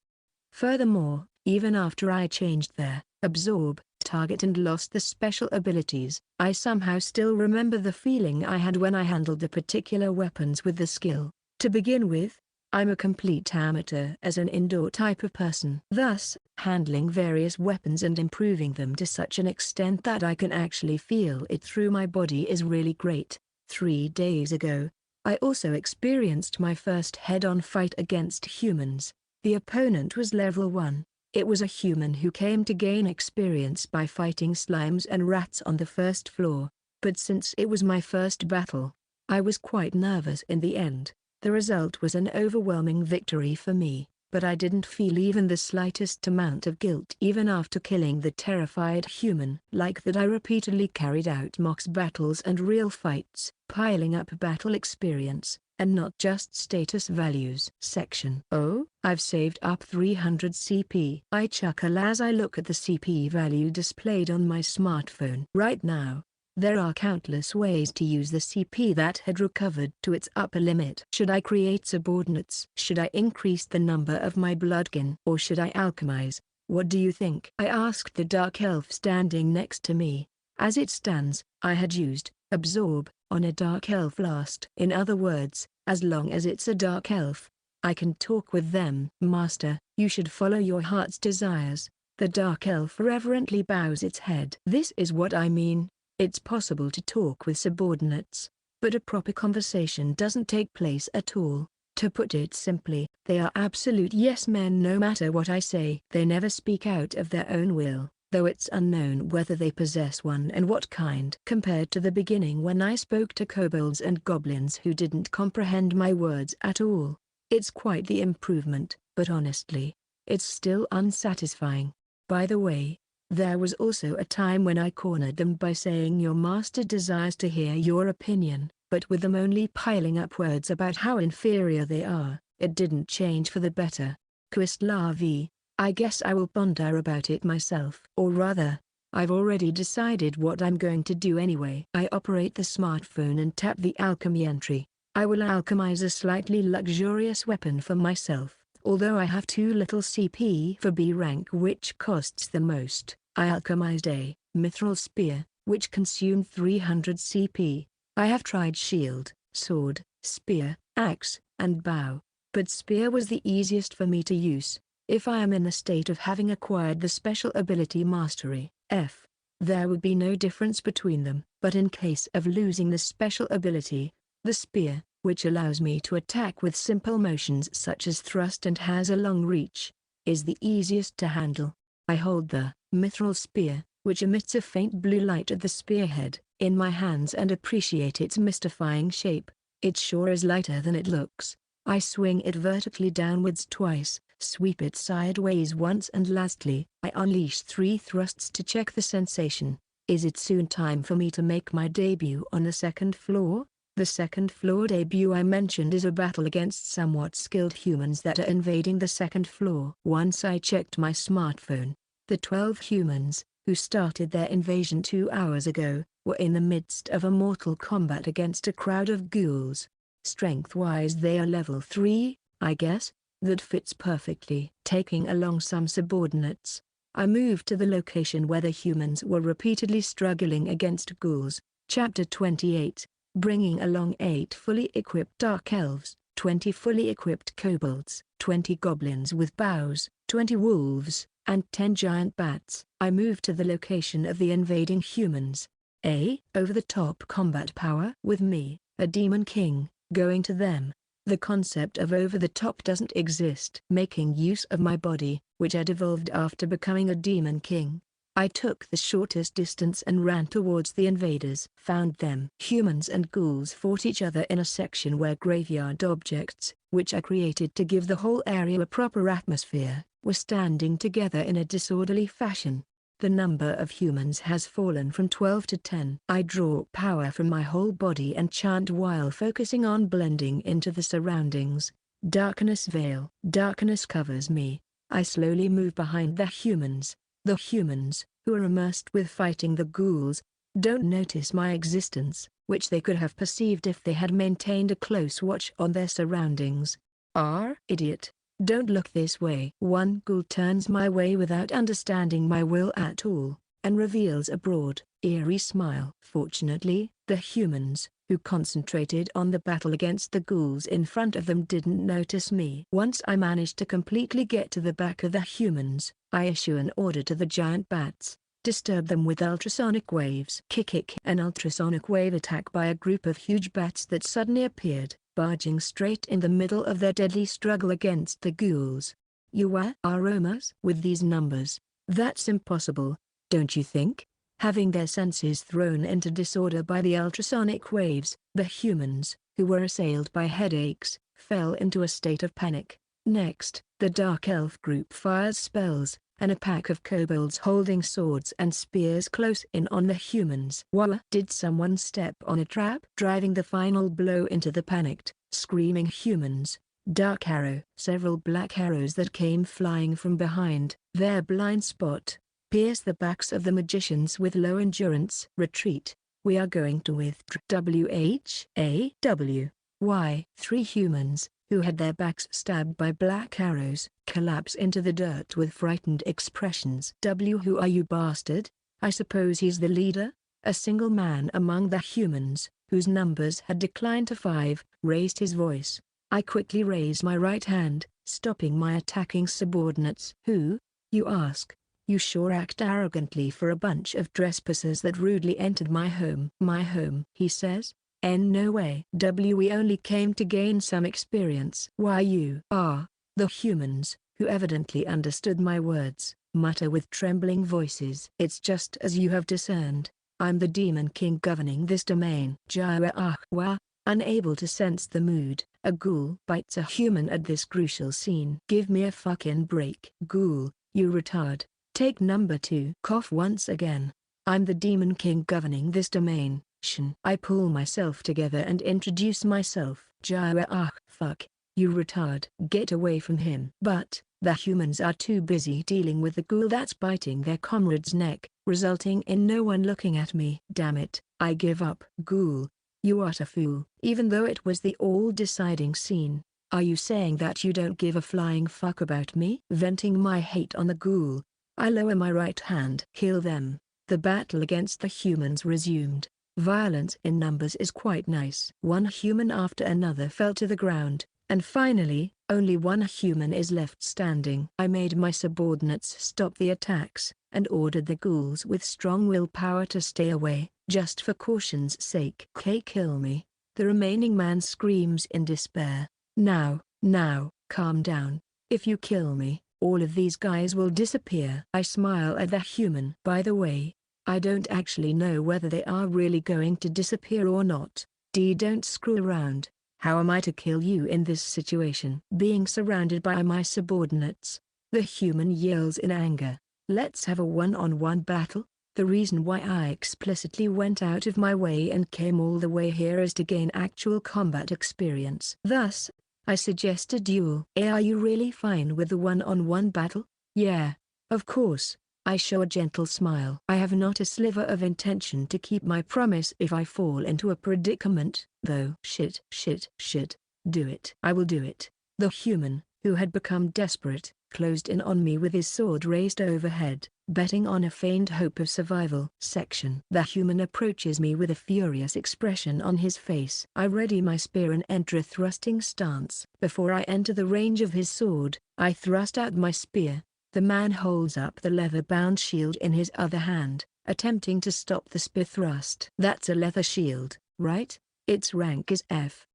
Furthermore, even after I changed their absorb target and lost the special abilities, I somehow still remember the feeling I had when I handled the particular weapons with the skill. To begin with, I'm a complete amateur as an indoor type of person. Thus, handling various weapons and improving them to such an extent that I can actually feel it through my body is really great. 3 days ago, I also experienced my first head-on fight against humans. The opponent was level 1. It was a human who came to gain experience by fighting slimes and rats on the first floor. But since it was my first battle, I was quite nervous in the end. The result was an overwhelming victory for me, but I didn't feel even the slightest amount of guilt even after killing the terrified human. Like that, I repeatedly carried out mox battles and real fights, piling up battle experience, and not just status values. Section. Oh, I've saved up 300 CP. I chuckle as I look at the CP value displayed on my smartphone. Right now, there are countless ways to use the CP that had recovered to its upper limit. Should I create subordinates? Should I increase the number of my bloodkin? Or should I alchemize? What do you think? I asked the dark elf standing next to me. As it stands, I had used absorb on a dark elf last. In other words, as long as it's a dark elf, I can talk with them. Master, you should follow your heart's desires. The dark elf reverently bows its head. This is what I mean. It's possible to talk with subordinates, but a proper conversation doesn't take place at all. To put it simply, they are absolute yes men no matter what I say. They never speak out of their own will, though it's unknown whether they possess one and what kind. Compared to the beginning when I spoke to kobolds and goblins who didn't comprehend my words at all, it's quite the improvement, but honestly, it's still unsatisfying. By the way, there was also a time when I cornered them by saying your master desires to hear your opinion, but with them only piling up words about how inferior they are. It didn't change for the better. Quist la vie, I guess I will ponder about it myself. Or rather, I've already decided what I'm going to do anyway. I operate the smartphone and tap the alchemy entry. I will alchemize a slightly luxurious weapon for myself, although I have too little CP for B rank, which costs the most. I alchemized a mithril spear, which consumed 300 CP. I have tried shield, sword, spear, axe, and bow, but spear was the easiest for me to use. If I am in the state of having acquired the special ability mastery, F, there would be no difference between them. But in case of losing the special ability, the spear, which allows me to attack with simple motions such as thrust and has a long reach, is the easiest to handle. I hold the mithril spear, which emits a faint blue light at the spearhead, in my hands and appreciate its mystifying shape. It sure is lighter than it looks. I swing it vertically downwards twice, sweep it sideways once, and lastly, I unleash 3 thrusts to check the sensation. Is it soon time for me to make my debut on the second floor? The second floor debut I mentioned is a battle against somewhat skilled humans that are invading the second floor. Once I checked my smartphone, the 12 humans, who started their invasion 2 hours ago, were in the midst of a mortal combat against a crowd of ghouls. Strength-wise they are level 3, I guess. That fits perfectly. Taking along some subordinates, I moved to the location where the humans were repeatedly struggling against ghouls. Chapter 28. Bringing along 8 fully equipped dark elves, 20 fully equipped kobolds, 20 goblins with bows, 20 wolves, and 10 giant bats. I moved to the location of the invading humans. Over-the-top combat power with me, a demon king, going to them. The concept of over-the-top doesn't exist. Making use of my body, which had evolved after becoming a demon king, I took the shortest distance and ran towards the invaders. Found them. Humans and ghouls fought each other in a section where graveyard objects, which I created to give the whole area a proper atmosphere, were standing together in a disorderly fashion. The number of humans has fallen from 12 to 10. I draw power from my whole body and chant while focusing on blending into the surroundings. Darkness veil. Darkness covers me. I slowly move behind the humans. The humans, who are immersed with fighting the ghouls, don't notice my existence, which they could have perceived if they had maintained a close watch on their surroundings. Idiot. Don't look this way. One ghoul turns my way without understanding my will at all, and reveals a broad, eerie smile. Fortunately, the humans, who concentrated on the battle against the ghouls in front of them, didn't notice me. Once I managed to completely get to the back of the humans, I issue an order to the giant bats. Disturb them with ultrasonic waves. Kick. An ultrasonic wave attack by a group of huge bats that suddenly appeared, barging straight in the middle of their deadly struggle against the ghouls. You are aromas with these numbers. That's impossible, don't you think? Having their senses thrown into disorder by the ultrasonic waves, the humans, who were assailed by headaches, fell into a state of panic. Next, the dark elf group fires spells, and a pack of kobolds holding swords and spears close in on the humans. Did someone step on a trap? Driving the final blow into the panicked, screaming humans. Dark arrow. Several black arrows that came flying from behind their blind spot pierce the backs of the magicians with low endurance. Retreat. We are going to withdraw. WHAW. 3 humans, who had their backs stabbed by black arrows, collapse into the dirt with frightened expressions. Who are you, bastard? I suppose he's the leader? A single man among the humans, whose numbers had declined to 5, raised his voice. I quickly raise my right hand, stopping my attacking subordinates. Who? You ask. You sure act arrogantly for a bunch of trespassers that rudely entered my home. My home, he says. No way. We only came to gain some experience. Why you are, the humans, who evidently understood my words, mutter with trembling voices. It's just as you have discerned. I'm the demon king governing this domain. Unable to sense the mood, a ghoul bites a human at this crucial scene. Give me a fucking break. Ghoul, you retard. Take number 2. Cough once again. I'm the demon king governing this domain. Shin. I pull myself together and introduce myself. Fuck, you retard. Get away from him. But, the humans are too busy dealing with the ghoul that's biting their comrade's neck. resulting in no one looking at me. Damn it, I give up. Ghoul, you utter fool. Even though it was the all-deciding scene, are you saying that you don't give a flying fuck about me? Venting my hate on the ghoul, I lower my right hand. Kill them. The battle against the humans resumed. Violence in numbers is quite nice. One human after another fell to the ground, and finally, only one human is left standing. I made my subordinates stop the attacks, and ordered the ghouls with strong willpower to stay away, just for caution's sake. Kill me. The remaining man screams in despair. Now, calm down. If you kill me, all of these guys will disappear. I smile at the human. By the way, I don't actually know whether they are really going to disappear or not. Don't screw around. How am I to kill you in this situation? Being surrounded by my subordinates, the human yells in anger. Let's have a one-on-one battle? The reason why I explicitly went out of my way and came all the way here is to gain actual combat experience. Thus, I suggest a duel. Are you really fine with the one-on-one battle? Yeah, of course. I show a gentle smile. I have not a sliver of intention to keep my promise if I fall into a predicament, though. Shit. Do it. I will do it. The human, who had become desperate, closed in on me with his sword raised overhead, betting on a faint hope of survival. Section. The human approaches me with a furious expression on his face. I ready my spear and enter a thrusting stance. Before I enter the range of his sword, I thrust out my spear. The man holds up the leather-bound shield in his other hand, attempting to stop the spear thrust. That's a leather shield, right? Its rank is F.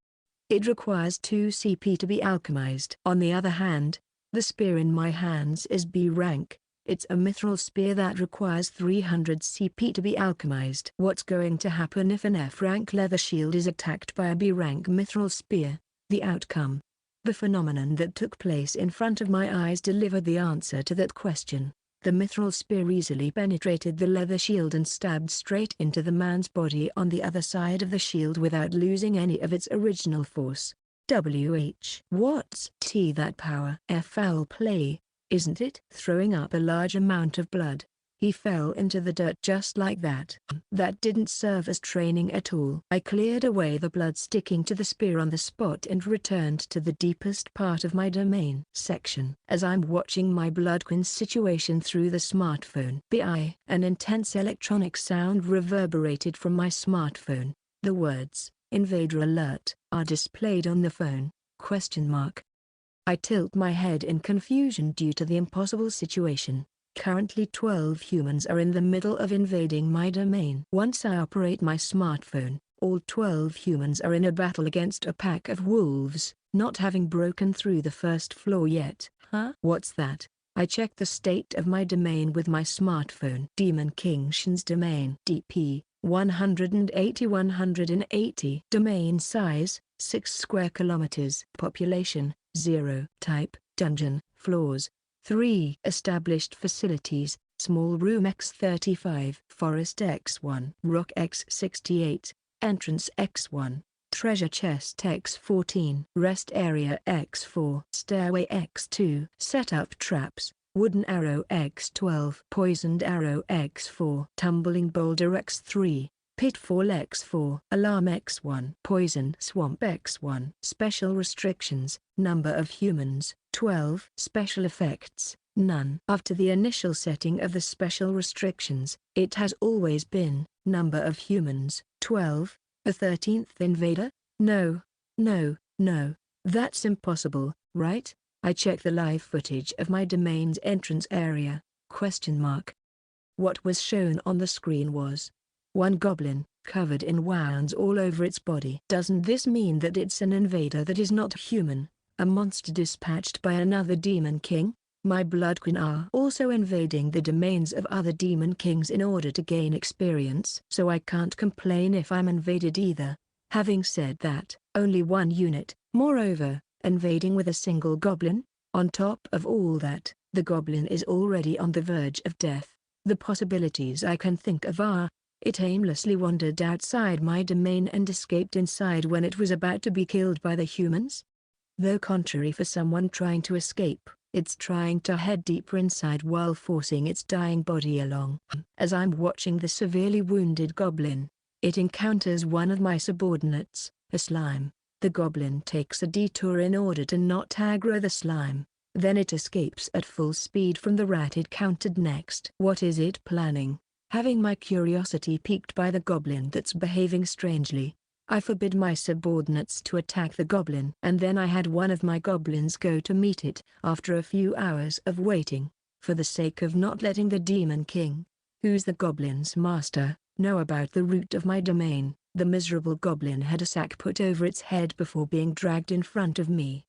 It requires 2 CP to be alchemized. On the other hand, the spear in my hands is B rank. It's a mithril spear that requires 300 CP to be alchemized. What's going to happen if an F rank leather shield is attacked by a B rank mithril spear? The outcome. The phenomenon that took place in front of my eyes delivered the answer to that question. The mithril spear easily penetrated the leather shield and stabbed straight into the man's body on the other side of the shield without losing any of its original force. What's that power? Foul play, isn't it? Throwing up a large amount of blood, he fell into the dirt just like that. That didn't serve as training at all. I cleared away the blood sticking to the spear on the spot and returned to the deepest part of my domain. Section. As I'm watching my bloodquin situation through the smartphone, an intense electronic sound reverberated from my smartphone. The words, "Invader alert," are displayed on the phone. I tilt my head in confusion due to the impossible situation. Currently 12 humans are in the middle of invading my domain. Once I operate my smartphone, all 12 humans are in a battle against a pack of wolves, not having broken through the first floor yet. What's that? I check the state of my domain with my smartphone. Demon King Shin's domain. DP, 180. Domain size, 6 square kilometers. Population, 0. Type, dungeon. Floors, 3. Established facilities, small room X35, forest X1, rock X68, entrance X1, treasure chest X14, rest area X4, stairway X2, setup traps, wooden arrow X12, poisoned arrow X4, tumbling boulder X3, pitfall X4, alarm X1, poison swamp X1. Special restrictions, number of humans, 12. Special effects, none. After the initial setting of the special restrictions, it has always been, number of humans, 12. A 13th invader? No. That's impossible, right? I check the live footage of my domain's entrance area, ? What was shown on the screen was one goblin, covered in wounds all over its body. Doesn't this mean that it's an invader that is not human, a monster dispatched by another demon king? My bloodquin are also invading the domains of other demon kings in order to gain experience. So I can't complain if I'm invaded either. Having said that, only one unit, moreover, invading with a single goblin? On top of all that, the goblin is already on the verge of death. The possibilities I can think of are, it aimlessly wandered outside my domain and escaped inside when it was about to be killed by the humans. Though contrary for someone trying to escape, It's trying to head deeper inside while forcing its dying body along. As I'm watching the severely wounded goblin, it encounters one of my subordinates, a slime. The goblin takes a detour in order to not aggro the slime. Then it escapes at full speed from the rat it countered next. What is it planning? Having my curiosity piqued by the goblin that's behaving strangely, I forbid my subordinates to attack the goblin. And then I had one of my goblins go to meet it after a few hours of waiting, for the sake of not letting the Demon King, who's the goblin's master, know about the root of my domain. The miserable goblin had a sack put over its head before being dragged in front of me.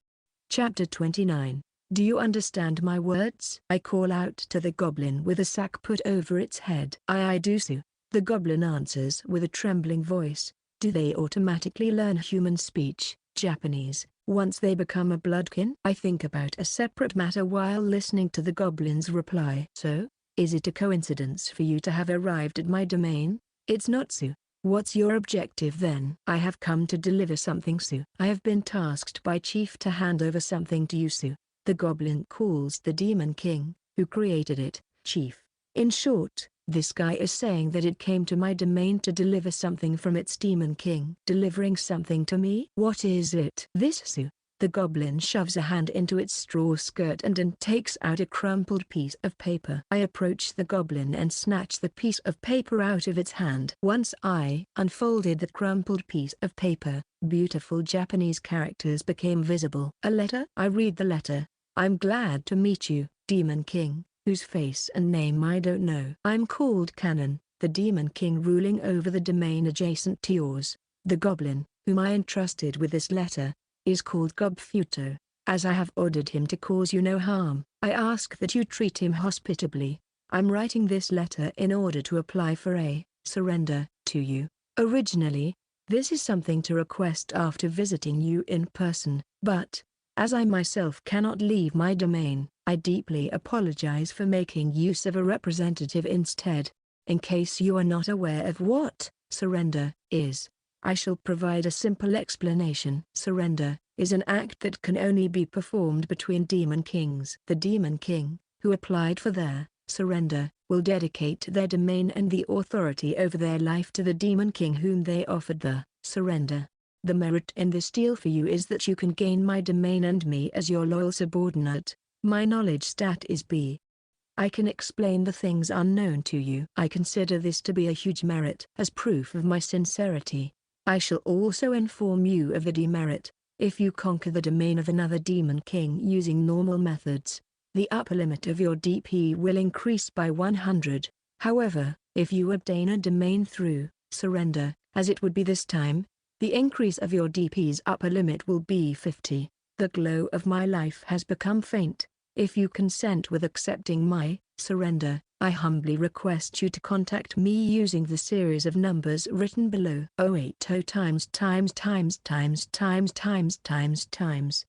Chapter 29. Do you understand my words? I call out to the goblin with a sack put over its head. I do so. The goblin answers with a trembling voice. Do they automatically learn human speech, Japanese, once they become a bloodkin? I think about a separate matter while listening to the goblin's reply. So, is it a coincidence for you to have arrived at my domain? It's not so. What's your objective then? I have come to deliver something, Su. I have been tasked by Chief to hand over something to you, Su. The goblin calls the Demon King, who created it, Chief. In short, this guy is saying that it came to my domain to deliver something from its Demon King. Delivering something to me? What is it? This, Su. The goblin shoves a hand into its straw skirt and takes out a crumpled piece of paper. I approach the goblin and snatch the piece of paper out of its hand. Once I unfolded the crumpled piece of paper, beautiful Japanese characters became visible. A letter? I read the letter. I'm glad to meet you, Demon King, whose face and name I don't know. I'm called Canon, the Demon King ruling over the domain adjacent to yours. The goblin, whom I entrusted with this letter, is called Gobfuto. As I have ordered him to cause you no harm, I ask that you treat him hospitably. I'm writing this letter in order to apply for a surrender to you. Originally, this is something to request after visiting you in person, but, as I myself cannot leave my domain, I deeply apologize for making use of a representative instead. In case you are not aware of what surrender is, I shall provide a simple explanation. Surrender is an act that can only be performed between Demon Kings. The Demon King, who applied for their surrender, will dedicate their domain and the authority over their life to the Demon King whom they offered the surrender. The merit in this deal for you is that you can gain my domain and me as your loyal subordinate. My knowledge stat is B. I can explain the things unknown to you. I consider this to be a huge merit. As proof of my sincerity, I shall also inform you of the demerit. If you conquer the domain of another Demon King using normal methods, the upper limit of your DP will increase by 100. However, if you obtain a domain through surrender, as it would be this time, the increase of your DP's upper limit will be 50. The glow of my life has become faint. If you consent with accepting my surrender, I humbly request you to contact me using the series of numbers written below. 080 times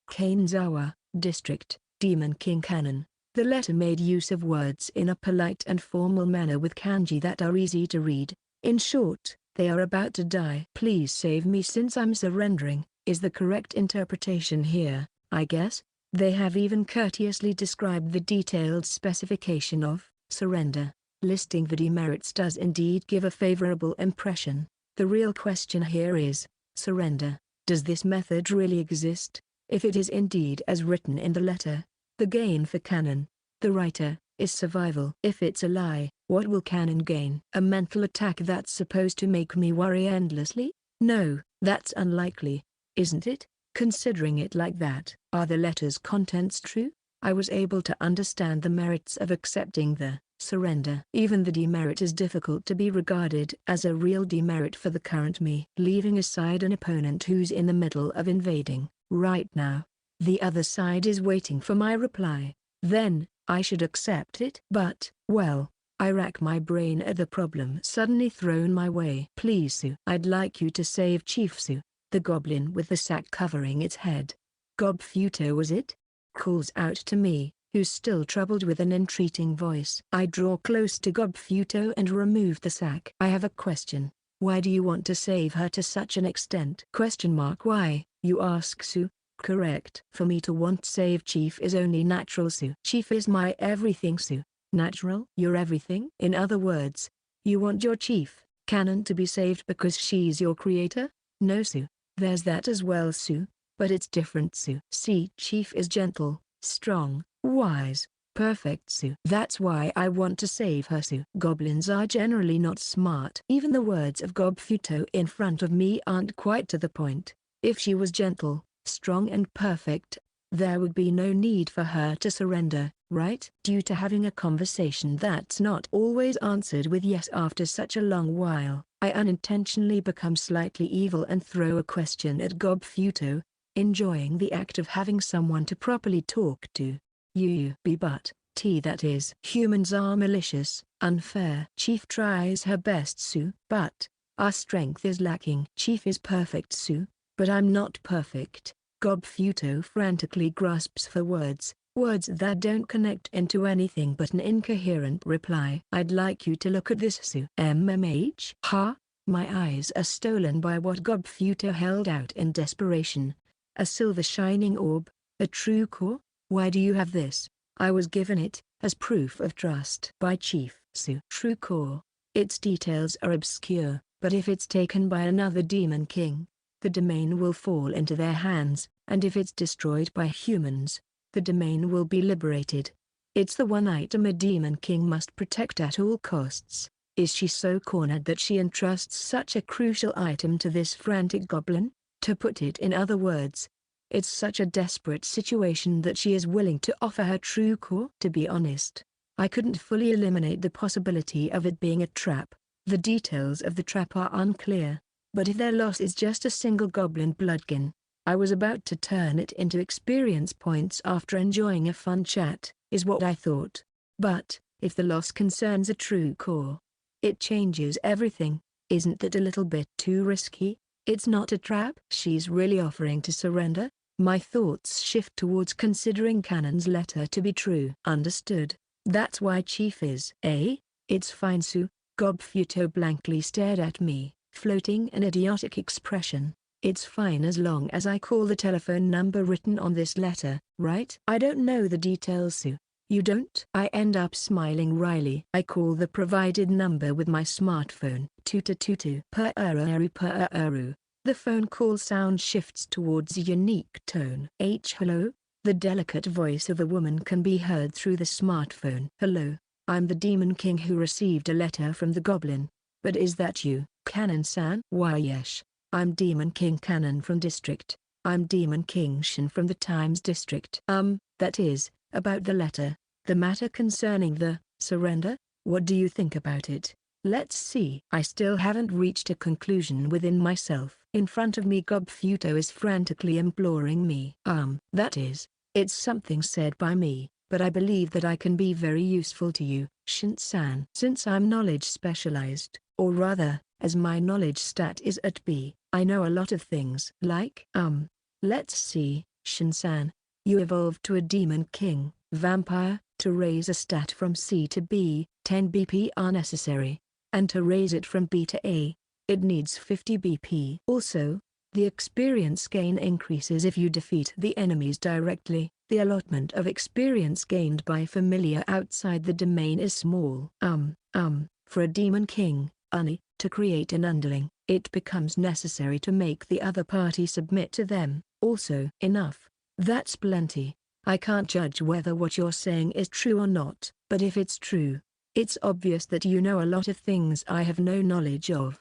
Kanezawa, District, Demon King Canon. The letter made use of words in a polite and formal manner with kanji that are easy to read. In short, they are about to die. Please save me since I'm surrendering, is the correct interpretation here, I guess. They have even courteously described the detailed specification of surrender. Listing the demerits does indeed give a favorable impression. The real question here is, surrender. Does this method really exist? If it is indeed as written in the letter, the gain for Canon, the writer, is survival. If it's a lie, what will Canon gain? A mental attack that's supposed to make me worry endlessly? No, that's unlikely, isn't it? Considering it like that. Are the letter's contents true? I was able to understand the merits of accepting the surrender. Even the demerit is difficult to be regarded as a real demerit for the current me. Leaving aside an opponent who's in the middle of invading, right now, the other side is waiting for my reply. Then, I should accept it. But, well, I rack my brain at the problem suddenly thrown my way. Please Su. I'd like you to save Chief Su, the goblin with the sack covering its head. Gobfuto was it? Calls out to me, who's still troubled with an entreating voice. I draw close to Gobfuto and remove the sack. I have a question. Why do you want to save her to such an extent? Why, you ask Su? Correct. For me to want save Chief is only natural, Su. Chief is my everything, Su. Natural? Your everything? In other words, you want your Chief, Canon, to be saved because she's your creator? No, Su. There's that as well, Su. But it's different, Su. See, Chief is gentle, strong, wise, perfect, Su. That's why I want to save her, Su. Goblins are generally not smart. Even the words of Gobfuto in front of me aren't quite to the point. If she was gentle, strong and perfect, there would be no need for her to surrender, right? Due to having a conversation that's not always answered with yes after such a long while, I unintentionally become slightly evil and throw a question at Gobfuto, enjoying the act of having someone to properly talk to. You be but, that is. Humans are malicious, unfair. Chief tries her best, Su. But our strength is lacking. Chief is perfect, Su. But I'm not perfect. Gobfuto frantically grasps for words that don't connect into anything but an incoherent reply. I'd like you to look at this, Su. MMH? Ha? My eyes are stolen by what Gobfuto held out in desperation. A silver shining orb, a true core? Why do you have this? I was given it, as proof of trust by Chief, Su. True core. Its details are obscure, but if it's taken by another demon king, the domain will fall into their hands, and if it's destroyed by humans, the domain will be liberated. It's the one item a demon king must protect at all costs. Is she so cornered that she entrusts such a crucial item to this frantic goblin? To put it in other words, it's such a desperate situation that she is willing to offer her true core. To be honest, I couldn't fully eliminate the possibility of it being a trap. The details of the trap are unclear. But if their loss is just a single goblin bloodkin, I was about to turn it into experience points after enjoying a fun chat, is what I thought. But, if the loss concerns a true core, it changes everything. Isn't that a little bit too risky? It's not a trap. She's really offering to surrender? My thoughts shift towards considering Canon's letter to be true. Understood. That's why Chief is. It's fine, Su. Gobfuto blankly stared at me, floating an idiotic expression. It's fine as long as I call the telephone number written on this letter, right? I don't know the details, Su. You don't? I end up smiling wryly. I call the provided number with my smartphone. Tutu tutu. Per-eru. The phone call sound shifts towards a unique tone. Hello? The delicate voice of a woman can be heard through the smartphone. Hello, I'm the Demon King who received a letter from the goblin. But is that you, Canon-san? Why yes, I'm Demon King Canon from District. I'm Demon King Shin from the Times District. That is, about the letter, the matter concerning the surrender? What do you think about it? Let's see. I still haven't reached a conclusion within myself. In front of me Gobfuto is frantically imploring me. That is, it's something said by me, but I believe that I can be very useful to you, Shin-san. Since I'm knowledge specialized, or rather, as my knowledge stat is at B, I know a lot of things. Like, let's see, Shin-san. You evolved to a Demon King, vampire. To raise a stat from C to B, 10 BP are necessary. And to raise it from B to A, it needs 50 BP. Also, the experience gain increases if you defeat the enemies directly. The allotment of experience gained by familiar outside the domain is small. For a Demon King, to create an underling, it becomes necessary to make the other party submit to them. Also, enough. That's plenty. I can't judge whether what you're saying is true or not, but if it's true, it's obvious that you know a lot of things I have no knowledge of.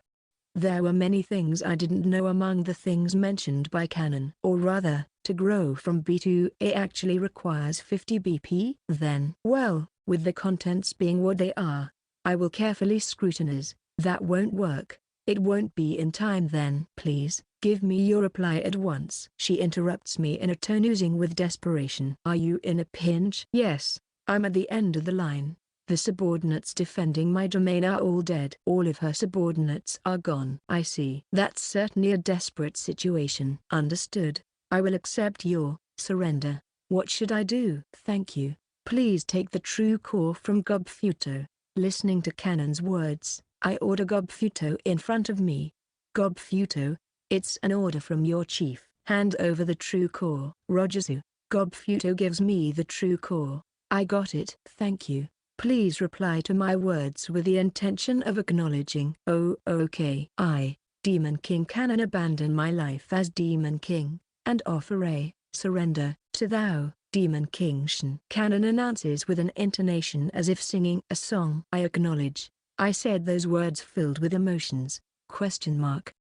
There were many things I didn't know among the things mentioned by Canon. Or rather, to grow from B to A actually requires 50 BP. Then, well, with the contents being what they are, I will carefully scrutinize. That won't work. It won't be in time then. Please, give me your reply at once. She interrupts me in a tone oozing with desperation. Are you in a pinch? Yes, I'm at the end of the line. The subordinates defending my domain are all dead. All of her subordinates are gone. I see. That's certainly a desperate situation. Understood. I will accept your surrender. What should I do? Thank you. Please take the true core from Gobfuto. Listening to Canon's words, I order Gobfuto in front of me. Gobfuto, it's an order from your chief. Hand over the true core. Rogerzu. Gobfuto gives me the true core. I got it. Thank you. Please reply to my words with the intention of acknowledging. Oh, okay. I, Demon King Canon, abandon my life as Demon King, and offer a surrender to thou, Demon King Shin. Canon announces with an intonation as if singing a song. I acknowledge. I said those words filled with emotions. Question mark.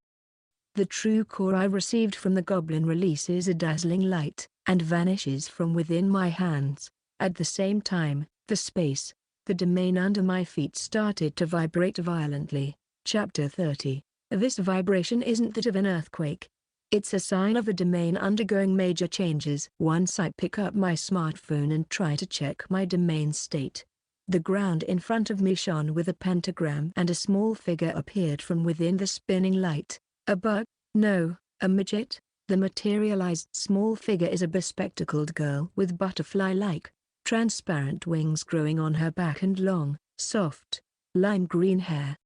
The true core I received from the goblin releases a dazzling light, and vanishes from within my hands. At the same time, the space, the domain under my feet started to vibrate violently. Chapter 30. This vibration isn't that of an earthquake. It's a sign of the domain undergoing major changes. Once I pick up my smartphone and try to check my domain state. The ground in front of me shone with a pentagram, and a small figure appeared from within the spinning light. A bug? No, a midget. The materialized small figure is a bespectacled girl with butterfly-like, transparent wings growing on her back and long, soft, lime green hair.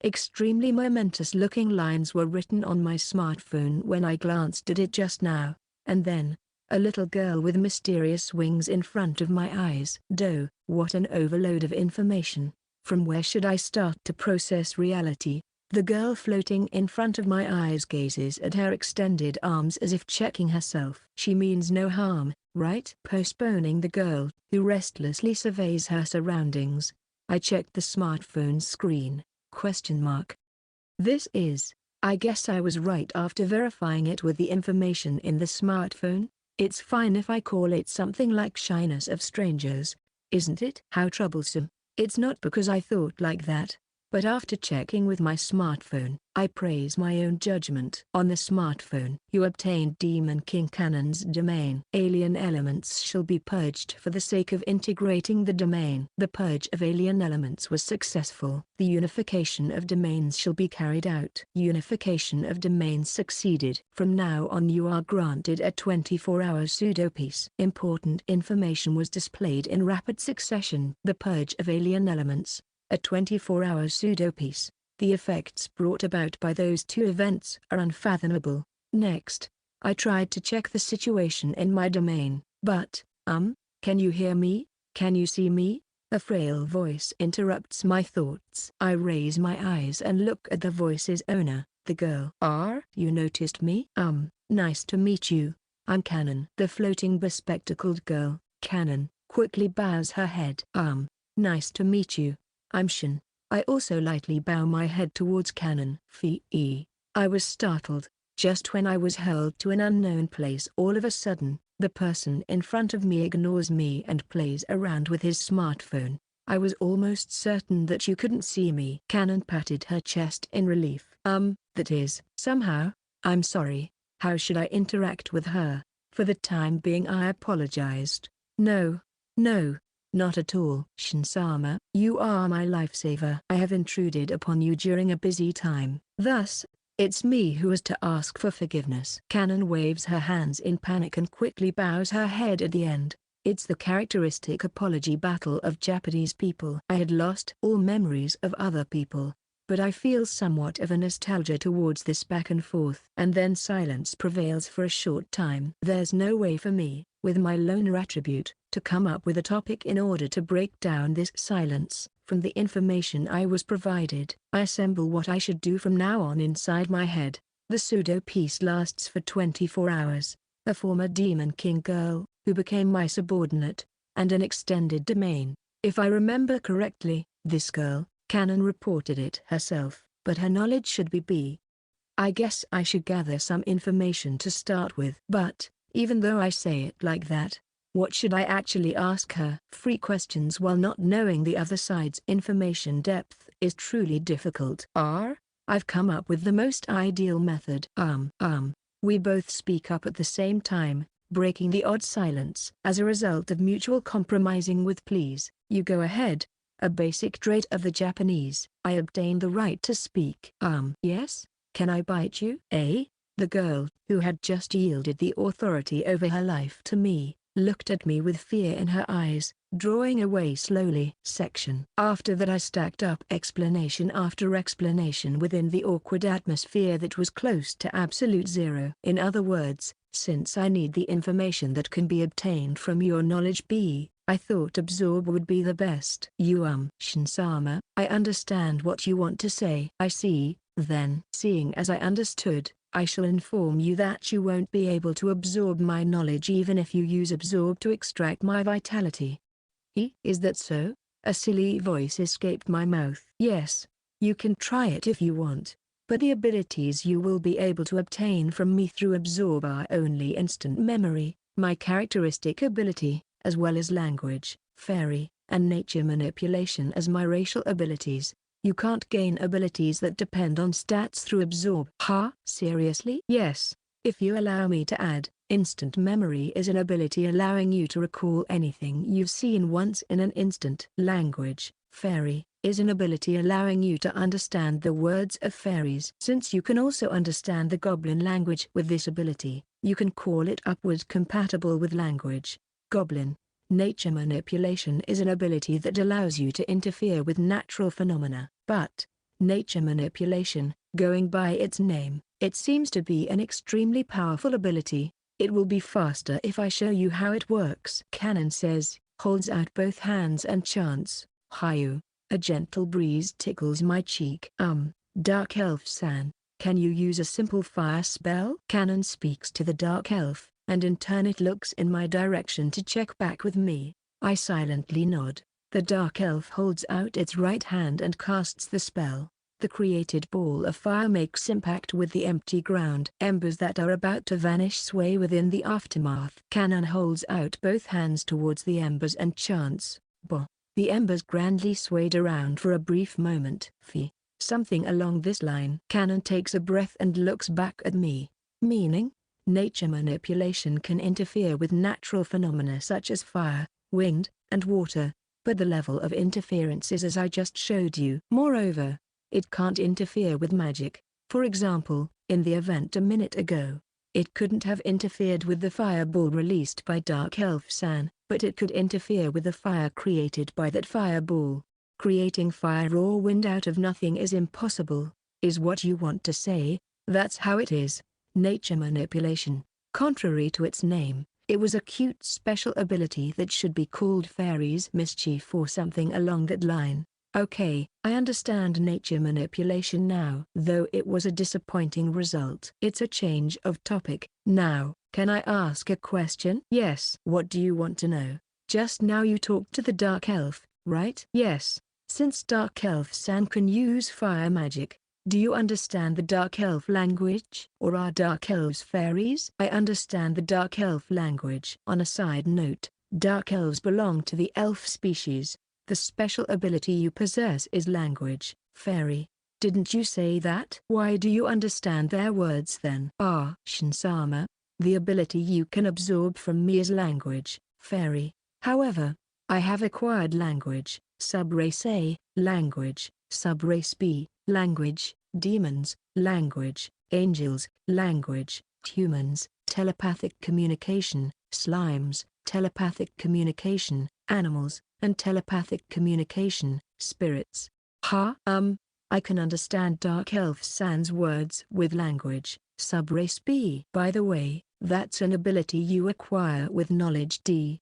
Extremely momentous-looking lines were written on my smartphone when I glanced at it just now, and then, a little girl with mysterious wings in front of my eyes. What an overload of information. From where should I start to process reality? The girl floating in front of my eyes gazes at her extended arms as if checking herself. She means no harm, right? Postponing the girl, who restlessly surveys her surroundings. I checked the smartphone screen. Question mark. This is, I guess I was right after verifying it with the information in the smartphone. It's fine if I call it something like shyness of strangers, isn't it? How troublesome. It's not because I thought like that. But after checking with my smartphone, I praise my own judgment. On the smartphone, you obtained Demon King Canon's domain. Alien elements shall be purged for the sake of integrating the domain. The purge of alien elements was successful. The unification of domains shall be carried out. Unification of domains succeeded. From now on you are granted a 24-hour pseudo-peace. Important information was displayed in rapid succession. The purge of alien elements. A 24-hour pseudo-peace. The effects brought about by those two events are unfathomable. Next, I tried to check the situation in my domain, but, can you hear me? Can you see me? A frail voice interrupts my thoughts. I raise my eyes and look at the voice's owner, the girl. You noticed me? Nice to meet you. I'm Canon. The floating bespectacled girl, Canon, quickly bows her head. Nice to meet you. I'm Shin. I also lightly bow my head towards Canon. I was startled. Just when I was hurled to an unknown place, all of a sudden, the person in front of me ignores me and plays around with his smartphone. I was almost certain that you couldn't see me. Canon patted her chest in relief. That is, somehow. I'm sorry. How should I interact with her? For the time being I apologized. No. Not at all. Shin-sama, you are my lifesaver. I have intruded upon you during a busy time. Thus, it's me who is to ask for forgiveness. Canon waves her hands in panic and quickly bows her head at the end. It's the characteristic apology battle of Japanese people. I had lost all memories of other people, but I feel somewhat of a nostalgia towards this back and forth. And then silence prevails for a short time. There's no way for me, with my loner attribute, to come up with a topic in order to break down this silence. From the information I was provided, I assemble what I should do from now on inside my head. The pseudo-peace lasts for 24 hours. A former Demon King girl, who became my subordinate, and an extended domain. If I remember correctly, this girl, Canon reported it herself, but her knowledge should be B. I guess I should gather some information to start with. But, even though I say it like that, what should I actually ask her? Free questions while not knowing the other side's information depth is truly difficult. I've come up with the most ideal method. We both speak up at the same time, breaking the odd silence. As a result of mutual compromising with please, you go ahead. A basic trait of the Japanese. I obtain the right to speak. Yes? Can I bite you? The girl, who had just yielded the authority over her life to me, looked at me with fear in her eyes, drawing away slowly. After that I stacked up explanation after explanation within the awkward atmosphere that was close to absolute zero. In other words, Since I need the information that can be obtained from your knowledge B, I thought absorb would be the best. Shinsama, I understand what you want to say. I see, then. Seeing as I understood, I shall inform you that you won't be able to absorb my knowledge even if you use absorb to extract my vitality. Is that so? A silly voice escaped my mouth. Yes. You can try it if you want. But the abilities you will be able to obtain from me through absorb are only instant memory, my characteristic ability, as well as language, fairy, and nature manipulation as my racial abilities. You can't gain abilities that depend on stats through absorb. Seriously? Yes. If you allow me to add, instant memory is an ability allowing you to recall anything you've seen once in an instant. Language, fairy, is an ability allowing you to understand the words of fairies. Since you can also understand the goblin language with this ability, you can call it upward compatible with language. Goblin. Nature manipulation is an ability that allows you to interfere with natural phenomena. But, nature manipulation, going by its name, it seems to be an extremely powerful ability. It will be faster if I show you how it works. Canon says, holds out both hands and chants, Hayu. A gentle breeze tickles my cheek. Dark Elf-san, can you use a simple fire spell? Canon speaks to the Dark Elf, and in turn it looks in my direction to check back with me. I silently nod. The Dark Elf holds out its right hand and casts the spell. The created ball of fire makes impact with the empty ground. Embers that are about to vanish sway within the aftermath. Canon holds out both hands towards the embers and chants, Bo. The embers grandly swayed around for a brief moment. Something along this line. Canon takes a breath and looks back at me. Meaning? Nature manipulation can interfere with natural phenomena such as fire, wind, and water, but the level of interference is as I just showed you. Moreover, it can't interfere with magic. For example, in the event a minute ago, it couldn't have interfered with the fireball released by Dark Elf-san, but it could interfere with the fire created by that fireball. Creating fire or wind out of nothing is impossible, is what you want to say. That's how it is. Nature manipulation. Contrary to its name, it was a cute special ability that should be called fairies mischief or something along that line. Okay, I understand nature manipulation now. Though it was a disappointing result. It's a change of topic. Now, can I ask a question? Yes. What do you want to know? Just now you talked to the Dark Elf, right? Yes. Since Dark Elf-san can use fire magic, do you understand the Dark Elf language? Or are Dark Elves fairies? I understand the Dark Elf language. On a side note, Dark Elves belong to the elf species. The special ability you possess is language, fairy. Didn't you say that? Why do you understand their words then? Shinsama, the ability you can absorb from me is language, fairy. However, I have acquired language, subrace A, language, subrace B, language, demons, language, angels, language, humans, telepathic communication, slimes, telepathic communication, animals, and telepathic communication, spirits. I can understand Dark Elf-san's words with language, subrace B. By the way, that's an ability you acquire with knowledge D.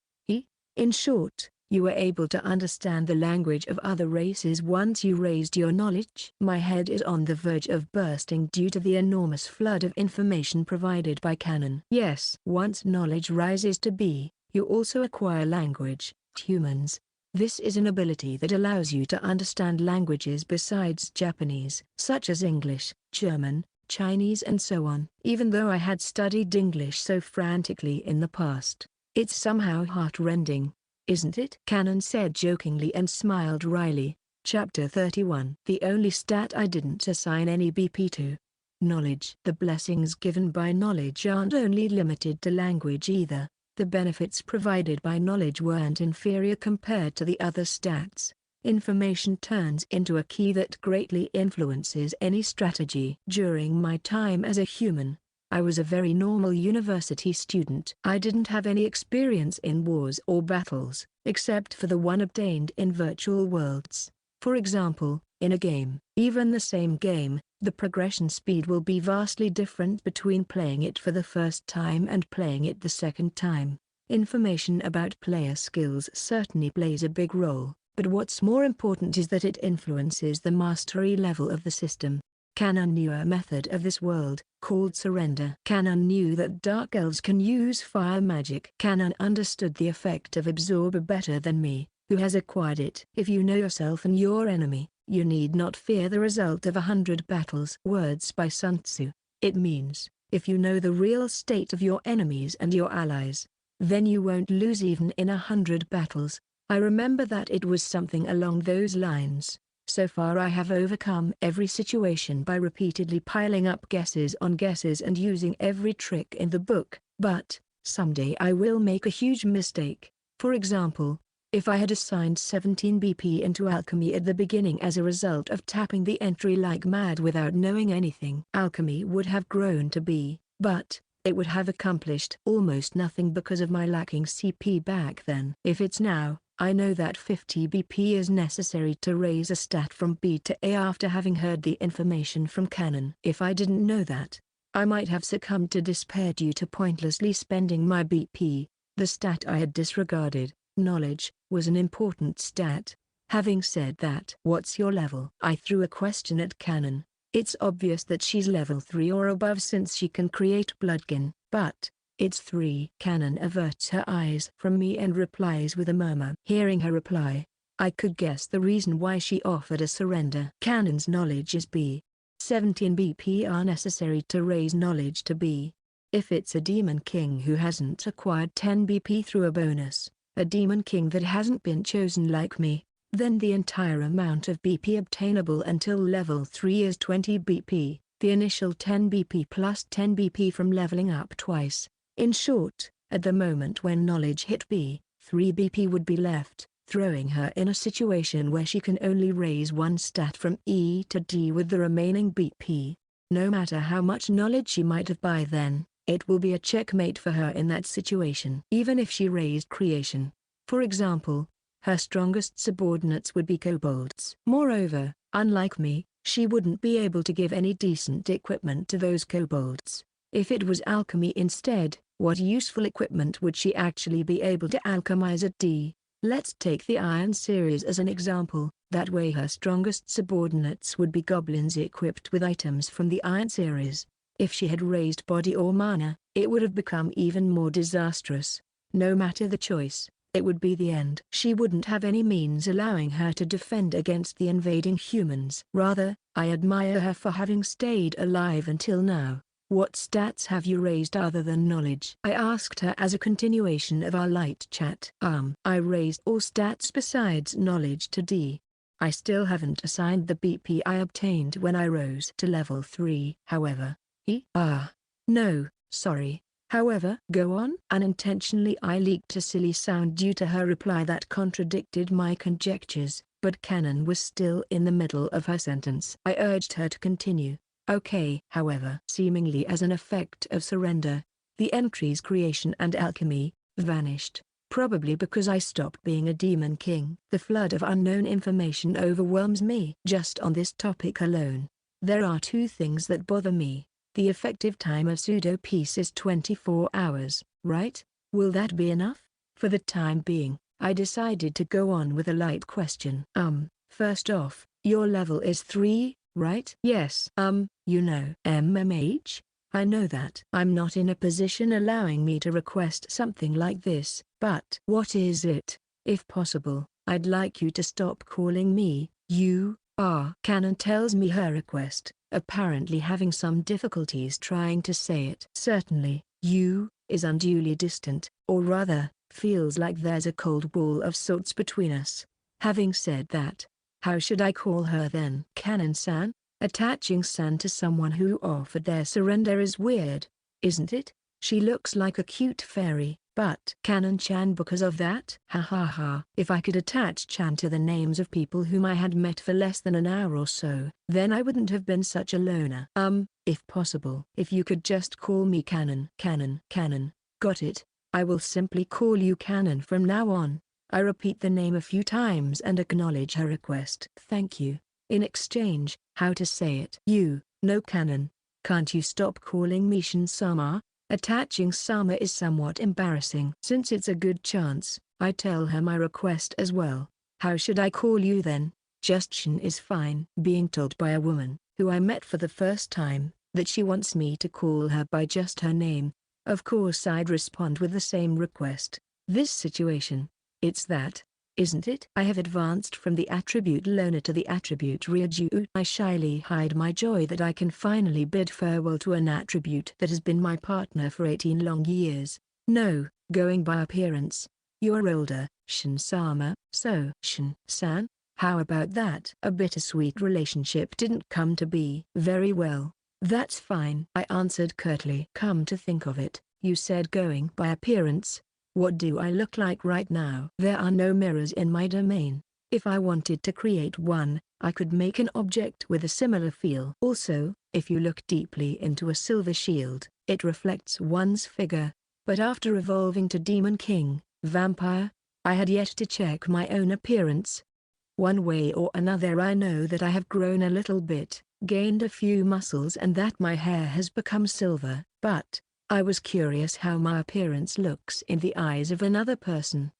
In short, you were able to understand the language of other races once you raised your knowledge. My head is on the verge of bursting due to the enormous flood of information provided by Canon. Yes. Once knowledge rises to B, you also acquire language, humans. This is an ability that allows you to understand languages besides Japanese, such as English, German, Chinese and so on. Even though I had studied English so frantically in the past, it's somehow heart-rending, isn't it? Canon said jokingly and smiled wryly. Chapter 31. The only stat I didn't assign any BP to. Knowledge. The blessings given by knowledge aren't only limited to language either. The benefits provided by knowledge weren't inferior compared to the other stats. Information turns into a key that greatly influences any strategy. During my time as a human, I was a very normal university student. I didn't have any experience in wars or battles, except for the one obtained in virtual worlds. For example, in a game. Even the same game, The progression speed will be vastly different between playing it for the first time and playing it the second time. Information about player skills certainly plays a big role, but what's more important is that it influences the mastery level of the system. Canon knew a method of this world, called surrender. Canon knew that dark elves can use fire magic. Canon understood the effect of absorber better than me, who has acquired it. If you know yourself and your enemy, you need not fear the result of 100 battles. Words by Sun Tzu. It means, if you know the real state of your enemies and your allies, then you won't lose even in 100 battles. I remember that it was something along those lines. So far I have overcome every situation by repeatedly piling up guesses on guesses and using every trick in the book, but, someday I will make a huge mistake. For example, if I had assigned 17 BP into alchemy at the beginning as a result of tapping the entry like mad without knowing anything, alchemy would have grown to be, but it would have accomplished almost nothing because of my lacking CP back then. If it's now, I know that 50 BP is necessary to raise a stat from B to A after having heard the information from Canon. If I didn't know that, I might have succumbed to despair due to pointlessly spending my BP. The stat I had disregarded, knowledge, was an important stat. Having said that, what's your level? I threw a question at Canon. It's obvious that she's level 3 or above since she can create bloodkin, but it's 3. Canon averts her eyes from me and replies with a murmur. Hearing her reply, I could guess the reason why she offered a surrender. Canon's knowledge is B. 17 BP are necessary to raise knowledge to B. If it's a demon king who hasn't acquired 10 BP through a bonus, a demon king that hasn't been chosen like me, then the entire amount of BP obtainable until level 3 is 20 BP, the initial 10 BP plus 10 BP from leveling up twice. In short, at the moment when knowledge hit B, 3 BP would be left, throwing her in a situation where she can only raise one stat from E to D with the remaining BP. No matter how much knowledge she might have by then, it will be a checkmate for her in that situation. Even if she raised creation, for example, her strongest subordinates would be kobolds. Moreover, unlike me, she wouldn't be able to give any decent equipment to those kobolds. If it was alchemy instead, what useful equipment would she actually be able to alchemize at D? Let's take the Iron series as an example. That way her strongest subordinates would be goblins equipped with items from the Iron series. If she had raised body or mana, it would have become even more disastrous. No matter the choice, it would be the end. She wouldn't have any means allowing her to defend against the invading humans. Rather, I admire her for having stayed alive until now. What stats have you raised other than knowledge? I asked her as a continuation of our light chat. I raised all stats besides knowledge to D. I still haven't assigned the BP I obtained when I rose to level 3. However, no, sorry. However, go on. Unintentionally I leaked a silly sound due to her reply that contradicted my conjectures, but Canon was still in the middle of her sentence. I urged her to continue. Okay. However, seemingly as an effect of surrender, the entries creation and alchemy vanished, probably because I stopped being a demon king. The flood of unknown information overwhelms me. Just on this topic alone, there are two things that bother me. The effective time of pseudo-peace is 24 hours, right? Will that be enough? For the time being, I decided to go on with a light question. First off, your level is 3, right? Yes. You know. MMH? I know that. I'm not in a position allowing me to request something like this, but what is it? If possible, I'd like you to stop calling me, you. Canon tells me her request, apparently having some difficulties trying to say it. Certainly, you, is unduly distant, or rather, feels like there's a cold wall of sorts between us. Having said that, how should I call her then? Canon-san? Attaching san to someone who offered their surrender is weird, isn't it? She looks like a cute fairy, but Canon-chan because of that? Ha ha ha. If I could attach chan to the names of people whom I had met for less than an hour or so, then I wouldn't have been such a loner. If possible. If you could just call me Canon. Canon. Got it. I will simply call you Canon from now on. I repeat the name a few times and acknowledge her request. Thank you. In exchange, how to say it? You. No Canon. Can't you stop calling me Shin-sama? Attaching sama is somewhat embarrassing. Since it's a good chance, I tell her my request as well. How should I call you then? Just Shin is fine. Being told by a woman, who I met for the first time, that she wants me to call her by just her name, of course I'd respond with the same request. This situation. It's that, isn't it? I have advanced from the attribute loner to the attribute Ryuju. I shyly hide my joy that I can finally bid farewell to an attribute that has been my partner for 18 long years. No, going by appearance. You're older, Shin-sama. So Shin-san? How about that? A bittersweet relationship didn't come to be. Very well. That's fine, I answered curtly. Come to think of it, you said going by appearance. What do I look like right now? There are no mirrors in my domain. If I wanted to create one, I could make an object with a similar feel. Also, if you look deeply into a silver shield, it reflects one's figure. But after evolving to Demon King, Vampire, I had yet to check my own appearance. One way or another I know that I have grown a little bit, gained a few muscles and that my hair has become silver, but I was curious how my appearance looks in the eyes of another person.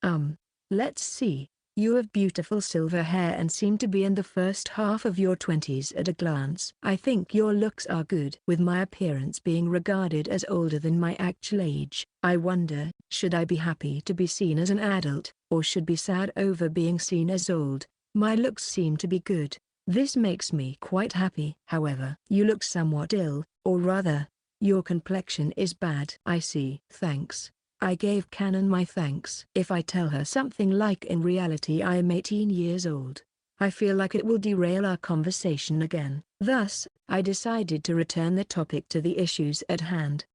Let's see. You have beautiful silver hair and seem to be in the first half of your 20s at a glance. I think your looks are good. With my appearance being regarded as older than my actual age, I wonder, should I be happy to be seen as an adult, or should be sad over being seen as old? My looks seem to be good. This makes me quite happy. However, you look somewhat ill, or rather, your complexion is bad. I see. Thanks. I gave Canon my thanks. If I tell her something like in reality I am 18 years old, I feel like it will derail our conversation again. Thus, I decided to return the topic to the issues at hand.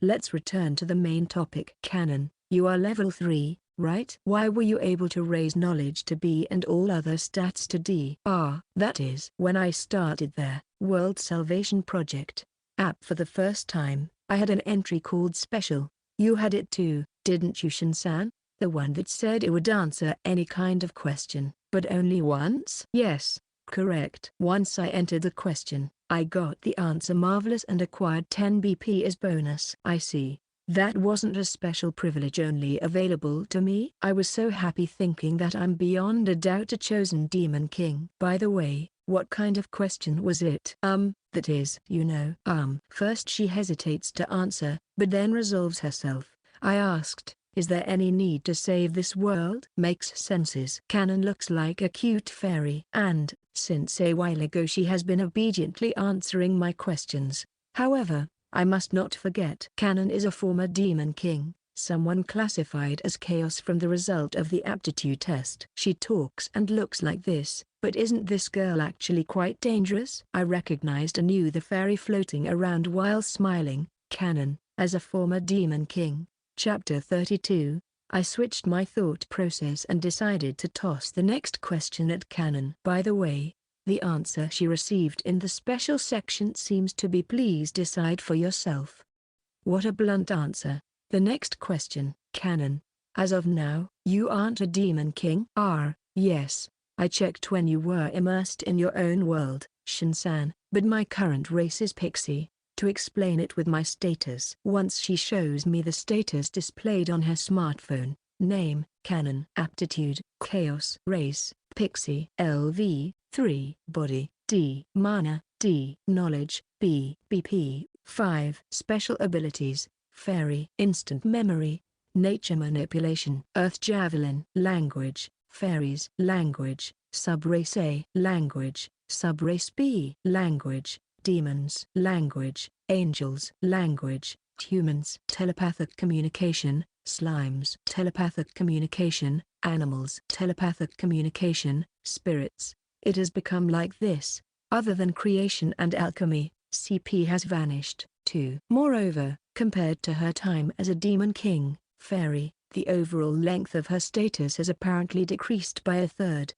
Let's return to the main topic. Canon, you are level 3, right? Why were you able to raise knowledge to B and all other stats to D? That is when I started their World Salvation Project app for the first time, I had an entry called Special. You had it too, didn't you, Shin-san? The one that said it would answer any kind of question, but only once? Yes, correct. Once I entered the question, I got the answer marvelous and acquired 10 BP as bonus. I see. That wasn't a special privilege only available to me. I was so happy thinking that I'm beyond a doubt a chosen Demon King. By the way, what kind of question was it? That is, you know. First she hesitates to answer, but then resolves herself. I asked, is there any need to save this world? Makes senses. Canon looks like a cute fairy. And, since a while ago she has been obediently answering my questions. However, I must not forget Canon is a former Demon King, someone classified as chaos from the result of the aptitude test. She talks and looks like this, but isn't this girl actually quite dangerous? I recognized anew the fairy floating around while smiling. Canon, as a former Demon King. Chapter 32, I switched my thought process and decided to toss the next question at Canon. By the way, the answer she received in the special section seems to be please decide for yourself. What a blunt answer. The next question, Canon. As of now, you aren't a Demon King? Yes. I checked when you were immersed in your own world, Shin-san, but my current race is Pixie. To explain it with my status. Once she shows me the status displayed on her smartphone. Name, Canon. Aptitude, Chaos. Race, Pixie. LV, 3. Body, D. Mana, D. Knowledge, B. BP, 5. Special abilities, Fairy. Instant memory, Nature manipulation. Earth javelin. Language, Fairies. Language, Subrace A. Language, Subrace B. Language, Demons. Language, Angels. Language, Humans. Telepathic communication, Slimes. Telepathic communication, Animals. Telepathic communication, Spirits. It has become like this. Other than creation and alchemy, CP has vanished, too. Moreover, compared to her time as a Demon King, Fairy, the overall length of her status has apparently decreased by a third.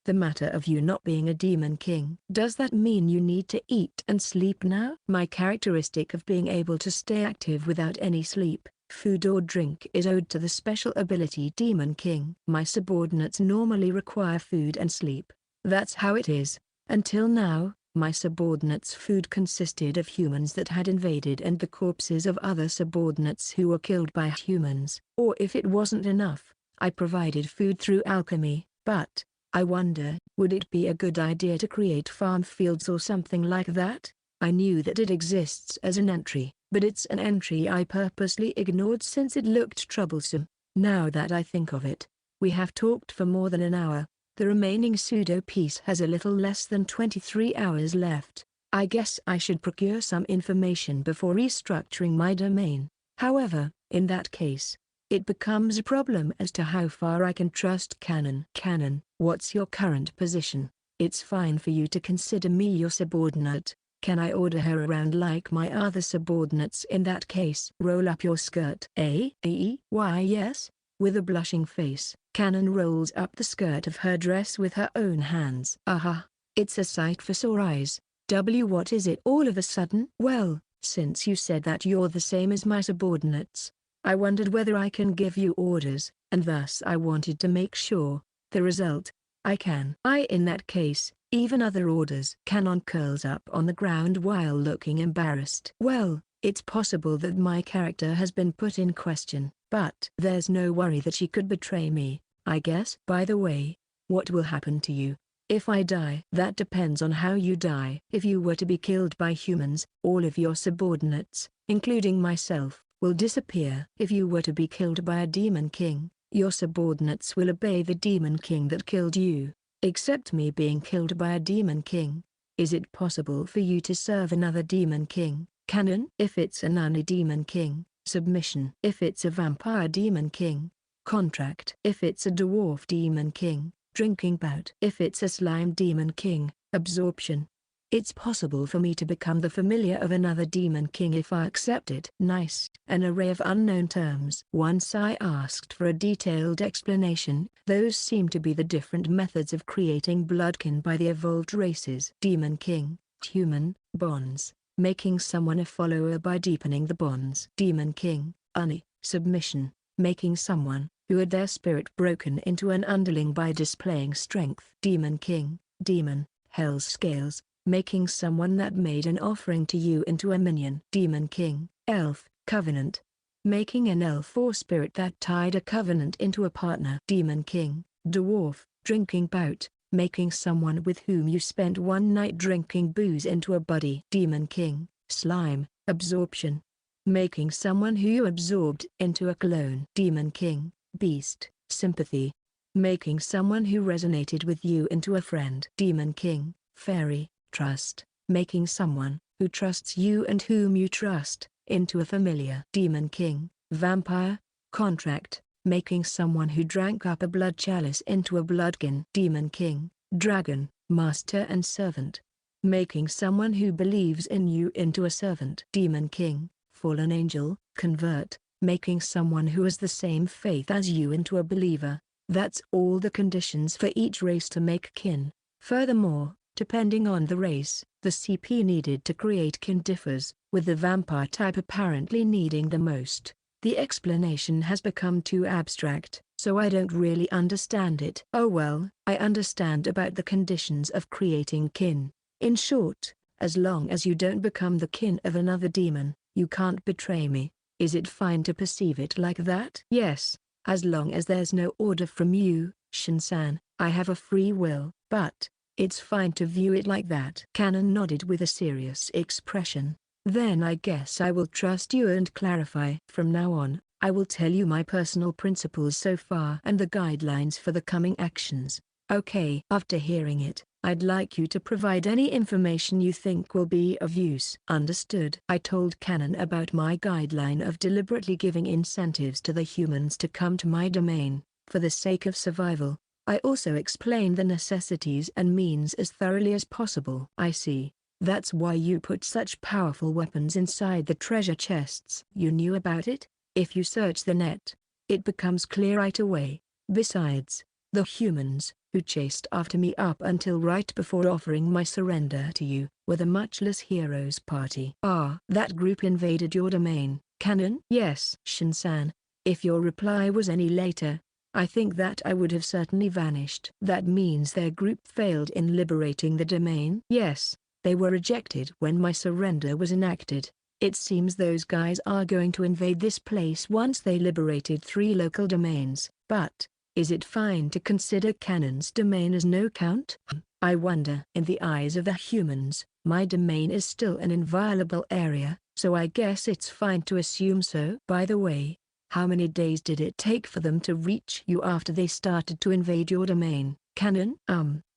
The matter of you not being a Demon King. Does that mean you need to eat and sleep now? My characteristic of being able to stay active without any sleep, food or drink is owed to the special ability Demon King. My subordinates normally require food and sleep. That's how it is. Until now, My subordinates' food consisted of humans that had invaded and the corpses of other subordinates who were killed by humans. Or if it wasn't enough, I provided food through alchemy, but I wonder, would it be a good idea to create farm fields or something like that? I knew that it exists as an entry, but it's an entry I purposely ignored since it looked troublesome. Now that I think of it, we have talked for more than an hour. The remaining pseudo-piece has a little less than 23 hours left. I guess I should procure some information before restructuring my domain. However, in that case, it becomes a problem as to how far I can trust Canon. Canon, what's your current position? It's fine for you to consider me your subordinate. Can I order her around like my other subordinates in that case? Roll up your skirt. Why yes. With a blushing face, Canon rolls up the skirt of her dress with her own hands. Aha, it's a sight for sore eyes. What is it all of a sudden? Well, since you said that you're the same as my subordinates, I wondered whether I can give you orders, and thus I wanted to make sure. The result, I can. In that case, even other orders. Canon curls up on the ground while looking embarrassed. Well, it's possible that my character has been put in question, but there's no worry that she could betray me, I guess. By the way, what will happen to you if I die? That depends on how you die. If you were to be killed by humans, all of your subordinates, including myself, will disappear. If you were to be killed by a demon king, your subordinates will obey the demon king that killed you. Except me being killed by a demon king, is it possible for you to serve another demon king? Canon? If it's a nunny demon king, submission. If it's a vampire demon king, contract. If it's a dwarf demon king, drinking bout. If it's a slime demon king, absorption. It's possible for me to become the familiar of another demon king if I accept it. Nice. An array of unknown terms. Once I asked for a detailed explanation. Those seem to be the different methods of creating bloodkin by the evolved races. Demon king, human, bonds, making someone a follower by deepening the bonds. Demon king, uni, submission, making someone who had their spirit broken into an underling by displaying strength. Demon king, demon, hell's scales, making someone that made an offering to you into a minion. Demon king, elf, covenant, making an elf or spirit that tied a covenant into a partner. Demon king, dwarf, drinking bout, making someone with whom you spent one night drinking booze into a buddy. Demon king, slime, absorption, making someone who you absorbed into a clone. Demon king, beast, sympathy, making someone who resonated with you into a friend. Demon king, fairy, trust, making someone who trusts you and whom you trust into a familiar. Demon king, vampire, contract, making someone who drank up a blood chalice into a bloodkin. Demon king, dragon, master and servant, making someone who believes in you into a servant. Demon king, fallen angel, convert, making someone who has the same faith as you into a believer. That's all the conditions for each race to make kin. Furthermore, depending on the race, the CP needed to create kin differs, with the vampire type apparently needing the most. The explanation has become too abstract, so I don't really understand it. Oh well, I understand about the conditions of creating kin. In short, as long as you don't become the kin of another demon, you can't betray me. Is it fine to perceive it like that? Yes, as long as there's no order from you, Shin-san. I have a free will, but it's fine to view it like that. Canon nodded with a serious expression. Then I guess I will trust you and clarify. From now on, I will tell you my personal principles so far and the guidelines for the coming actions. Okay. After hearing it, I'd like you to provide any information you think will be of use. Understood. I told Canon about my guideline of deliberately giving incentives to the humans to come to my domain, for the sake of survival. I also explained the necessities and means as thoroughly as possible. I see. That's why you put such powerful weapons inside the treasure chests. You knew about it? If you search the net, it becomes clear right away. Besides, the humans, who chased after me up until right before offering my surrender to you, were the Muchless Heroes Party. That group invaded your domain, Canon? Yes. Shin-san, if your reply was any later, I think that I would have certainly vanished. That means their group failed in liberating the domain? Yes, They were rejected when my surrender was enacted. It seems those guys are going to invade this place once they liberated 3 local domains. But, is it fine to consider Canon's domain as no count? I wonder. In the eyes of the humans, my domain is still an inviolable area, so I guess it's fine to assume so. By the way, how many days did it take for them to reach you after they started to invade your domain? Canon?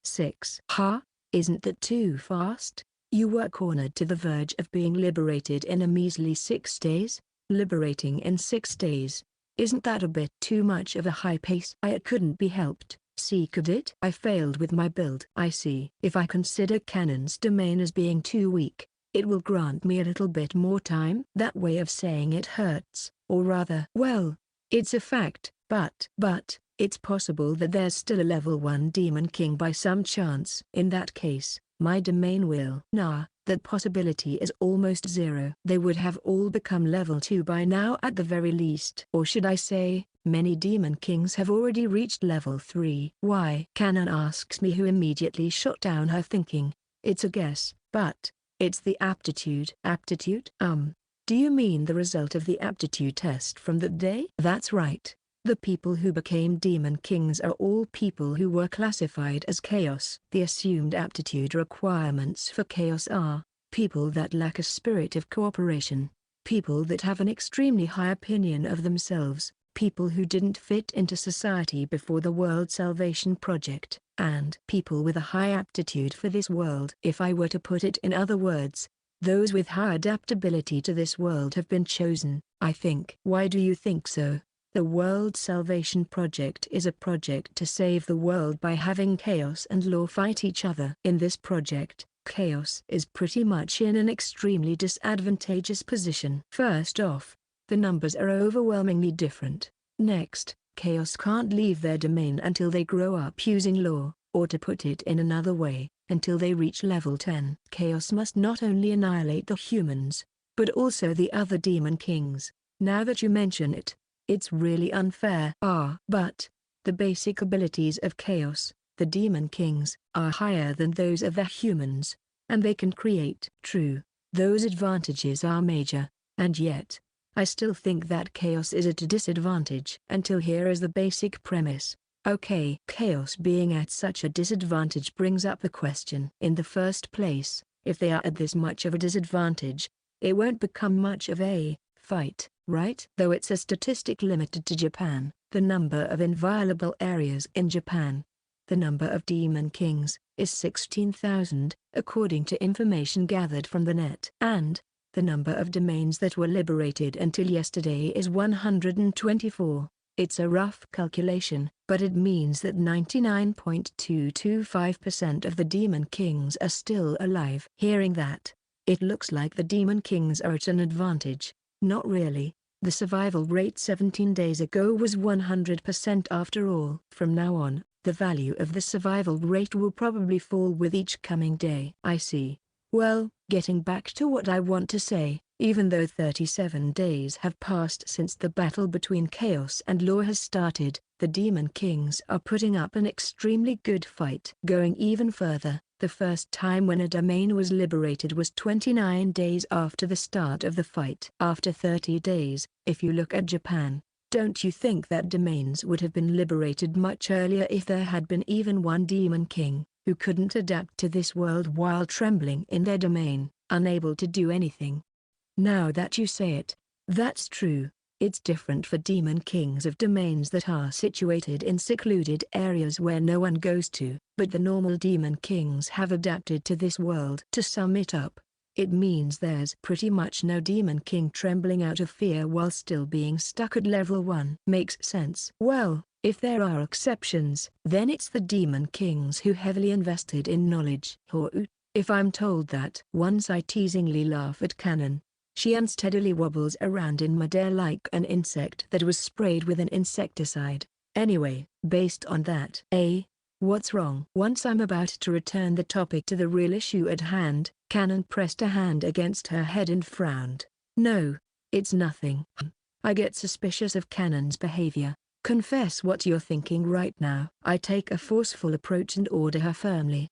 6. Huh? Isn't that too fast? You were cornered to the verge of being liberated in a measly 6 days? Liberating in 6 days. Isn't that a bit too much of a high pace? It couldn't be helped. See, could it? I failed with my build. I see. If I consider Canon's domain as being too weak, it will grant me a little bit more time. That way of saying it hurts, or rather, well, it's a fact, but, it's possible that there's still a level 1 Demon King by some chance. In that case, my domain will. Nah, that possibility is almost 0. They would have all become level 2 by now at the very least. Or should I say, many Demon Kings have already reached level 3. Why? Canon asks me, who immediately shut down her thinking. It's a guess, but it's the aptitude. Aptitude? Do you mean the result of the aptitude test from that day? That's right. The people who became Demon Kings are all people who were classified as chaos. The assumed aptitude requirements for chaos are people that lack a spirit of cooperation, people that have an extremely high opinion of themselves, people who didn't fit into society before the World Salvation Project, and people with a high aptitude for this world. If I were to put it in other words, those with high adaptability to this world have been chosen, I think. Why do you think so? The World Salvation Project is a project to save the world by having chaos and law fight each other. In this project, chaos is pretty much in an extremely disadvantageous position. First off, the numbers are overwhelmingly different. Next, chaos can't leave their domain until they grow up using law, or to put it in another way, until they reach level 10. Chaos must not only annihilate the humans, but also the other Demon Kings. Now that you mention it, it's really unfair. But the basic abilities of chaos, the Demon Kings, are higher than those of the humans, and they can create. True, those advantages are major, and yet, I still think that chaos is at a disadvantage. Until here is the basic premise. Okay, chaos being at such a disadvantage brings up the question. In the first place, if they are at this much of a disadvantage, it won't become much of a fight, right? Though it's a statistic limited to Japan, the number of inviolable areas in Japan, the number of Demon Kings, is 16,000, according to information gathered from the net. And the number of domains that were liberated until yesterday is 124. It's a rough calculation, but it means that 99.225% of the Demon Kings are still alive. Hearing that, it looks like the Demon Kings are at an advantage. Not really. The survival rate 17 days ago was 100% after all. From now on, the value of the survival rate will probably fall with each coming day. I see. Well, getting back to what I want to say, even though 37 days have passed since the battle between Chaos and Law has started, the Demon Kings are putting up an extremely good fight. Going even further, the first time when a domain was liberated was 29 days after the start of the fight. After 30 days, if you look at Japan, don't you think that domains would have been liberated much earlier if there had been even one Demon King who couldn't adapt to this world while trembling in their domain, unable to do anything? Now that you say it, that's true. It's different for Demon Kings of domains that are situated in secluded areas where no one goes to, but the normal Demon Kings have adapted to this world. To sum it up, it means there's pretty much no Demon King trembling out of fear while still being stuck at level 1. Makes sense. Well, if there are exceptions, then it's the Demon Kings who heavily invested in knowledge. If I'm told that. Once I teasingly laugh at Canon. She unsteadily wobbles around in midair like an insect that was sprayed with an insecticide. Anyway, based on that. What's wrong? Once I'm about to return the topic to the real issue at hand, Canon pressed a hand against her head and frowned. No, it's nothing. I get suspicious of Canon's behavior. Confess what you're thinking right now. I take a forceful approach and order her firmly.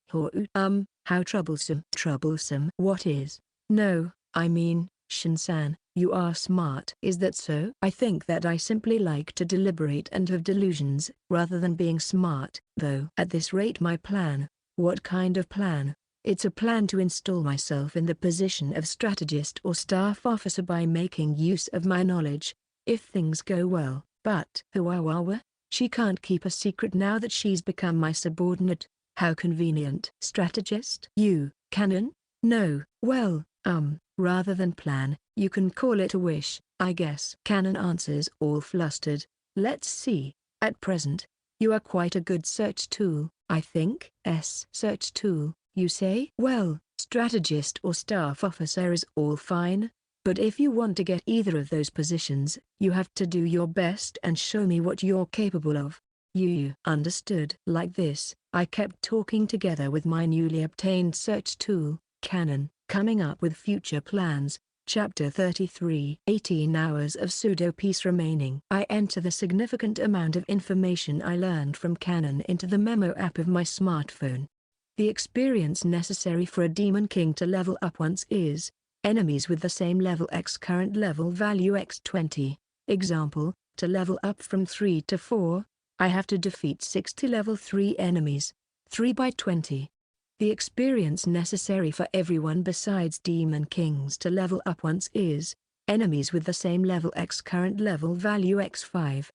How troublesome. Troublesome? What is? No, I mean, Shin-san, you are smart. Is that so? I think that I simply like to deliberate and have delusions, rather than being smart, though. At this rate my plan. What kind of plan? It's a plan to install myself in the position of strategist or staff officer by making use of my knowledge, if things go well. But she can't keep a secret now that she's become my subordinate. How convenient. Strategist? You, Canon? No. Well, rather than plan, you can call it a wish, I guess. Canon answers all flustered. Let's see. At present, you are quite a good search tool, I think. Search tool, you say? Well, strategist or staff officer is all fine, but if you want to get either of those positions, you have to do your best and show me what you're capable of. You understood. Like this, I kept talking together with my newly obtained search tool, Canon, coming up with future plans. Chapter 33. 18 hours of pseudo-peace remaining. I enter the significant amount of information I learned from Canon into the memo app of my smartphone. The experience necessary for a demon king to level up once is, enemies with the same level x current level value x20. Example, to level up from 3 to 4, I have to defeat 60 level 3 enemies, 3 by 20. The experience necessary for everyone besides demon kings to level up once is, enemies with the same level x current level value x5.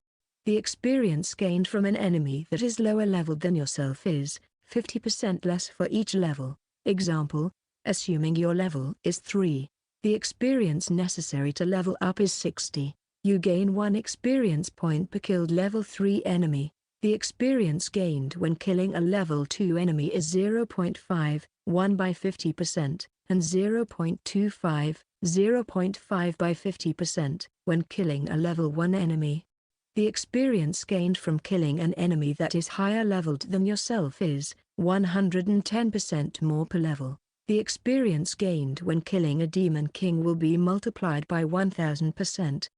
The experience gained from an enemy that is lower leveled than yourself is, 50% less for each level. Example, assuming your level is 3, the experience necessary to level up is 60. You gain 1 experience point per killed level 3 enemy. The experience gained when killing a level 2 enemy is 0.5, 1 by 50%, and 0.25, 0.5 by 50%, when killing a level 1 enemy. The experience gained from killing an enemy that is higher leveled than yourself is 110% more per level. The experience gained when killing a demon king will be multiplied by 1000%.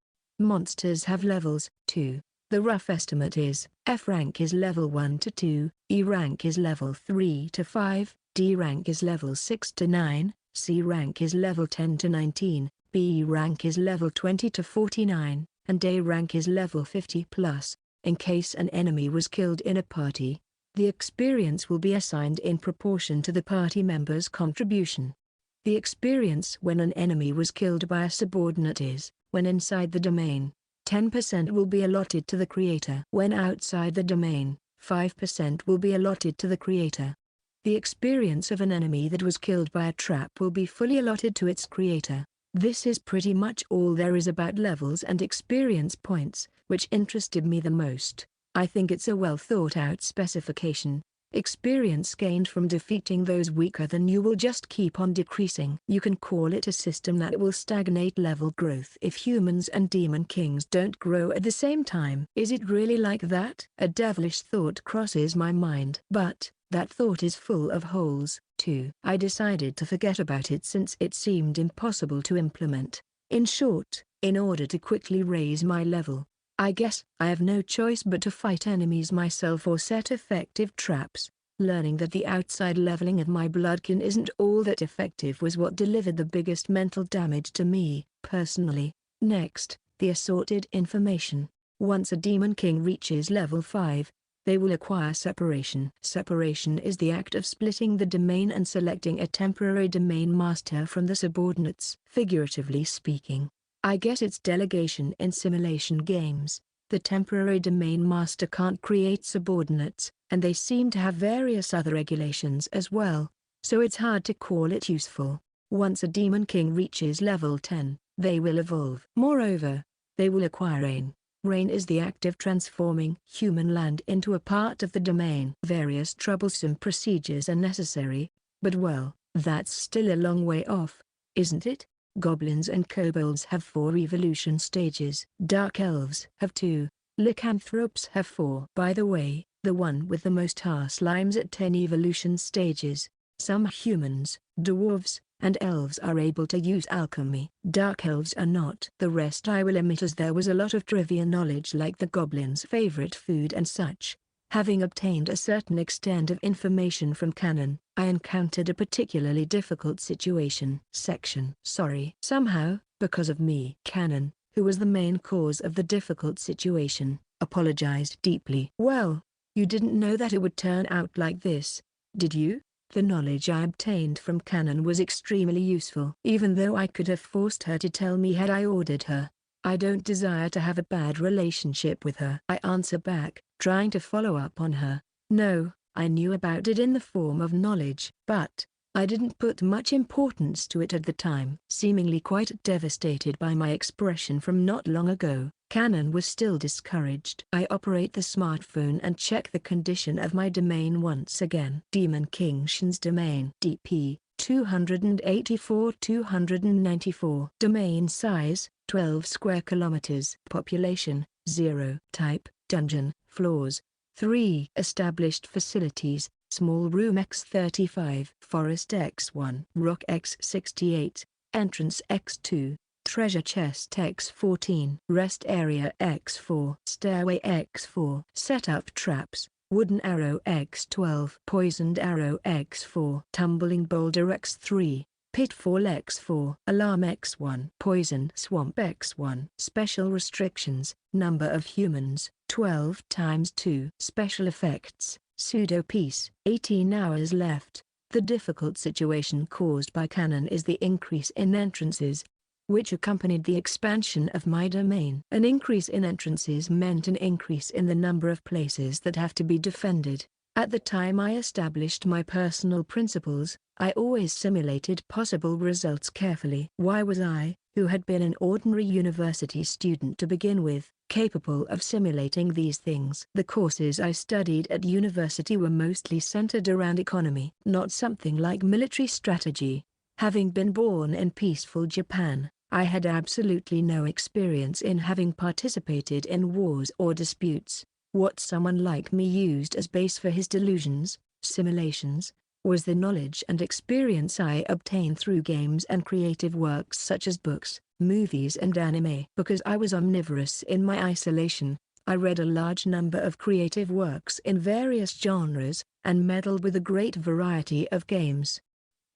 Monsters have levels, too. The rough estimate is, F rank is level 1 to 2, E rank is level 3 to 5, D rank is level 6 to 9, C rank is level 10 to 19, B rank is level 20 to 49, and A rank is level 50 plus. In case an enemy was killed in a party, the experience will be assigned in proportion to the party member's contribution. The experience when an enemy was killed by a subordinate is, when inside the domain, 10% will be allotted to the creator. When outside the domain, 5% will be allotted to the creator. The experience of an enemy that was killed by a trap will be fully allotted to its creator. This is pretty much all there is about levels and experience points, which interested me the most. I think it's a well thought out specification. Experience gained from defeating those weaker than you will just keep on decreasing. You can call it a system that will stagnate level growth if humans and demon kings don't grow at the same time. Is it really like that? A devilish thought crosses my mind. But, that thought is full of holes, too. I decided to forget about it since it seemed impossible to implement. In short, in order to quickly raise my level, I guess I have no choice but to fight enemies myself or set effective traps. Learning that the outside leveling of my bloodkin isn't all that effective was what delivered the biggest mental damage to me, personally. Next, the assorted information. Once a demon king reaches level 5, they will acquire separation. Separation is the act of splitting the domain and selecting a temporary domain master from the subordinates. Figuratively speaking, I guess it's delegation in simulation games. The temporary domain master can't create subordinates, and they seem to have various other regulations as well, so it's hard to call it useful. Once a demon king reaches level 10, they will evolve. Moreover, they will acquire reign. Reign is the act of transforming human land into a part of the domain. Various troublesome procedures are necessary, but well, that's still a long way off, isn't it? Goblins and kobolds have 4 evolution stages. Dark elves have 2. Lycanthropes have 4. By the way, the one with the most slimes at 10 evolution stages. Some humans, dwarves, and elves are able to use alchemy. Dark elves are not. The rest I will omit as there was a lot of trivia knowledge like the goblins' favorite food and such. Having obtained a certain extent of information from Canon, I encountered a particularly difficult situation. Sorry. Somehow, because of me. Canon, who was the main cause of the difficult situation, apologized deeply. Well, you didn't know that it would turn out like this, did you? The knowledge I obtained from Canon was extremely useful. Even though I could have forced her to tell me had I ordered her, I don't desire to have a bad relationship with her. I answer back, trying to follow up on her. No, I knew about it in the form of knowledge, but I didn't put much importance to it at the time. Seemingly quite devastated by my expression from not long ago, Canon was still discouraged. I operate the smartphone and check the condition of my domain once again. Demon King Shin's domain. DP 284-294. Domain size 12 square kilometers. Population 0. Type dungeon. Floors 3. Established facilities: small room x35, forest x1, rock x68, entrance x2, treasure chest x14, rest area x4, stairway x4, setup traps, wooden arrow x12, poisoned arrow x4, tumbling boulder x3, pitfall x4, alarm x1, poison swamp x1. Special restrictions: number of humans 12 times 2. Special effects: pseudo peace. 18 hours left. The difficult situation caused by Canon is the increase in entrances, which accompanied the expansion of my domain. An increase in entrances meant an increase in the number of places that have to be defended. At the time I established my personal principles, I always simulated possible results carefully. Why was I, who had been an ordinary university student to begin with, capable of simulating these things? The courses I studied at university were mostly centered around economy, not something like military strategy. Having been born in peaceful Japan, I had absolutely no experience in having participated in wars or disputes. What someone like me used as base for his delusions, simulations, was the knowledge and experience I obtained through games and creative works such as books, movies and anime. Because I was omnivorous in my isolation, I read a large number of creative works in various genres, and meddled with a great variety of games.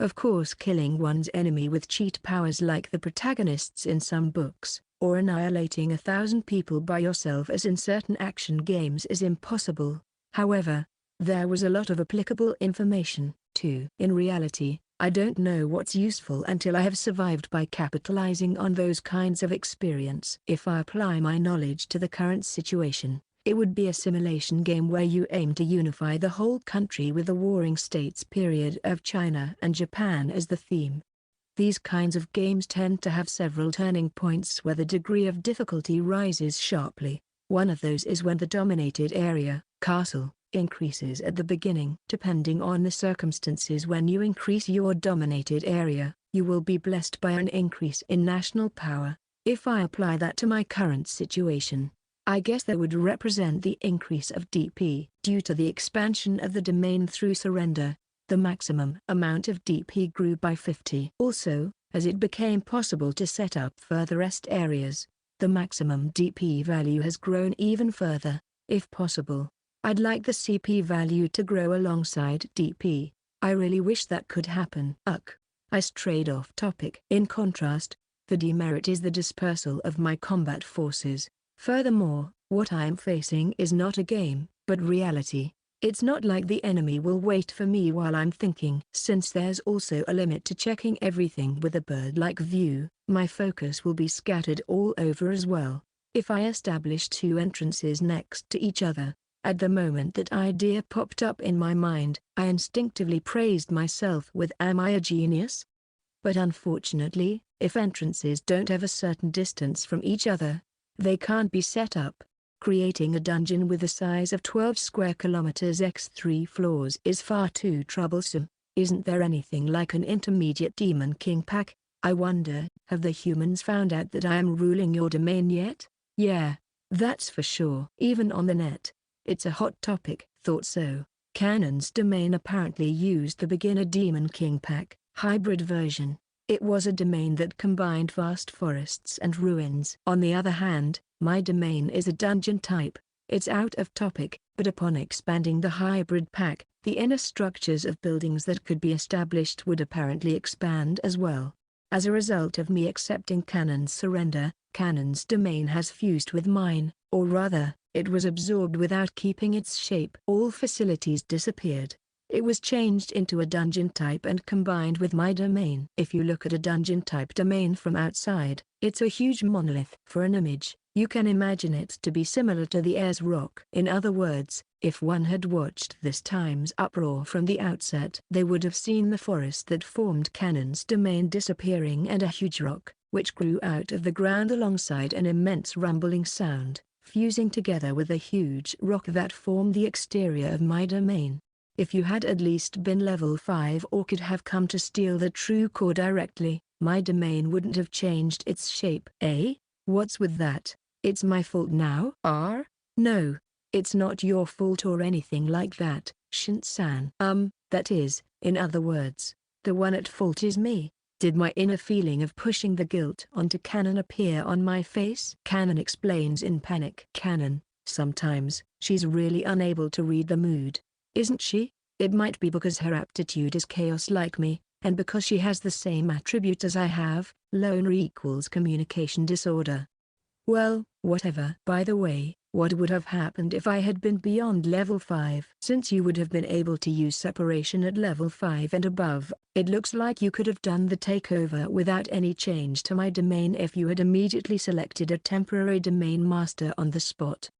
Of course, killing one's enemy with cheat powers like the protagonists in some books, or annihilating 1,000 people by yourself as in certain action games is impossible. However, there was a lot of applicable information, too. In reality, I don't know what's useful until I have survived by capitalizing on those kinds of experience. If I apply my knowledge to the current situation, it would be a simulation game where you aim to unify the whole country with the warring states period of China and Japan as the theme. These kinds of games tend to have several turning points where the degree of difficulty rises sharply. One of those is when the dominated area, castle, increases at the beginning. Depending on the circumstances, when you increase your dominated area, you will be blessed by an increase in national power. If I apply that to my current situation, I guess that would represent the increase of DP. Due to the expansion of the domain through surrender, the maximum amount of DP grew by 50. Also, as it became possible to set up further rest areas, the maximum DP value has grown even further. If possible, I'd like the CP value to grow alongside DP. I really wish that could happen. I strayed off topic. In contrast, the demerit is the dispersal of my combat forces. Furthermore, what I am facing is not a game, but reality. It's not like the enemy will wait for me while I'm thinking. Since there's also a limit to checking everything with a bird-like view, my focus will be scattered all over as well. If I establish two entrances next to each other, at the moment that idea popped up in my mind, I instinctively praised myself with "Am I a genius?" But unfortunately, if entrances don't have a certain distance from each other, they can't be set up. Creating a dungeon with the size of 12 square kilometers x 3 floors is far too troublesome. Isn't there anything like an intermediate Demon King pack? I wonder, have the humans found out that I am ruling your domain yet? Yeah, that's for sure. Even on the net, it's a hot topic. Thought so. Canon's domain apparently used the beginner Demon King pack, hybrid version. It was a domain that combined vast forests and ruins. On the other hand, my domain is a dungeon type, It's out of topic, but upon expanding the hybrid pack, the inner structures of buildings that could be established would apparently expand as well. As a result of me accepting Canon's surrender, Canon's domain has fused with mine, or rather, it was absorbed without keeping its shape. All facilities disappeared. It was changed into a dungeon type and combined with my domain. If you look at a dungeon type domain from outside, it's a huge monolith. For an image, you can imagine it to be similar to the Ayers Rock. In other words, if one had watched this time's uproar from the outset, they would have seen the forest that formed Canon's domain disappearing and a huge rock, which grew out of the ground alongside an immense rumbling sound, fusing together with a huge rock that formed the exterior of my domain. If you had at least been level 5 or could have come to steal the true core directly, my domain wouldn't have changed its shape. Eh? What's with that? It's my fault now? No, it's not your fault or anything like that, Shin-san. That is, in other words, the one at fault is me. Did my inner feeling of pushing the guilt onto Canon appear on my face? Canon explains in panic. Canon, sometimes, she's really unable to read the mood. Isn't she? It might be because her aptitude is chaos like me, and because she has the same attributes as I have, loner equals communication disorder. Well, whatever. By the way, what would have happened if I had been beyond level 5? Since you would have been able to use separation at level 5 and above, it looks like you could have done the takeover without any change to my domain if you had immediately selected a temporary domain master on the spot.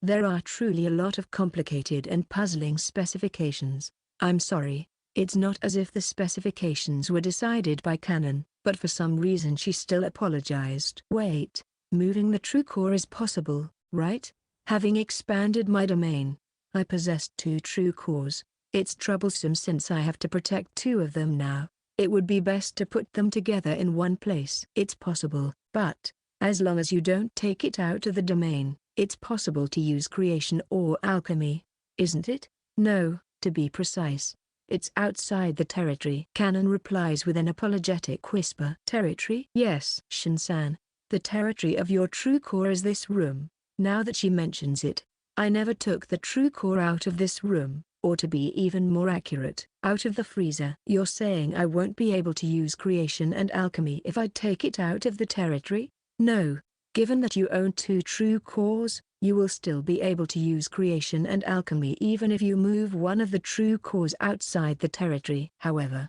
There are truly a lot of complicated and puzzling specifications. I'm sorry, it's not as if the specifications were decided by Canon, but for some reason she still apologized. Wait, moving the true core is possible, right? Having expanded my domain, I possessed 2 true cores. It's troublesome since I have to protect 2 of them now. It would be best to put them together in one place. It's possible, but, as long as you don't take it out of the domain, it's possible to use creation or alchemy, isn't it? No, to be precise, it's outside the territory. Canon replies with an apologetic whisper. Territory? Yes, Shin-san. The territory of your true core is this room. Now that she mentions it, I never took the true core out of this room, or to be even more accurate, out of the freezer. You're saying I won't be able to use creation and alchemy if I take it out of the territory? No. Given that you own 2 true cores, you will still be able to use creation and alchemy even if you move one of the true cores outside the territory. However,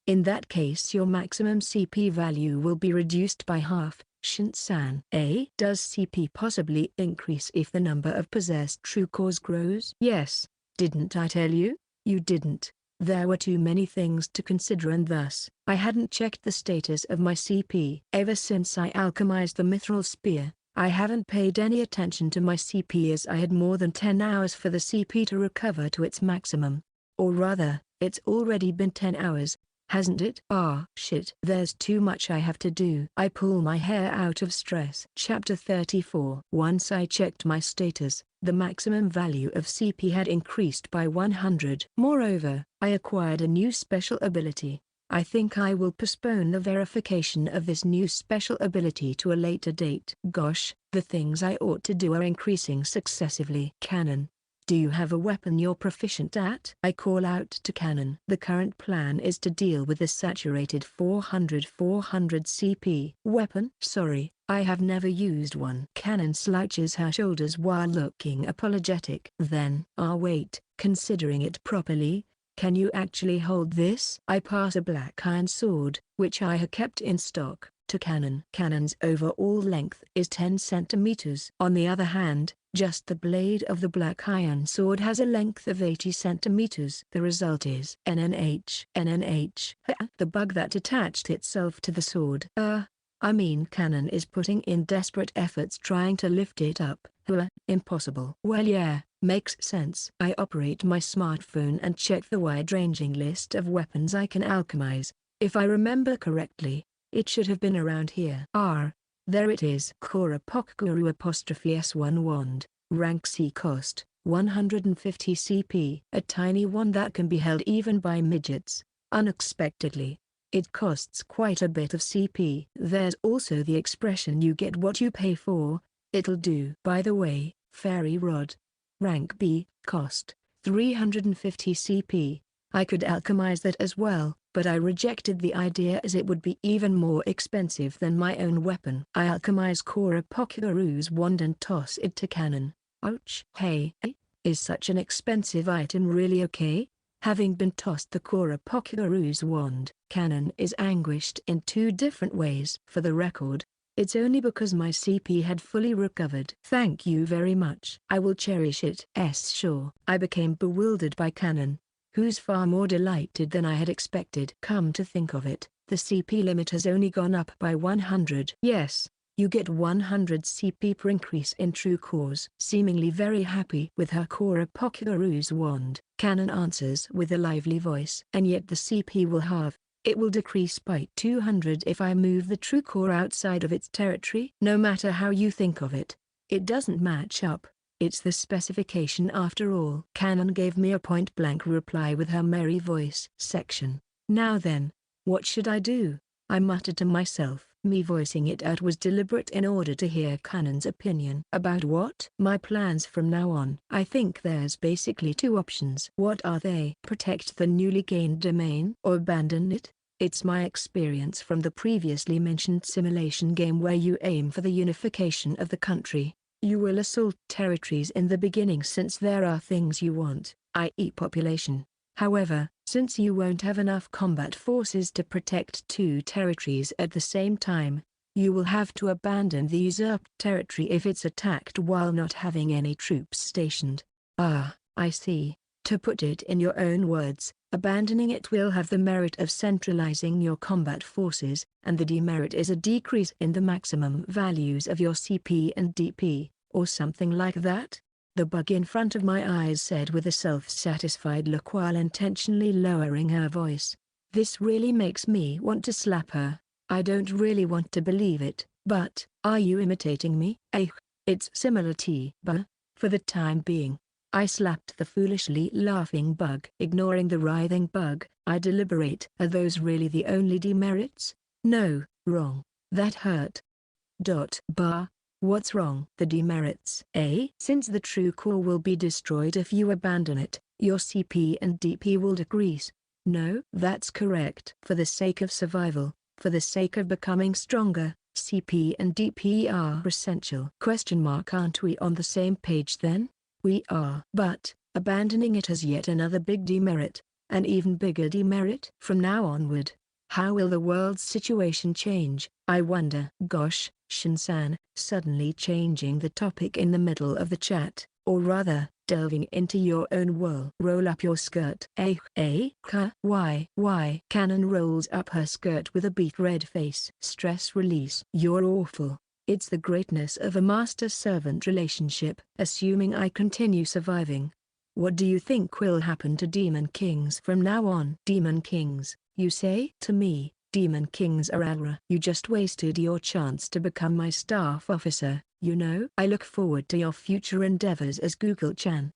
in that case your maximum CP value will be reduced by half, Shin-san. Does CP possibly increase if the number of possessed true cores grows? Yes, didn't I tell you? You didn't. There were too many things to consider and thus, I hadn't checked the status of my CP. Ever since I alchemized the mithril spear, I haven't paid any attention to my CP as I had more than 10 hours for the CP to recover to its maximum. Or rather, it's already been 10 hours, hasn't it? Shit. There's too much I have to do. I pull my hair out of stress. Chapter 34. Once I checked my status, the maximum value of CP had increased by 100. Moreover, I acquired a new special ability. I think I will postpone the verification of this new special ability to a later date. Gosh, the things I ought to do are increasing successively. Canon, do you have a weapon you're proficient at? I call out to Canon. The current plan is to deal with the saturated 400 CP weapon. Sorry, I have never used one. Canon slouches her shoulders while looking apologetic. Then, wait, considering it properly, can you actually hold this? I pass a black iron sword, which I have kept in stock, to Canon. Canon's overall length is 10 centimeters. On the other hand, just the blade of the black iron sword has a length of 80 centimeters. The result is NNH. The bug that attached itself to the sword. Canon is putting in desperate efforts trying to lift it up. Impossible. Well, yeah, makes sense. I operate my smartphone and check the wide-ranging list of weapons I can alchemize. If I remember correctly, it should have been around here. There it is. Kurosaki S1 wand, rank C, cost 150 CP. A tiny one that can be held even by midgets. Unexpectedly, it costs quite a bit of CP. There's also the expression you get what you pay for. It'll do. By the way, Fairy Rod. Rank B, cost 350 CP. I could alchemize that as well, but I rejected the idea as it would be even more expensive than my own weapon. I alchemize Kurosaki wand and toss it to Canon. Ouch. Hey, is such an expensive item really okay? Having been tossed the Kurosaki wand, Canon is anguished in two different ways. For the record, it's only because my CP had fully recovered. Thank you very much. I will cherish it. Sure. I became bewildered by Canon, who's far more delighted than I had expected. Come to think of it, the CP limit has only gone up by 100. Yes, you get 100 CP per increase in true cause. Seemingly very happy with her Kurosaki wand, Canon answers with a lively voice. And yet the CP will halve. It will decrease by 200 if I move the true core outside of its territory. No matter how you think of it, it doesn't match up. It's the specification after all. Canon gave me a point-blank reply with her merry voice. Section. Now then, what should I do? I muttered to myself. Me voicing it out was deliberate in order to hear Canon's opinion. About what? My plans from now on. I think there's basically two options. What are they? Protect the newly gained domain or abandon it? It's my experience from the previously mentioned simulation game where you aim for the unification of the country. You will assault territories in the beginning since there are things you want, i.e. population. However, since you won't have enough combat forces to protect two territories at the same time, you will have to abandon the usurped territory if it's attacked while not having any troops stationed. Ah, I see. To put it in your own words, abandoning it will have the merit of centralizing your combat forces, and the demerit is a decrease in the maximum values of your CP and DP, or something like that? The bug in front of my eyes said with a self-satisfied look while intentionally lowering her voice. This really makes me want to slap her. I don't really want to believe it, but, are you imitating me? It's similar but, for the time being. I slapped the foolishly laughing bug. Ignoring the writhing bug, I deliberate. Are those really the only demerits? No, wrong. That hurt. What's wrong? The demerits. Since the true core will be destroyed if you abandon it, your CP and DP will decrease. No, that's correct. For the sake of survival, for the sake of becoming stronger, CP and DP are essential. Aren't we on the same page then? We are. But, abandoning it has yet another big demerit, an even bigger demerit. From now onward, how will the world's situation change, I wonder? Gosh, Shin-san, suddenly changing the topic in the middle of the chat, or rather, delving into your own world. Roll up your skirt. Why? Canon rolls up her skirt with a beet red face. Stress release. You're awful. It's the greatness of a master-servant relationship. Assuming I continue surviving, what do you think will happen to Demon Kings from now on? Demon Kings, you say? To me, Demon Kings are Alra. You just wasted your chance to become my staff officer, you know? I look forward to your future endeavors as Google-chan.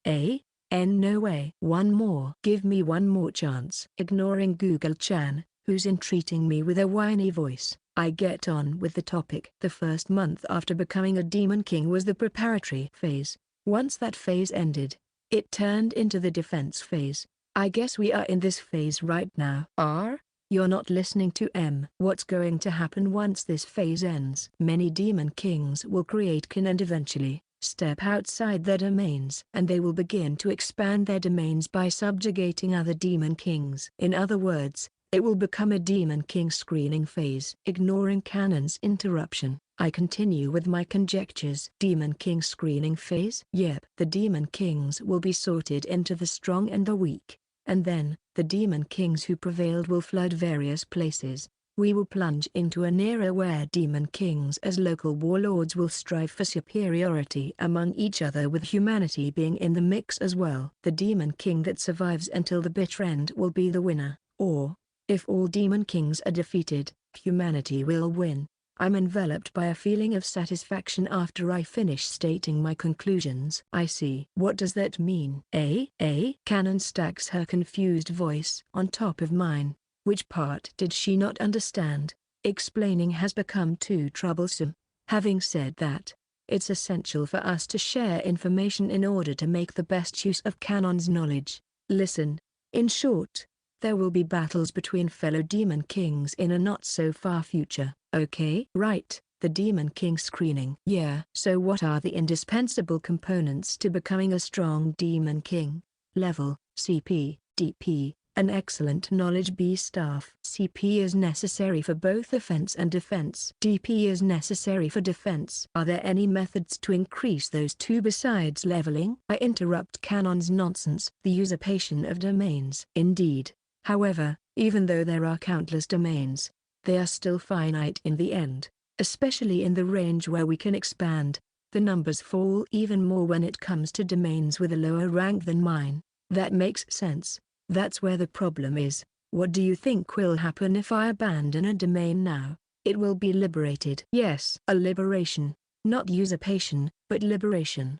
No way. One more. Give me one more chance. Ignoring Google-chan, who's entreating me with a whiny voice, I get on with the topic. The first month after becoming a Demon King was the preparatory phase. Once that phase ended, it turned into the defense phase. I guess we are in this phase right now. You're not listening to M. What's going to happen once this phase ends? Many Demon Kings will create kin and eventually step outside their domains. And they will begin to expand their domains by subjugating other Demon Kings. In other words, it will become a Demon King screening phase. Ignoring Canon's interruption, I continue with my conjectures. Demon King screening phase? Yep. The Demon Kings will be sorted into the strong and the weak, and then, the Demon Kings who prevailed will flood various places. We will plunge into an era where Demon Kings as local warlords will strive for superiority among each other, with humanity being in the mix as well. The Demon King that survives until the bitter end will be the winner, or, if all Demon Kings are defeated, humanity will win. I'm enveloped by a feeling of satisfaction after I finish stating my conclusions. I see. What does that mean? Canon stacks her confused voice on top of mine. Which part did she not understand? Explaining has become too troublesome. Having said that, It's essential for us to share information in order to make the best use of Canon's knowledge. Listen. In short, there will be battles between fellow demon kings in a not-so-far future. Okay? Right, the demon king screening. Yeah. So what are the indispensable components to becoming a strong demon king? Level, CP, DP, an excellent knowledge B staff. CP is necessary for both offense and defense. DP is necessary for defense. Are there any methods to increase those two besides leveling? I interrupt Canon's nonsense. The usurpation of domains. Indeed. However, even though there are countless domains, they are still finite in the end, especially in the range where we can expand. The numbers fall even more when it comes to domains with a lower rank than mine. That makes sense. That's where the problem is. What do you think will happen if I abandon a domain now? It will be liberated. Yes. A liberation. Not usurpation, but liberation.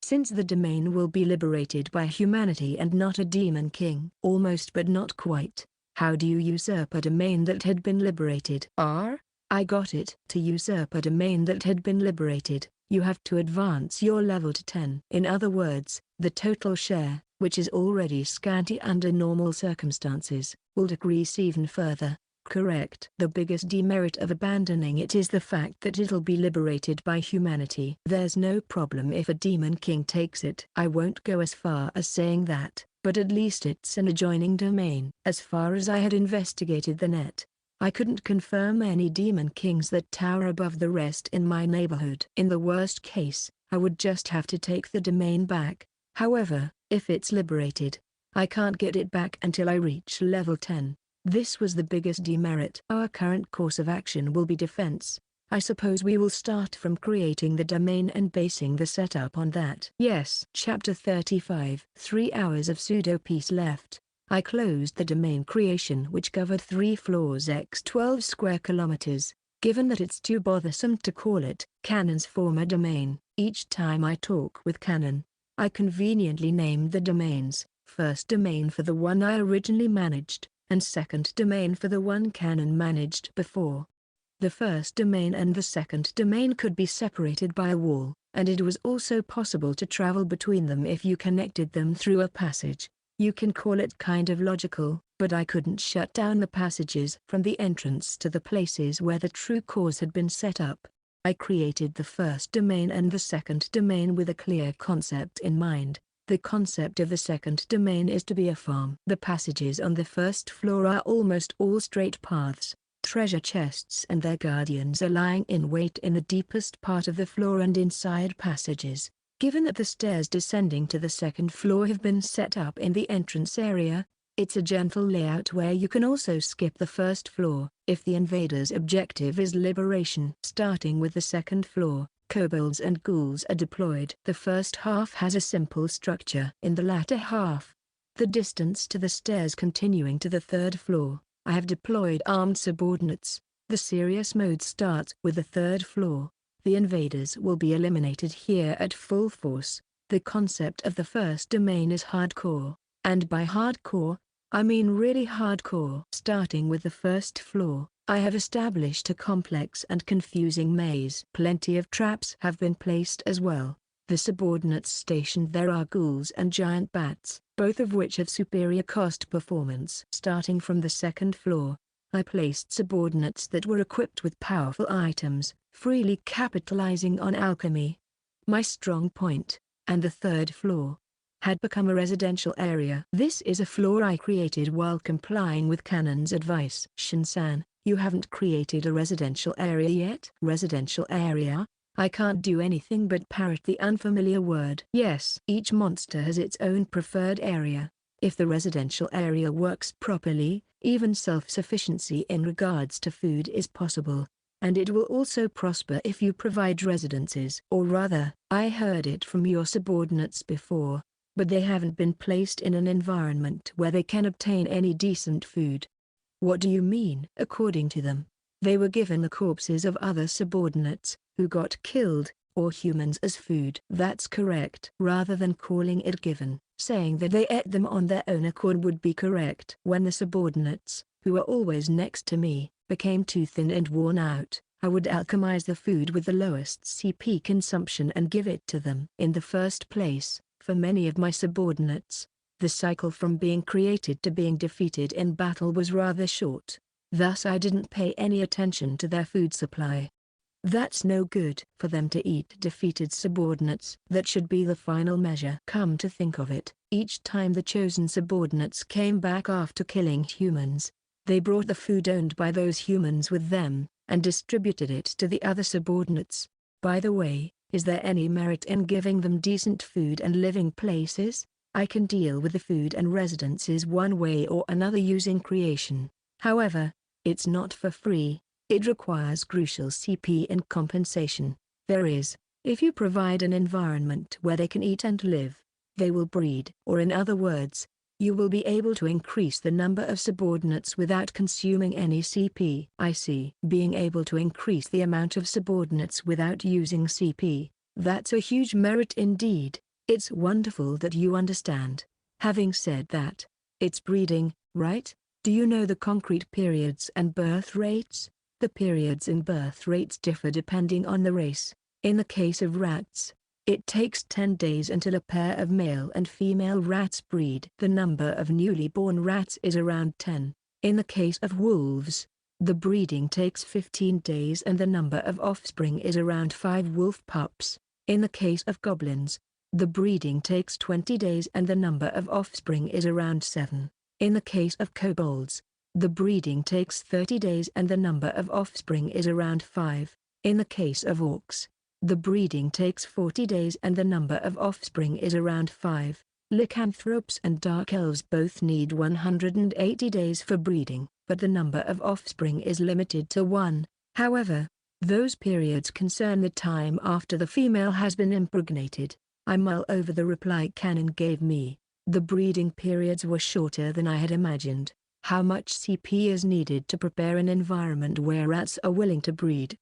Since the domain will be liberated by humanity and not a demon king. Almost but not quite. How do you usurp a domain that had been liberated? I got it. To usurp a domain that had been liberated, you have to advance your level to 10. In other words, the total share, which is already scanty under normal circumstances, will decrease even further. Correct. The biggest demerit of abandoning it is the fact that it'll be liberated by humanity. There's no problem if a demon king takes it. I won't go as far as saying that, but at least it's an adjoining domain. As far as I had investigated the net, I couldn't confirm any demon kings that tower above the rest in my neighborhood. In the worst case, I would just have to take the domain back. However, if it's liberated, I can't get it back until I reach level 10. This was the biggest demerit. Our current course of action will be defense. I suppose we will start from creating the domain and basing the setup on that. Yes. Chapter 35. 3 hours of pseudo-peace left. I closed the domain creation which covered 3 floors x 12 square kilometers, given that it's too bothersome to call it Canon's former domain. Each time I talk with Canon, I conveniently named the domains, first domain for the one I originally managed, and second domain for the one Canon managed before. The first domain and the second domain could be separated by a wall, and it was also possible to travel between them if you connected them through a passage. You can call it kind of logical, but I couldn't shut down the passages from the entrance to the places where the true cores had been set up. I created the first domain and the second domain with a clear concept in mind. The concept of the second domain is to be a farm. The passages on the first floor are almost all straight paths. Treasure chests and their guardians are lying in wait in the deepest part of the floor and inside passages. Given that the stairs descending to the second floor have been set up in the entrance area, it's a gentle layout where you can also skip the first floor, if the invader's objective is liberation. Starting with the second floor, kobolds and ghouls are deployed. The first half has a simple structure. In the latter half, the distance to the stairs continuing to the third floor, I have deployed armed subordinates. The serious mode starts with the third floor. The invaders will be eliminated here at full force. The concept of the first domain is hardcore, and by hardcore, I mean really hardcore. Starting with the first floor, I have established a complex and confusing maze. Plenty of traps have been placed as well. The subordinates stationed there are ghouls and giant bats, both of which have superior cost performance. Starting from the second floor, I placed subordinates that were equipped with powerful items, freely capitalizing on alchemy, my strong point, and the third floor had become a residential area. This is a floor I created while complying with Canon's advice. Shin-san, you haven't created a residential area yet? Residential area? I can't do anything but parrot the unfamiliar word. Yes. Each monster has its own preferred area. If the residential area works properly, even self-sufficiency in regards to food is possible. And it will also prosper if you provide residences. Or rather, I heard it from your subordinates before, but they haven't been placed in an environment where they can obtain any decent food. What do you mean? According to them, they were given the corpses of other subordinates, who got killed, or humans as food. That's correct. Rather than calling it given, saying that they ate them on their own accord would be correct. When the subordinates, who were always next to me, became too thin and worn out, I would alchemize the food with the lowest CP consumption and give it to them. In the first place, for many of my subordinates, the cycle from being created to being defeated in battle was rather short. Thus I didn't pay any attention to their food supply. That's no good for them to eat defeated subordinates. That should be the final measure. Come to think of it, each time the chosen subordinates came back after killing humans, they brought the food owned by those humans with them, and distributed it to the other subordinates. By the way, is there any merit in giving them decent food and living places? I can deal with the food and residences one way or another using creation. However, it's not for free. It requires crucial CP and compensation. There is, if you provide an environment where they can eat and live, they will breed. Or in other words, you will be able to increase the number of subordinates without consuming any CP. I see. Being able to increase the amount of subordinates without using CP, that's a huge merit indeed. It's wonderful that you understand. Having said that, it's breeding, right? Do you know the concrete periods and birth rates? The periods and birth rates differ depending on the race. In the case of rats, it takes 10 days until a pair of male and female rats breed. The number of newly born rats is around 10. In the case of wolves, the breeding takes 15 days and the number of offspring is around 5 wolf pups. In the case of goblins, the breeding takes 20 days and the number of offspring is around 7. In the case of kobolds, the breeding takes 30 days and the number of offspring is around 5. In the case of orcs, the breeding takes 40 days and the number of offspring is around 5. Lycanthropes and dark elves both need 180 days for breeding, but the number of offspring is limited to 1. However, those periods concern the time after the female has been impregnated. I mull over the reply Canon gave me. The breeding periods were shorter than I had imagined. How much CP is needed to prepare an environment where rats are willing to breed?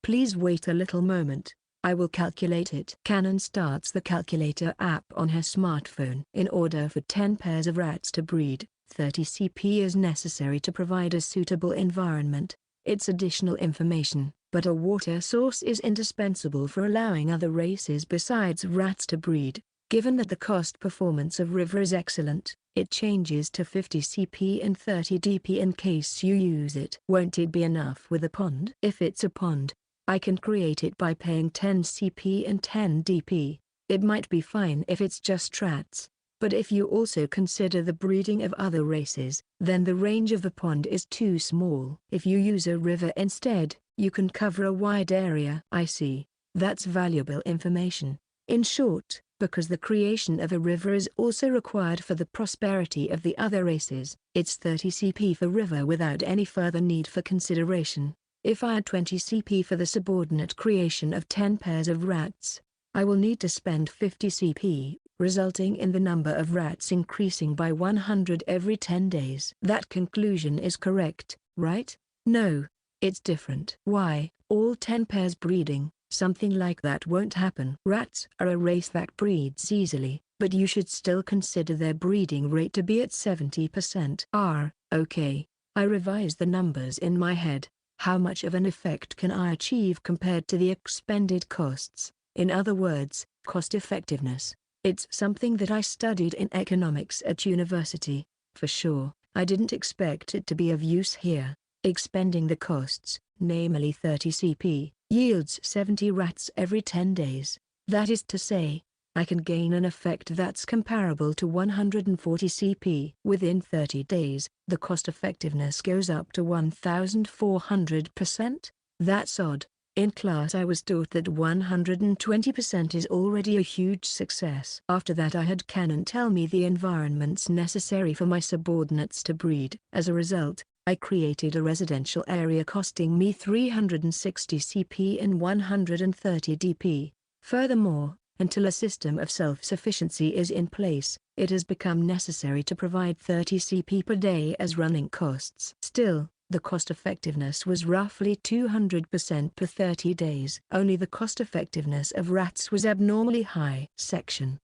Please wait a little moment. I will calculate it. Canon starts the calculator app on her smartphone. In order for 10 pairs of rats to breed, 30 CP is necessary to provide a suitable environment. It's additional information, but a water source is indispensable for allowing other races besides rats to breed. Given that the cost performance of river is excellent, it changes to 50 CP and 30 DP in case you use it. Won't it be enough with a pond? If it's a pond, I can create it by paying 10 CP and 10 DP. It might be fine if it's just rats, but if you also consider the breeding of other races, then the range of the pond is too small. If you use a river instead, you can cover a wide area. I see. That's valuable information. In short, because the creation of a river is also required for the prosperity of the other races, it's 30 CP for river without any further need for consideration. If I add 20 CP for the subordinate creation of 10 pairs of rats, I will need to spend 50 CP, resulting in the number of rats increasing by 100 every 10 days. That conclusion is correct, right? No, it's different. Why? All 10 pairs breeding. Something like that won't happen. Rats are a race that breeds easily, but you should still consider their breeding rate to be at 70%. Okay. I revised the numbers in my head. How much of an effect can I achieve compared to the expended costs? In other words, cost effectiveness. It's something that I studied in economics at university. For sure, I didn't expect it to be of use here. Expending the costs, namely 30 CP, yields 70 rats every 10 days. That is to say, I can gain an effect that's comparable to 140 CP. Within 30 days, the cost effectiveness goes up to 1400%. That's odd. In class I was taught that 120% is already a huge success. After that I had Canon tell me the environments necessary for my subordinates to breed. As a result, I created a residential area costing me 360 CP and 130 DP. Furthermore, until a system of self-sufficiency is in place, it has become necessary to provide 30 CP per day as running costs. Still, the cost effectiveness was roughly 200% per 30 days. Only the cost effectiveness of rats was abnormally high. Section.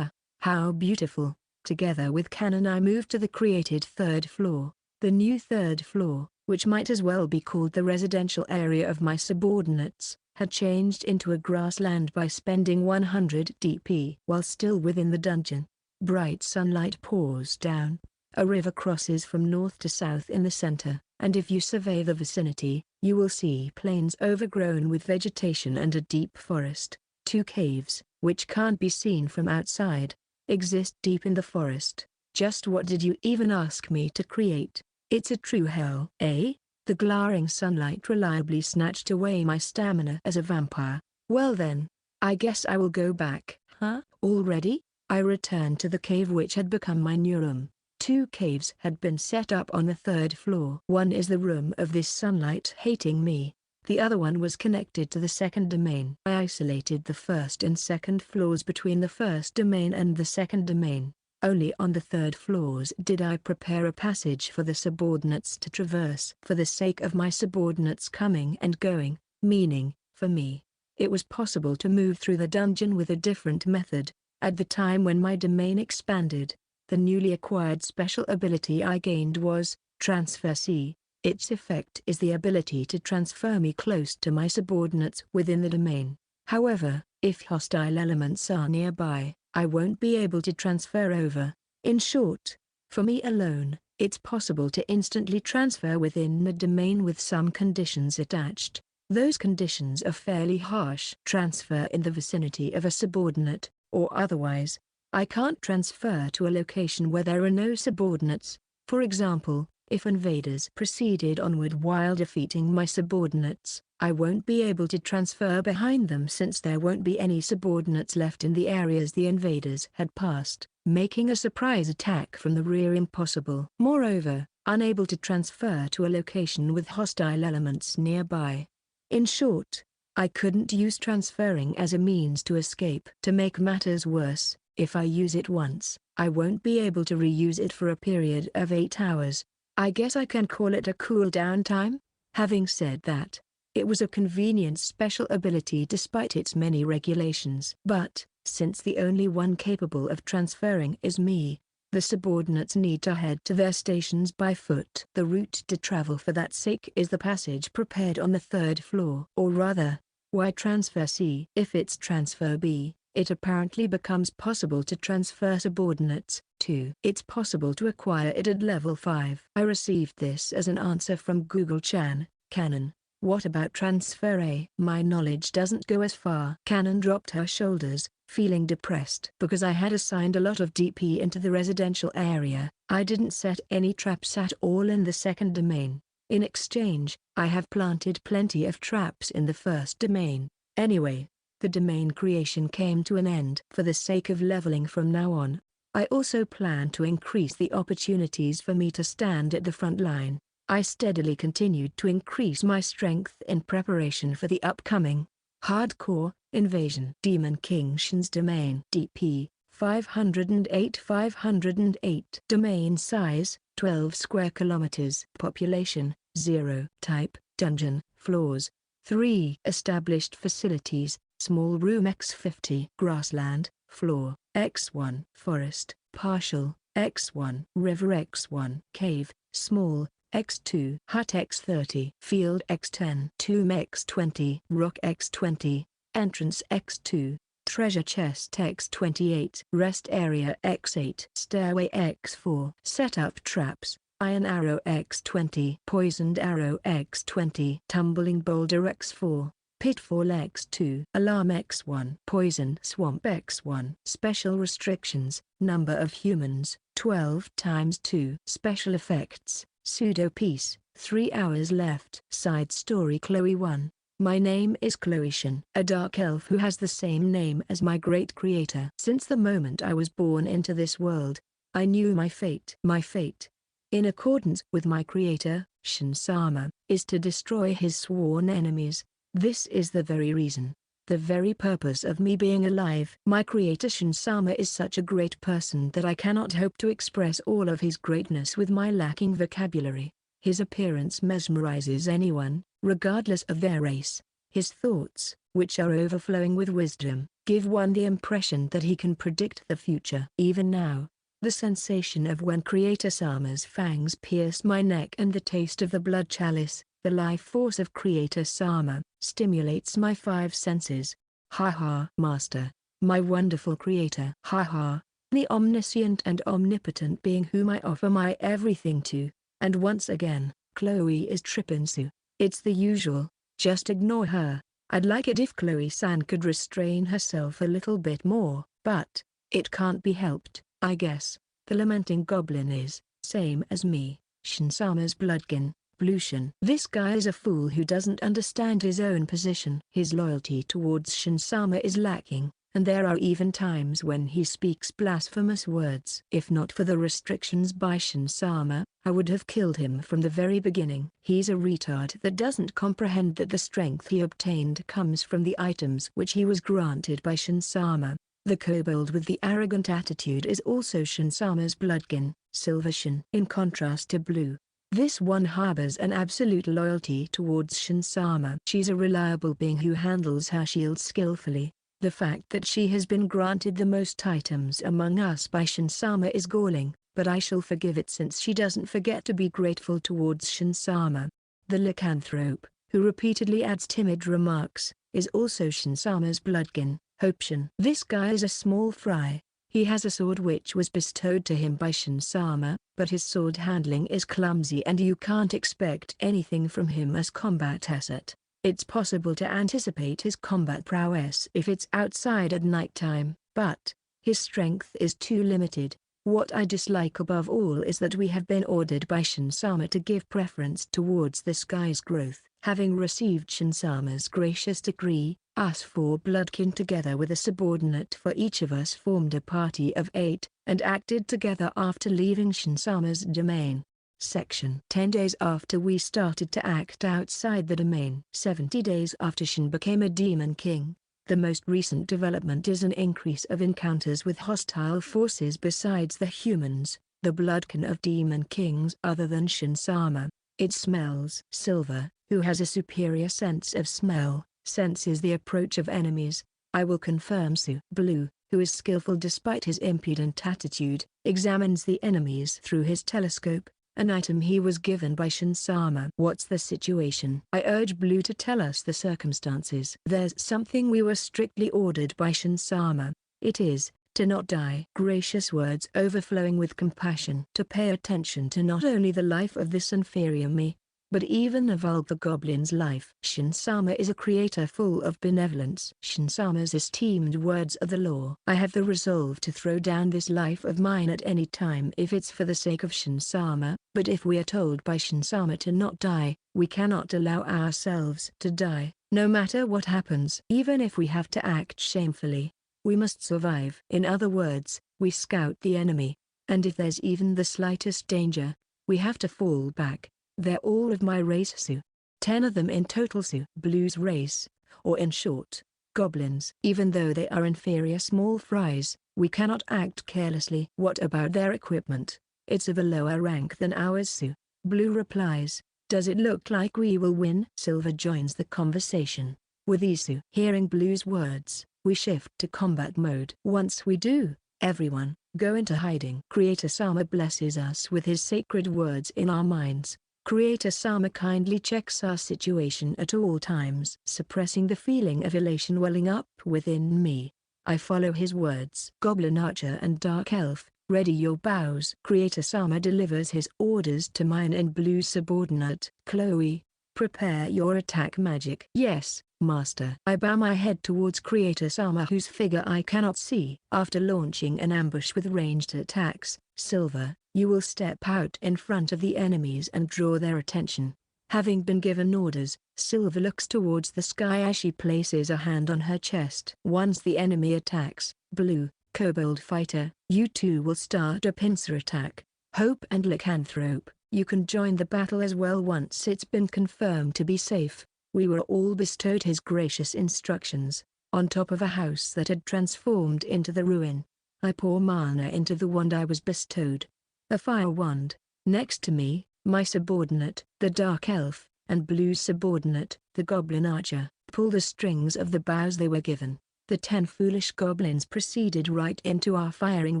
How beautiful. Together with Canon I moved to the created third floor. The new third floor, which might as well be called the residential area of my subordinates, had changed into a grassland by spending 100 DP. While still within the dungeon, bright sunlight pours down. A river crosses from north to south in the center, and if you survey the vicinity, you will see plains overgrown with vegetation and a deep forest. 2 caves, which can't be seen from outside, exist deep in the forest. Just what did you even ask me to create? It's a true hell, eh? The glaring sunlight reliably snatched away my stamina as a vampire. Well then, I guess I will go back. Huh? Already? I returned to the cave which had become my new room. 2 caves had been set up on the 3rd floor. One is the room of this sunlight hating me. The other one was connected to the 2nd domain. I isolated the 1st and 2nd floors between the 1st domain and the 2nd domain. Only on the 3rd floors did I prepare a passage for the subordinates to traverse. For the sake of my subordinates coming and going, meaning, for me, it was possible to move through the dungeon with a different method. At the time when my domain expanded, the newly acquired special ability I gained was Transfer C. Its effect is the ability to transfer me close to my subordinates within the domain. However, if hostile elements are nearby, I won't be able to transfer over. In short, for me alone, it's possible to instantly transfer within the domain with some conditions attached. Those conditions are fairly harsh. Transfer in the vicinity of a subordinate, or otherwise. I can't transfer to a location where there are no subordinates. For example, if invaders proceeded onward while defeating my subordinates, I won't be able to transfer behind them since there won't be any subordinates left in the areas the invaders had passed, making a surprise attack from the rear impossible. Moreover, unable to transfer to a location with hostile elements nearby. In short, I couldn't use transferring as a means to escape. To make matters worse, if I use it once, I won't be able to reuse it for a period of 8 hours. I guess I can call it a cooldown time? Having said that, it was a convenient special ability despite its many regulations. But, since the only one capable of transferring is me, the subordinates need to head to their stations by foot. The route to travel for that sake is the passage prepared on the 3rd floor. Or rather, why transfer C? If it's transfer B, it apparently becomes possible to transfer subordinates, too. It's possible to acquire it at level 5. I received this as an answer from Google-chan, Canon. What about transfer A? My knowledge doesn't go as far. Canon dropped her shoulders, feeling depressed. Because I had assigned a lot of DP into the residential area, I didn't set any traps at all in the 2nd domain. In exchange, I have planted plenty of traps in the 1st domain. Anyway, the domain creation came to an end. For the sake of leveling from now on, I also plan to increase the opportunities for me to stand at the front line. I steadily continued to increase my strength in preparation for the upcoming hardcore invasion. Demon King Shin's domain DP 508. Domain size 12 square kilometers. Population 0. Type dungeon. Floors 3. Established facilities small room x50. Grassland floor x1. Forest partial x1. River x1. Cave small x2. Hut x30. Field x10. Tomb x20. Rock x20. Entrance x2. Treasure chest x28. Rest area x8. Stairway x4. Setup traps. Iron arrow x20. Poisoned arrow x20. Tumbling boulder x4. Pitfall x2. Alarm x1. Poison swamp x1. Special restrictions. Number of humans 12 times 2. Special effects. Pseudo piece. 3 hours left. Side story Chloe 1. My name is Chloe Shin, a dark elf who has the same name as my great creator. Since the moment I was born into this world, I knew my fate. My fate, in accordance with my creator, Shin-sama, is to destroy his sworn enemies. This is the very reason, the very purpose of me being alive. My creator Shin-sama is such a great person that I cannot hope to express all of his greatness with my lacking vocabulary. His appearance mesmerizes anyone, regardless of their race. His thoughts, which are overflowing with wisdom, give one the impression that he can predict the future. Even now, The sensation of when Creator Sama's fangs pierce my neck and the taste of the blood chalice, the life force of Creator Sama, stimulates my five senses. Ha ha, Master, my wonderful Creator. Ha ha, the omniscient and omnipotent being whom I offer my everything to. And once again, Chloe is trippin' Sue. It's the usual, just ignore her. I'd like it if Chloe-san could restrain herself a little bit more, but it can't be helped, I guess. The lamenting goblin is, same as me, Shin-sama's bloodkin, Blue Shin. This guy is a fool who doesn't understand his own position. His loyalty towards Shin-sama is lacking, and there are even times when he speaks blasphemous words. If not for the restrictions by Shin-sama, I would have killed him from the very beginning. He's a retard that doesn't comprehend that the strength he obtained comes from the items which he was granted by Shin-sama. The kobold with the arrogant attitude is also Shin-sama's bloodkin, Silver Shin. In contrast to Blue, this one harbors an absolute loyalty towards Shin-sama. She's a reliable being who handles her shield skillfully. The fact that she has been granted the most items among us by Shin-sama is galling, but I shall forgive it since she doesn't forget to be grateful towards Shin-sama. The lycanthrope, who repeatedly adds timid remarks, is also Shin-sama's bloodkin, Hope Shin. This guy is a small fry. He has a sword which was bestowed to him by Shin-sama, but his sword handling is clumsy and you can't expect anything from him as combat asset. It's possible to anticipate his combat prowess if it's outside at night time, but his strength is too limited. What I dislike above all is that we have been ordered by Shin-sama to give preference towards this guy's growth. Having received Shin-sama's gracious decree, us four bloodkin together with a subordinate for each of us formed a party of 8, and acted together after leaving Shin-sama's domain. Section 10 days after we started to act outside the domain. 70 days after Shin became a demon king. The most recent development is an increase of encounters with hostile forces besides the humans, the bloodkin of demon kings other than Shin-sama. It smells. Silver, who has a superior sense of smell, senses the approach of enemies. I will confirm Sue. Blue, who is skillful despite his impudent attitude, examines the enemies through his telescope, an item he was given by Shin-sama. What's the situation? I urge Blue to tell us the circumstances. There's something we were strictly ordered by Shin-sama. It is, to not die. Gracious words overflowing with compassion. To pay attention to not only the life of this inferior me, but even a vulgar goblin's life. Shin-sama is a creator full of benevolence. Shin-sama's esteemed words are the law. I have the resolve to throw down this life of mine at any time if it's for the sake of Shin-sama, but if we are told by Shin-sama to not die, we cannot allow ourselves to die, no matter what happens. Even if we have to act shamefully, we must survive. In other words, we scout the enemy, and if there's even the slightest danger, we have to fall back. They're all of my race Sue. 10 of them in total Sue. Blue's race, or in short, goblins. Even though they are inferior small fries, we cannot act carelessly. What about their equipment? It's of a lower rank than ours Sue. Blue replies, does it look like we will win? Silver joins the conversation. With Isu. Hearing Blue's words, we shift to combat mode. Once we do, everyone, go into hiding. Creator Sama blesses us with his sacred words in our minds. Creator Sama kindly checks our situation at all times. Suppressing the feeling of elation welling up within me, I follow his words. Goblin Archer and Dark Elf, ready your bows. Creator Sama delivers his orders to mine and Blue subordinate. Chloe, prepare your attack magic. Yes, Master. I bow my head towards Creator Sama whose figure I cannot see. After launching an ambush with ranged attacks, Silver, you will step out in front of the enemies and draw their attention. Having been given orders, Silver looks towards the sky as she places a hand on her chest. Once the enemy attacks, Blue, Kobold Fighter, you two will start a pincer attack. Hope and Lycanthrope, you can join the battle as well once it's been confirmed to be safe. We were all bestowed his gracious instructions, on top of a house that had transformed into the ruin. I pour mana into the wand I was bestowed. A fire wand. Next to me, my subordinate, the Dark Elf, and Blue's subordinate, the Goblin Archer, pull the strings of the bows they were given. The 10 foolish goblins proceeded right into our firing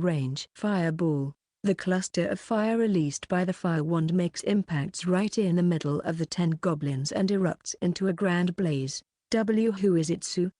range. Fireball. The cluster of fire released by the fire wand makes impacts right in the middle of the 10 goblins and erupts into a grand blaze. Who is it, Sue?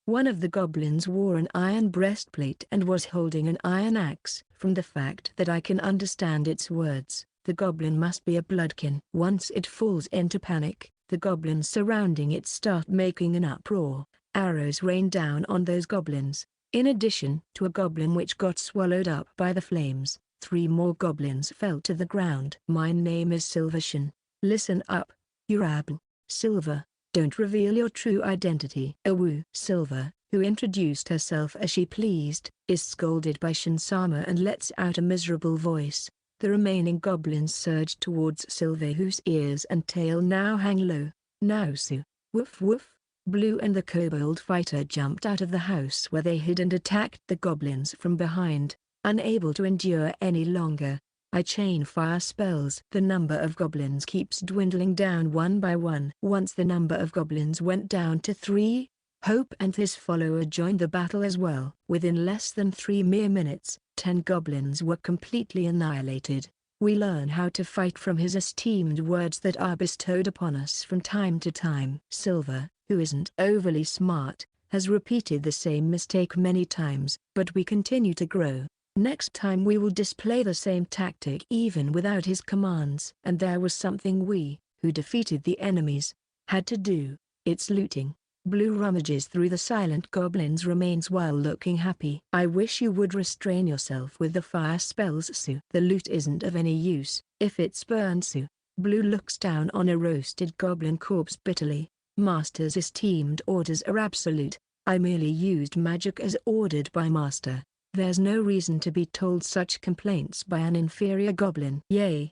One of the goblins wore an iron breastplate and was holding an iron axe. From the fact that I can understand its words, the goblin must be a bloodkin. Once it falls into panic, the goblins surrounding it start making an uproar. Arrows rain down on those goblins. In addition to a goblin which got swallowed up by the flames, 3 more goblins fell to the ground. My name is Shin. Listen up, you rabble. Silver, don't reveal your true identity. Awu. Silver, who introduced herself as she pleased, is scolded by Shinsama and lets out a miserable voice. The remaining goblins surge towards Silver, whose ears and tail now hang low. Now Sue. Woof woof. Blue and the kobold fighter jumped out of the house where they hid and attacked the goblins from behind. Unable to endure any longer, I chain fire spells. The number of goblins keeps dwindling down one by one. Once the number of goblins went down to 3, Hope and his follower joined the battle as well. Within less than 3 mere minutes, 10 goblins were completely annihilated. We learn how to fight from his esteemed words that are bestowed upon us from time to time. Silver, who isn't overly smart, has repeated the same mistake many times, but we continue to grow. Next time we will display the same tactic even without his commands. And there was something we, who defeated the enemies, had to do. It's looting. Blue rummages through the silent goblin's remains while looking happy. I wish you would restrain yourself with the fire spells, Sue. The loot isn't of any use if it's burned, Sue. Blue looks down on a roasted goblin corpse bitterly. Master's esteemed orders are absolute. I merely used magic as ordered by Master. There's no reason to be told such complaints by an inferior goblin. Yay,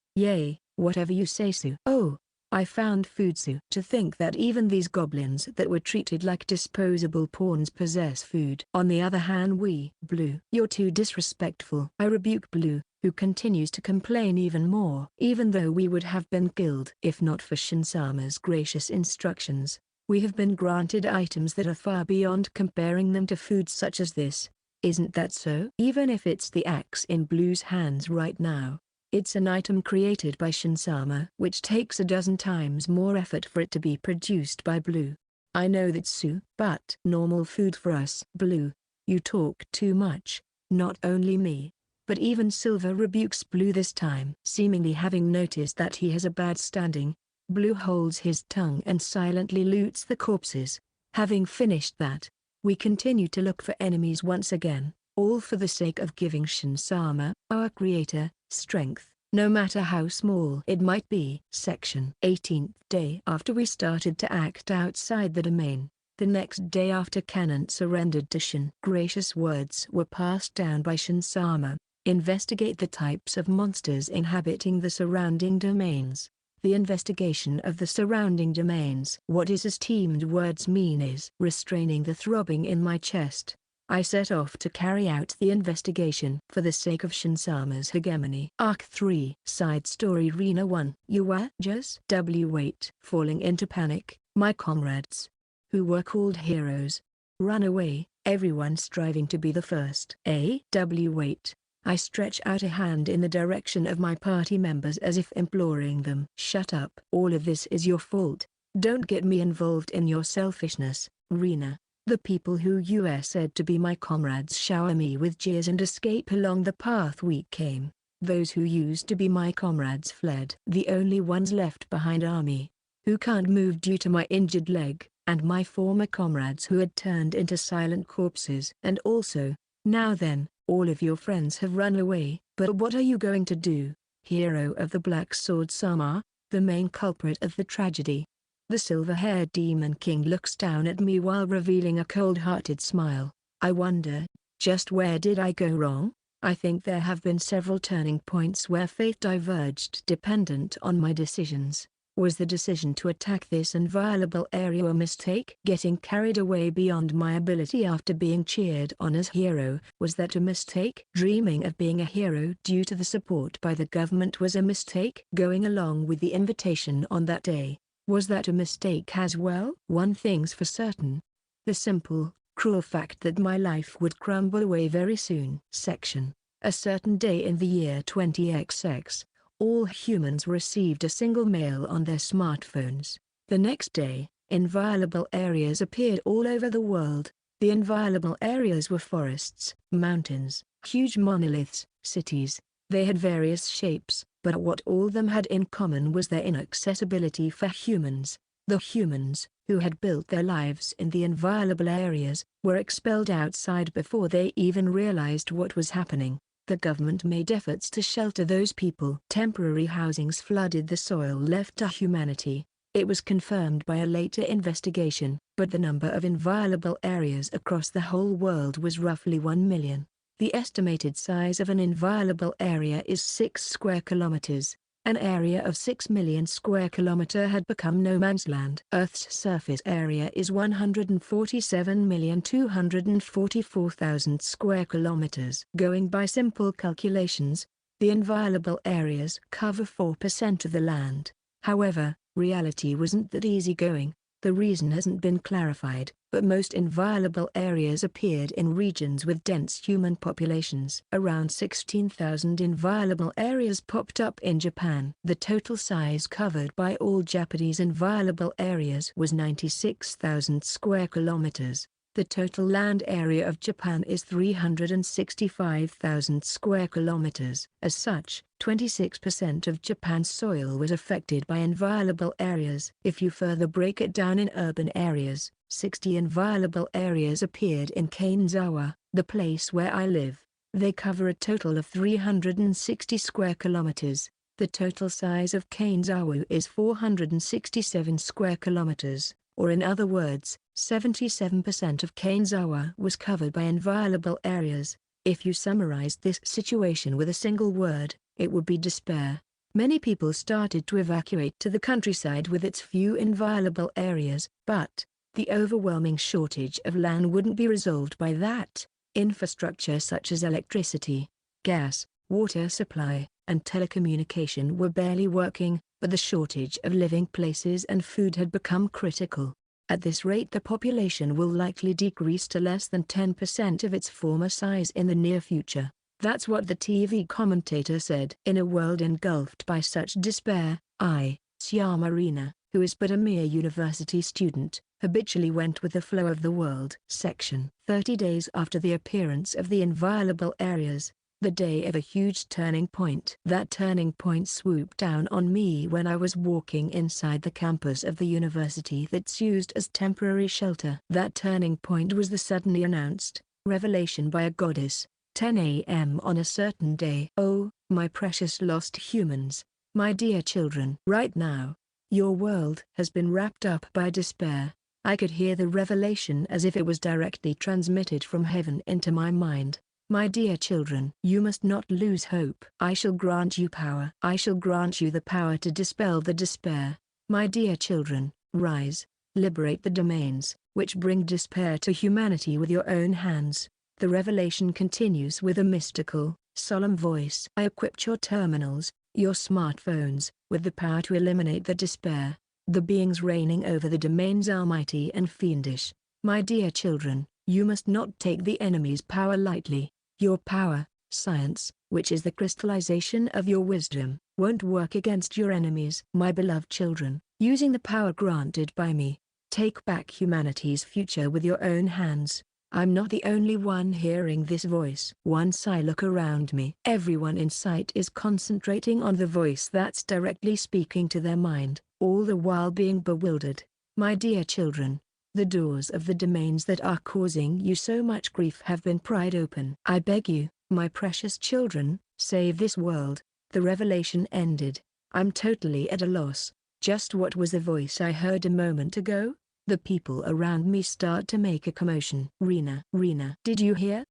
whatever you say, Sue. Oh, I found food, Sue. To think that even these goblins that were treated like disposable pawns possess food. On the other hand, Blue. You're too disrespectful. I rebuke Blue, who continues to complain even more. Even though we would have been killed if not for Shinsama's gracious instructions, we have been granted items that are far beyond comparing them to food such as this. Isn't that so? Even if it's the axe in Blue's hands right now, it's an item created by Shinsama, which takes a dozen times more effort for it to be produced by Blue. I know that, Sue, but normal food for us. Blue, you talk too much. Not only me, but even Silver rebukes Blue this time. Seemingly having noticed that he has a bad standing, Blue holds his tongue and silently loots the corpses. Having finished that, we continue to look for enemies once again, all for the sake of giving Shinsama, our creator, strength, no matter how small it might be. Section 18th day after we started to act outside the domain. The next day after Canon surrendered to Shin. Gracious words were passed down by Shinsama. Investigate the types of monsters inhabiting the surrounding domains. The investigation of the surrounding domains. What his esteemed words mean is restraining the throbbing in my chest. I set off to carry out the investigation for the sake of Shinsama's hegemony. Arc 3. Side Story. Reena 1. You were just wait. Falling into panic, my comrades, who were called heroes, run away, everyone striving to be the first. Wait. I stretch out a hand in the direction of my party members as if imploring them. Shut up. All of this is your fault. Don't get me involved in your selfishness, Reena. The people who you are said to be my comrades shower me with jeers and escape along the path we came. Those who used to be my comrades fled. The only ones left behind are me, who can't move due to my injured leg, and my former comrades who had turned into silent corpses. And also, now then, all of your friends have run away. But what are you going to do, hero of the Black Sword Sama, the main culprit of the tragedy? The silver-haired Demon King looks down at me while revealing a cold-hearted smile. I wonder, just where did I go wrong? I think there have been several turning points where fate diverged dependent on my decisions. Was the decision to attack this inviolable area a mistake? Getting carried away beyond my ability after being cheered on as hero, was that a mistake? Dreaming of being a hero due to the support by the government was a mistake? Going along with the invitation on that day, was that a mistake as well? One thing's for certain. The simple, Cruel fact that my life would crumble away very soon. Section. A certain day in the year 20XX, all humans received a single mail on their smartphones. The next day, inviolable areas appeared all over the world. The inviolable areas were forests, mountains, huge monoliths, cities. They had various shapes, but what all of them had in common was their inaccessibility for humans. The humans, who had built their lives in the inviolable areas, were expelled outside before they even realized what was happening. The government made efforts to shelter those people. Temporary housings flooded the soil left to humanity. It was confirmed by a later investigation, but the number of inviolable areas across the whole world was roughly 1 million. The estimated size of an inviolable area is 6 square kilometers. An area of 6 million square kilometer had become no man's land. Earth's surface area is 147,244,000 square kilometers. Going by simple calculations, the inviolable areas cover 4% of the land. However, reality wasn't that easygoing. The reason hasn't been clarified, but most inviolable areas appeared in regions with dense human populations. Around 16,000 inviolable areas popped up in Japan. The total size covered by all Japanese inviolable areas was 96,000 square kilometers. The total land area of Japan is 365,000 square kilometers. As such, 26% of Japan's soil was affected by inviolable areas. If you further break it down in urban areas, 60 inviolable areas appeared in Kanazawa, the place where I live. They cover a total of 360 square kilometers. The total size of Kanazawa is 467 square kilometers. Or in other words, 77% of Kanazawa was covered by inviolable areas. If you summarized this situation with a single word, it would be despair. Many people started to evacuate to the countryside with its few inviolable areas, but the overwhelming shortage of land wouldn't be resolved by that. Infrastructure such as electricity, gas, water supply, and telecommunication were barely working, but the shortage of living places and food had become critical. At this rate, the population will likely decrease to less than 10% of its former size in the near future. That's what the TV commentator said. In a world engulfed by such despair, Reena, who is but a mere university student, habitually went with the flow of the world. Section. 30 days after the appearance of the inviolable areas, the day of a huge turning point. That turning point swooped down on me when I was walking inside the campus of the university that's used as temporary shelter. That turning point was the suddenly announced revelation by a goddess, 10 a.m. on a certain day. Oh, my precious lost humans, my dear children. Right now, your world has been wrapped up by despair. I could hear the revelation as if it was directly transmitted from heaven into my mind. My dear children, you must not lose hope. I shall grant you power. I shall grant you the power to dispel the despair. My dear children, rise, liberate the domains, which bring despair to humanity with your own hands. The revelation continues with a mystical, solemn voice. I equipped your terminals, your smartphones, with the power to eliminate the despair. The beings reigning over the domains are mighty and fiendish. My dear children, you must not take the enemy's power lightly. Your power, science, which is the crystallization of your wisdom, won't work against your enemies. My beloved children, using the power granted by me, take back humanity's future with your own hands. I'm not the only one hearing this voice. Once I look around me, everyone in sight is concentrating on the voice that's directly speaking to their mind, all the while being bewildered. My dear children, the doors of the domains that are causing you so much grief have been pried open. I beg you, my precious children, save this world. The revelation ended. I'm totally at a loss. Just what was the voice I heard a moment ago? The people around me start to make a commotion. Reena, did you hear?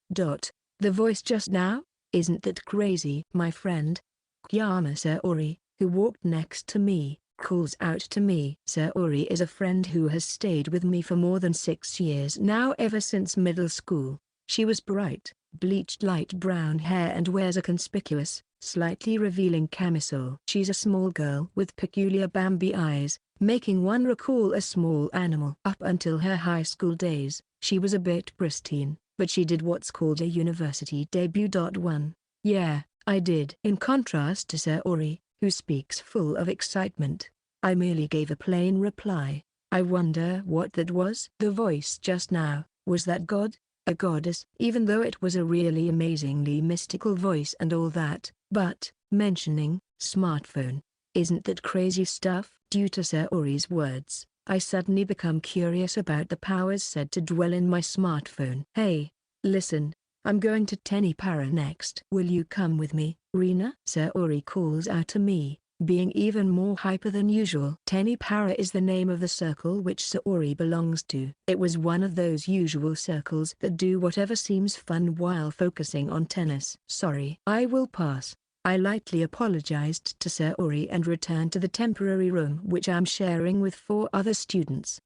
The voice just now? Isn't that crazy? My friend, Kyama Saori, who walked next to me, calls out to me. Saori is a friend who has stayed with me for more than 6 years now, ever since middle school. She was bright, bleached light brown hair and wears a conspicuous, slightly revealing camisole. She's a small girl with peculiar Bambi eyes, making one recall a small animal. Up until her high school days, she was a bit pristine, but she did what's called a university debut. One. Yeah, I did. In contrast to Saori, who speaks full of excitement, I merely gave a plain reply. I wonder what that was. The voice just now, was that God? A goddess? Even though it was a really amazingly mystical voice and all that, but, mentioning, smartphone, isn't that crazy stuff? Due to Saori's words, I suddenly become curious about the powers said to dwell in my smartphone. Hey, listen, I'm going to Tenipara next. Will you come with me, Reena? Saori calls out to me, being even more hyper than usual. Tenipara is the name of the circle which Saori belongs to. It was one of those usual circles that do whatever seems fun while focusing on tennis. Sorry. I will pass. I lightly apologized to Saori and returned to the temporary room which I'm sharing with 4 other students.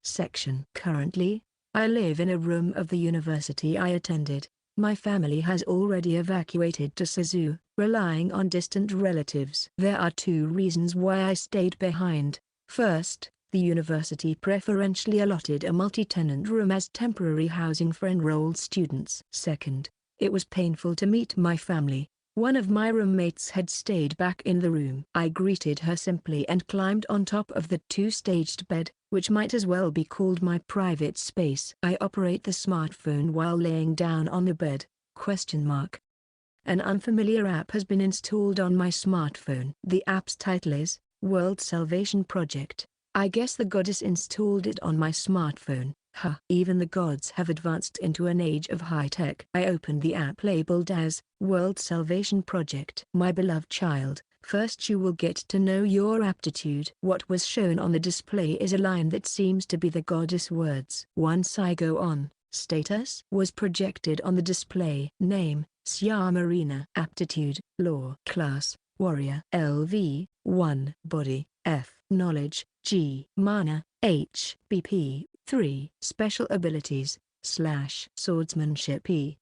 Currently, I live in a room of the university I attended. My family has already evacuated to Suzu, relying on distant relatives. There are 2 reasons why I stayed behind. First, the university preferentially allotted a multi-tenant room as temporary housing for enrolled students. Second, it was painful to meet my family. One of my roommates had stayed back in the room. I greeted her simply and climbed on top of the 2-staged bed, which might as well be called my private space. I operate the smartphone while laying down on the bed. An unfamiliar app has been installed on my smartphone. The app's title is World Salvation Project. I guess the goddess installed it on my smartphone. Huh. Even the gods have advanced into an age of high-tech. I opened the app labeled as World Salvation Project. My beloved child, first you will get to know your aptitude. What was shown on the display is a line that seems to be the goddess words. Once I go on, status was projected on the display. Name, Reena. Aptitude, Law. Class, Warrior. LV, 1. Body, F. Knowledge, G. Mana, H. BP, 3. Special abilities, / swordsmanship E?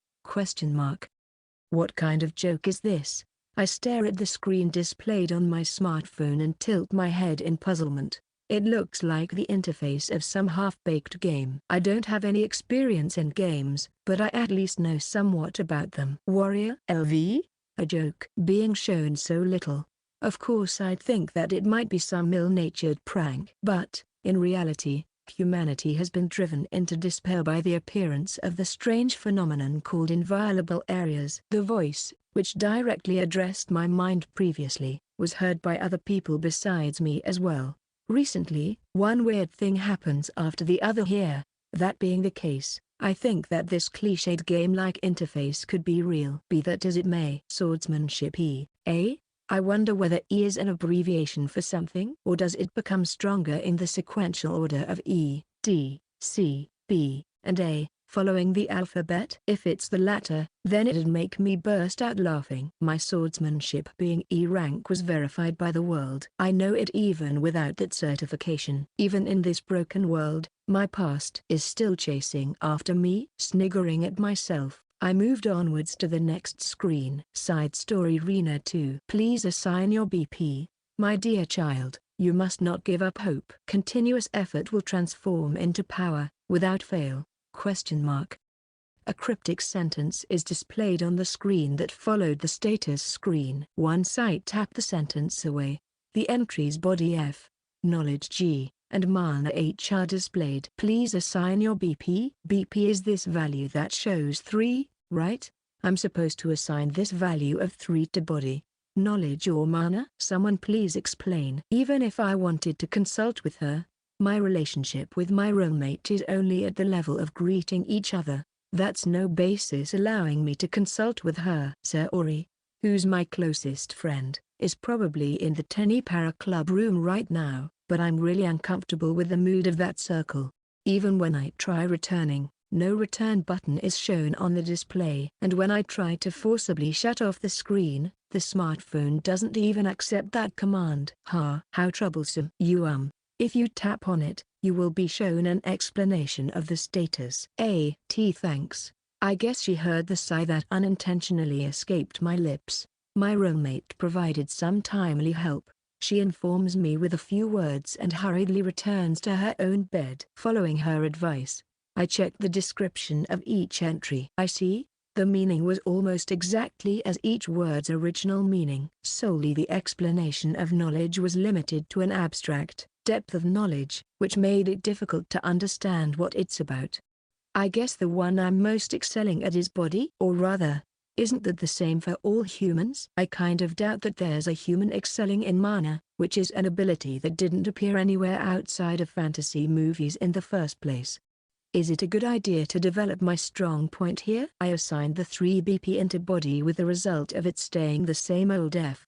What kind of joke is this? I stare at the screen displayed on my smartphone and tilt my head in puzzlement. It looks like the interface of some half-baked game. I don't have any experience in games, but I at least know somewhat about them. Warrior LV? A joke. Being shown so little. Of course I'd think that it might be some ill-natured prank. But, in reality, humanity has been driven into despair by the appearance of the strange phenomenon called inviolable areas. The voice, which directly addressed my mind previously, was heard by other people besides me as well. Recently, one weird thing happens after the other here. That being the case, I think that this cliched game-like interface could be real. Be that as it may. Swordsmanship E, A? I wonder whether E is an abbreviation for something, or does it become stronger in the sequential order of E, D, C, B, and A, following the alphabet? If it's the latter, then it'd make me burst out laughing. My swordsmanship being E rank was verified by the world. I know it even without that certification. Even in this broken world, my past is still chasing after me. Sniggering at myself, I moved onwards to the next screen. Side story. Reena 2. Please assign your BP, my dear child. You must not give up hope. Continuous effort will transform into power, without fail. A cryptic sentence is displayed on the screen that followed the status screen. Once I tap the sentence away, the entries body F, knowledge G, and mana H are displayed. Please assign your BP. BP is this value that shows 3, right? I'm supposed to assign this value of 3 to body, knowledge or mana? Someone please explain. Even if I wanted to consult with her, my relationship with my roommate is only at the level of greeting each other. That's no basis allowing me to consult with her. Saori, who's my closest friend, is probably in the Tenipara club room right now, but I'm really uncomfortable with the mood of that circle. Even when I try returning, no return button is shown on the display. And when I try to forcibly shut off the screen, the smartphone doesn't even accept that command. How troublesome. If you tap on it, you will be shown an explanation of the status. Thanks. I guess she heard the sigh that unintentionally escaped my lips. My roommate provided some timely help. She informs me with a few words and hurriedly returns to her own bed. Following her advice, I checked the description of each entry. I see. The meaning was almost exactly as each word's original meaning. Solely the explanation of knowledge was limited to an abstract depth of knowledge, which made it difficult to understand what it's about. I guess the one I'm most excelling at is body. Or rather, isn't that the same for all humans? I kind of doubt that there's a human excelling in mana, which is an ability that didn't appear anywhere outside of fantasy movies in the first place. Is it a good idea to develop my strong point here? I assigned the 3 BP into body with the result of it staying the same old F?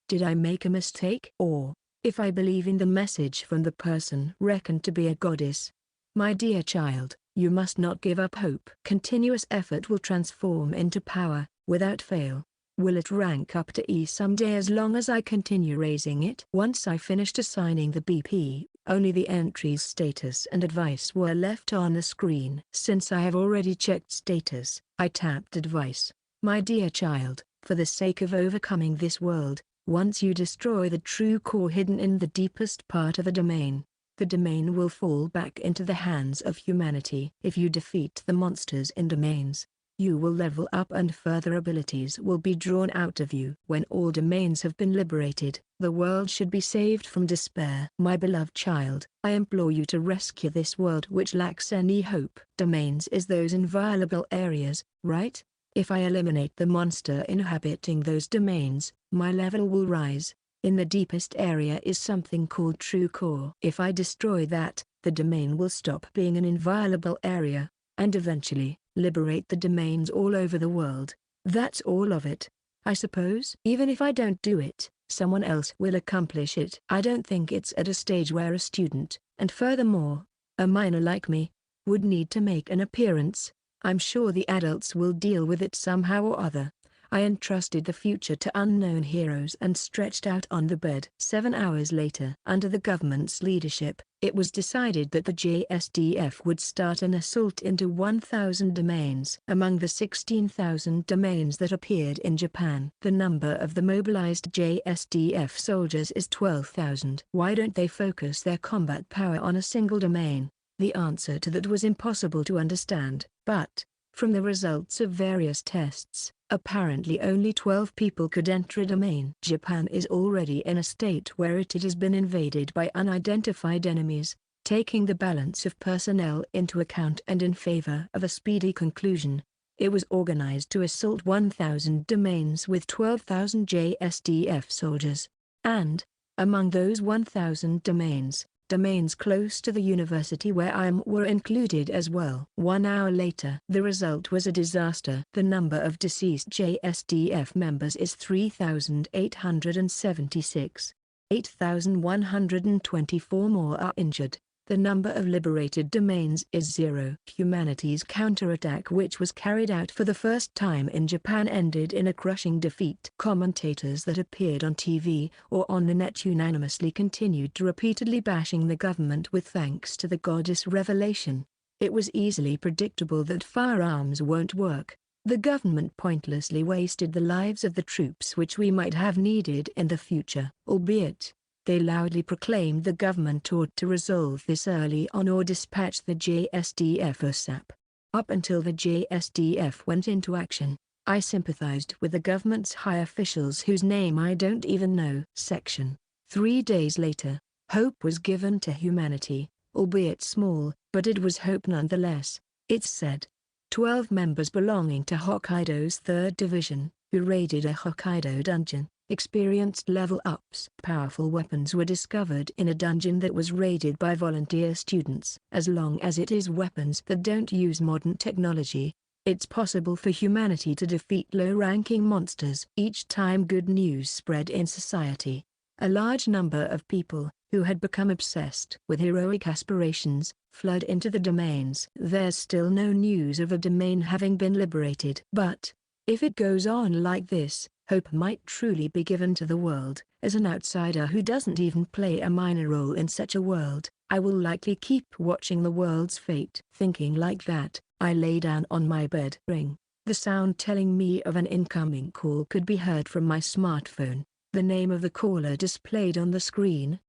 Did I make a mistake? Or, if I believe in the message from the person reckoned to be a goddess, my dear child, you must not give up hope. Continuous effort will transform into power, without fail. Will it rank up to E someday as long as I continue raising it? Once I finished assigning the BP, only the entry's status and advice were left on the screen. Since I have already checked status, I tapped advice. My dear child, for the sake of overcoming this world, once you destroy the true core hidden in the deepest part of the domain will fall back into the hands of humanity. If you defeat the monsters in domains, you will level up and further abilities will be drawn out of you. When all domains have been liberated, the world should be saved from despair. My beloved child, I implore you to rescue this world which lacks any hope. Domains is those inviolable areas, right? If I eliminate the monster inhabiting those domains, my level will rise. In the deepest area is something called true core. If I destroy that, the domain will stop being an inviolable area, and eventually, liberate the domains all over the world. That's all of it, I suppose. Even if I don't do it, someone else will accomplish it. I don't think it's at a stage where a student, and furthermore, a minor like me, would need to make an appearance. I'm sure the adults will deal with it somehow or other. I entrusted the future to unknown heroes and stretched out on the bed. 7 hours later, under the government's leadership, it was decided that the JSDF would start an assault into 1,000 domains. Among the 16,000 domains that appeared in Japan, the number of the mobilized JSDF soldiers is 12,000. Why don't they focus their combat power on a single domain? The answer to that was impossible to understand, but, from the results of various tests, apparently only 12 people could enter a domain. Japan is already in a state where it has been invaded by unidentified enemies. Taking the balance of personnel into account and in favor of a speedy conclusion, it was organized to assault 1,000 domains with 12,000 JSDF soldiers. And, among those 1,000 domains close to the university where I am were included as well. 1 hour later, the result was a disaster. The number of deceased JSDF members is 3,876. 8,124 more are injured. The number of liberated domains is 0. Humanity's counterattack, which was carried out for the first time in Japan, ended in a crushing defeat. Commentators that appeared on TV or on the net unanimously continued to repeatedly bashing the government with thanks to the goddess revelation. It was easily predictable that firearms won't work. The government pointlessly wasted the lives of the troops which we might have needed in the future. Albeit, they loudly proclaimed the government ought to resolve this early on or dispatch the JSDF ASAP. Up until the JSDF went into action, I sympathized with the government's high officials whose name I don't even know. Section 3 days later, hope was given to humanity, albeit small, but it was hope nonetheless. It's said, 12 members belonging to Hokkaido's 3rd Division, who raided a Hokkaido dungeon, experienced level ups. Powerful weapons were discovered in a dungeon that was raided by volunteer students. As long as it is weapons that don't use modern technology, it's possible for humanity to defeat low-ranking monsters. Each time good news spread in society, a large number of people, who had become obsessed with heroic aspirations, flood into the domains. There's still no news of a domain having been liberated. But, if it goes on like this, hope might truly be given to the world. As an outsider who doesn't even play a minor role in such a world, I will likely keep watching the world's fate. Thinking like that, I lay down on my bed. Ring. The sound telling me of an incoming call could be heard from my smartphone. The name of the caller displayed on the screen.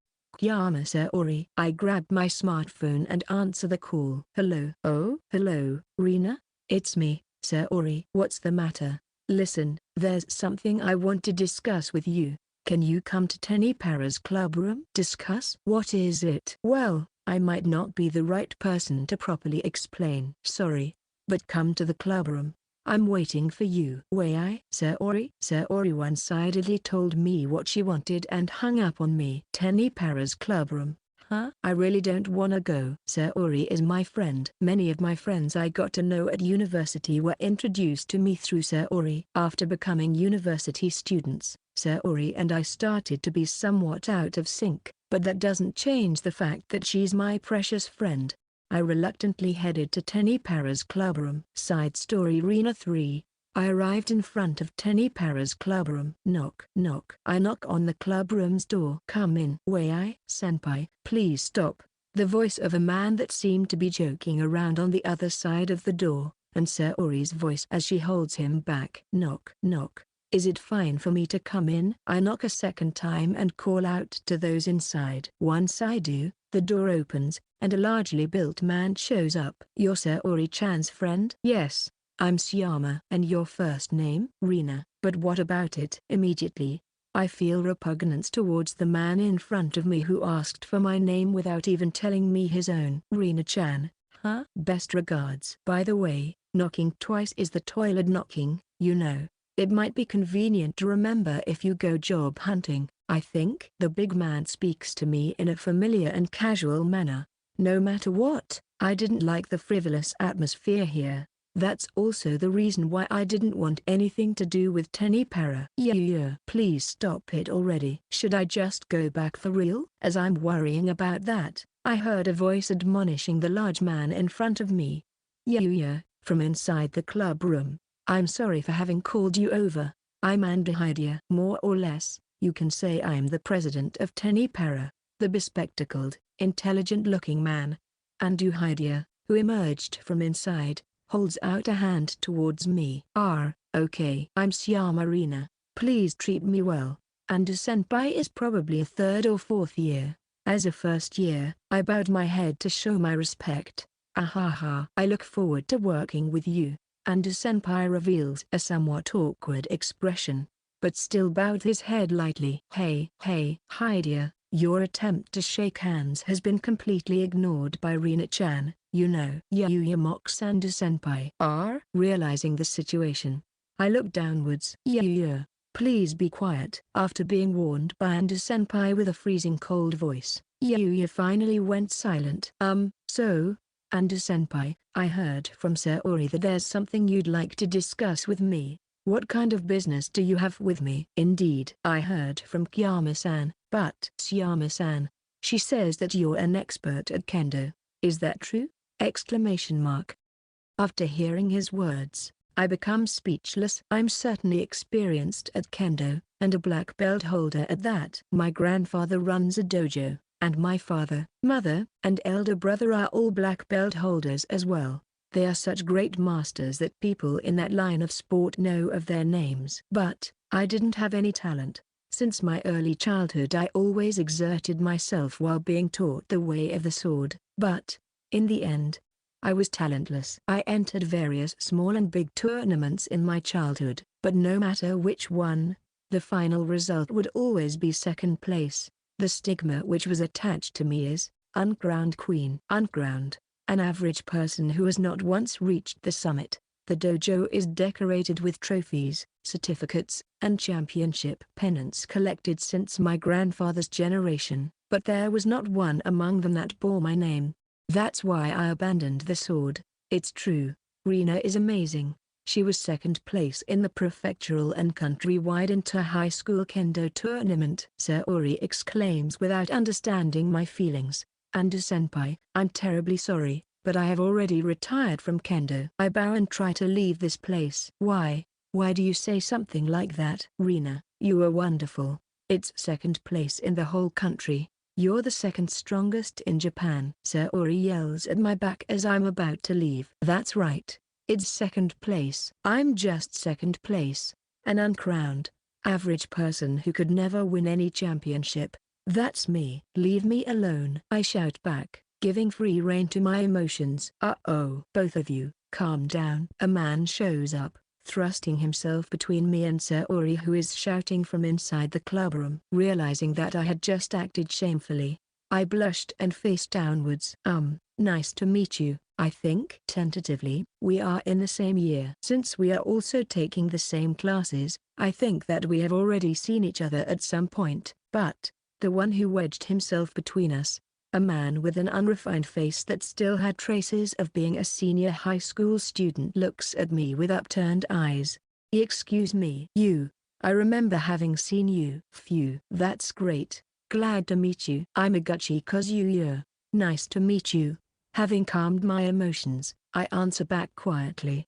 Kiyama Saori. I grabbed my smartphone and answer the call. Hello. Oh, hello, Reena. It's me, Saori. What's the matter? Listen, there's something I want to discuss with you. Can you come to Tenipara's club room? Discuss? What is it? Well, I might not be the right person to properly explain. Sorry. But come to the club room. I'm waiting for you. Wei Saori? Saori one-sidedly told me what she wanted and hung up on me. Tenipara's club room. Huh? I really don't wanna go. Saori is my friend. Many of my friends I got to know at university were introduced to me through Saori. After becoming university students, Saori and I started to be somewhat out of sync, but that doesn't change the fact that she's my precious friend. I reluctantly headed to Tenipara's club room. Side story. Reena 3. I arrived in front of Tenipara's club room. Knock, knock. I knock on the club room's door. Come in. Wei senpai, please stop. The voice of a man that seemed to be joking around on the other side of the door, and Saori's voice as she holds him back. Knock, knock. Is it fine for me to come in? I knock a second time and call out to those inside. Once I do, the door opens, and a largely built man shows up. You're Saori-chan's friend? Yes, I'm Syama. And your first name? Reena. But what about it? Immediately, I feel repugnance towards the man in front of me who asked for my name without even telling me his own. Reena-chan, huh? Best regards. By the way, knocking twice is the toilet knocking, you know. It might be convenient to remember if you go job hunting, I think. The big man speaks to me in a familiar and casual manner. No matter what, I didn't like the frivolous atmosphere here. That's also the reason why I didn't want anything to do with Tenipara. Yeah, please stop it already. Should I just go back for real? As I'm worrying about that, I heard a voice admonishing the large man in front of me. Yeah, from inside the club room. I'm sorry for having called you over. I'm Andahidea. More or less, you can say I'm the president of Tenipara. The bespectacled, intelligent-looking man, Andahidea, who emerged from inside, holds out a hand towards me. Okay. I'm Syama Reena. Please treat me well. Senpai is probably a third or fourth year. As a first year, I bowed my head to show my respect. Ahaha. I look forward to working with you. Senpai reveals a somewhat awkward expression, but still bowed his head lightly. Hey, Hidea, your attempt to shake hands has been completely ignored by Reena-chan, you know. Yuya mocks Senpai. Realizing the situation, I look downwards. Yuya, please be quiet. After being warned by Senpai with a freezing cold voice, Yuya finally went silent. So, Senpai, I heard from Saori that there's something you'd like to discuss with me. What kind of business do you have with me? Indeed. I heard from Kiyama-san, but Syama-san, she says that you're an expert at kendo. Is that true? Exclamation mark. After hearing his words, I become speechless. I'm certainly experienced at kendo, and a black belt holder at that. My grandfather runs a dojo, and my father, mother, and elder brother are all black belt holders as well. They are such great masters that people in that line of sport know of their names. But, I didn't have any talent. Since my early childhood I always exerted myself while being taught the way of the sword. But, in the end, I was talentless. I entered various small and big tournaments in my childhood, but no matter which one, the final result would always be second place. The stigma which was attached to me is, uncrowned queen. Uncrowned, an average person who has not once reached the summit. The dojo is decorated with trophies, certificates, and championship pennants collected since my grandfather's generation, but there was not one among them that bore my name. That's why I abandoned the sword. It's true, Reena is amazing. She was second place in the prefectural and countrywide inter-high school kendo tournament. Saori exclaims without understanding my feelings. Senpai, I'm terribly sorry, but I have already retired from kendo. I bow and try to leave this place. Why do you say something like that? Reena, you are wonderful. It's second place in the whole country. You're the second strongest in Japan. Saori yells at my back as I'm about to leave. That's right. It's second place. I'm just second place, and uncrowned. Average person who could never win any championship. That's me. Leave me alone, I shout back, giving free rein to my emotions. Uh-oh. Both of you, calm down. A man shows up, thrusting himself between me and Sir Ori, who is shouting from inside the clubroom. Realizing that I had just acted shamefully, I blushed and faced downwards. Nice to meet you, I think. Tentatively. We are in the same year. Since we are also taking the same classes, I think that we have already seen each other at some point. But the one who wedged himself between us, a man with an unrefined face that still had traces of being a senior high school student, looks at me with upturned eyes. Excuse me. You. I remember having seen you. Phew. That's great. Glad to meet you. I'm Iguchi Kazuya. Nice to meet you. Having calmed my emotions, I answer back quietly.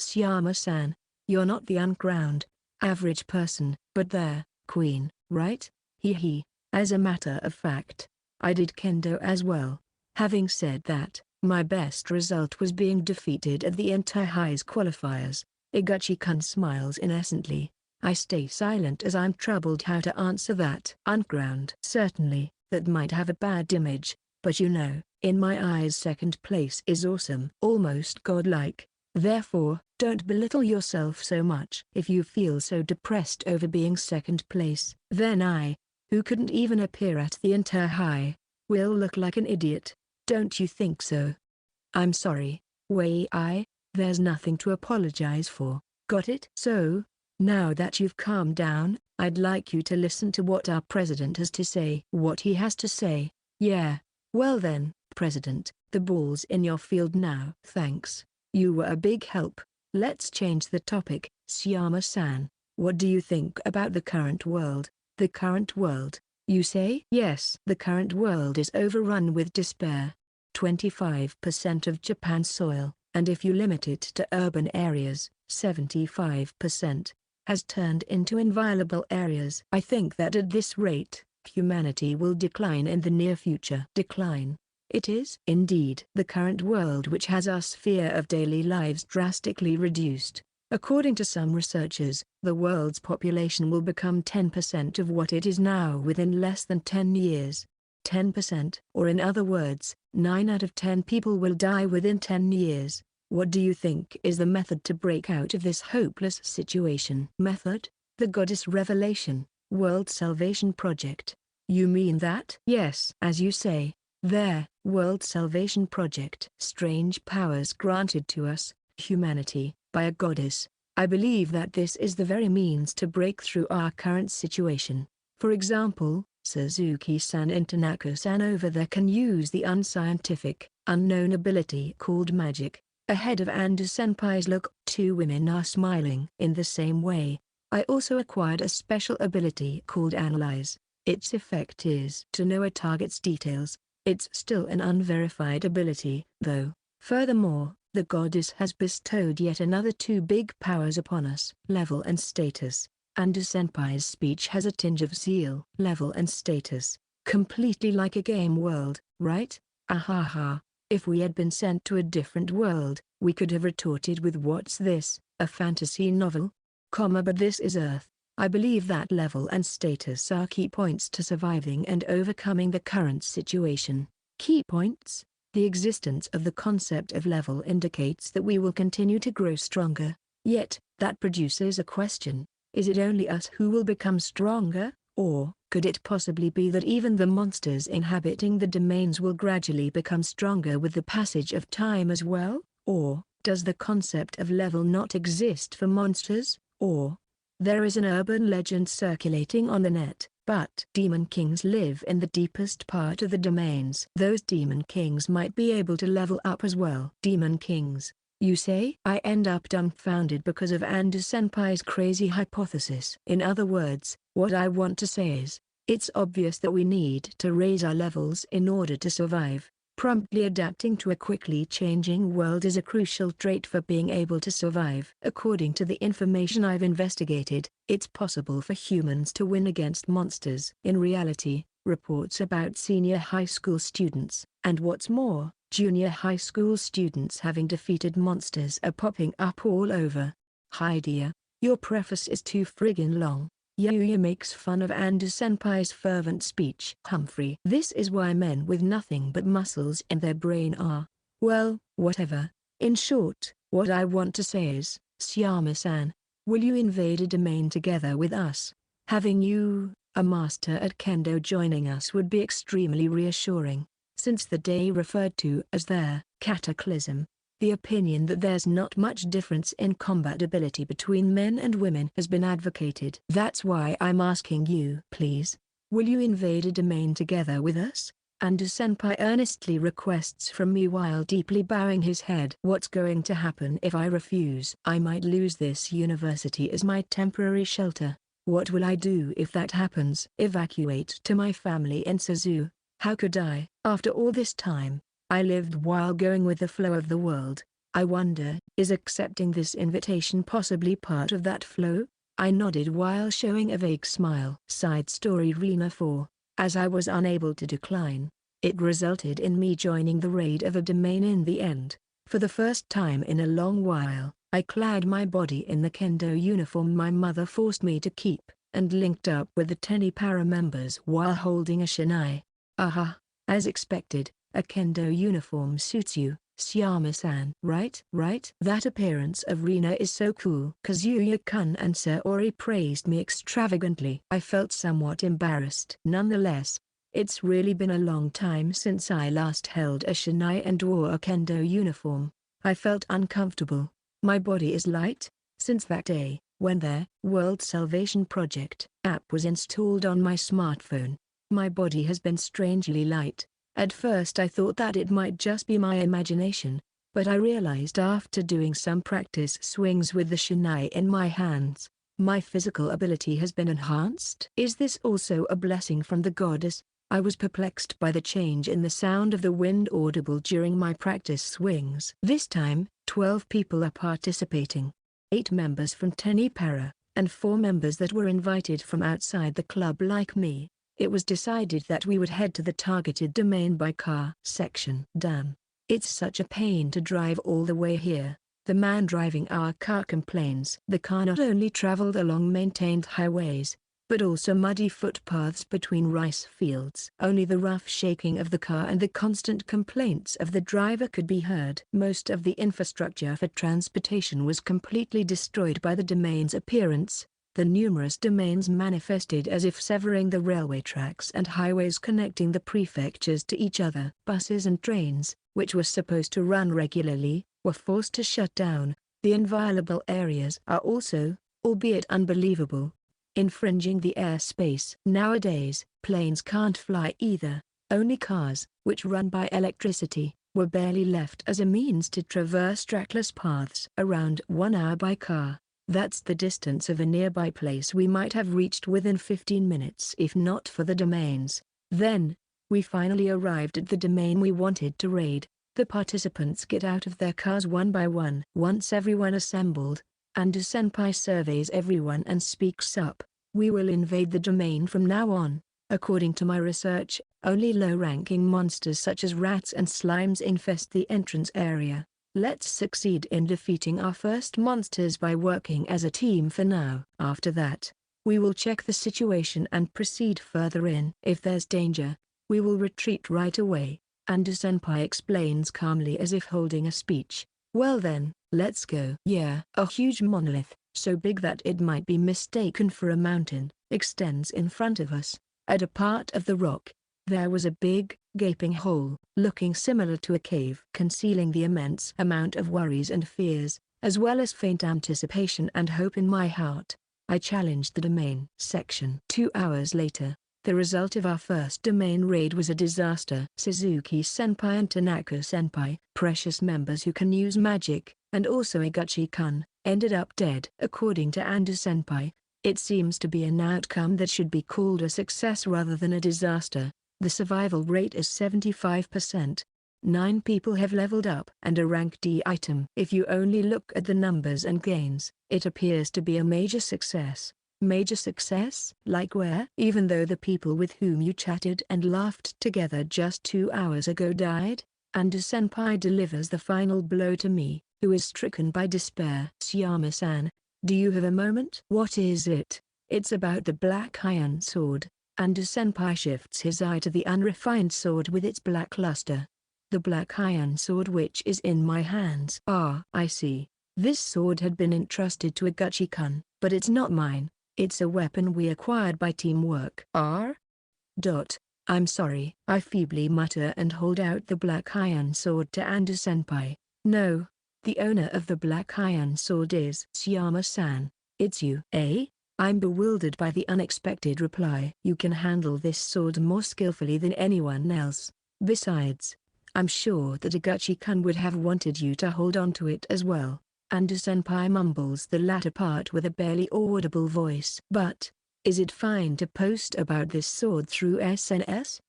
Shyama-san, you're not the unground, average person, but there, queen, right? Hee. As a matter of fact, I did kendo as well. Having said that, my best result was being defeated at the inter-highs qualifiers. Iguchi-kun smiles innocently. I stay silent as I'm troubled how to answer that. Unground. Certainly, that might have a bad image, but you know, in my eyes second place is awesome. Almost godlike. Therefore, don't belittle yourself so much. If you feel so depressed over being second place, then I, who couldn't even appear at the inter-high, will look like an idiot. Don't you think so? I'm sorry. There's nothing to apologize for. Got it? So, now that you've calmed down, I'd like you to listen to what our president has to say. What he has to say? Yeah. Well then, President, the ball's in your field now. Thanks. You were a big help. Let's change the topic. Shyama-san, what do you think about the current world? The current world, you say? Yes. The current world is overrun with despair. 25% of Japan's soil, and if you limit it to urban areas, 75%, has turned into inviolable areas. I think that at this rate, humanity will decline in the near future. Decline? It is? Indeed. The current world, which has our sphere of daily lives drastically reduced. According to some researchers, the world's population will become 10% of what it is now within less than 10 years. 10%, or in other words, 9 out of 10 people will die within 10 years. What do you think is the method to break out of this hopeless situation? Method? The Goddess Revelation, World Salvation Project. You mean that? Yes. As you say, there, World Salvation Project. Strange powers granted to us, humanity, by a goddess. I believe that this is the very means to break through our current situation. For example, Suzuki-san and Tanaka-san over there can use the unscientific, unknown ability called magic. Ahead of Ando-senpai's look, two women are smiling. In the same way, I also acquired a special ability called Analyze. Its effect is to know a target's details. It's still an unverified ability, though. Furthermore, the goddess has bestowed yet another two big powers upon us. Level and status. Ando-senpai's speech has a tinge of zeal. Level and status. Completely like a game world, right? Ahaha. If we had been sent to a different world, we could have retorted with what's this, a fantasy novel? But this is Earth. I believe that level and status are key points to surviving and overcoming the current situation. Key points? The existence of the concept of level indicates that we will continue to grow stronger. Yet, that produces a question. Is it only us who will become stronger, or could it possibly be that even the monsters inhabiting the domains will gradually become stronger with the passage of time as well? Or, does the concept of level not exist for monsters? Or, there is an urban legend circulating on the net, but demon kings live in the deepest part of the domains. Those demon kings might be able to level up as well. Demon kings, you say? I end up dumbfounded because of Ando-senpai's crazy hypothesis. In other words, what I want to say is, it's obvious that we need to raise our levels in order to survive. Promptly adapting to a quickly changing world is a crucial trait for being able to survive. According to the information I've investigated, it's possible for humans to win against monsters. In reality, reports about senior high school students, and what's more, junior high school students having defeated monsters are popping up all over. Hi dear, your preface is too friggin' long. Yuya makes fun of Ando-senpai's fervent speech. Humphrey. This is why men with nothing but muscles in their brain are, well, whatever. In short, what I want to say is, Syama-san, will you invade a domain together with us? Having you, a master at Kendo, joining us would be extremely reassuring. Since the day referred to as their cataclysm, the opinion that there's not much difference in combat ability between men and women has been advocated. That's why I'm asking you. Please, will you invade a domain together with us? Ando-senpai earnestly requests from me while deeply bowing his head. What's going to happen if I refuse? I might lose this university as my temporary shelter. What will I do if that happens? Evacuate to my family in Suzu. How could I? After all this time, I lived while going with the flow of the world. I wonder, is accepting this invitation possibly part of that flow? I nodded while showing a vague smile. Side story Reena 4. As I was unable to decline, it resulted in me joining the raid of a domain in the end. For the first time in a long while, I clad my body in the Kendo uniform my mother forced me to keep, and linked up with the Tenipara members while holding a shinai. Aha! As expected, a Kendo uniform suits you, Syama-san. Right? That appearance of Reena is so cool. Kazuya-kun and Saori praised me extravagantly. I felt somewhat embarrassed. Nonetheless, it's really been a long time since I last held a shinai and wore a Kendo uniform. I felt uncomfortable. My body is light. Since that day, when their World Salvation Project app was installed on my smartphone, my body has been strangely light. At first I thought that it might just be my imagination, but I realized after doing some practice swings with the shinai in my hands, my physical ability has been enhanced. Is this also a blessing from the goddess? I was perplexed by the change in the sound of the wind audible during my practice swings. This time, 12 people are participating. 8 members from Tenipara, and 4 members that were invited from outside the club like me. It was decided that we would head to the targeted domain by car. Section. Damn. It's such a pain to drive all the way here. The man driving our car complains. The car not only traveled along maintained highways, but also muddy footpaths between rice fields. Only the rough shaking of the car and the constant complaints of the driver could be heard. Most of the infrastructure for transportation was completely destroyed by the domain's appearance. The numerous domains manifested as if severing the railway tracks and highways connecting the prefectures to each other. Buses and trains, which were supposed to run regularly, were forced to shut down. The inviolable areas are also, albeit unbelievable, infringing the airspace. Nowadays, planes can't fly either. Only cars, which run by electricity, were barely left as a means to traverse trackless paths. Around 1 hour by car. That's the distance of a nearby place we might have reached within 15 minutes if not for the domains. Then, we finally arrived at the domain we wanted to raid. The participants get out of their cars one by one. Once everyone assembled, Ando-senpai surveys everyone and speaks up. We will invade the domain from now on. According to my research, only low-ranking monsters such as rats and slimes infest the entrance area. Let's succeed in defeating our first monsters by working as a team for now. After that, we will check the situation and proceed further in. If there's danger, we will retreat right away. Ando-senpai explains calmly as if holding a speech. Well then, let's go. Yeah. A huge monolith, so big that it might be mistaken for a mountain, extends in front of us. At a part of the rock, there was a big, gaping hole, looking similar to a cave, concealing the immense amount of worries and fears, as well as faint anticipation and hope in my heart. I challenged the domain. Section. 2 hours later, the result of our first domain raid was a disaster. Suzuki-senpai and Tanaka-senpai, precious members who can use magic, and also Eguchi-kun, ended up dead. According to Ando-senpai, it seems to be an outcome that should be called a success rather than a disaster. The survival rate is 75%. 9 people have leveled up and a rank D item. If you only look at the numbers and gains, it appears to be a major success. Major success? Like where? Even though the people with whom you chatted and laughed together just 2 hours ago died? Ando-senpai delivers the final blow to me, who is stricken by despair. Syama-san, do you have a moment? What is it? It's about the black iron sword. Senpai shifts his eye to the unrefined sword with its black luster. The black iron sword which is in my hands. Ah, I see. This sword had been entrusted to Aguchi-kun, but it's not mine. It's a weapon we acquired by teamwork. I'm sorry. I feebly mutter and hold out the black iron sword to Senpai. No. The owner of the black iron sword is Tsuyama-san. It's you. Eh? I'm bewildered by the unexpected reply. You can handle this sword more skillfully than anyone else. Besides, I'm sure that Aguchi-kun would have wanted you to hold on to it as well. Senpai mumbles the latter part with a barely audible voice. But, is it fine to post about this sword through SNS?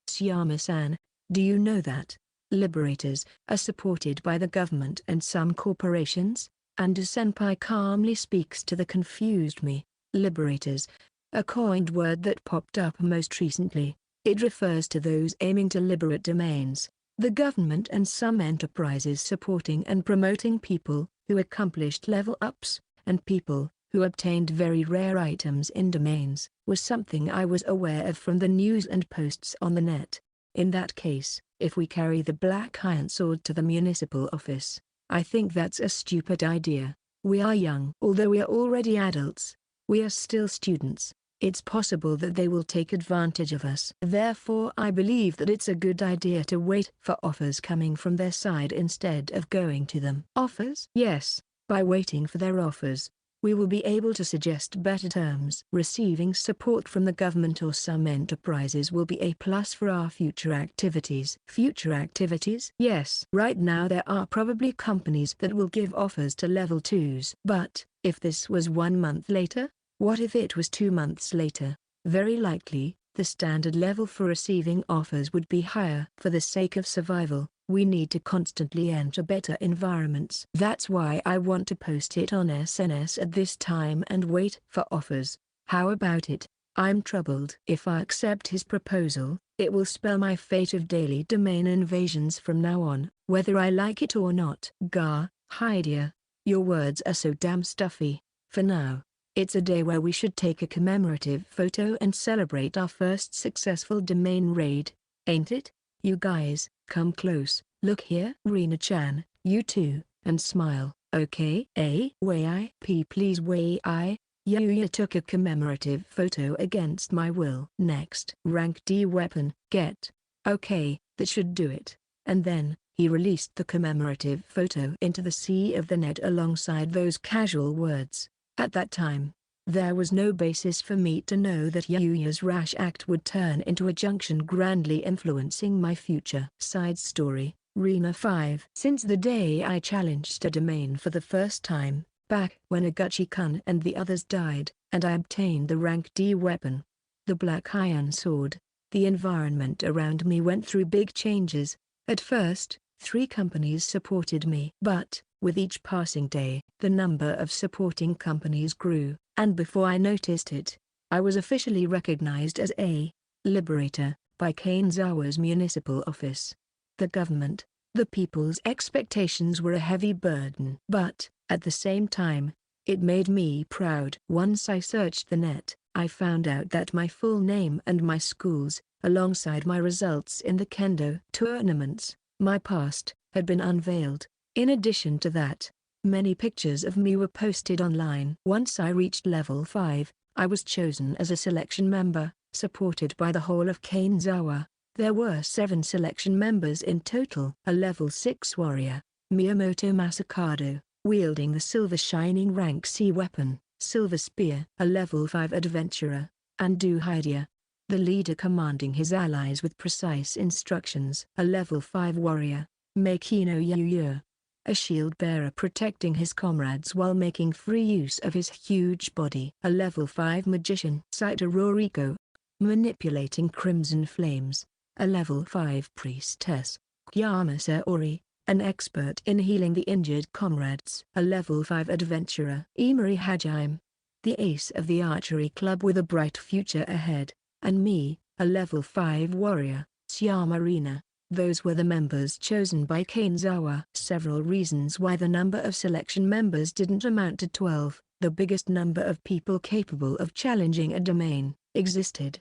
Tsuyama-san, do you know that liberators are supported by the government and some corporations? Senpai calmly speaks to the confused me. Liberators, a coined word that popped up most recently. It refers to those aiming to liberate domains, the government and some enterprises supporting and promoting people who accomplished level ups, and people who obtained very rare items in domains, was something I was aware of from the news and posts on the net. In that case, if we carry the black iron sword to the municipal office, I think that's a stupid idea. We are young. Although we are already adults, we are still students. It's possible that they will take advantage of us. Therefore I believe that it's a good idea to wait for offers coming from their side instead of going to them. Offers? Yes, by waiting for their offers, we will be able to suggest better terms. Receiving support from the government or some enterprises will be a plus for our future activities. Future activities? Yes. Right now there are probably companies that will give offers to level 2s. But, if this was 1 month later? What if it was 2 months later? Very likely, the standard level for receiving offers would be higher. For the sake of survival, we need to constantly enter better environments. That's why I want to post it on SNS at this time and wait for offers. How about it? I'm troubled. If I accept his proposal, it will spell my fate of daily domain invasions from now on, whether I like it or not. Gah, Hydia, your words are so damn stuffy. For now, it's a day where we should take a commemorative photo and celebrate our first successful domain raid, ain't it? You guys, come close, look here. Reena-chan, you too, and smile, okay? Please Yuya took a commemorative photo against my will. Next. Rank D weapon, get. Okay, that should do it. And then, he released the commemorative photo into the sea of the net alongside those casual words. At that time, there was no basis for me to know that Yuya's rash act would turn into a junction grandly influencing my future. Side story, Reena 5. Since the day I challenged a domain for the first time, back when Aguchi-kun and the others died, and I obtained the rank D weapon, the black iron sword, the environment around me went through big changes. At first, 3 companies supported me. But, with each passing day, the number of supporting companies grew, and before I noticed it, I was officially recognized as a liberator by Kanezawa's municipal office. The government, the people's expectations were a heavy burden. But, at the same time, it made me proud. Once I searched the net, I found out that my full name and my schools, alongside my results in the kendo tournaments, my past, had been unveiled. In addition to that, many pictures of me were posted online. Once I reached level 5, I was chosen as a selection member, supported by the whole of Kanezawa. There were 7 selection members in total. A level 6 warrior, Miyamoto Masakado, wielding the silver shining rank C weapon, Silver Spear. A level 5 adventurer, Ando Hydia, the leader commanding his allies with precise instructions. A level 5 warrior, Makino Yuya, a shield bearer protecting his comrades while making free use of his huge body. A level 5 magician, Saito Roriko, manipulating crimson flames. A level 5 priestess, Yamasa Ori, an expert in healing the injured comrades. A level 5 adventurer, Imari Hajime, the ace of the archery club with a bright future ahead. And me, a level 5 warrior, Tsuyama Reena. Those were the members chosen by Kanezawa. Several reasons why the number of selection members didn't amount to 12, the biggest number of people capable of challenging a domain, existed.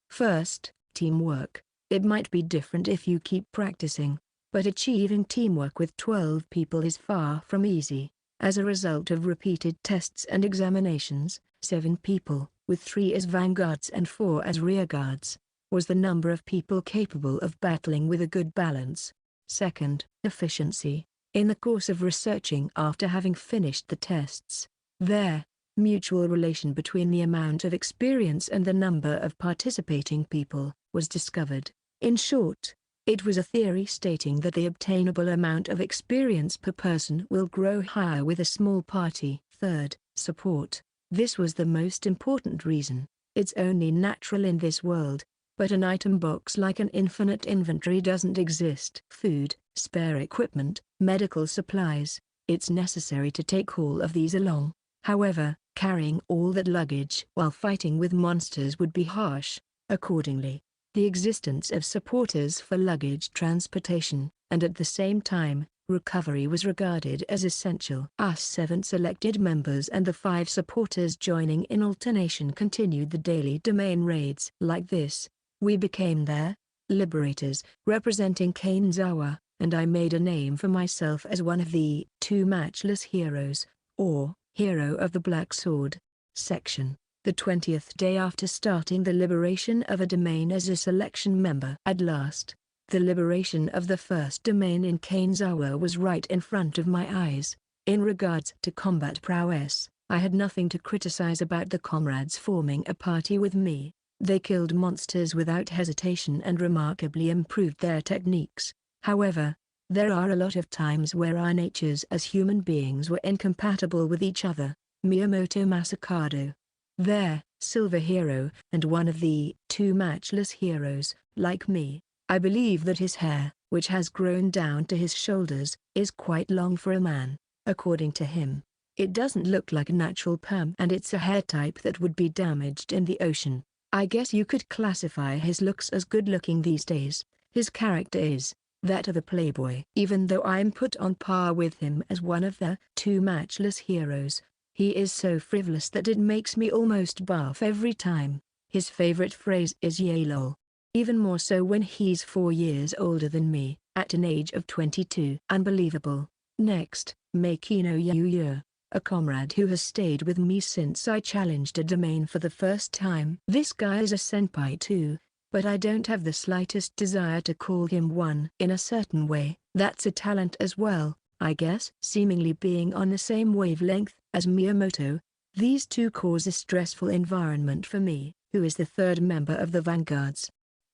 First, teamwork. It might be different if you keep practicing, but achieving teamwork with 12 people is far from easy. As a result of repeated tests and examinations, 7 people, with 3 as vanguards and 4 as rearguards, was the number of people capable of battling with a good balance. Second, efficiency. In the course of researching after having finished the tests, their mutual relation between the amount of experience and the number of participating people was discovered. In short, it was a theory stating that the obtainable amount of experience per person will grow higher with a small party. Third, support. This was the most important reason. It's only natural in this world, but an item box like an infinite inventory doesn't exist. Food, spare equipment, medical supplies, it's necessary to take all of these along. However, carrying all that luggage while fighting with monsters would be harsh. Accordingly, the existence of supporters for luggage transportation, and at the same time, recovery was regarded as essential. Us 7 selected members and the 5 supporters joining in alternation continued the daily domain raids. Like this, we became their liberators, representing Kainzawa, and I made a name for myself as one of the 2 matchless heroes, or Hero of the Black Sword. Section. The 20th day after starting the liberation of a domain as a selection member. At last, the liberation of the first domain in Kainzawa was right in front of my eyes. In regards to combat prowess, I had nothing to criticize about the comrades forming a party with me. They killed monsters without hesitation and remarkably improved their techniques. However, there are a lot of times where our natures as human beings were incompatible with each other. Miyamoto Masakado, their silver hero and one of the 2 matchless heroes, like me, I believe that his hair, which has grown down to his shoulders, is quite long for a man. According to him, it doesn't look like a natural perm and it's a hair type that would be damaged in the ocean. I guess you could classify his looks as good-looking these days. His character is that of a playboy. Even though I'm put on par with him as one of the 2 matchless heroes, he is so frivolous that it makes me almost barf every time. His favorite phrase is "yay lol." Even more so when he's 4 years older than me, at an age of 22. Unbelievable. Next, Makino Yuya, a comrade who has stayed with me since I challenged a domain for the first time. This guy is a senpai too, but I don't have the slightest desire to call him one. In a certain way, that's a talent as well, I guess. Seemingly being on the same wavelength as Miyamoto, these 2 cause a stressful environment for me, who is the 3rd member of the vanguards.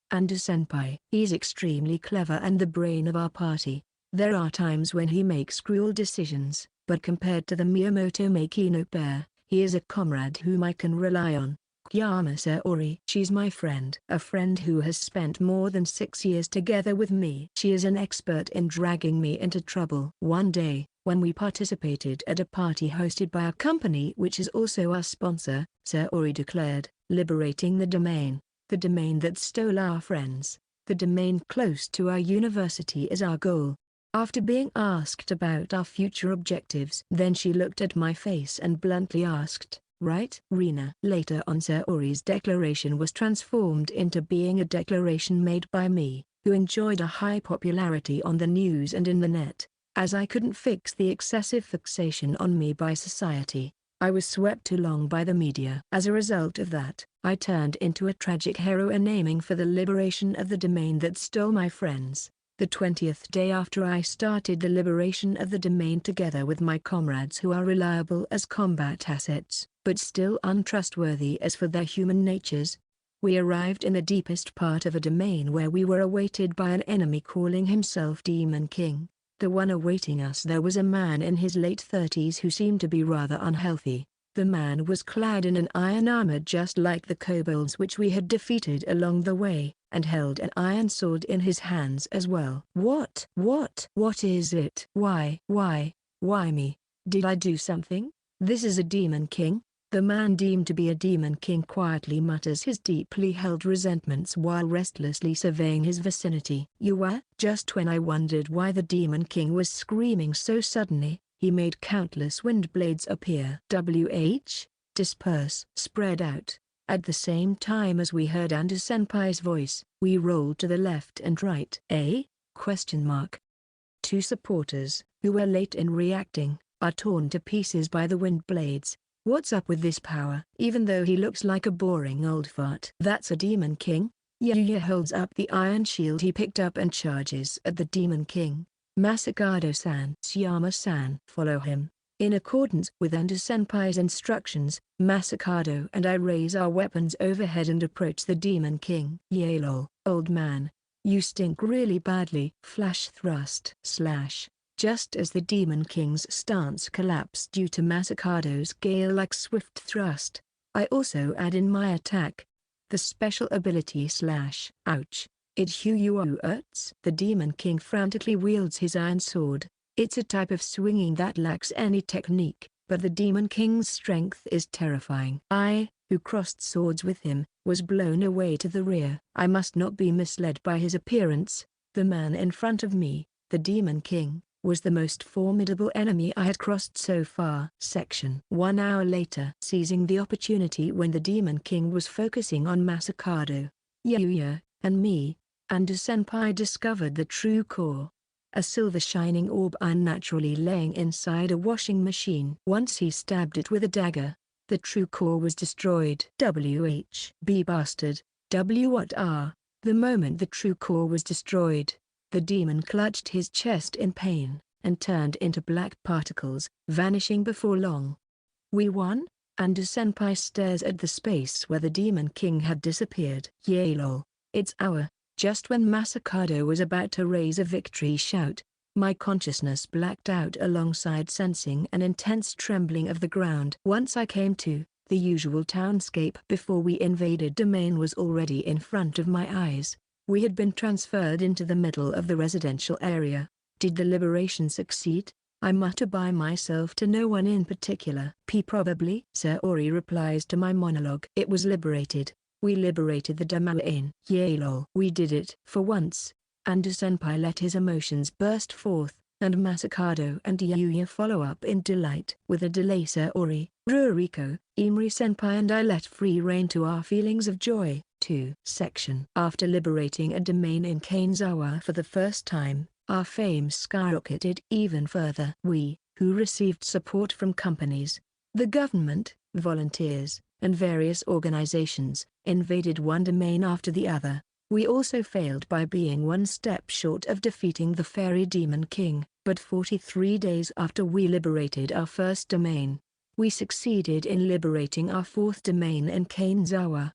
And a senpai. He's extremely clever and the brain of our party. There are times when he makes cruel decisions, but compared to the Miyamoto Makino pair, he is a comrade whom I can rely on. Kyama Saori. She's my friend. A friend who has spent more than 6 years together with me. She is an expert in dragging me into trouble. One day, when we participated at a party hosted by a company which is also our sponsor, Saori declared, liberating the domain that stole our friends, the domain close to our university is our goal. After being asked about our future objectives, then she looked at my face and bluntly asked, "Right, Reena?" Later on, Saori's declaration was transformed into being a declaration made by me, who enjoyed a high popularity on the news and in the net. As I couldn't fix the excessive fixation on me by society, I was swept along by the media. As a result of that, I turned into a tragic heroine aiming for the liberation of the domain that stole my friends. The 20th day after I started the liberation of the domain together with my comrades who are reliable as combat assets, but still untrustworthy as for their human natures, we arrived in the deepest part of a domain where we were awaited by an enemy calling himself Demon King. The one awaiting us there was a man in his late 30s who seemed to be rather unhealthy. The man was clad in an iron armor just like the kobolds which we had defeated along the way, and held an iron sword in his hands as well. What is it? Why me? Did I do something? This is a demon king? The man deemed to be a demon king quietly mutters his deeply held resentments while restlessly surveying his vicinity. You were? Just when I wondered why the demon king was screaming so suddenly, He made countless wind blades appear. Disperse, spread out. At the same time as we heard Ando-senpai's voice, we rolled to the left and right. Question mark. Two supporters, who were late in reacting, are torn to pieces by the wind blades. What's up with this power? Even though he looks like a boring old fart. That's a Demon King? Yuya holds up the iron shield he picked up and charges at the Demon King. Masakado-san, Suyama-san, follow him. In accordance with Ando-senpai's instructions, Masakado and I raise our weapons overhead and approach the Demon King. Yay lol, old man. You stink really badly. Flash thrust. Slash. Just as the Demon King's stance collapsed due to Masakado's gale-like swift thrust, I also add in my attack. The special ability slash. Ouch. It hurts. The Demon King frantically wields his iron sword. It's a type of swinging that lacks any technique, but the Demon King's strength is terrifying. I, who crossed swords with him, was blown away to the rear. I must not be misled by his appearance. The man in front of me, the Demon King, was the most formidable enemy I had crossed so far. Section 1 hour later. Seizing the opportunity when the Demon King was focusing on Masakado, Yuya, and me, Ando-senpai discovered the true core. A silver shining orb unnaturally laying inside a washing machine. Once he stabbed it with a dagger, the true core was destroyed. WHB bastard, what are. The moment the true core was destroyed, the demon clutched his chest in pain, and turned into black particles, vanishing before long. We won? Ando-senpai stares at the space where the Demon King had disappeared. Yay lol, it's our. Just when Masakado was about to raise a victory shout, my consciousness blacked out alongside sensing an intense trembling of the ground. Once I came to, the usual townscape before we invaded domain was already in front of my eyes. We had been transferred into the middle of the residential area. Did the liberation succeed? I mutter by myself to no one in particular. Probably. Saori replies to my monologue. It was liberated. We liberated the domain. Yay lol. We did it. For once, Ando-senpai let his emotions burst forth, and Masakado and Yuya follow up in delight. With a delay Saori, Ruriko, Imri-senpai and I let free rein to our feelings of joy. 2. Section. After liberating a domain in Kanezawa for the first time, our fame skyrocketed even further. We, who received support from companies, the government, volunteers, and various organizations, invaded one domain after the other. We also failed by being one step short of defeating the fairy Demon King, but 43 days after we liberated our first domain, we succeeded in liberating our fourth domain in Kanezawa.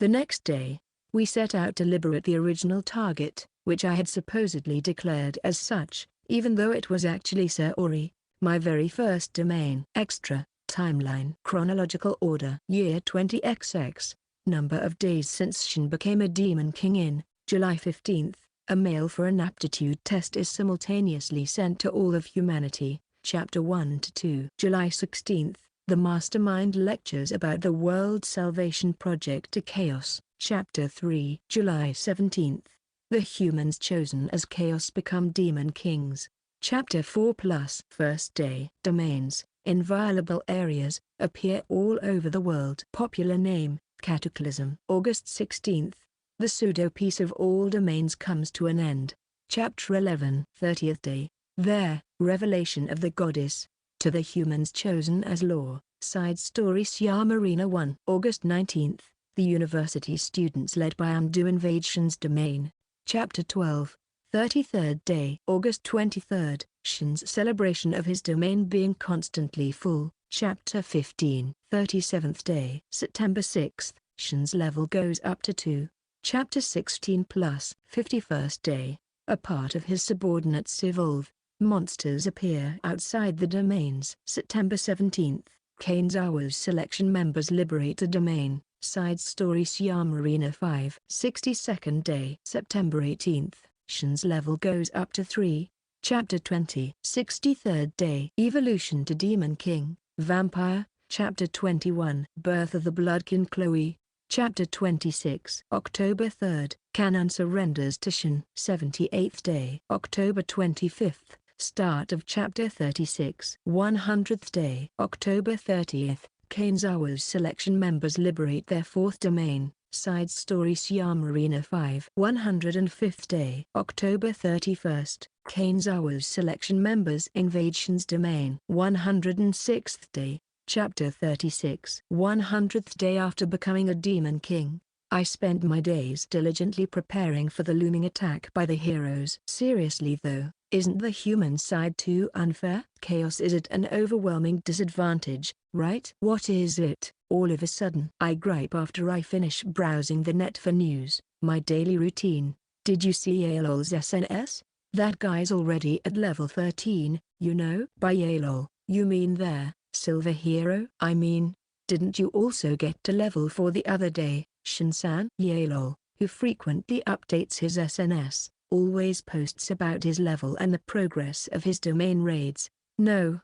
The next day, we set out to liberate the original target, which I had supposedly declared as such, even though it was actually Saori, my very first domain. Extra. Timeline. Chronological order. Year 20XX. Number of days since Shin became a Demon King in July 15th. A mail for an aptitude test is simultaneously sent to all of humanity. Chapter 1 to 2. July 16th. The Mastermind lectures about the World Salvation Project to Chaos. Chapter 3. July 17th. The humans chosen as Chaos become Demon Kings. Chapter 4 plus. First day. Domains, inviolable areas, appear all over the world. Popular name, Cataclysm. August 16th. The pseudo-peace of all domains comes to an end. Chapter 11. 30th day. There, revelation of the goddess, to the humans chosen as law. Side story Reena 1. August 19th. The university students led by Amdo invade Shin's domain. Chapter 12. 33rd day. August 23rd. Shin's celebration of his domain being constantly full. Chapter 15. 37th day. September 6th. Shin's level goes up to 2. Chapter 16 plus. 51st day. A part of his subordinates evolve. Monsters appear outside the domains. September 17th. Kanezawa's selection members liberate the domain. Side story Reena 5. 62nd day. September 18th. Shin's level goes up to 3. Chapter 20. 63rd day. Evolution to Demon King, Vampire. Chapter 21. Birth of the Bloodkin Chloe. Chapter 26. October 3rd. Canon surrenders to Shin. 78th day. October 25th. Start of Chapter 36. 100th Day. October 30th. Kanezawa's selection members liberate their fourth domain. Side story Reena 5. 105th Day. October 31st. Kanezawa's selection members invade Shin's domain. 106th Day. Chapter 36. 100th Day. After becoming a demon king, I spent my days diligently preparing for the looming attack by the heroes. Seriously though, isn't the human side too unfair? Chaos is at an overwhelming disadvantage, right? What is it? All of a sudden I gripe after I finish browsing the net for news. My daily routine. Did you see Yalol's SNS? That guy's already at level 13, you know? By Yalol, you mean their silver hero? I mean, didn't you also get to level 4 the other day? Shin-san? Yalol, who frequently updates his SNS, always posts about his level and the progress of his domain raids. No,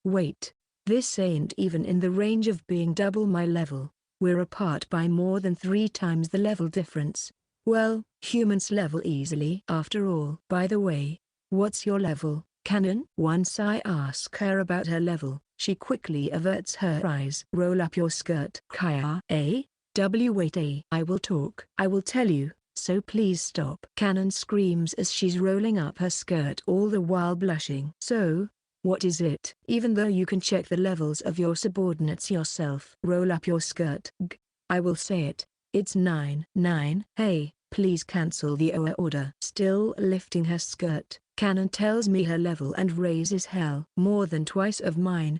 wait. This ain't even in the range of being double my level. We're apart by more than 3 times the level difference. Well, humans level easily after all. By the way, what's your level, Canon? Once I ask her about her level, she quickly averts her eyes. Roll up your skirt. Kaya. Wait, I will talk. I will tell you, so please stop. Canon screams as she's rolling up her skirt, all the while blushing. So, what is it? Even though you can check the levels of your subordinates yourself. Roll up your skirt. I will say it. It's 9. Hey, please cancel the OA order. Still lifting her skirt, Canon tells me her level and raises hell more than twice of mine.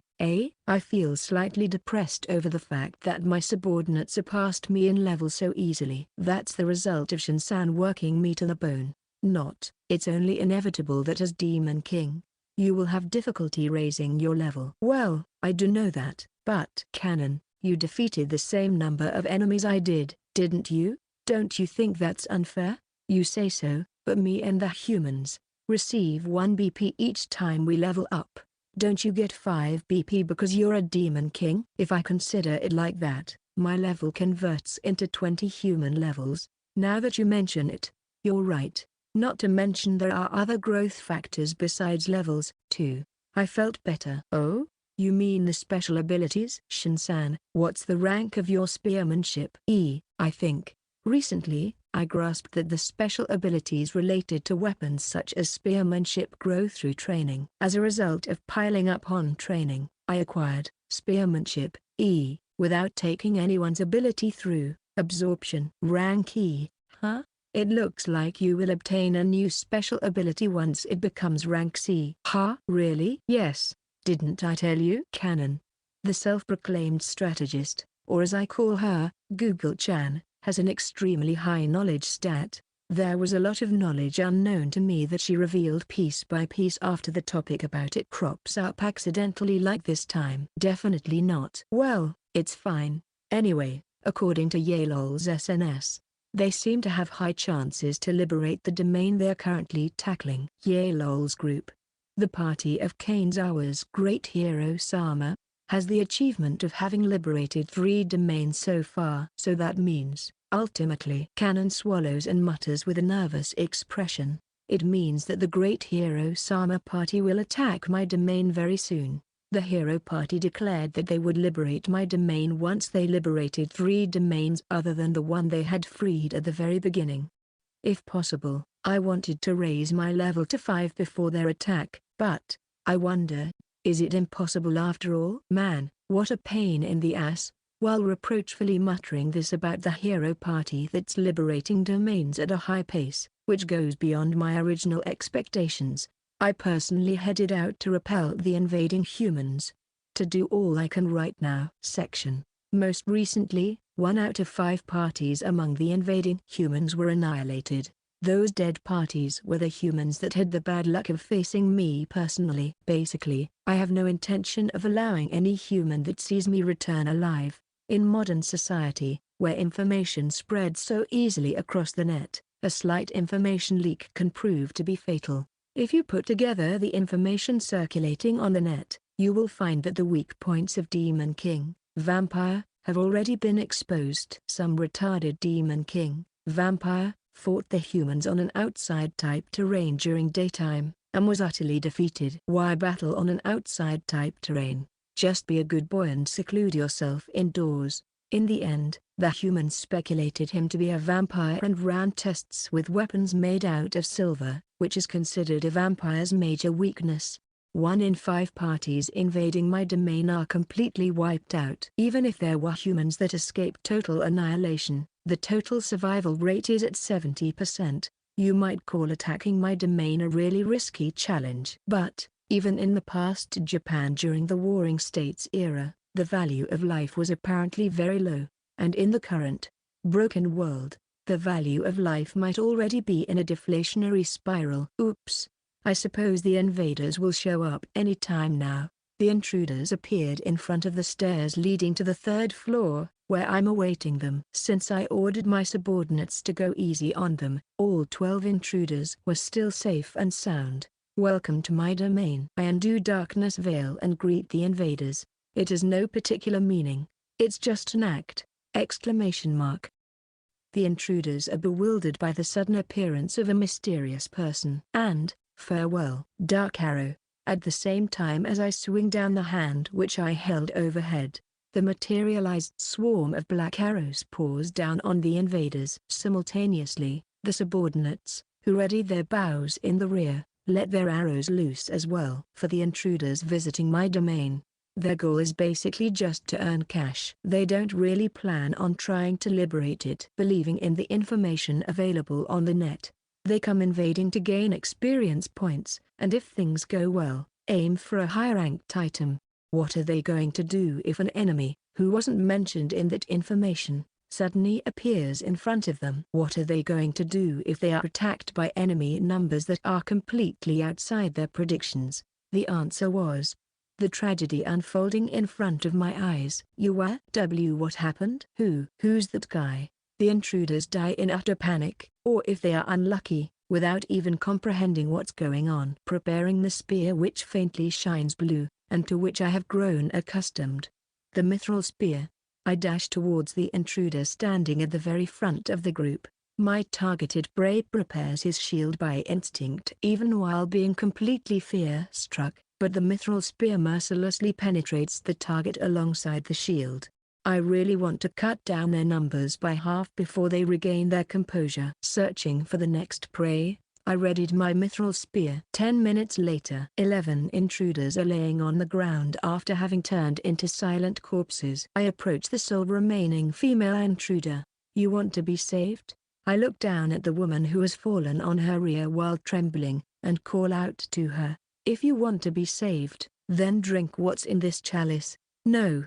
I feel slightly depressed over the fact that my subordinate surpassed me in level so easily. That's the result of Shin-san working me to the bone. Not, it's only inevitable that as Demon King, you will have difficulty raising your level. Well, I do know that, but Canon, you defeated the same number of enemies I did, didn't you? Don't you think that's unfair? You say so, but me and the humans receive 1 BP each time we level up. Don't you get 5 BP because you're a demon king? If I consider it like that, my level converts into 20 human levels. Now that you mention it, you're right. Not to mention there are other growth factors besides levels, too. I felt better. Oh? You mean the special abilities? Shin-san, what's the rank of your spearmanship? I think. Recently, I grasped that the special abilities related to weapons such as spearmanship grow through training. As a result of piling up on training, I acquired spearmanship, without taking anyone's ability through absorption. Rank E, huh? It looks like you will obtain a new special ability once it becomes rank C. Huh? Really? Yes. Didn't I tell you? Canon, the self-proclaimed strategist, or as I call her, Google-chan, has an extremely high knowledge stat. There was a lot of knowledge unknown to me that she revealed piece by piece after the topic about it crops up accidentally like this time. Definitely not. Well, it's fine. Anyway, according to Yalol's SNS, they seem to have high chances to liberate the domain they're currently tackling. Yalol's group, the party of Kanezawa's great hero Sama, has the achievement of having liberated 3 domains so far. So that means, ultimately, Canon swallows and mutters with a nervous expression, it means that the great hero Sama party will attack my domain very soon. The hero party declared that they would liberate my domain once they liberated 3 domains other than the one they had freed at the very beginning. If possible, I wanted to raise my level to 5 before their attack, but, I wonder, is it impossible after all? Man, what a pain in the ass. While reproachfully muttering this about the hero party that's liberating domains at a high pace, which goes beyond my original expectations, I personally headed out to repel the invading humans. To do all I can right now. Section. Most recently, 1 out of 5 parties among the invading humans were annihilated. Those dead parties were the humans that had the bad luck of facing me personally. Basically, I have no intention of allowing any human that sees me return alive. In modern society, where information spreads so easily across the net, a slight information leak can prove to be fatal. If you put together the information circulating on the net, you will find that the weak points of Demon King, Vampire, have already been exposed. Some retarded Demon King, Vampire, fought the humans on an outside type terrain during daytime, and was utterly defeated. Why battle on an outside-type terrain? Just be a good boy and seclude yourself indoors. In the end, the humans speculated him to be a vampire and ran tests with weapons made out of silver, which is considered a vampire's major weakness. 1 in 5 parties invading my domain are completely wiped out. Even if there were humans that escape total annihilation, the total survival rate is at 70%. You might call attacking my domain a really risky challenge. But, even in the past Japan during the Warring States era, the value of life was apparently very low, and in the current, broken world, the value of life might already be in a deflationary spiral. Oops. I suppose the invaders will show up any time now. The intruders appeared in front of the stairs leading to the 3rd floor, where I'm awaiting them. Since I ordered my subordinates to go easy on them, all 12 intruders were still safe and sound. Welcome to my domain. I undo darkness veil and greet the invaders. It has no particular meaning. It's just an act! Exclamation mark. The intruders are bewildered by the sudden appearance of a mysterious person. And, farewell, Dark Arrow. At the same time as I swing down the hand which I held overhead, the materialized swarm of black arrows pours down on the invaders. Simultaneously, the subordinates, who ready their bows in the rear, let their arrows loose as well. For the intruders visiting my domain, their goal is basically just to earn cash. They don't really plan on trying to liberate it. Believing in the information available on the net, they come invading to gain experience points, and if things go well, aim for a higher ranked item. What are they going to do if an enemy, who wasn't mentioned in that information, suddenly appears in front of them? What are they going to do if they are attacked by enemy numbers that are completely outside their predictions? The answer was the tragedy unfolding in front of my eyes. What happened? Who's that guy? The intruders die in utter panic, or if they are unlucky, without even comprehending what's going on. Preparing the spear which faintly shines blue, and to which I have grown accustomed. The mithril spear. I dash towards the intruder standing at the very front of the group. My targeted prey prepares his shield by instinct even while being completely fear-struck, but the mithril spear mercilessly penetrates the target alongside the shield. I really want to cut down their numbers by half before they regain their composure. Searching for the next prey, I readied my mithril spear. 10 minutes later, 11 intruders are laying on the ground after having turned into silent corpses. I approach the sole remaining female intruder. You want to be saved? I look down at the woman who has fallen on her rear while trembling, and call out to her. If you want to be saved, then drink what's in this chalice. No.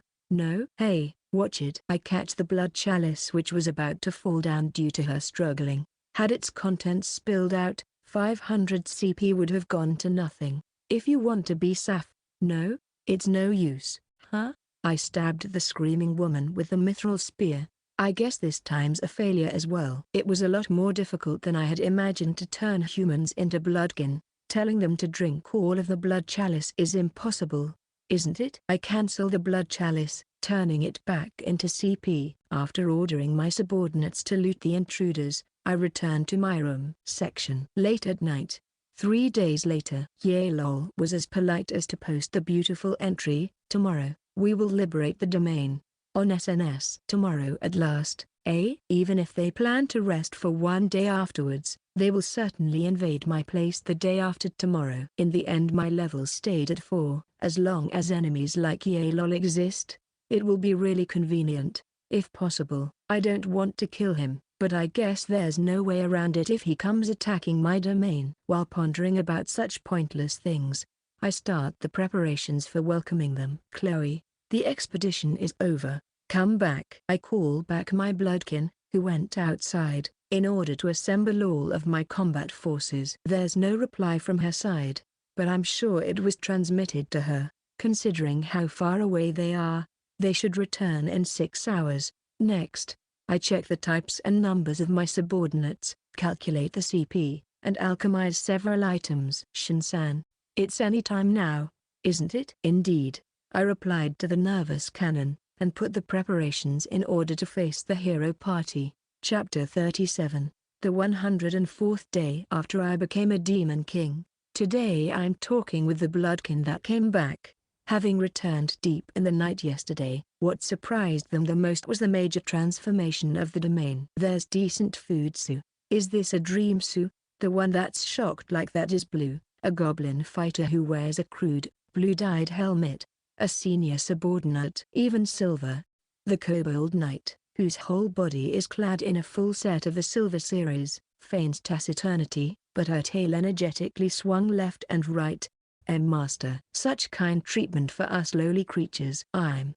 Hey, watch it. I catch the blood chalice which was about to fall down due to her struggling. Had its contents spilled out, 500 CP would have gone to nothing. If you want to be safe, no, it's no use, huh? I stabbed the screaming woman with the mithril spear. I guess this time's a failure as well. It was a lot more difficult than I had imagined to turn humans into bloodkin. Telling them to drink all of the blood chalice is impossible, isn't it? I cancel the blood chalice, turning it back into CP. After ordering my subordinates to loot the intruders, I returned to my room. Section. Late at night. 3 days later. Lol was as polite as to post the beautiful entry, tomorrow, we will liberate the domain. On SNS. Tomorrow at last, eh? Even if they plan to rest for 1 day afterwards, they will certainly invade my place the day after tomorrow. In the end my level stayed at 4. As long as enemies like Lol exist, it will be really convenient. If possible, I don't want to kill him, but I guess there's no way around it if he comes attacking my domain. While pondering about such pointless things, I start the preparations for welcoming them. Chloe, the expedition is over. Come back. I call back my bloodkin, who went outside, in order to assemble all of my combat forces. There's no reply from her side, but I'm sure it was transmitted to her. Considering how far away they are, they should return in 6 hours. Next, I check the types and numbers of my subordinates, calculate the CP, and alchemize several items. Shin-san, it's any time now, isn't it? Indeed, I replied to the nervous Canon, and put the preparations in order to face the hero party. Chapter 37. The 104th day after I became a Demon King. Today I'm talking with the bloodkin that came back. Having returned deep in the night yesterday, what surprised them the most was the major transformation of the domain. There's decent food, Sue. Is this a dream, Sue? The one that's shocked like that is Blue, a goblin fighter who wears a crude, blue-dyed helmet. A senior subordinate. Even Silver, the kobold knight, whose whole body is clad in a full set of the Silver series, feigns taciturnity, but her tail energetically swung left and right. Master. Such kind treatment for us lowly creatures. I'm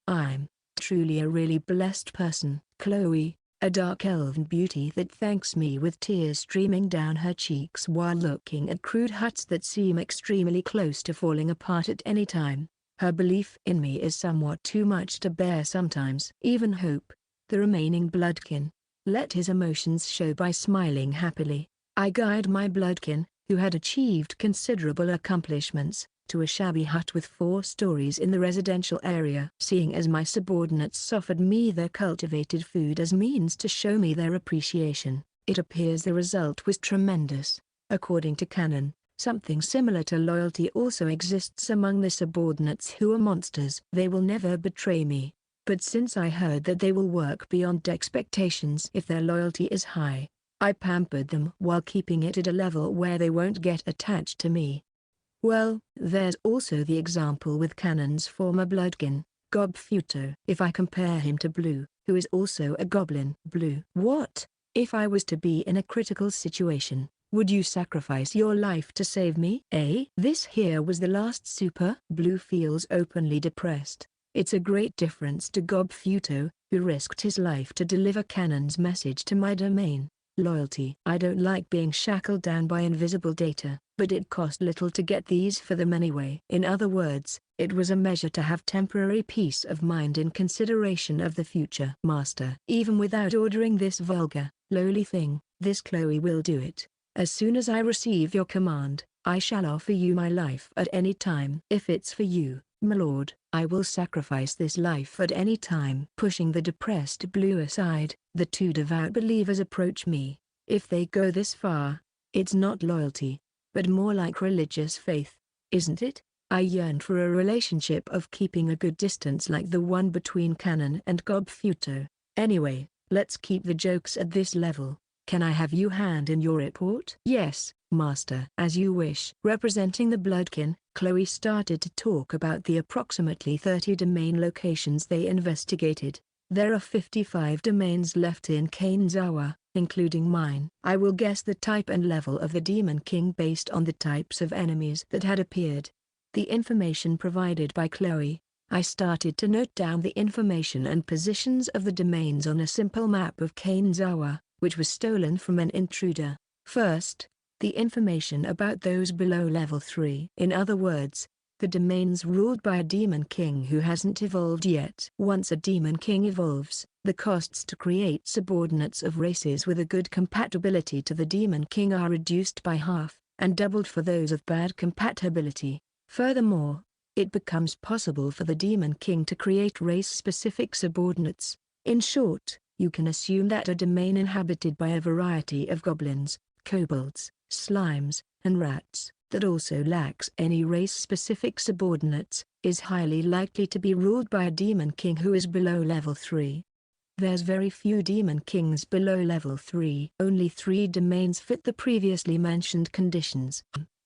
truly a really blessed person. Chloe, a dark elven beauty that thanks me with tears streaming down her cheeks while looking at crude huts that seem extremely close to falling apart at any time. Her belief in me is somewhat too much to bear sometimes. Even Hope, the remaining bloodkin, let his emotions show by smiling happily. I guide my bloodkin, who had achieved considerable accomplishments, to a shabby hut with 4 stories in the residential area. Seeing as my subordinates offered me their cultivated food as means to show me their appreciation, it appears the result was tremendous. According to Canon, something similar to loyalty also exists among the subordinates who are monsters. They will never betray me, but since I heard that they will work beyond expectations if their loyalty is high, I pampered them while keeping it at a level where they won't get attached to me. Well, there's also the example with Canon's former bloodkin, Gob Futo. If I compare him to Blue, who is also a goblin. Blue. What? If I was to be in a critical situation, would you sacrifice your life to save me? This here was the last super. Blue feels openly depressed. It's a great difference to Gob Futo, who risked his life to deliver Canon's message to my domain. Loyalty. I don't like being shackled down by invisible data, but it cost little to get these for them anyway. In other words, it was a measure to have temporary peace of mind in consideration of the future. Master. Even without ordering this vulgar, lowly thing, this Chloe will do it. As soon as I receive your command, I shall offer you my life at any time. If it's for you, my lord, I will sacrifice this life at any time. Pushing the depressed Blue aside, the 2 devout believers approach me. If they go this far, it's not loyalty, but more like religious faith, isn't it? I yearn for a relationship of keeping a good distance like the one between Canon and Gob Futo. Anyway, let's keep the jokes at this level. Can I have you hand in your report? Yes, Master. As you wish. Representing the bloodkin, Chloe started to talk about the approximately 30 domain locations they investigated. There are 55 domains left in Kainzawa, including mine. I will guess the type and level of the Demon King based on the types of enemies that had appeared. The information provided by Chloe, I started to note down the information and positions of the domains on a simple map of Kainzawa, which was stolen from an intruder. First, the information about those below level 3. In other words, the domains ruled by a Demon King who hasn't evolved yet. Once a Demon King evolves, the costs to create subordinates of races with a good compatibility to the Demon King are reduced by half, and doubled for those of bad compatibility. Furthermore, it becomes possible for the Demon King to create race-specific subordinates. In short, you can assume that a domain inhabited by a variety of goblins, kobolds, slimes, and rats, that also lacks any race-specific subordinates, is highly likely to be ruled by a Demon King who is below level 3. There's very few Demon Kings below level 3. Only 3 domains fit the previously mentioned conditions.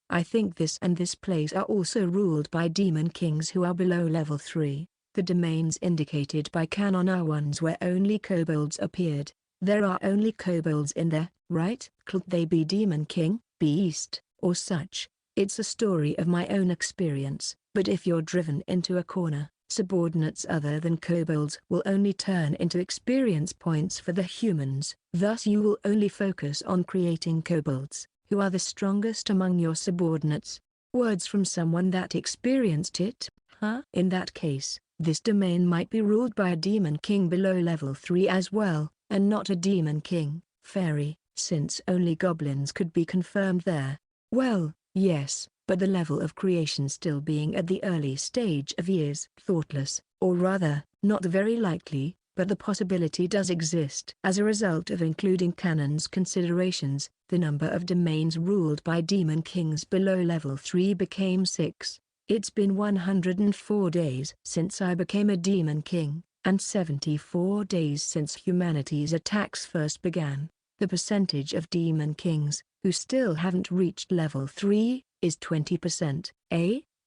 I think this and this place are also ruled by Demon Kings who are below level 3. The domains indicated by Canon are ones where only kobolds appeared. There are only kobolds in there, right? Could they be Demon King, Beast, or such? It's a story of my own experience, but if you're driven into a corner, subordinates other than kobolds will only turn into experience points for the humans. Thus you will only focus on creating kobolds, who are the strongest among your subordinates. Words from someone that experienced it, huh? In that case, this domain might be ruled by a Demon King below level 3 as well, and not a Demon King, Fairy, since only goblins could be confirmed there. Well, yes, but the level of creation still being at the early stage of years. Thoughtless, or rather, not very likely, but the possibility does exist. As a result of including Canon's considerations, the number of domains ruled by demon kings below level 3 became 6. It's been 104 days since I became a demon king, and 74 days since humanity's attacks first began. The percentage of demon kings who still haven't reached level 3 is 20%.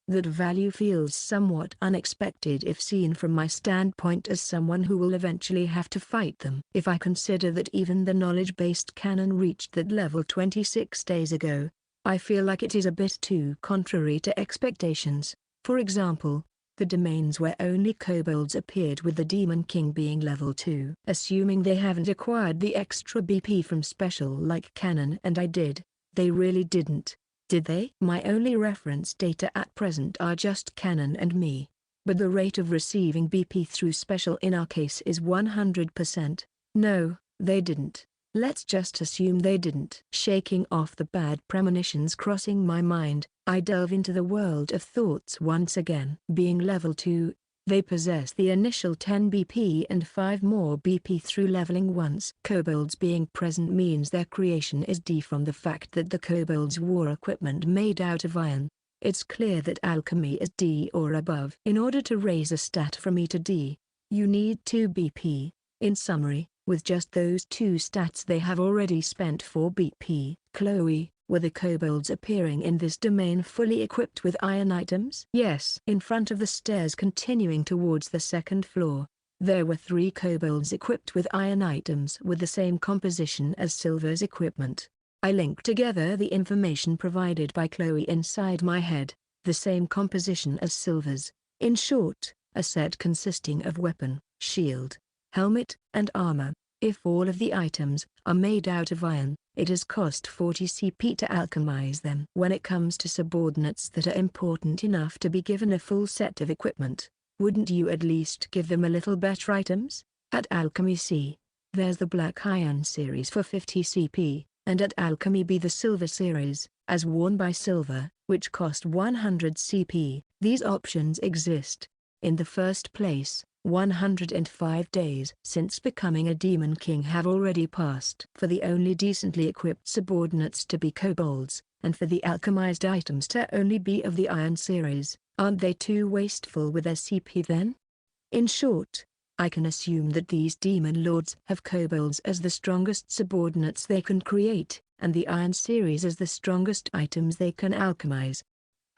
That value feels somewhat unexpected if seen from my standpoint as someone who will eventually have to fight them. If I consider that even the knowledge-based canon reached that level 26 days ago, I feel like it is a bit too contrary to expectations. For example, the domains where only kobolds appeared with the Demon King being level 2. Assuming they haven't acquired the extra BP from special like Canon and I did, they really didn't. Did they? My only reference data at present are just Canon and me. But the rate of receiving BP through special in our case is 100%. No, they didn't. Let's just assume they didn't. Shaking off the bad premonitions crossing my mind, I delve into the world of thoughts once again. Being level 2, they possess the initial 10 BP and 5 more BP through leveling once. Kobolds being present means their creation is D from the fact that the kobolds wore equipment made out of iron. It's clear that alchemy is D or above. In order to raise a stat from E to D, you need 2 BP. In summary, with just those 2 stats they have already spent 4 BP. Chloe, were the kobolds appearing in this domain fully equipped with iron items? Yes. In front of the stairs continuing towards the second floor, there were 3 kobolds equipped with iron items with the same composition as Silver's equipment. I linked together the information provided by Chloe inside my head, the same composition as Silver's. In short, a set consisting of weapon, shield, helmet, and armor. If all of the items are made out of iron, it has cost 40 CP to alchemize them. When it comes to subordinates that are important enough to be given a full set of equipment, wouldn't you at least give them a little better items? At Alchemy C, there's the Black Iron series for 50 CP, and at Alchemy B the Silver series, as worn by Silver, which cost 100 CP. These options exist. In the first place, 105 days since becoming a Demon King have already passed. For the only decently equipped subordinates to be kobolds, and for the alchemized items to only be of the Iron series, aren't they too wasteful with their CP then? In short, I can assume that these demon lords have kobolds as the strongest subordinates they can create, and the Iron series as the strongest items they can alchemize.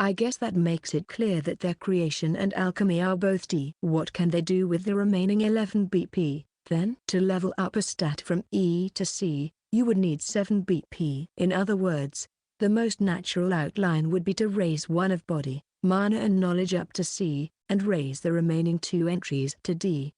I guess that makes it clear that their creation and alchemy are both D. What can they do with the remaining 11 BP, then? To level up a stat from E to C, you would need 7 BP. In other words, the most natural outline would be to raise one of body, mana and knowledge up to C, and raise the remaining 2 entries to D.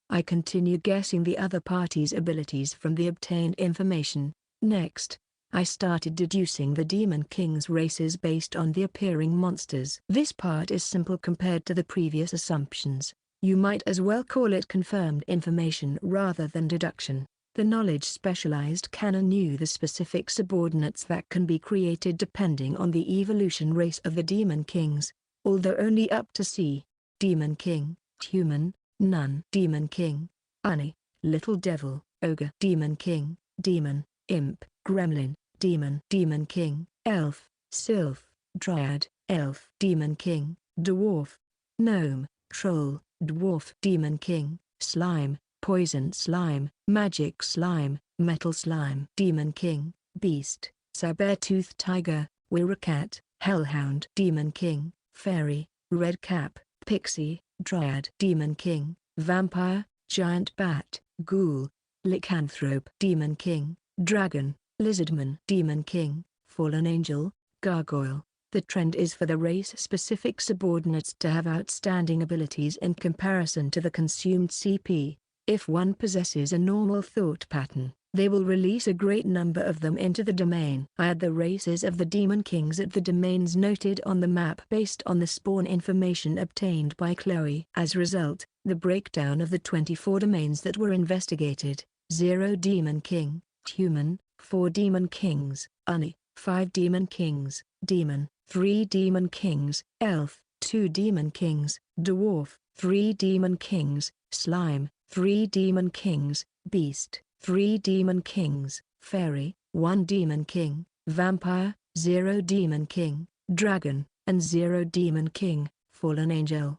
I continue guessing the other party's abilities from the obtained information. Next, I started deducing the Demon King's races based on the appearing monsters. This part is simple compared to the previous assumptions. You might as well call it confirmed information rather than deduction. The knowledge-specialized canon knew the specific subordinates that can be created depending on the evolution race of the Demon Kings, although only up to C. Demon King, human, nun. Demon King, Ani, little devil, ogre. Demon King, demon, imp, gremlin. Demon. Demon King, elf, sylph, dryad, elf. Demon King, dwarf, gnome, troll, dwarf. Demon King, slime, poison slime, magic slime, metal slime. Demon King, beast, saber-toothed tiger, werecat, hellhound. Demon King, fairy, red cap, pixie, dryad. Demon King, vampire, giant bat, ghoul, lycanthrope. Demon King, dragon, lizardman. Demon King, fallen angel, gargoyle. The trend is for the race-specific subordinates to have outstanding abilities in comparison to the consumed CP. If one possesses a normal thought pattern, they will release a great number of them into the domain. I add the races of the Demon Kings at the domains noted on the map based on the spawn information obtained by Chloe. As a result, the breakdown of the 24 domains that were investigated: 0 Demon King, human, 4 Demon Kings, Ani, 5 Demon Kings, demon, 3 Demon Kings, elf, 2 Demon Kings, dwarf, 3 Demon Kings, slime, 3 demon kings, beast, 3 demon kings, fairy, 1 demon king, vampire, 0 demon king, dragon, and 0 demon king, fallen angel.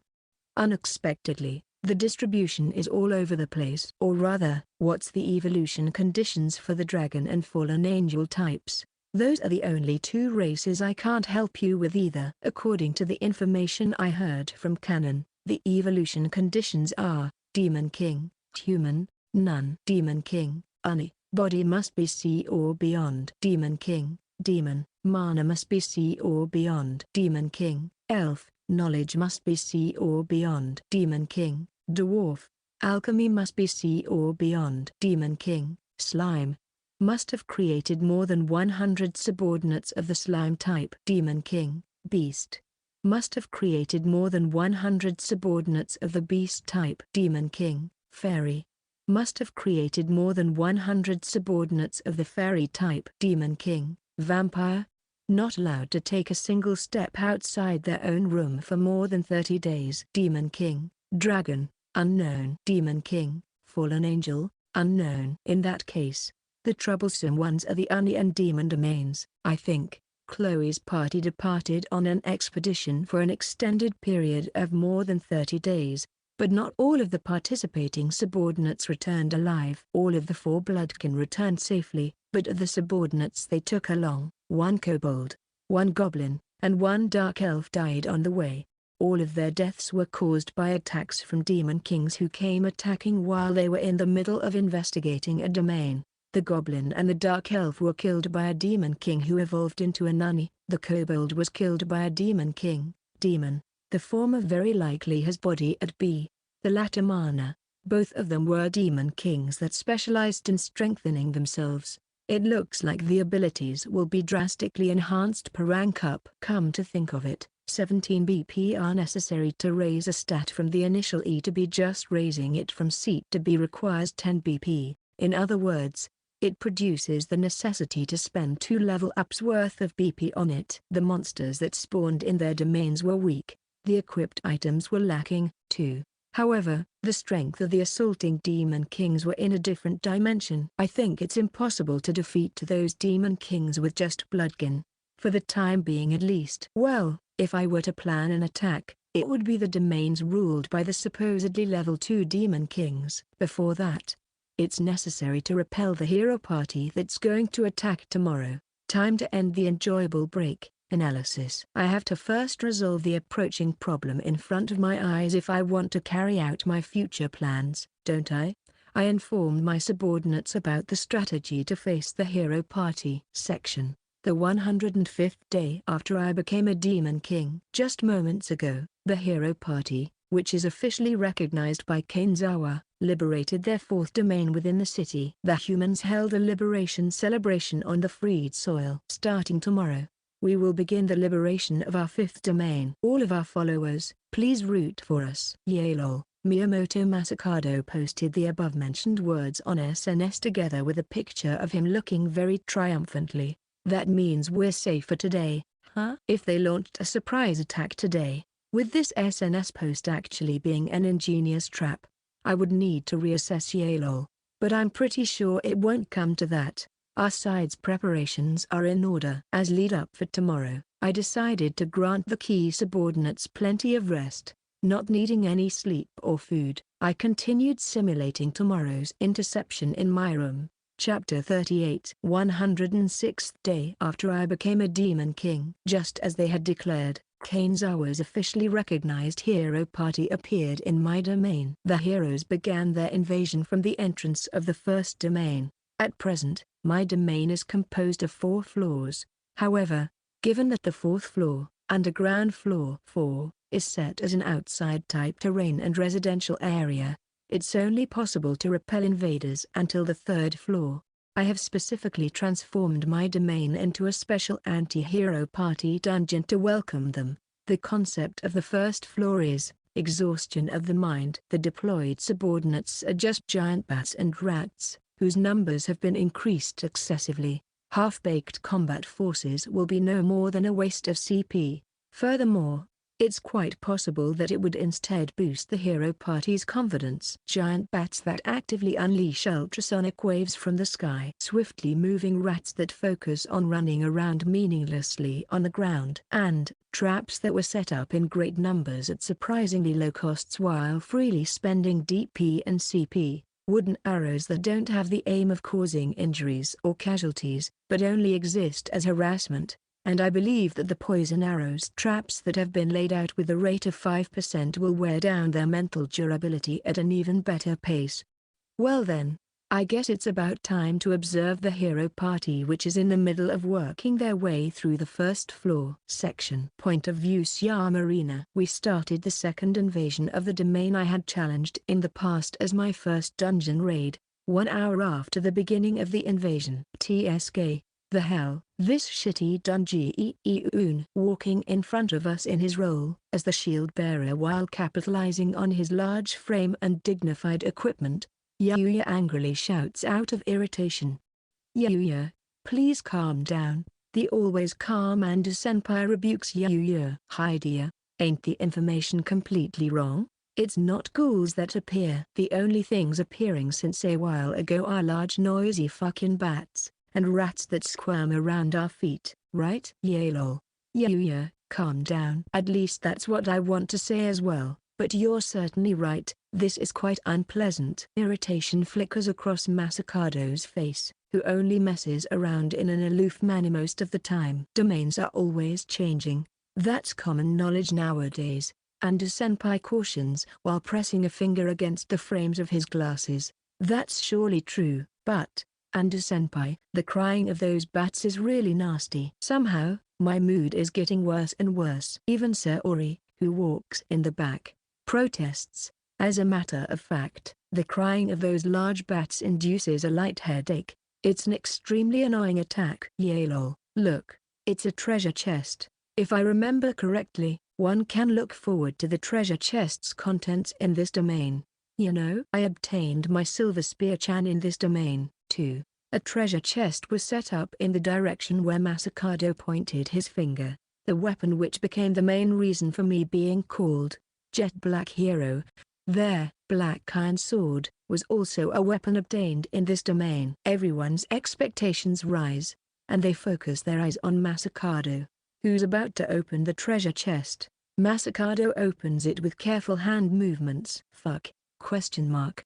Unexpectedly, the distribution is all over the place. Or rather, what's the evolution conditions for the dragon and fallen angel types? Those are the only 2 races I can't help you with either. According to the information I heard from Canon, the evolution conditions are, Demon King, human, none. Demon King, Ani, body must be C or beyond. Demon King, demon, mana must be C or beyond. Demon King, elf, knowledge must be C or beyond. Demon King, dwarf, alchemy must be C or beyond. Demon King, slime, must have created more than 100 subordinates of the slime type. Demon King, beast, must have created more than 100 subordinates of the beast type. Demon King, fairy, must have created more than 100 subordinates of the fairy type. Demon King, vampire, not allowed to take a single step outside their own room for more than 30 days. Demon King, dragon, unknown. Demon King, fallen angel, unknown. In that case, the troublesome ones are the Ani and demon domains. I think Chloe's party departed on an expedition for an extended period of more than 30 days, but not all of the participating subordinates returned alive. All of the 4 bloodkin returned safely, but of the subordinates they took along, 1 kobold, 1 goblin, and 1 dark elf died on the way. All of their deaths were caused by attacks from demon kings who came attacking while they were in the middle of investigating a domain. The goblin and the dark elf were killed by a demon king who evolved into a Nani. The kobold was killed by a demon king, demon. The former very likely has body at B, the latter mana. Both of them were demon kings that specialized in strengthening themselves. It looks like the abilities will be drastically enhanced per rank up. Come to think of it, 17 BP are necessary to raise a stat from the initial E to B. Just raising it from C to B requires 10 BP. In other words, it produces the necessity to spend 2 level ups worth of BP on it. The monsters that spawned in their domains were weak. The equipped items were lacking, too. However, the strength of the assaulting demon kings were in a different dimension. I think it's impossible to defeat those demon kings with just bloodkin. For the time being at least. Well, if I were to plan an attack, it would be the domains ruled by the supposedly level 2 demon kings. Before that, it's necessary to repel the hero party that's going to attack tomorrow. Time to end the enjoyable break. Analysis. I have to first resolve the approaching problem in front of my eyes if I want to carry out my future plans, don't I? I informed my subordinates about the strategy to face the hero party. Section. The 105th day after I became a demon king. Just moments ago, the hero party, which is officially recognized by Kainzawa, liberated their 4th domain within the city. The humans held a liberation celebration on the freed soil. Starting tomorrow, we will begin the liberation of our 5th domain. All of our followers, please root for us. Yelol. Miyamoto Masakado posted the above-mentioned words on SNS together with a picture of him looking very triumphantly. That means we're safe for today, huh? If they launched a surprise attack today, with this SNS post actually being an ingenious trap, I would need to reassess Yelol, but I'm pretty sure it won't come to that. Our side's preparations are in order. As lead up for tomorrow, I decided to grant the key subordinates plenty of rest, not needing any sleep or food. I continued simulating tomorrow's interception in my room. Chapter 38. 106th day after I became a demon king. Just as they had declared, Kainzawa's officially recognized hero party appeared in my domain. The heroes began their invasion from the entrance of the 1st domain. At present, my domain is composed of 4 floors. However, given that the 4th floor, underground floor 4, is set as an outside-type terrain and residential area, it's only possible to repel invaders until the 3rd floor. I have specifically transformed my domain into a special anti-hero party dungeon to welcome them. The concept of the 1st floor is exhaustion of the mind. The deployed subordinates are just giant bats and rats, whose numbers have been increased excessively. Half-baked combat forces will be no more than a waste of CP. Furthermore, It's quite possible that it would instead boost the hero party's confidence. Giant bats that actively unleash ultrasonic waves from the sky. Swiftly moving rats that focus on running around meaninglessly on the ground. And traps that were set up in great numbers at surprisingly low costs while freely spending DP and CP. Wooden arrows that don't have the aim of causing injuries or casualties, but only exist as harassment. And I believe that the poison arrows traps that have been laid out with a rate of 5% will wear down their mental durability at an even better pace. Well then, I guess it's about time to observe the hero party which is in the middle of working their way through the first floor section. Point of view Siam Arena. We started the second invasion of the domain I had challenged in the past as my first dungeon raid, 1 hour after the beginning of the invasion. TSK. The hell, this shitty dungeon walking in front of us in his role as the shield bearer while capitalizing on his large frame and dignified equipment. Yuya angrily shouts out of irritation. Yuya, please calm down. The always calm Ando-senpai rebukes Yuya. Hi dear, ain't the information completely wrong? It's not ghouls that appear. The only things appearing since a while ago are large noisy fucking bats and rats that squirm around our feet, right? Yeah lol. Yuya, calm down. At least that's what I want to say as well, but you're certainly right, this is quite unpleasant. Irritation flickers across Masakado's face, who only messes around in an aloof manner most of the time. Domains are always changing. That's common knowledge nowadays, Ando-senpai cautions while pressing a finger against the frames of his glasses. That's surely true, but Ando-senpai, the crying of those bats is really nasty. Somehow, my mood is getting worse and worse. Even Sir Ori, who walks in the back, protests. As a matter of fact, the crying of those large bats induces a light headache. It's an extremely annoying attack. Yeah lol. Look, it's a treasure chest. If I remember correctly, one can look forward to the treasure chest's contents in this domain. You know, I obtained my silver spear-chan in this domain, too. A treasure chest was set up in the direction where Masakado pointed his finger, the weapon which became the main reason for me being called Jet Black Hero. Their black iron sword was also a weapon obtained in this domain. Everyone's expectations rise, and they focus their eyes on Masakado, who's about to open the treasure chest. Masakado opens it with careful hand movements. Fuck? Question mark.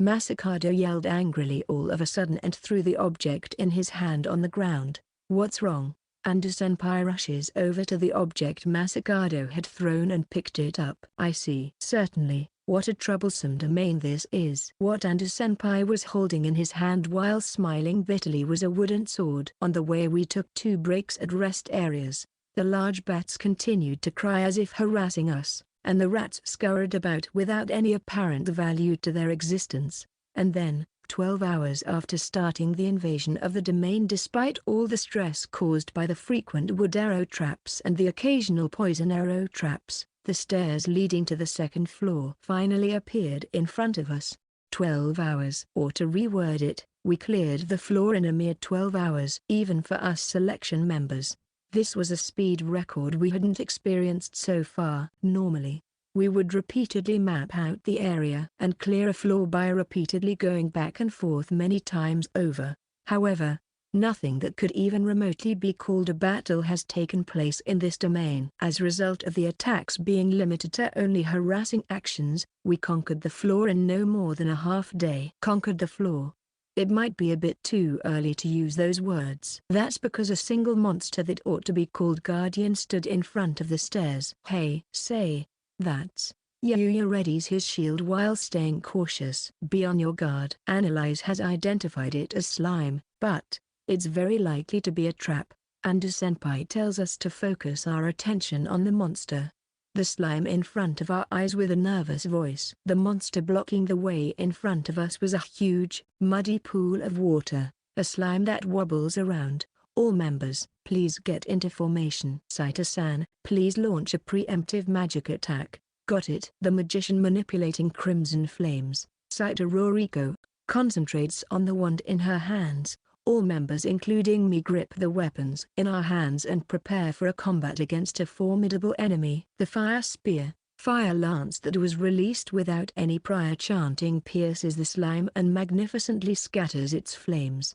Masakado yelled angrily all of a sudden and threw the object in his hand on the ground. What's wrong? Ando-senpai rushes over to the object Masakado had thrown and picked it up. I see. Certainly, what a troublesome domain this is. What Ando-senpai was holding in his hand while smiling bitterly was a wooden sword. On the way we took 2 breaks at rest areas. The large bats continued to cry as if harassing us, and the rats scurried about without any apparent value to their existence. And then, 12 hours after starting the invasion of the domain, despite all the stress caused by the frequent wood arrow traps and the occasional poison arrow traps, the stairs leading to the second floor finally appeared in front of us. 12 hours. Or to reword it, we cleared the floor in a mere 12 hours. Even for us selection members, this was a speed record we hadn't experienced so far. Normally, we would repeatedly map out the area and clear a floor by repeatedly going back and forth many times over. However, nothing that could even remotely be called a battle has taken place in this domain. As a result of the attacks being limited to only harassing actions, we conquered the floor in no more than a half day. Conquered the floor. It might be a bit too early to use those words. That's because a single monster that ought to be called Guardian stood in front of the stairs. Hey, say, that's... Yuya readies his shield while staying cautious. Be on your guard. Analyze has identified it as slime, but it's very likely to be a trap. Ando-senpai tells us to focus our attention on the monster. The slime in front of our eyes with a nervous voice. The monster blocking the way in front of us was a huge, muddy pool of water, a slime that wobbles around. All members, please get into formation. Saito-san, please launch a preemptive magic attack. Got it. The magician manipulating crimson flames, Saito Roriko, concentrates on the wand in her hands. All members including me grip the weapons in our hands and prepare for a combat against a formidable enemy. The fire spear, fire lance that was released without any prior chanting pierces the slime and magnificently scatters its flames.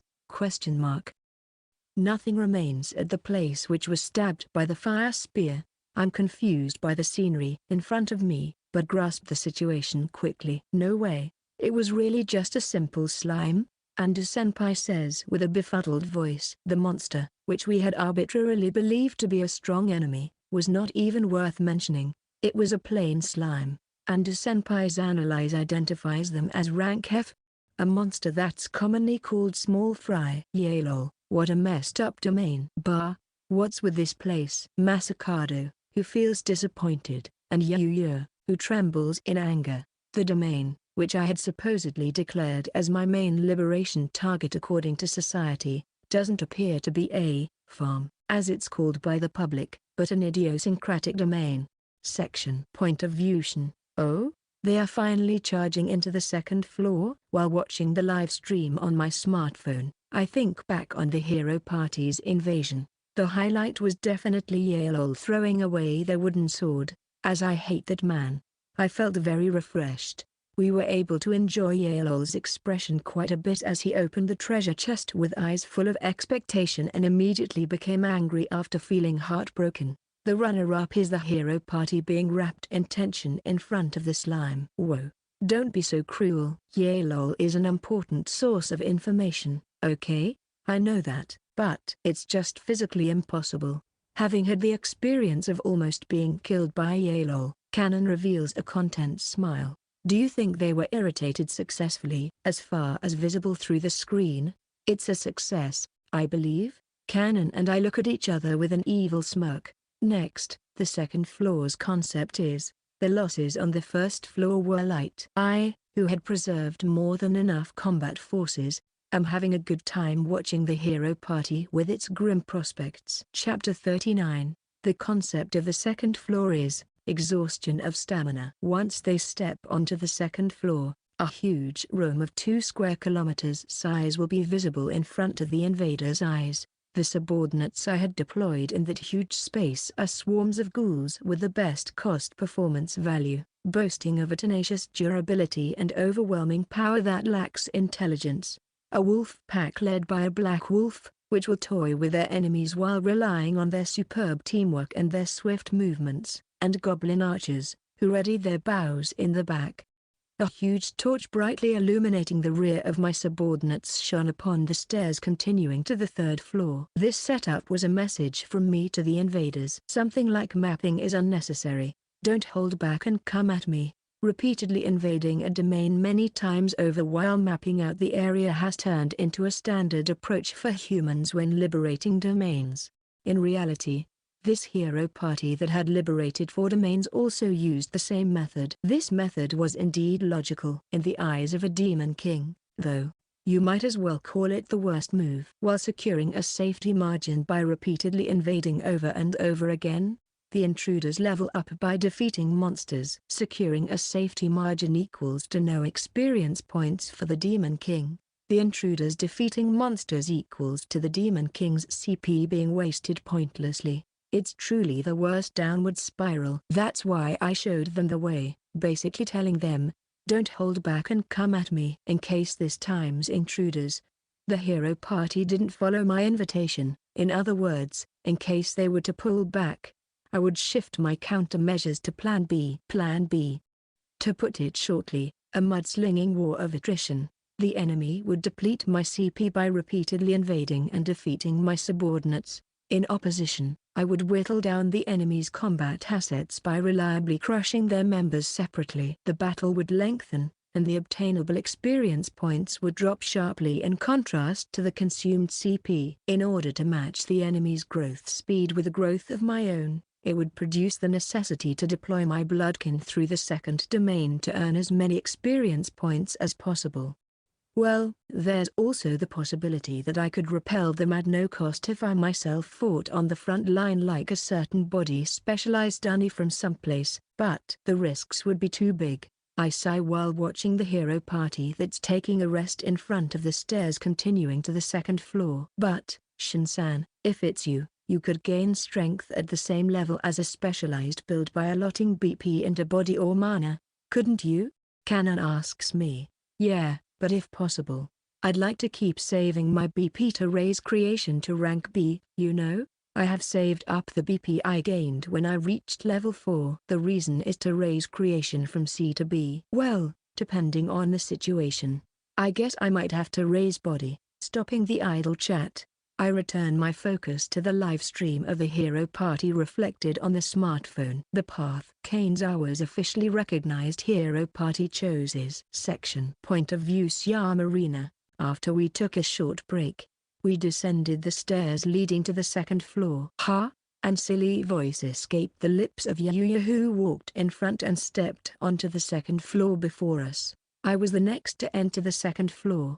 Nothing remains at the place which was stabbed by the fire spear. I'm confused by the scenery in front of me, but grasp the situation quickly. No way, it was really just a simple slime? Ando-senpai says with a befuddled voice. The monster, which we had arbitrarily believed to be a strong enemy, was not even worth mentioning. It was a plain slime. Ando-senpai's analyze identifies them as rank F. A monster that's commonly called small fry. Yay lol, what a messed up domain. Bah, what's with this place? Masakado, who feels disappointed, and Yuya, who trembles in anger. The domain, which I had supposedly declared as my main liberation target according to society, doesn't appear to be a farm, as it's called by the public, but an idiosyncratic domain. Section. Point of view Shin. Oh? They are finally charging into the second floor? While watching the live stream on my smartphone, I think back on the hero party's invasion. The highlight was definitely Yale throwing away their wooden sword, as I hate that man. I felt very refreshed. We were able to enjoy Yale's expression quite a bit as he opened the treasure chest with eyes full of expectation and immediately became angry after feeling heartbroken. The runner-up is the hero party being wrapped in tension in front of the slime. Whoa, don't be so cruel. Yale is an important source of information, okay? I know that, but it's just physically impossible. Having had the experience of almost being killed by Yale, Canon reveals a content smile. Do you think they were irritated successfully? As far as visible through the screen, it's a success, I believe. Canon and I look at each other with an evil smirk. Next, the second floor's concept is, the losses on the first floor were light. I, who had preserved more than enough combat forces, am having a good time watching the hero party with its grim prospects. Chapter 39. The concept of the second floor is, exhaustion of stamina. Once they step onto the second floor, a huge room of 2 square kilometers size will be visible in front of the invaders' eyes. The subordinates I had deployed in that huge space are swarms of ghouls with the best cost-performance value, boasting of a tenacious durability and overwhelming power that lacks intelligence. A wolf pack led by a black wolf, which will toy with their enemies while relying on their superb teamwork and their swift movements, and goblin archers, who ready their bows in the back. A huge torch brightly illuminating the rear of my subordinates shone upon the stairs continuing to the third floor. This setup was a message from me to the invaders. Something like mapping is unnecessary. Don't hold back and come at me. Repeatedly invading a domain many times over while mapping out the area has turned into a standard approach for humans when liberating domains. In reality, this hero party that had liberated 4 domains also used the same method. This method was indeed logical. In the eyes of a demon king, though, you might as well call it the worst move. While securing a safety margin by repeatedly invading over and over again, the intruders level up by defeating monsters. Securing a safety margin equals to no experience points for the demon king. The intruders defeating monsters equals to the demon king's CP being wasted pointlessly. It's truly the worst downward spiral. That's why I showed them the way, basically telling them, don't hold back and come at me. In case this time's intruders, the hero party didn't follow my invitation, in other words, in case they were to pull back, I would shift my countermeasures to Plan B. Plan B. To put it shortly, a mudslinging war of attrition. The enemy would deplete my CP by repeatedly invading and defeating my subordinates. In opposition, I would whittle down the enemy's combat assets by reliably crushing their members separately. The battle would lengthen, and the obtainable experience points would drop sharply in contrast to the consumed CP. In order to match the enemy's growth speed with the growth of my own, it would produce the necessity to deploy my bloodkin through the second domain to earn as many experience points as possible. Well, there's also the possibility that I could repel them at no cost if I myself fought on the front line like a certain body specialized dunny from someplace, but the risks would be too big. I sigh while watching the hero party that's taking a rest in front of the stairs continuing to the second floor. But, Shin-san, if it's you, you could gain strength at the same level as a specialized build by allotting BP into body or mana, couldn't you? Canon asks me. Yeah, but if possible, I'd like to keep saving my BP to raise creation to rank B, you know? I have saved up the BP I gained when I reached level 4. The reason is to raise creation from C to B. Well, depending on the situation, I guess I might have to raise body. Stopping the idle chat, I return my focus to the live stream of the hero party reflected on the smartphone. The path. Kane's hours officially recognized hero party chooses. Section. Point of view Siam Arena. After we took a short break, we descended the stairs leading to the second floor. Huh? And silly voice escaped the lips of Yuya, who walked in front and stepped onto the second floor before us. I was the next to enter the second floor, ?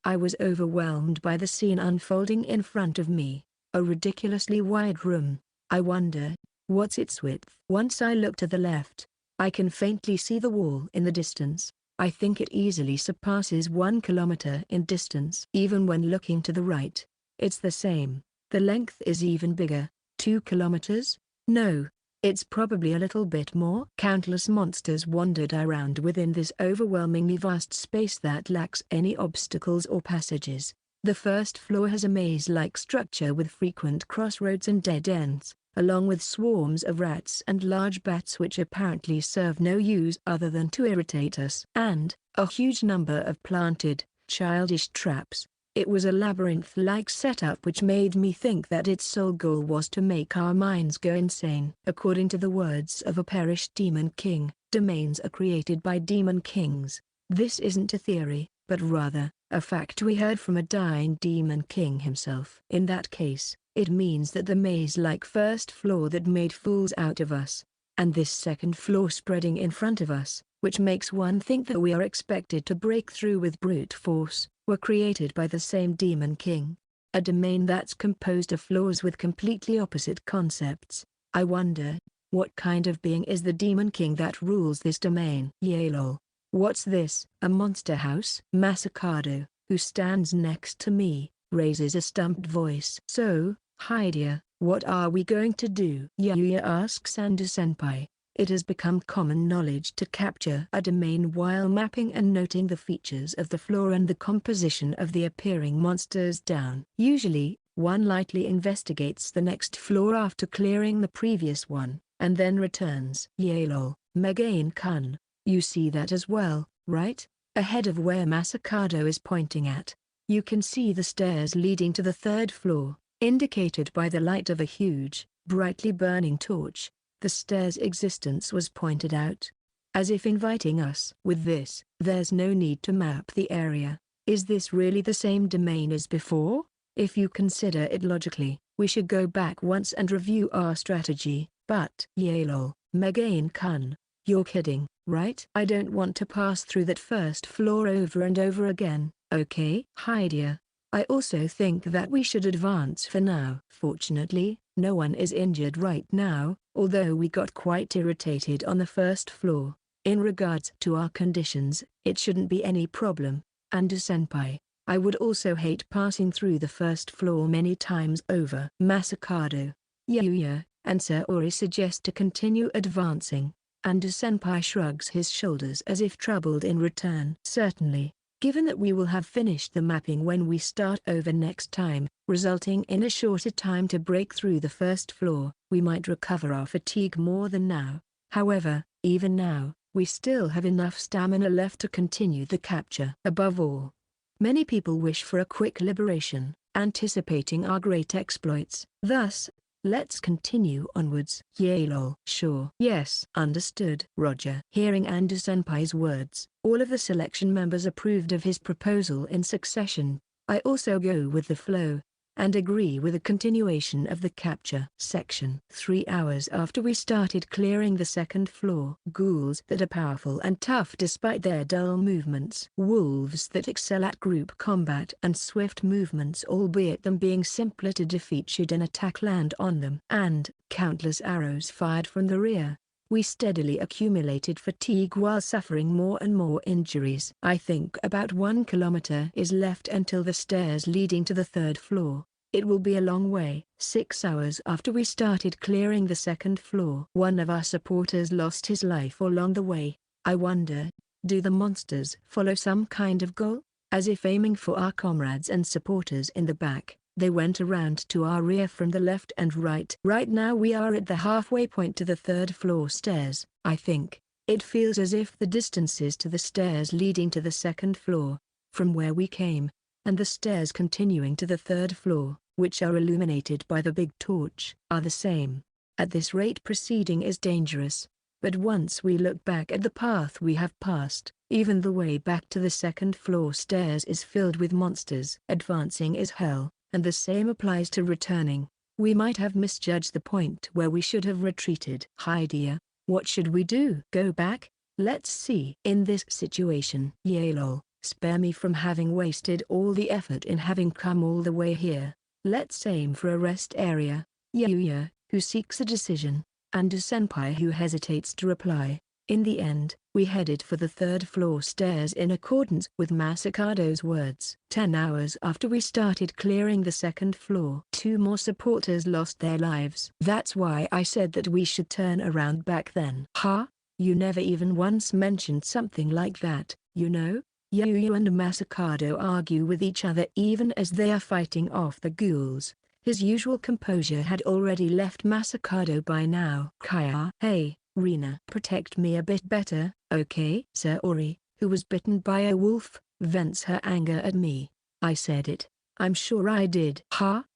I was overwhelmed by the scene unfolding in front of me. A ridiculously wide room. I wonder, what's its width? Once I look to the left, I can faintly see the wall in the distance. I think it easily surpasses 1 kilometer in distance. Even when looking to the right, it's the same. The length is even bigger. 2 kilometers? No, it's probably a little bit more. Countless monsters wandered around within this overwhelmingly vast space that lacks any obstacles or passages. The first floor has a maze-like structure with frequent crossroads and dead ends, along with swarms of rats and large bats which apparently serve no use other than to irritate us. And a huge number of planted, childish traps. It was a labyrinth-like setup which made me think that its sole goal was to make our minds go insane. According to the words of a perished demon king, domains are created by demon kings. This isn't a theory, but rather, a fact we heard from a dying demon king himself. In that case, it means that the maze-like first floor that made fools out of us, and this second floor spreading in front of us, which makes one think that we are expected to break through with brute force, were created by the same demon king. A domain that's composed of floors with completely opposite concepts. I wonder, what kind of being is the demon king that rules this domain? Yalol. What's this? A monster house? Masakado, who stands next to me, raises a stumped voice. So, Hidea, what are we going to do? Yuya asks Ando-senpai. It has become common knowledge to capture a domain while mapping and noting the features of the floor and the composition of the appearing monsters down. Usually, one lightly investigates the next floor after clearing the previous one, and then returns. Yalol, Megain-kun, you see that as well, right? Ahead of where Masakado is pointing at, you can see the stairs leading to the third floor, indicated by the light of a huge, brightly burning torch. The stairs' existence was pointed out, as if inviting us. With this, there's no need to map the area. Is this really the same domain as before? If you consider it logically, we should go back once and review our strategy. But Yalol, Megain-kun, you're kidding, right? I don't want to pass through that first floor over and over again, okay? Hidea, I also think that we should advance for now. Fortunately, no one is injured right now, although we got quite irritated on the first floor. In regards to our conditions, it shouldn't be any problem. Ando-senpai, I would also hate passing through the first floor many times over. Masakado, Yuya, and Saori suggest to continue advancing. Ando-senpai shrugs his shoulders as if troubled in return. Certainly. Given that we will have finished the mapping when we start over next time, resulting in a shorter time to break through the first floor, we might recover our fatigue more than now. However, even now, we still have enough stamina left to continue the capture. Above all, many people wish for a quick liberation, anticipating our great exploits. Thus, let's continue onwards. Yalol. Sure. Yes. Understood. Roger. Hearing Ando-senpai's words, all of the selection members approved of his proposal in succession. I also go with the flow, and agree with the continuation of the capture. Section. 3 hours after we started clearing the second floor. Ghouls that are powerful and tough despite their dull movements. Wolves that excel at group combat and swift movements, albeit them being simpler to defeat should an attack land on them. And countless arrows fired from the rear. We steadily accumulated fatigue while suffering more and more injuries. I think about 1 kilometer is left until the stairs leading to the 3rd floor. It will be a long way. 6 hours after we started clearing the 2nd floor, one of our supporters lost his life along the way. I wonder, do the monsters follow some kind of goal? As if aiming for our comrades and supporters in the back, they went around to our rear from the left and right. Right now we are at the halfway point to the 3rd floor stairs, I think. It feels as if the distances to the stairs leading to the 2nd floor, from where we came, and the stairs continuing to the 3rd floor, which are illuminated by the big torch, are the same. At this rate proceeding is dangerous. But once we look back at the path we have passed, even the way back to the 2nd floor stairs is filled with monsters. Advancing is hell, and the same applies to returning. We might have misjudged the point where we should have retreated. Hi dear, what should we do? Go back? Let's see. In this situation, yay lol, spare me from having wasted all the effort in having come all the way here. Let's aim for a rest area. Yuya, who seeks a decision, and a senpai who hesitates to reply. In the end, we headed for the 3rd floor stairs in accordance with Masakado's words. 10 hours after we started clearing the 2nd floor, 2 more supporters lost their lives. That's why I said that we should turn around back then. Huh? You never even once mentioned something like that, you know? Yuyu and Masakado argue with each other even as they are fighting off the ghouls. His usual composure had already left Masakado by now. Kaya. Hey, Reena. Protect me a bit better, okay? Saori, who was bitten by a wolf, vents her anger at me. I said it. I'm sure I did.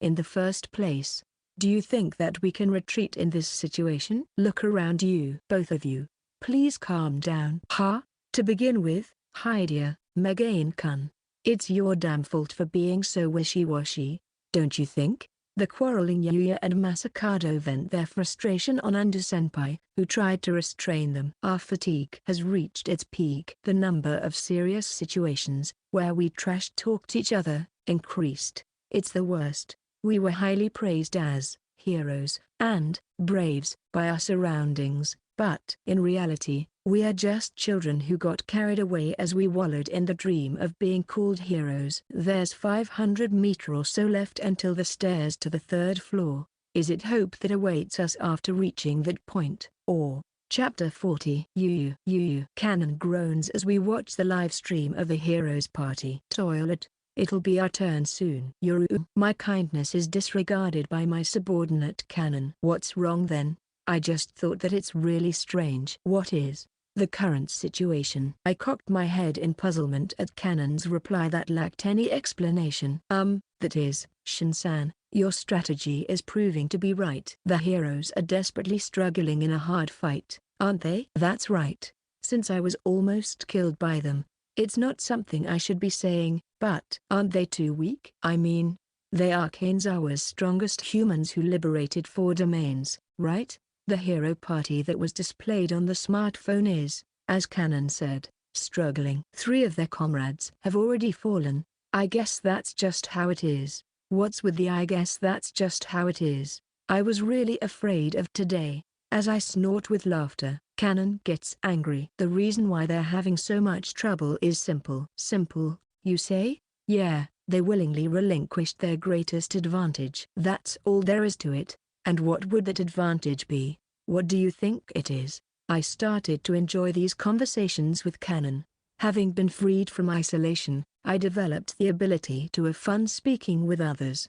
In the first place, do you think that we can retreat in this situation? Look around you. Both of you. Please calm down. To begin with, dear, Megain-kun. It's your damn fault for being so wishy-washy, don't you think? The quarreling Yuya and Masakado vent their frustration on Ando-senpai, who tried to restrain them. Our fatigue has reached its peak. The number of serious situations, where we trash-talked each other, increased. It's the worst. We were highly praised as heroes and braves by our surroundings, but in reality, we are just children who got carried away as we wallowed in the dream of being called heroes. There's 500 meters or so left until the stairs to the 3rd floor. Is it hope that awaits us after reaching that point, or Chapter 40? Yuyu. Canon groans as we watch the live stream of the heroes party. Toilet. It'll be our turn soon. Yuru. My kindness is disregarded by my subordinate Canon. What's wrong then? I just thought that it's really strange. What is the current situation? I cocked my head in puzzlement at Canon's reply that lacked any explanation. That is, Shin-san, your strategy is proving to be right. The heroes are desperately struggling in a hard fight, aren't they? That's right. Since I was almost killed by them, it's not something I should be saying, but aren't they too weak? I mean, they are Kainzawa's strongest humans who liberated 4 domains, right? The hero party that was displayed on the smartphone is, as Canon said, struggling. 3 of their comrades have already fallen. I guess that's just how it is. What's with the I guess that's just how it is? I was really afraid of today. As I snort with laughter, Canon gets angry. The reason why they're having so much trouble is simple. Simple, you say? Yeah, they willingly relinquished their greatest advantage. That's all there is to it. And what would that advantage be? What do you think it is? I started to enjoy these conversations with Canon. Having been freed from isolation, I developed the ability to have fun speaking with others.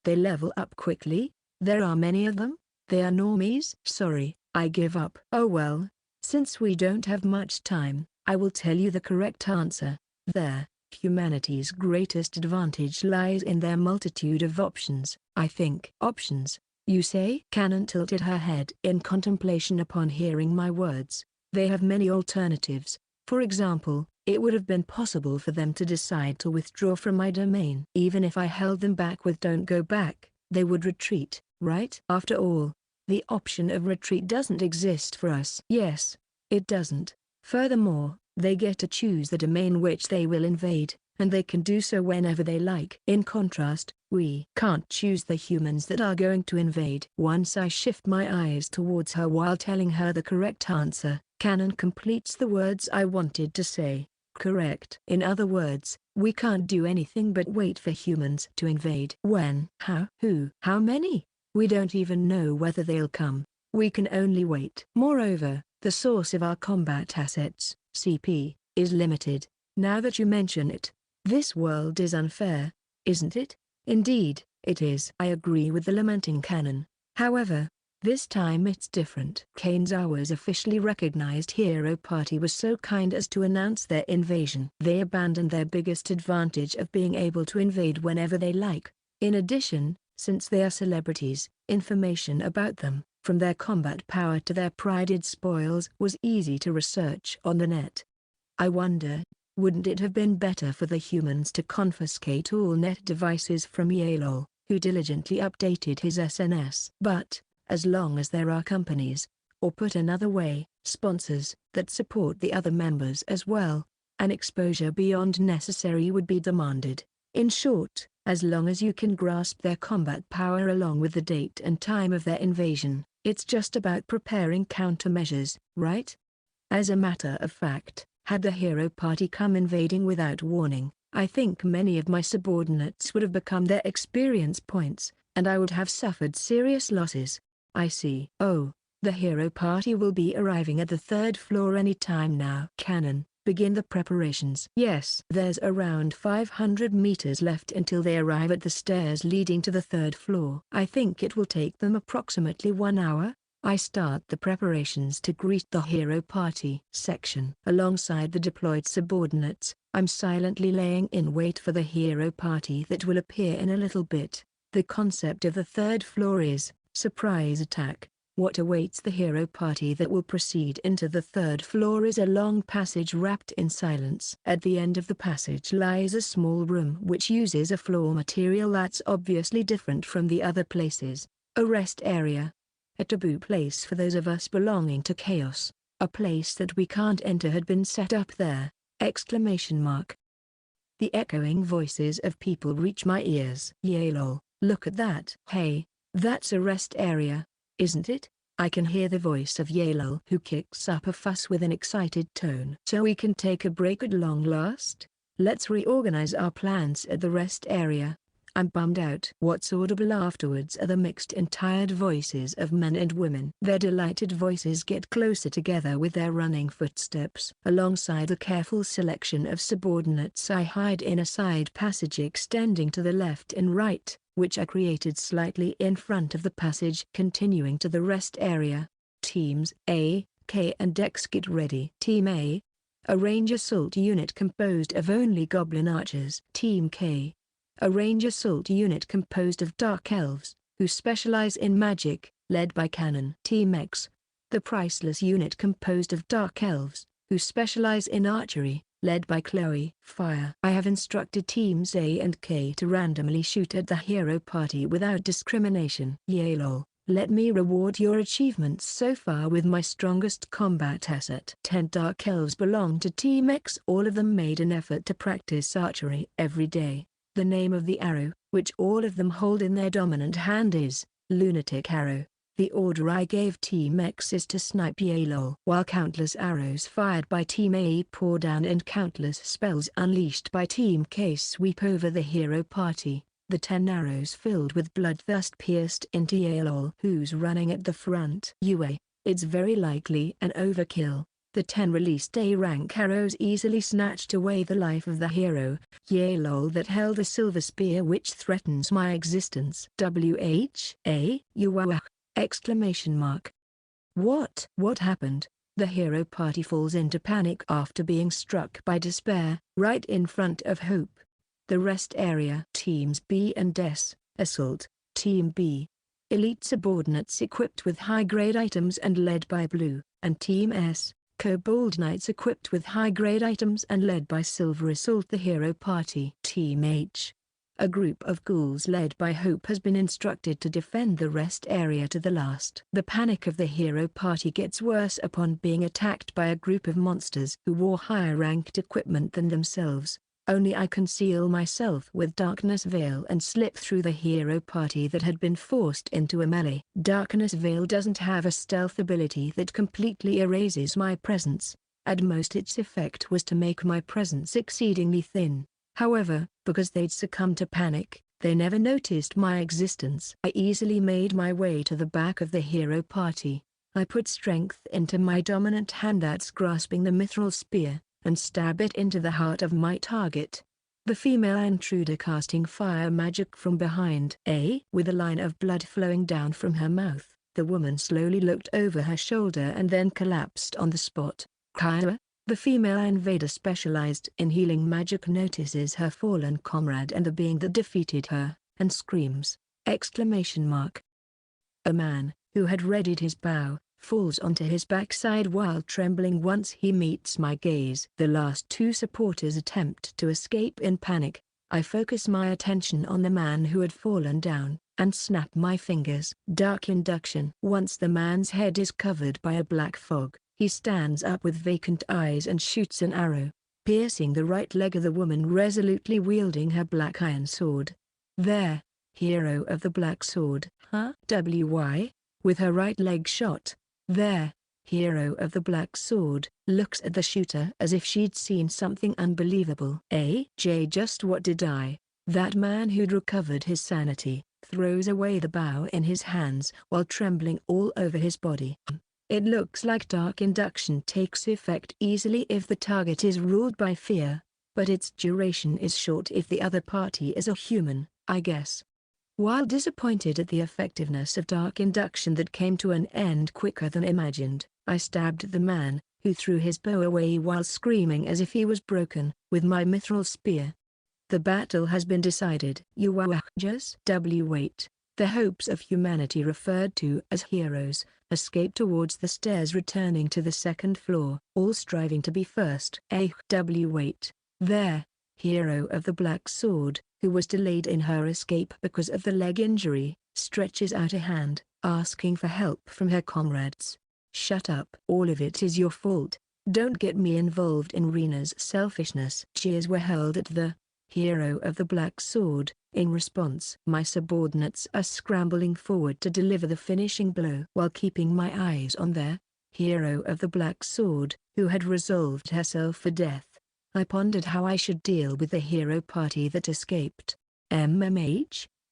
They level up quickly? There are many of them? They are normies? Sorry, I give up. Oh well. Since we don't have much time, I will tell you the correct answer. Humanity's greatest advantage lies in their multitude of options. I think. Options, you say? Canon tilted her head in contemplation upon hearing my words. They have many alternatives. For example, it would have been possible for them to decide to withdraw from my domain. Even if I held them back with don't go back, they would retreat, right? After all, the option of retreat doesn't exist for us. Yes, it doesn't. Furthermore, they get to choose the domain which they will invade, and they can do so whenever they like. In contrast, We can't choose the humans that are going to invade. Once I shift my eyes towards her while telling her the correct answer, Canon completes the words I wanted to say. Correct. In other words, we can't do anything but wait for humans to invade. When? How? Who? How many? We don't even know whether they'll come. We can only wait. Moreover, the source of our combat assets, CP, is limited. Now that you mention it, this world is unfair, isn't it? Indeed, it is. I agree with the lamenting Canon. However, this time it's different. Kanezawa's officially recognized hero party was so kind as to announce their invasion. They abandoned their biggest advantage of being able to invade whenever they like. In addition, since they are celebrities, information about them, from their combat power to their prided spoils, was easy to research on the net. I wonder, wouldn't it have been better for the humans to confiscate all net devices from Yalol, who diligently updated his SNS? But, as long as there are companies, or put another way, sponsors, that support the other members as well, an exposure beyond necessary would be demanded. In short, as long as you can grasp their combat power along with the date and time of their invasion, it's just about preparing countermeasures, right? As a matter of fact, had the hero party come invading without warning, I think many of my subordinates would have become their experience points, and I would have suffered serious losses. I see. Oh, the hero party will be arriving at the 3rd floor any time now. Canon, begin the preparations. Yes. There's around 500 meters left until they arrive at the stairs leading to the 3rd floor. I think it will take them approximately 1 hour. I start the preparations to greet the hero party section. Alongside the deployed subordinates, I'm silently laying in wait for the hero party that will appear in a little bit. The concept of the 3rd floor is surprise attack. What awaits the hero party that will proceed into the 3rd floor is a long passage wrapped in silence. At the end of the passage lies a small room which uses a floor material that's obviously different from the other places. A rest area. A taboo place for those of us belonging to chaos. A place that we can't enter had been set up there! Exclamation mark. The echoing voices of people reach my ears. Yalol, look at that. Hey, that's a rest area, isn't it? I can hear the voice of Yalol who kicks up a fuss with an excited tone. So we can take a break at long last? Let's reorganize our plans at the rest area. I'm bummed out. What's audible afterwards are the mixed and tired voices of men and women. Their delighted voices get closer together with their running footsteps. Alongside a careful selection of subordinates, I hide in a side passage extending to the left and right, which are created slightly in front of the passage continuing to the rest area. Teams A, K and X get ready. Team A, a range assault unit composed of only goblin archers. Team K, a range assault unit composed of dark elves, who specialize in magic, led by Canon. Team X, the priceless unit composed of dark elves, who specialize in archery, led by Chloe. Fire. I have instructed Teams A and K to randomly shoot at the hero party without discrimination. Yalol, let me reward your achievements so far with my strongest combat asset. 10 dark elves belong to Team X. All of them made an effort to practice archery every day. The name of the arrow, which all of them hold in their dominant hand, is Lunatic Arrow. The order I gave Team X is to snipe Yalol. While countless arrows fired by Team A pour down and countless spells unleashed by Team K sweep over the hero party, the 10 arrows filled with bloodthirst pierced into Yalol, who's running at the front. It's very likely an overkill. The 10 released A-rank arrows easily snatched away the life of the hero, Yalol, that held a silver spear which threatens my existence. Exclamation mark. What happened? The hero party falls into panic after being struck by despair, right in front of hope. The rest area. Teams B and S, Assault, Team B. Elite subordinates equipped with high-grade items and led by Blue, and Team S, Kobold Knights equipped with high-grade items and led by Silver assault the hero party. Team H, a group of ghouls led by Hope, has been instructed to defend the rest area to the last. The panic of the hero party gets worse upon being attacked by a group of monsters who wore higher ranked equipment than themselves. Only I conceal myself with darkness veil and slip through the hero party that had been forced into a melee. Darkness veil doesn't have a stealth ability that completely erases my presence. At most its effect was to make my presence exceedingly thin. However, because they'd succumbed to panic, they never noticed my existence. I easily made my way to the back of the hero party. I put strength into my dominant hand that's grasping the mithril spear, and stab it into the heart of my target. The female intruder casting fire magic from behind. With a line of blood flowing down from her mouth, the woman slowly looked over her shoulder and then collapsed on the spot. Kyra, the female invader specialized in healing magic, notices her fallen comrade and the being that defeated her, and screams! A man, who had readied his bow, falls onto his backside while trembling once he meets my gaze. The last two supporters attempt to escape in panic. I focus my attention on the man who had fallen down, and snap my fingers. Dark induction. Once the man's head is covered by a black fog, he stands up with vacant eyes and shoots an arrow, piercing the right leg of the woman resolutely wielding her black iron sword. There, hero of the black sword, with her right leg shot. There, hero of the black sword, looks at the shooter as if she'd seen something unbelievable. Just what did I? That man who'd recovered his sanity, throws away the bow in his hands while trembling all over his body. It looks like dark induction takes effect easily if the target is ruled by fear, but its duration is short if the other party is a human, I guess. While disappointed at the effectiveness of dark induction that came to an end quicker than imagined, I stabbed the man, who threw his bow away while screaming as if he was broken, with my mithril spear. The battle has been decided. Wait. The hopes of humanity referred to as heroes, escape towards the stairs returning to the second floor, all striving to be first. Wait. There, hero of the black sword, who was delayed in her escape because of the leg injury, stretches out a hand, asking for help from her comrades. Shut up. All of it is your fault. Don't get me involved in Reena's selfishness. Cheers were held at the hero of the black sword. In response, my subordinates are scrambling forward to deliver the finishing blow while keeping my eyes on their hero of the black sword, who had resolved herself for death. I pondered how I should deal with the hero party that escaped.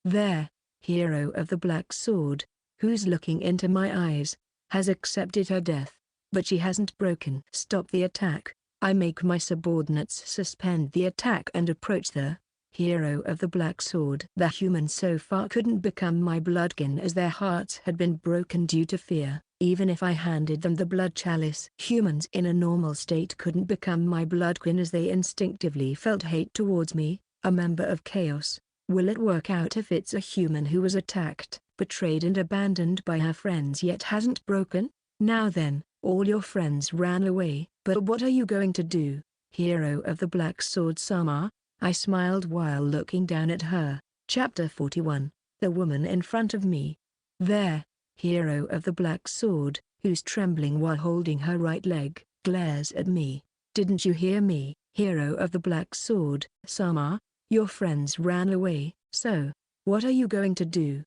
There, hero of the black sword, who's looking into my eyes, has accepted her death, but she hasn't broken. Stop the attack. I make my subordinates suspend the attack and approach the hero of the black sword. The humans so far couldn't become my bloodkin as their hearts had been broken due to fear. Even if I handed them the blood chalice, humans in a normal state couldn't become my bloodkin as they instinctively felt hate towards me, a member of chaos. Will it work out if it's a human who was attacked, betrayed and abandoned by her friends yet hasn't broken? Now then, all your friends ran away, but what are you going to do, hero of the black sword Sama? I smiled while looking down at her. Chapter 41. The woman in front of me. There, hero of the black sword, who's trembling while holding her right leg, glares at me. Didn't you hear me, hero of the black sword, Sama? Your friends ran away, so, what are you going to do?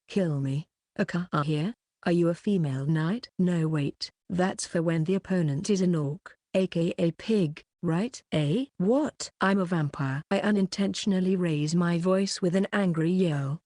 Kill me. Here? Are you a female knight? No wait, that's for when the opponent is an orc, aka pig, right? What? I'm a vampire. I unintentionally raise my voice with an angry yell!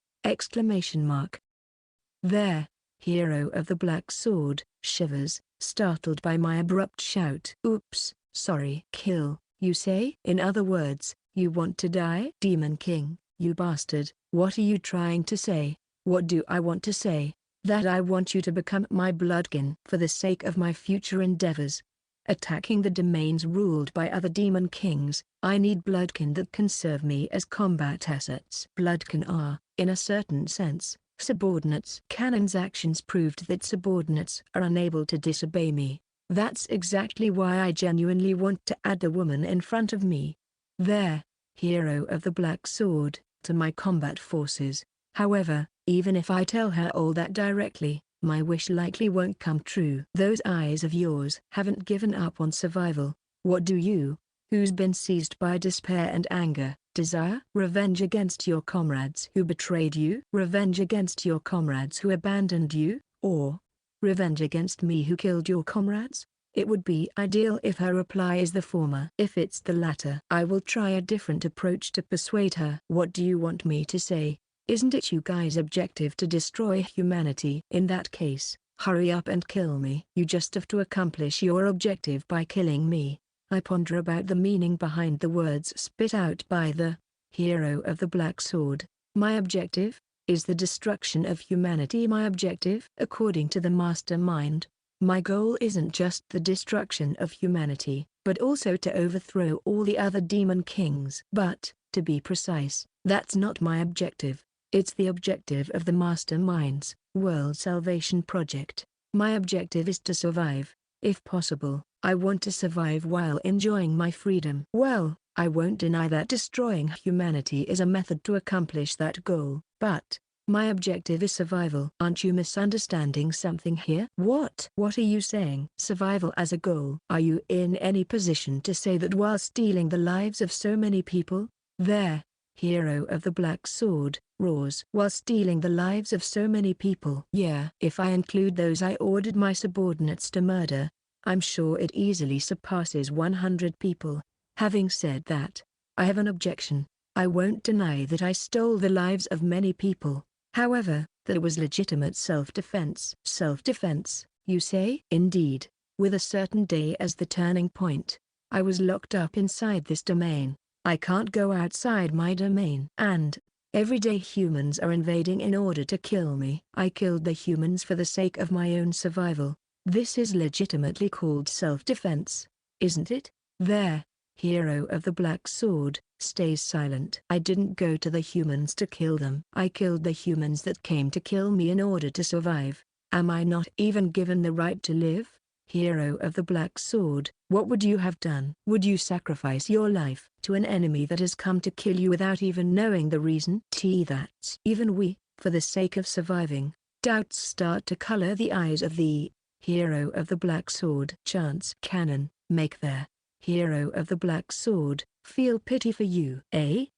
There, hero of the black sword, shivers, startled by my abrupt shout. Oops, sorry. Kill, you say? In other words, you want to die? Demon King, you bastard, what are you trying to say? What do I want to say? That I want you to become my bloodkin for the sake of my future endeavors. Attacking the domains ruled by other demon kings, I need bloodkin that can serve me as combat assets. Bloodkin are, in a certain sense, subordinates. Canon's actions proved that subordinates are unable to disobey me. That's exactly why I genuinely want to add the woman in front of me. There, hero of the black sword, to my combat forces. However, even if I tell her all that directly, my wish likely won't come true. Those eyes of yours haven't given up on survival. What do you, who's been seized by despair and anger. Desire revenge against your comrades who betrayed you, revenge against your comrades who abandoned you, or revenge against me who killed your comrades? It would be ideal if her reply is the former. If it's the latter, I will try a different approach to persuade her. What do you want me to say? Isn't it you guys' objective to destroy humanity? In that case, hurry up and kill me. You just have to accomplish your objective by killing me. I ponder about the meaning behind the words spit out by the hero of the black sword. My objective is the destruction of humanity. My objective, according to the mastermind, my goal isn't just the destruction of humanity, but also to overthrow all the other demon kings. But, to be precise, that's not my objective. It's the objective of the mastermind's world salvation project. My objective is to survive. If possible, I want to survive while enjoying my freedom. Well, I won't deny that destroying humanity is a method to accomplish that goal. But my objective is survival. Aren't you misunderstanding something here? What are you saying? Survival as a goal. Are you in any position to say that while stealing the lives of so many people, there, hero of the black sword, roars, while stealing the lives of so many people? Yeah. If I include those I ordered my subordinates to murder, I'm sure it easily surpasses 100 people. Having said that, I have an objection. I won't deny that I stole the lives of many people. However, that was legitimate self-defense. Self-defense, you say? Indeed, with a certain day as the turning point. I was locked up inside this domain. I can't go outside my domain. And every day humans are invading in order to kill me. I killed the humans for the sake of my own survival. This is legitimately called self-defense, isn't it? There, hero of the black sword, stays silent. I didn't go to the humans to kill them. I killed the humans that came to kill me in order to survive. Am I not even given the right to live? Hero of the black sword, what would you have done? Would you sacrifice your life to an enemy that has come to kill you without even knowing the reason? That's even we, for the sake of surviving. Doubts start to color the eyes of the hero of the black sword. Chance Canon, make their hero of the black sword feel pity for you.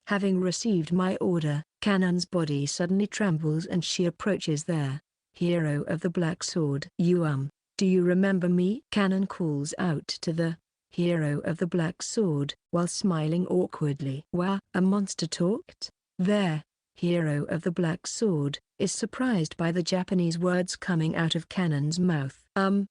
Having received my order, Canon's body suddenly trembles and she approaches their hero of the black sword. Do you remember me? Canon calls out to the hero of the black sword while smiling awkwardly. Wow, a monster talked? There, hero of the black sword is surprised by the Japanese words coming out of Canon's mouth. I'm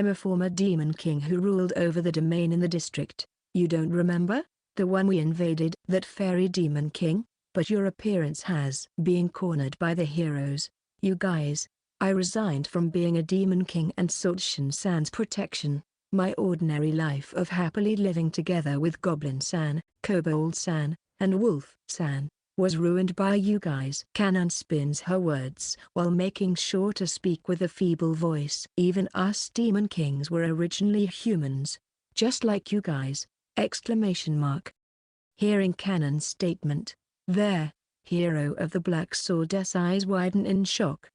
a former demon king who ruled over the domain in the district. You don't remember? The one we invaded? That fairy demon king? But your appearance has been cornered by the heroes. You guys. I resigned from being a demon king and sought Shin-san's protection. My ordinary life of happily living together with Goblin-san, Kobold-san, and Wolf-san was ruined by you guys. Canon spins her words while making sure to speak with a feeble voice. Even us demon kings were originally humans, just like you guys! Hearing Canon's statement, there, hero of the black sword's eyes widen in shock.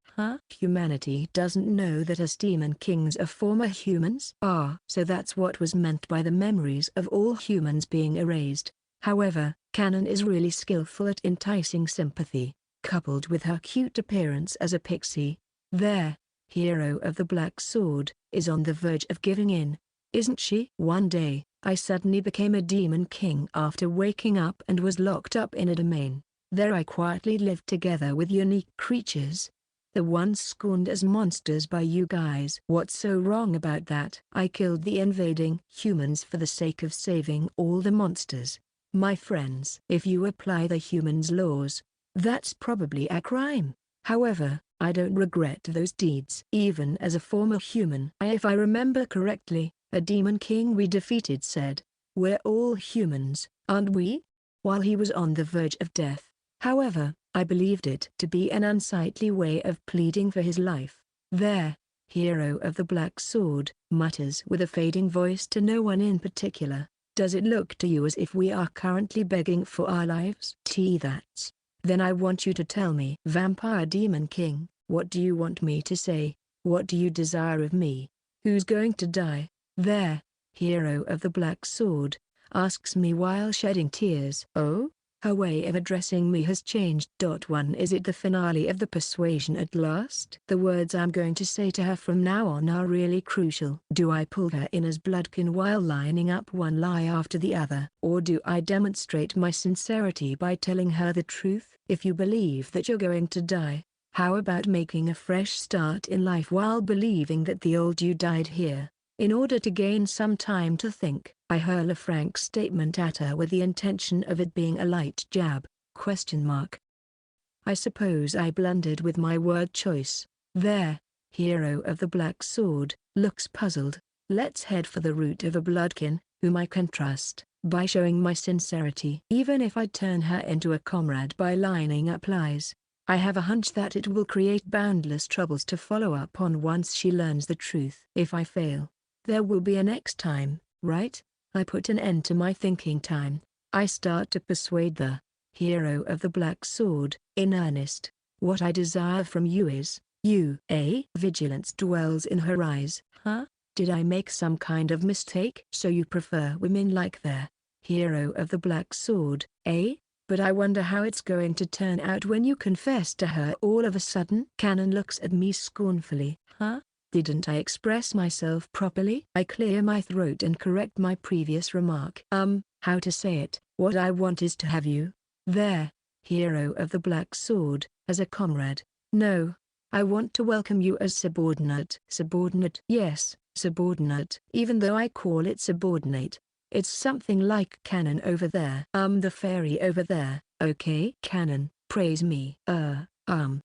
Humanity doesn't know that us demon kings are former humans? So that's what was meant by the memories of all humans being erased. However, Canon is really skillful at enticing sympathy, coupled with her cute appearance as a pixie. There, hero of the black sword, is on the verge of giving in, isn't she? One day, I suddenly became a demon king after waking up and was locked up in a domain. There I quietly lived together with unique creatures, the ones scorned as monsters by you guys. What's so wrong about that? I killed the invading humans for the sake of saving all the monsters. My friends, if you apply the humans' laws, that's probably a crime. However, I don't regret those deeds. Even as a former human, if I remember correctly, a demon king we defeated said, "We're all humans, aren't we?" while he was on the verge of death. However, I believed it to be an unsightly way of pleading for his life. There, hero of the black sword, mutters with a fading voice to no one in particular, "Does it look to you as if we are currently begging for our lives?" That's. Then I want you to tell me. Vampire Demon King, what do you want me to say? What do you desire of me? Who's going to die? There, hero of the black sword, asks me while shedding tears. Oh? Her way of addressing me has changed. 1. Is it the finale of the persuasion at last? The words I'm going to say to her from now on are really crucial. Do I pull her in as bloodkin while lining up one lie after the other? Or do I demonstrate my sincerity by telling her the truth? If you believe that you're going to die, how about making a fresh start in life while believing that the old you died here? In order to gain some time to think, I hurl a frank statement at her with the intention of it being a light jab. I suppose I blundered with my word choice. There, hero of the black sword, looks puzzled. Let's head for the root of a bloodkin, whom I can trust, by showing my sincerity. Even if I turn her into a comrade by lining up lies, I have a hunch that it will create boundless troubles to follow up on once she learns the truth. If I fail, there will be a next time, right? I put an end to my thinking time. I start to persuade the hero of the black sword, in earnest. What I desire from you is, vigilance dwells in her eyes. Huh? Did I make some kind of mistake? So you prefer women like the hero of the black sword, eh? But I wonder how it's going to turn out when you confess to her all of a sudden. Canon looks at me scornfully. Huh? Didn't I express myself properly? I clear my throat and correct my previous remark. How to say it? What I want is to have you, there, hero of the black sword, as a comrade. No. I want to welcome you as subordinate. Subordinate? Yes, subordinate. Even though I call it subordinate, it's something like Canon over there. The fairy over there, okay? Canon, praise me.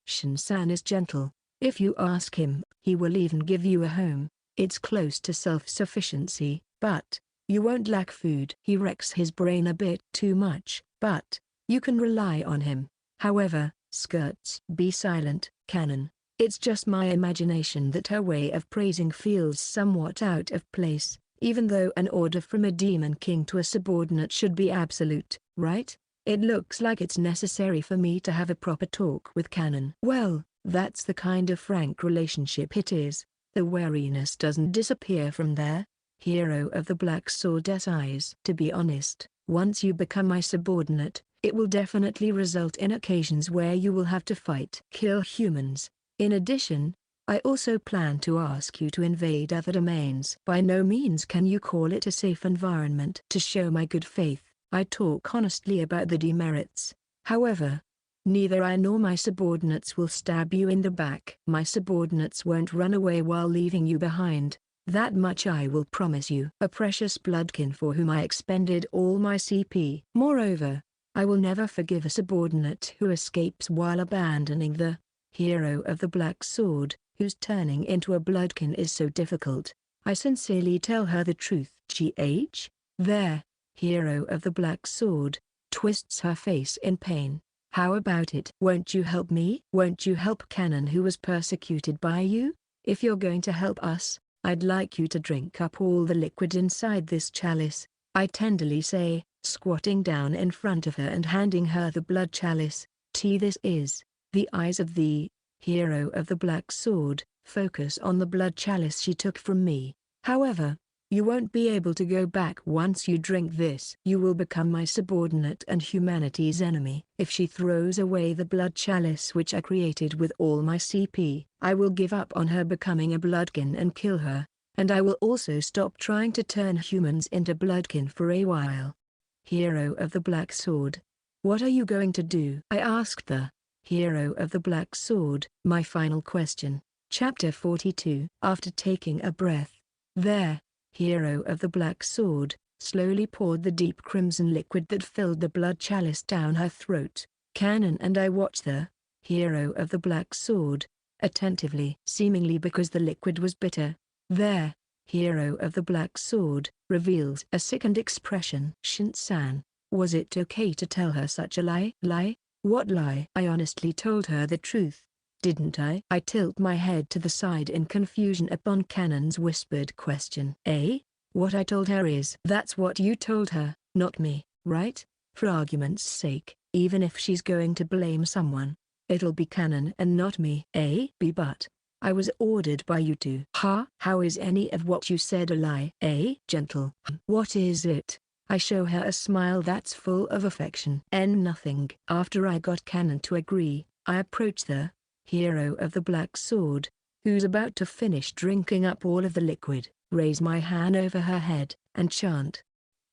Shin-san is gentle. If you ask him, he will even give you a home. It's close to self-sufficiency, but you won't lack food. He wrecks his brain a bit too much, but you can rely on him. However, skirts. Be silent, Canon. It's just my imagination that her way of praising feels somewhat out of place, even though an order from a demon king to a subordinate should be absolute, right? It looks like it's necessary for me to have a proper talk with Canon. Well, that's the kind of frank relationship it is. The wariness doesn't disappear from there. Hero of the black sword's eyes. To be honest, once you become my subordinate, it will definitely result in occasions where you will have to fight. Kill humans. In addition, I also plan to ask you to invade other domains. By no means can you call it a safe environment. To show my good faith, I talk honestly about the demerits. However, neither I nor my subordinates will stab you in the back. My subordinates won't run away while leaving you behind. That much I will promise you. A precious bloodkin for whom I expended all my CP. Moreover, I will never forgive a subordinate who escapes while abandoning the hero of the black sword, whose turning into a bloodkin is so difficult. I sincerely tell her the truth. There, hero of the black sword, twists her face in pain. How about it? Won't you help me? Won't you help Canon who was persecuted by you? If you're going to help us, I'd like you to drink up all the liquid inside this chalice, I tenderly say, squatting down in front of her and handing her the blood chalice. This is. The eyes of the hero of the black sword focus on the blood chalice she took from me. However, you won't be able to go back once you drink this. You will become my subordinate and humanity's enemy. If she throws away the blood chalice which I created with all my CP, I will give up on her becoming a bloodkin and kill her, and I will also stop trying to turn humans into bloodkin for a while. Hero of the black sword, what are you going to do? I asked the hero of the black sword. My final question. Chapter 42. After taking a breath, there, hero of the black sword, slowly poured the deep crimson liquid that filled the blood chalice down her throat. Canon and I watched the hero of the black sword attentively. Seemingly because the liquid was bitter, there, hero of the black sword reveals a sickened expression. Shin-san, was it okay to tell her such a lie? Lie? What lie? I honestly told her the truth, didn't I? I tilt my head to the side in confusion upon Canon's whispered question. What I told her is, that's what you told her, not me, right? For argument's sake, even if she's going to blame someone, it'll be Canon and not me. But I was ordered by you to. How is any of what you said a lie? Gentle. What is it? I show her a smile that's full of affection. Nothing. After I got Canon to agree, I approach the hero of the black sword, who's about to finish drinking up all of the liquid, raise my hand over her head, and chant.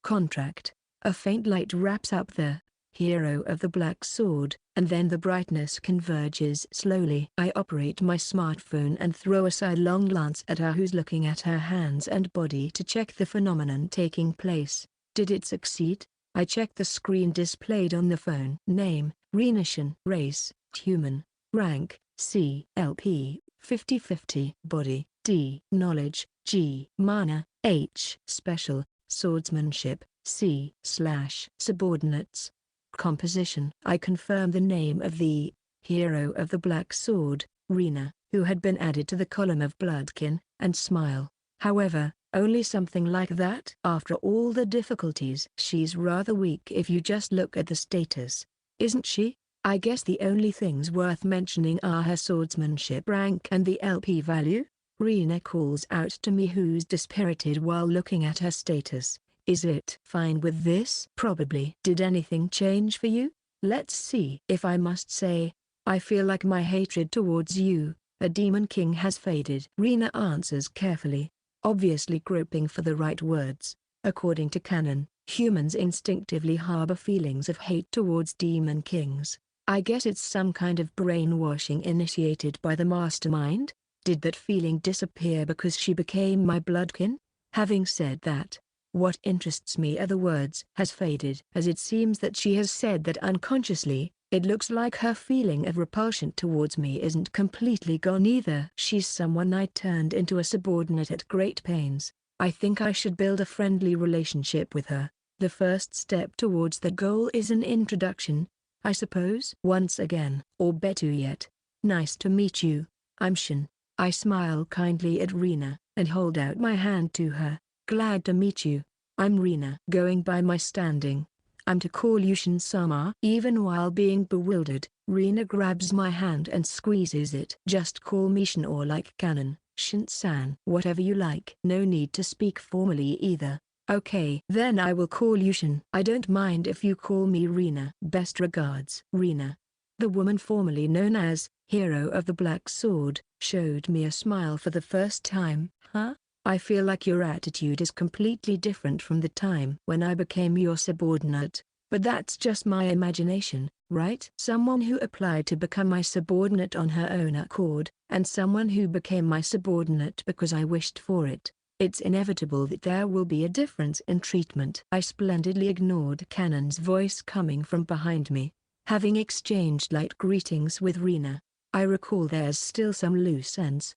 Contract. A faint light wraps up the hero of the black sword, and then the brightness converges slowly. I operate my smartphone and throw a sidelong glance at her who's looking at her hands and body to check the phenomenon taking place. Did it succeed? I check the screen displayed on the phone. Name, Reena Shin. Race, human. Rank, C. LP, 50-50. Body, D. Knowledge, G. Mana, H. Special, swordsmanship, C/subordinates. Composition. I confirm the name of the hero of the black sword, Reena, who had been added to the column of bloodkin, and smile. However, only something like that. After all the difficulties. She's rather weak if you just look at the status, isn't she? I guess the only things worth mentioning are her swordsmanship rank and the LP value. Reena calls out to me, who's dispirited while looking at her status. Is it fine with this? Probably. Did anything change for you? Let's see. If I must say, I feel like my hatred towards you, a demon king, has faded. Reena answers carefully, obviously groping for the right words. According to Canon, humans instinctively harbor feelings of hate towards demon kings. I guess it's some kind of brainwashing initiated by the mastermind. Did that feeling disappear because she became my bloodkin? Having said that, what interests me are the words "has faded," as it seems that she has said that unconsciously. It looks like her feeling of repulsion towards me isn't completely gone either. She's someone I turned into a subordinate at great pains. I think I should build a friendly relationship with her. The first step towards the goal is an introduction, I suppose. Once again, or better yet, nice to meet you. I'm Shin. I smile kindly at Reena, and hold out my hand to her. Glad to meet you. I'm Reena. Going by my standing, I'm to call you Shin-sama. Even while being bewildered, Reena grabs my hand and squeezes it. Just call me Shin, or like Canon, Shin-san. Whatever you like. No need to speak formally either. Okay. Then I will call you Shin. I don't mind if you call me Reena. Best regards. Reena. The woman formerly known as Hero of the Black Sword showed me a smile for the first time. Huh? I feel like your attitude is completely different from the time when I became your subordinate, but that's just my imagination, right? Someone who applied to become my subordinate on her own accord, and someone who became my subordinate because I wished for it. It's inevitable that there will be a difference in treatment. I splendidly ignored Canon's voice coming from behind me. Having exchanged light greetings with Reena, I recall there's still some loose ends.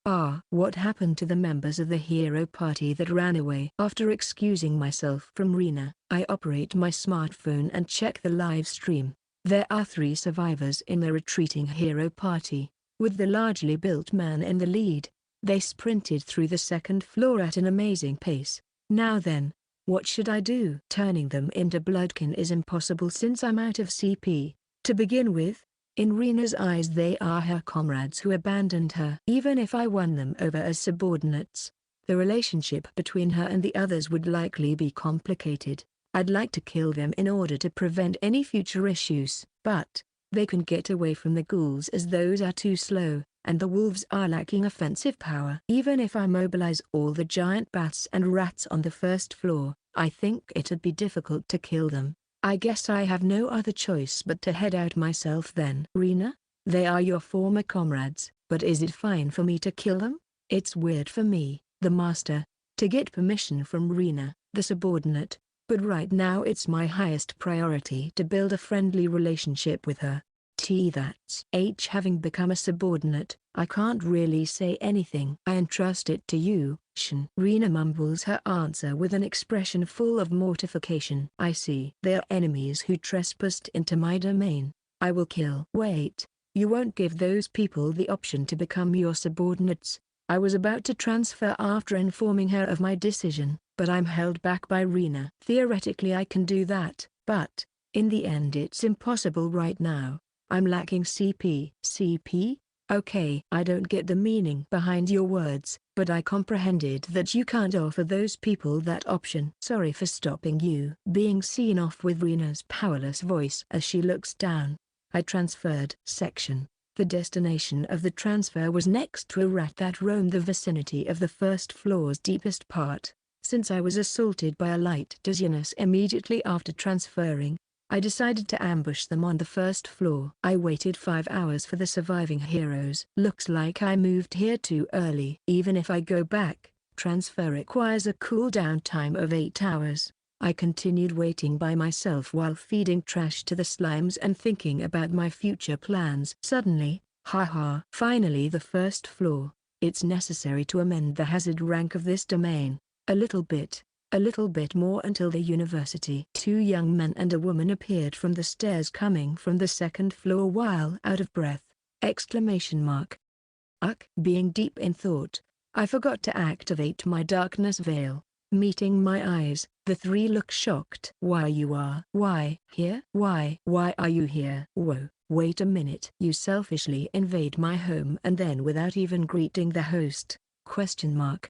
What happened to the members of the hero party that ran away? After excusing myself from Reena, I operate my smartphone and check the live stream. There are 3 survivors in the retreating hero party, with the largely built man in the lead. They sprinted through the 2nd floor at an amazing pace. Now then, what should I do? Turning them into bloodkin is impossible since I'm out of CP. To begin with, in Reena's eyes they are her comrades who abandoned her. Even if I won them over as subordinates, the relationship between her and the others would likely be complicated. I'd like to kill them in order to prevent any future issues. But they can get away from the ghouls as those are too slow, and the wolves are lacking offensive power. Even if I mobilize all the giant bats and rats on the 1st floor, I think it'd be difficult to kill them. I guess I have no other choice but to head out myself then. Reena, they are your former comrades, but is it fine for me to kill them? It's weird for me, the master, to get permission from Reena, the subordinate, but right now it's my highest priority to build a friendly relationship with her. That's having become a subordinate, I can't really say anything. I entrust it to you, Shin. Reena mumbles her answer with an expression full of mortification. I see. They're enemies who trespassed into my domain. I will kill. Wait, you won't give those people the option to become your subordinates? I was about to transfer after informing her of my decision, but I'm held back by Reena. Theoretically I can do that, but in the end it's impossible right now. I'm lacking CP. CP? Okay, I don't get the meaning behind your words, but I comprehended that you can't offer those people that option. Sorry for stopping you. Being seen off with Reena's powerless voice as she looks down. I transferred. Section. The destination of the transfer was next to a rat that roamed the vicinity of the first floor's deepest part. Since I was assaulted by a light dizziness immediately after transferring, I decided to ambush them on the first floor. I waited 5 hours for the surviving heroes. Looks like I moved here too early. Even if I go back, transfer requires a cooldown time of 8 hours. I continued waiting by myself while feeding trash to the slimes and thinking about my future plans. Suddenly, haha. Finally the first floor. It's necessary to amend the hazard rank of this domain. A little bit more until the university. 2 young men and a woman appeared from the stairs coming from the second floor while out of breath. Exclamation mark. Being deep in thought, I forgot to activate my darkness veil. Meeting my eyes, the 3 look shocked. Why here? Why are you here? Whoa, wait a minute. You selfishly invade my home and then without even greeting the host? Question mark.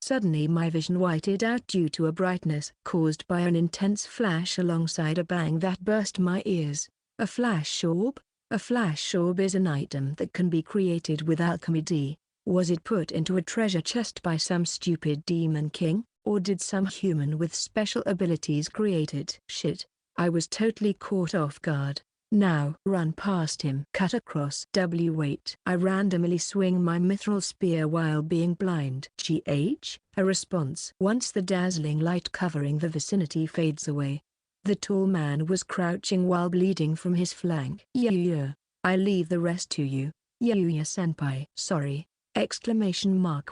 Suddenly my vision whited out due to a brightness caused by an intense flash alongside a bang that burst my ears. A flash orb? A flash orb is an item that can be created with alchemy. Was it put into a treasure chest by some stupid demon king, or did some human with special abilities create it? Shit, I was totally caught off guard. Now run past him. Cut across. Wait. I randomly swing my mithril spear while being blind. A response. Once the dazzling light covering the vicinity fades away. The tall man was crouching while bleeding from his flank. Yeah. I leave the rest to you. Senpai. Sorry. Exclamation mark.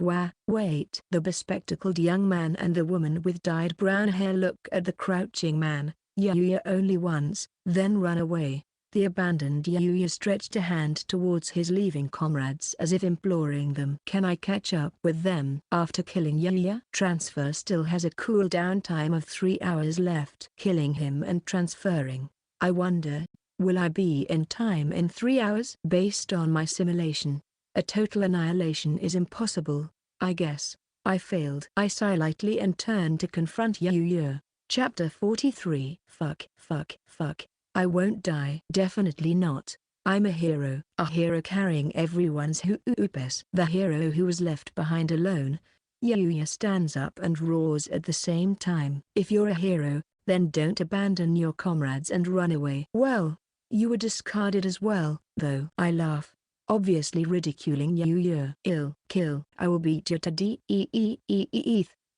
Wait. The bespectacled young man and the woman with dyed brown hair look at the crouching man. Only once, then run away. The abandoned Yuya stretched a hand towards his leaving comrades as if imploring them. Can I catch up with them? After killing Yuya, transfer still has a cooldown time of 3 hours left. Killing him and transferring. I wonder, will I be in time in 3 hours? Based on my simulation, a total annihilation is impossible, I guess. I failed. I sigh lightly and turn to confront Yuya. Chapter 43. Fuck. I won't die. Definitely not. I'm a hero carrying everyone's hopes. The hero who was left behind alone. Yuya stands up and roars at the same time. If you're a hero, then don't abandon your comrades and run away. Well, you were discarded as well, though. I laugh, obviously ridiculing Yuya. Kill. I will beat you to death.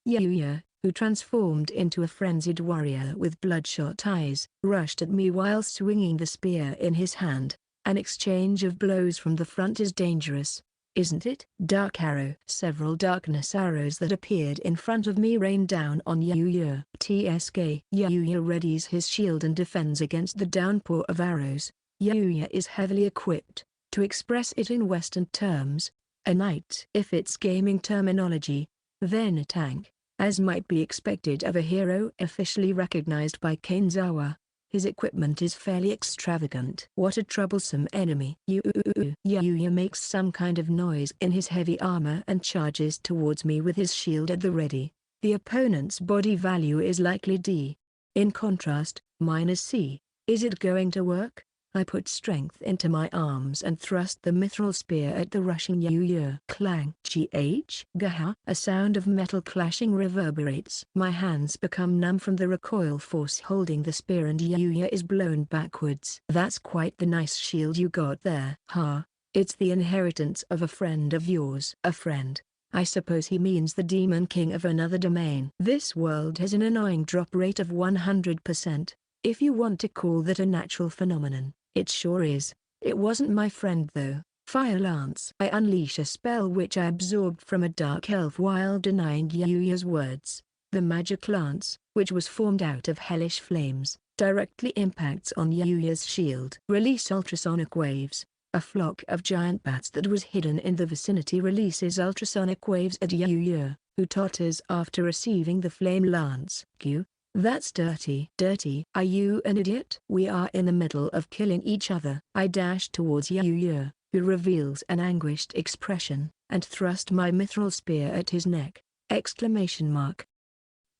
Yuya, who transformed into a frenzied warrior with bloodshot eyes, rushed at me while swinging the spear in his hand. An exchange of blows from the front is dangerous, isn't it? Dark arrow. Several darkness arrows that appeared in front of me rained down on Yuya. Tsk. Yuya readies his shield and defends against the downpour of arrows. Yuya is heavily equipped. To express it in Western terms, a knight. If it's gaming terminology, then a tank. As might be expected of a hero officially recognized by Kanezawa, his equipment is fairly extravagant. What a troublesome enemy. Yuya makes some kind of noise in his heavy armor and charges towards me with his shield at the ready. The opponent's body value is likely D. In contrast, mine is C. Is it going to work? I put strength into my arms and thrust the mithril spear at the rushing Yuya. Clang. Gaha. A sound of metal clashing reverberates. My hands become numb from the recoil force holding the spear and Yuya is blown backwards. That's quite the nice shield you got there. It's the inheritance of a friend of yours. A friend? I suppose he means the demon king of another domain. This world has an annoying drop rate of 100%. If you want to call that a natural phenomenon. It sure is. It wasn't my friend though. Fire Lance. I unleash a spell which I absorbed from a dark elf while denying Yuya's words. The magic lance, which was formed out of hellish flames, directly impacts on Yuya's shield. Release ultrasonic waves. A flock of giant bats that was hidden in the vicinity releases ultrasonic waves at Yuya, who totters after receiving the flame lance. That's dirty. Are you an idiot? We are in the middle of killing each other. I dash towards Yuya, who reveals an anguished expression, and thrust my mithril spear at his neck! Exclamation mark.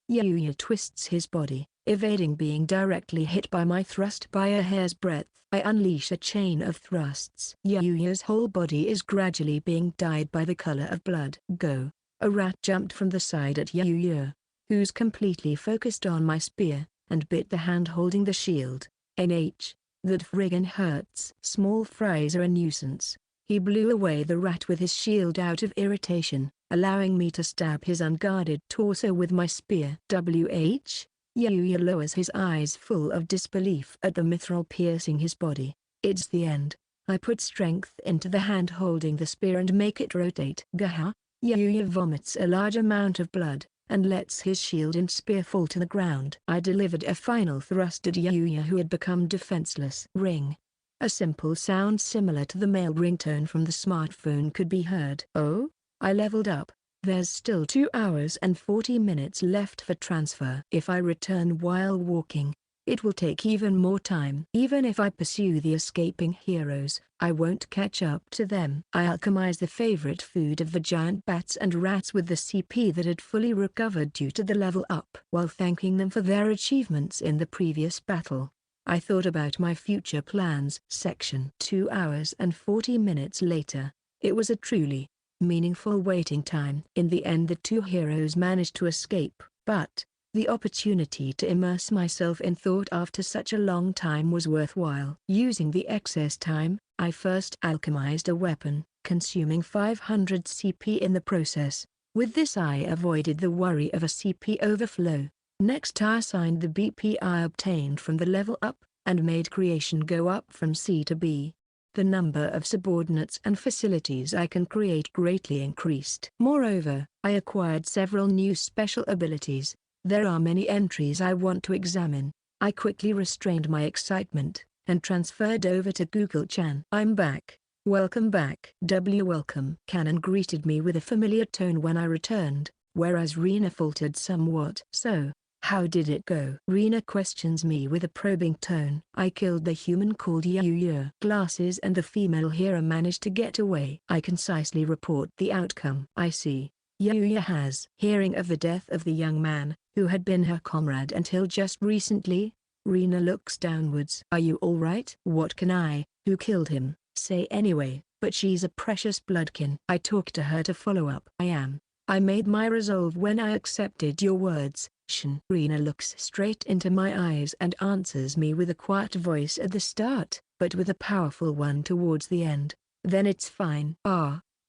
Yuya twists his body, evading being directly hit by my thrust by a hair's breadth. I unleash a chain of thrusts. Yuya's whole body is gradually being dyed by the color of blood. Go! A rat jumped from the side at Yuya, who's completely focused on my spear, and bit the hand holding the shield. NH. That friggin' hurts. Small fries are a nuisance. He blew away the rat with his shield out of irritation, allowing me to stab his unguarded torso with my spear. WH? Yuya lowers his eyes full of disbelief at the mithril piercing his body. It's the end. I put strength into the hand holding the spear and make it rotate. Gaha! Yuya vomits a large amount of blood, and lets his shield and spear fall to the ground. I delivered a final thrust at Yuya, who had become defenseless. Ring. A simple sound similar to the male ringtone from the smartphone could be heard. Oh? I leveled up. There's still 2 hours and 40 minutes left for transfer. If I return while walking, it will take even more time. Even if I pursue the escaping heroes, I won't catch up to them. I alchemized the favorite food of the giant bats and rats with the CP that had fully recovered due to the level up. While thanking them for their achievements in the previous battle, I thought about my future plans. Section 2 hours and 40 minutes later. It was a truly meaningful waiting time. In the end, the two heroes managed to escape, but the opportunity to immerse myself in thought after such a long time was worthwhile. Using the excess time, I first alchemized a weapon, consuming 500 CP in the process. With this I avoided the worry of a CP overflow. Next I assigned the BP I obtained from the level up, and made creation go up from C to B. The number of subordinates and facilities I can create greatly increased. Moreover, I acquired several new special abilities. There are many entries I want to examine. I quickly restrained my excitement, and transferred over to Google Chan. I'm back. Welcome back. Welcome. Canon greeted me with a familiar tone when I returned, whereas Reena faltered somewhat. So, how did it go? Reena questions me with a probing tone. I killed the human called Yuya. Glasses and the female hero managed to get away. I concisely report the outcome. I see. Yuya has. Hearing of the death of the young man, who had been her comrade until just recently, Reena looks downwards. Are you alright? What can I, who killed him, say anyway? But she's a precious bloodkin. I talked to her to follow up. I am. I made my resolve when I accepted your words, Shin. Reena looks straight into my eyes and answers me with a quiet voice at the start, but with a powerful one towards the end. Then it's fine.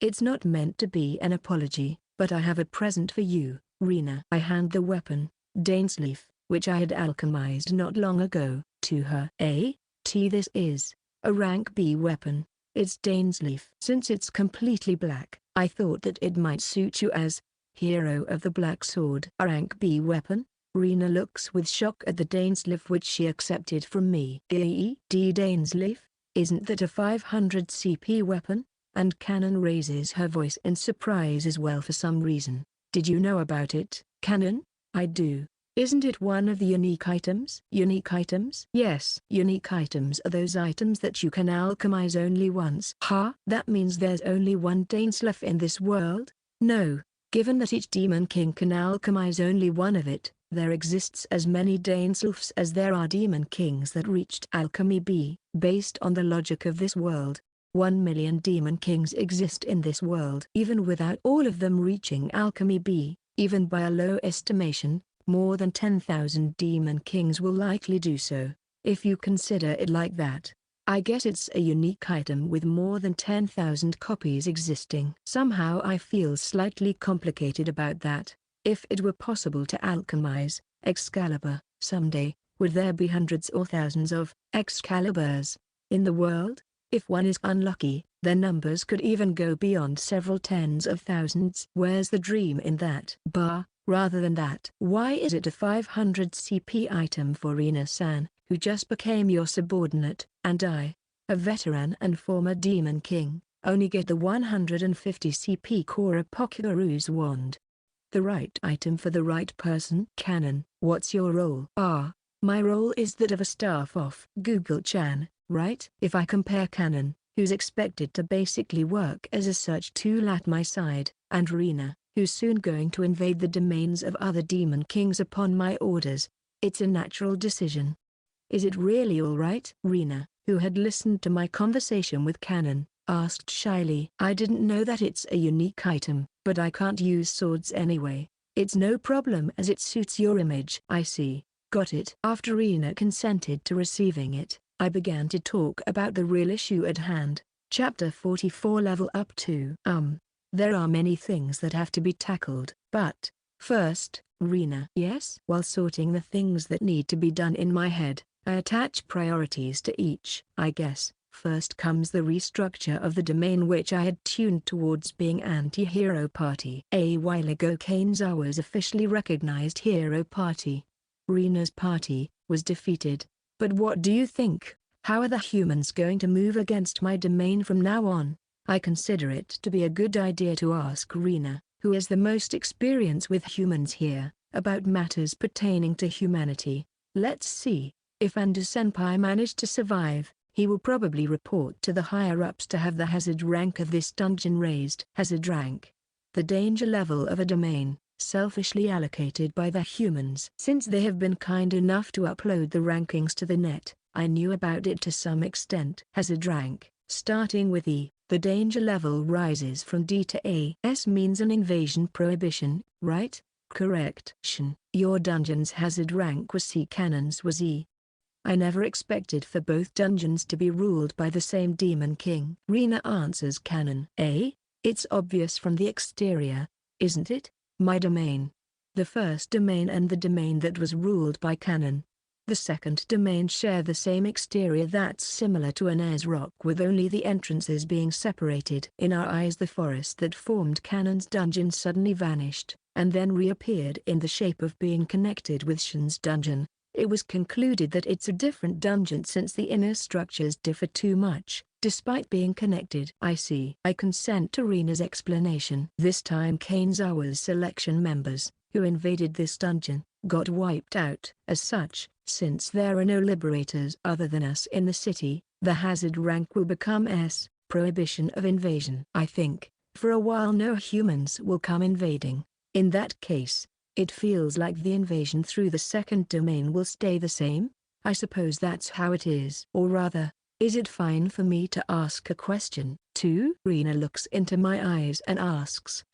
It's not meant to be an apology, but I have a present for you, Reena. I hand the weapon, Dainsleif, which I had alchemized not long ago, to her. This is a rank B weapon. It's Dainsleif. Since it's completely black, I thought that it might suit you as hero of the Black Sword. A rank B weapon? Reena looks with shock at the Dainsleif which she accepted from me. Dainsleif? Isn't that a 500 CP weapon? And Canon raises her voice in surprise as well for some reason. Did you know about it, Canon? I do. Isn't it one of the unique items? Unique items? Yes. Unique items are those items that you can alchemize only once. That means there's only one Dainsleif in this world? No. Given that each demon king can alchemize only one of it, there exists as many Dainsleifs as there are demon kings that reached alchemy B. Based on the logic of this world, 1 million demon kings exist in this world. Even without all of them reaching alchemy B, even by a low estimation, more than 10,000 demon kings will likely do so. If you consider it like that, I guess it's a unique item with more than 10,000 copies existing. Somehow I feel slightly complicated about that. If it were possible to alchemize Excalibur someday, would there be hundreds or thousands of Excaliburs in the world? If one is unlucky, their numbers could even go beyond several tens of thousands. Where's the dream in that? Rather than that, why is it a 500 CP item for Reena-san, who just became your subordinate, and I, a veteran and former demon king, only get the 150 CP Kuropokuru's wand? The right item for the right person. Canon, what's your role? My role is that of a staff of Google Chan, right? If I compare Canon, who's expected to basically work as a search tool at my side, and Reena, who's soon going to invade the domains of other demon kings upon my orders. It's a natural decision. Is it really all right? Reena, who had listened to my conversation with Canon, asked shyly. I didn't know that it's a unique item, but I can't use swords anyway. It's no problem as it suits your image. I see. Got it. After Reena consented to receiving it, I began to talk about the real issue at hand. Chapter 44 Level Up 2. There are many things that have to be tackled, but, first, Reena. Yes? While sorting the things that need to be done in my head, I attach priorities to each. I guess, first comes the restructure of the domain which I had tuned towards being anti-hero party. A while ago Kainzawa's officially recognized hero party, Reena's party, was defeated. But what do you think? How are the humans going to move against my domain from now on? I consider it to be a good idea to ask Reena, who has the most experience with humans here, about matters pertaining to humanity. Let's see. If Ando-senpai managed to survive, he will probably report to the higher-ups to have the hazard rank of this dungeon raised. Hazard rank. The danger level of a domain, selfishly allocated by the humans. Since they have been kind enough to upload the rankings to the net, I knew about it to some extent. Hazard rank, starting with E, the danger level rises from D to A. S means an invasion prohibition, right? Correct. Shin, your dungeon's hazard rank was C. Canon's was E. I never expected for both dungeons to be ruled by the same demon king. Reena answers Canon. It's obvious from the exterior, isn't it? My domain. The first domain and the domain that was ruled by Canon. The second domain share the same exterior that's similar to an Ayers rock with only the entrances being separated. In our eyes the forest that formed Canon's dungeon suddenly vanished, and then reappeared in the shape of being connected with Shin's dungeon. It was concluded that it's a different dungeon since the inner structures differ too much, despite being connected. I see. I consent to Reena's explanation. This time Kainzawa's selection members, who invaded this dungeon, got wiped out. As such, since there are no liberators other than us in the city, the hazard rank will become S, prohibition of invasion. I think, for a while no humans will come invading. In that case, it feels like the invasion through the second domain will stay the same? I suppose that's how it is. Or rather, is it fine for me to ask a question, too? Reena looks into my eyes and asks.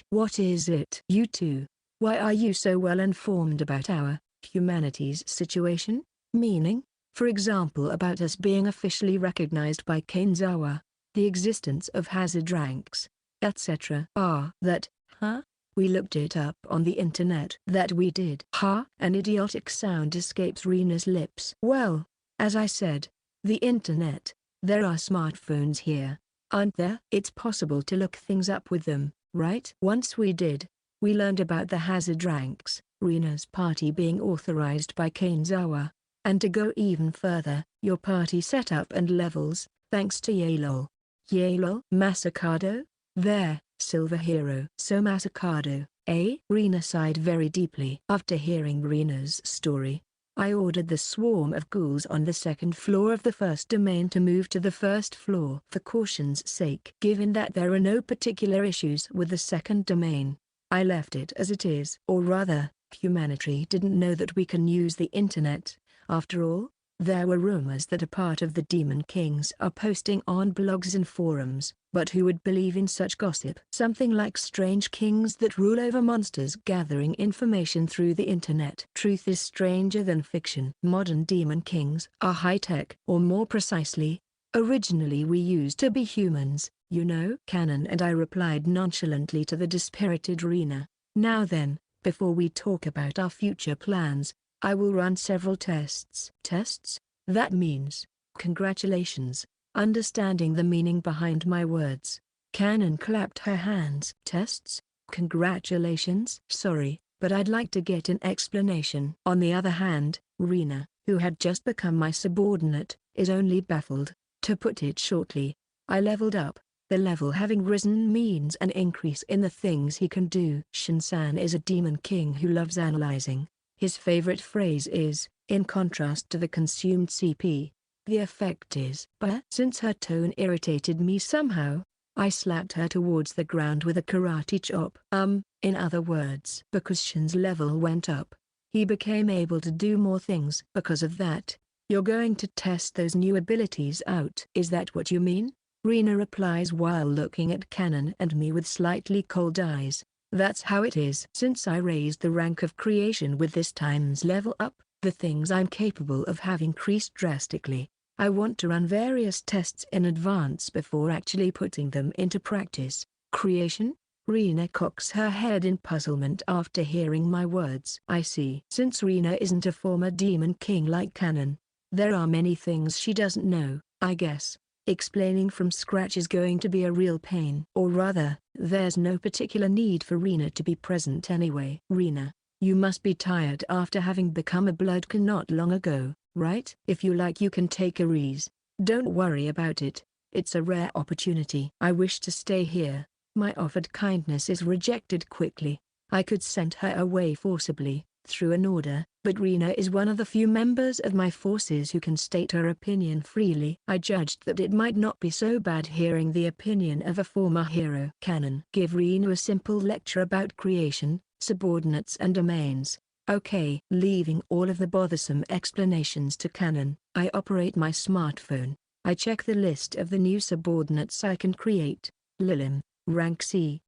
What is it? You two. Why are you so well informed about our, humanity's situation? Meaning, for example about us being officially recognized by Kainzawa, the existence of hazard ranks, etc. That, huh? We looked it up on the internet. That we did. Huh? An idiotic sound escapes Reena's lips. Well, as I said, the internet. There are smartphones here, aren't there? It's possible to look things up with them, right? Once we did, we learned about the hazard ranks, Reena's party being authorized by Kainzawa, and to go even further, your party setup and levels, thanks to Yalol. Yalol? Masakado? There, Silver Hero. So Masakado, eh? Reena sighed very deeply. After hearing Reena's story, I ordered the swarm of ghouls on the second floor of the first domain to move to the first floor. For caution's sake, given that there are no particular issues with the second domain, I left it as it is. Or rather, humanity didn't know that we can use the internet. After all, there were rumors that a part of the Demon Kings are posting on blogs and forums, but who would believe in such gossip? Something like strange kings that rule over monsters gathering information through the internet. Truth is stranger than fiction. Modern Demon Kings are high-tech, or more precisely, originally we used to be humans, you know. Canon and I replied nonchalantly to the dispirited Reena. Now then, before we talk about our future plans, I will run several tests. Tests? That means, congratulations, understanding the meaning behind my words. Canon clapped her hands. Tests? Congratulations? Sorry, but I'd like to get an explanation. On the other hand, Reena, who had just become my subordinate, is only baffled. To put it shortly, I leveled up. The level having risen means an increase in the things he can do. Shin-san is a demon king who loves analyzing. His favorite phrase is, in contrast to the consumed CP, The effect is, but since her tone irritated me somehow, I slapped her towards the ground with a karate chop. In other words, because Shin's level went up, he became able to do more things. Because of that, you're going to test those new abilities out. Is that what you mean? Reena replies while looking at Canon and me with slightly cold eyes. That's how it is. Since I raised the rank of creation with this time's level up, the things I'm capable of have increased drastically. I want to run various tests in advance before actually putting them into practice. Creation? Reena cocks her head in puzzlement after hearing my words. I see. Since Reena isn't a former demon king like Canon, there are many things she doesn't know, I guess. Explaining from scratch is going to be a real pain. Or rather, there's no particular need for Reena to be present anyway. Reena, you must be tired after having become a bloodkin not long ago, right? If you like you can take a rest. Don't worry about it, it's a rare opportunity. I wish to stay here. My offered kindness is rejected quickly. I could send her away forcibly, through an order, but Reena is one of the few members of my forces who can state her opinion freely. I judged that it might not be so bad hearing the opinion of a former hero. Canon. Give Reena a simple lecture about creation, subordinates and domains. Okay. Leaving all of the bothersome explanations to Canon, I operate my smartphone. I check the list of the new subordinates I can create. Lilim, rank C.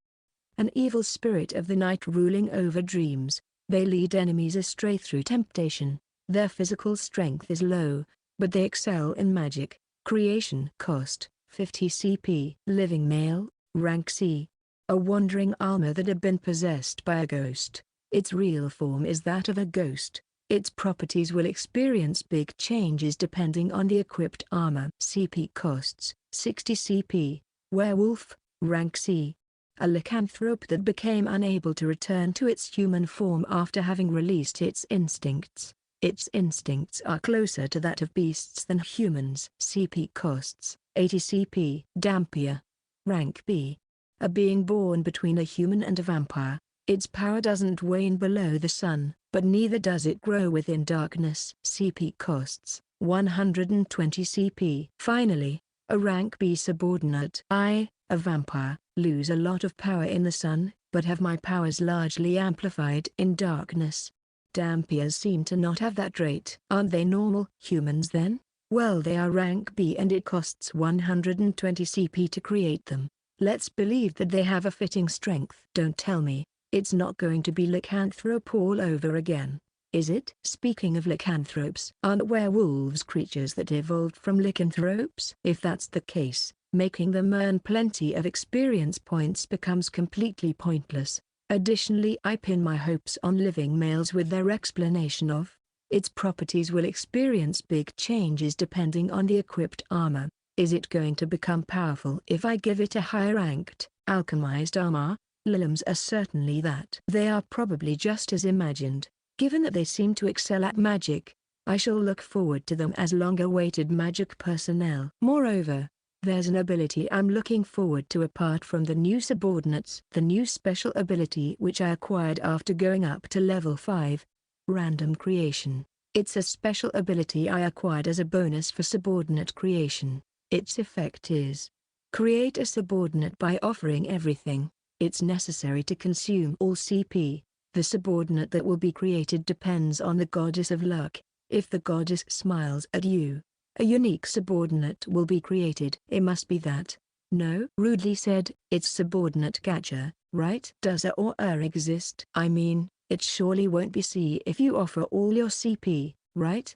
An evil spirit of the night ruling over dreams. They lead enemies astray through temptation. Their physical strength is low, but they excel in magic. Creation cost, 50 CP. Living male, rank C. A wandering alma that had been possessed by a ghost. Its real form is that of a ghost. Its properties will experience big changes depending on the equipped armor. CP costs, 60 CP. Werewolf, rank C. A lycanthrope that became unable to return to its human form after having released its instincts. Its instincts are closer to that of beasts than humans. CP costs, 80 CP. Dampier. Rank B. A being born between a human and a vampire. Its power doesn't wane below the sun, but neither does it grow within darkness. CP costs, 120 CP. Finally, a rank B subordinate. I, a vampire, lose a lot of power in the sun, but have my powers largely amplified in darkness. Dampiers seem to not have that trait. Aren't they normal humans then? Well, they are rank B and it costs 120 CP to create them. Let's believe that they have a fitting strength. Don't tell me, it's not going to be lycanthrope all over again, is it? Speaking of lycanthropes, aren't werewolves creatures that evolved from lycanthropes? If that's the case, making them earn plenty of experience points becomes completely pointless. Additionally, I pin my hopes on living males with their explanation of its properties will experience big changes depending on the equipped armor. Is it going to become powerful if I give it a higher ranked, alchemized armor? Lilims are certainly that. They are probably just as imagined. Given that they seem to excel at magic, I shall look forward to them as long-awaited magic personnel. Moreover, there's an ability I'm looking forward to apart from the new subordinates. The new special ability which I acquired after going up to level 5. Random creation. It's a special ability I acquired as a bonus for subordinate creation. Its effect is: create a subordinate by offering everything. It's necessary to consume all CP. The subordinate that will be created depends on the goddess of luck. If the goddess smiles at you, a unique subordinate will be created. It must be that. No, rudely said, it's subordinate gacha, right? Does a or exist? I mean, it surely won't be C if you offer all your CP, right?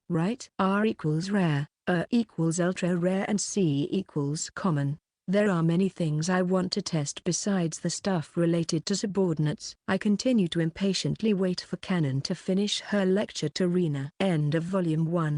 R equals rare, equals ultra rare and C equals common. There are many things I want to test besides the stuff related to subordinates. I continue to impatiently wait for Canon to finish her lecture to Reena. End of Volume 1.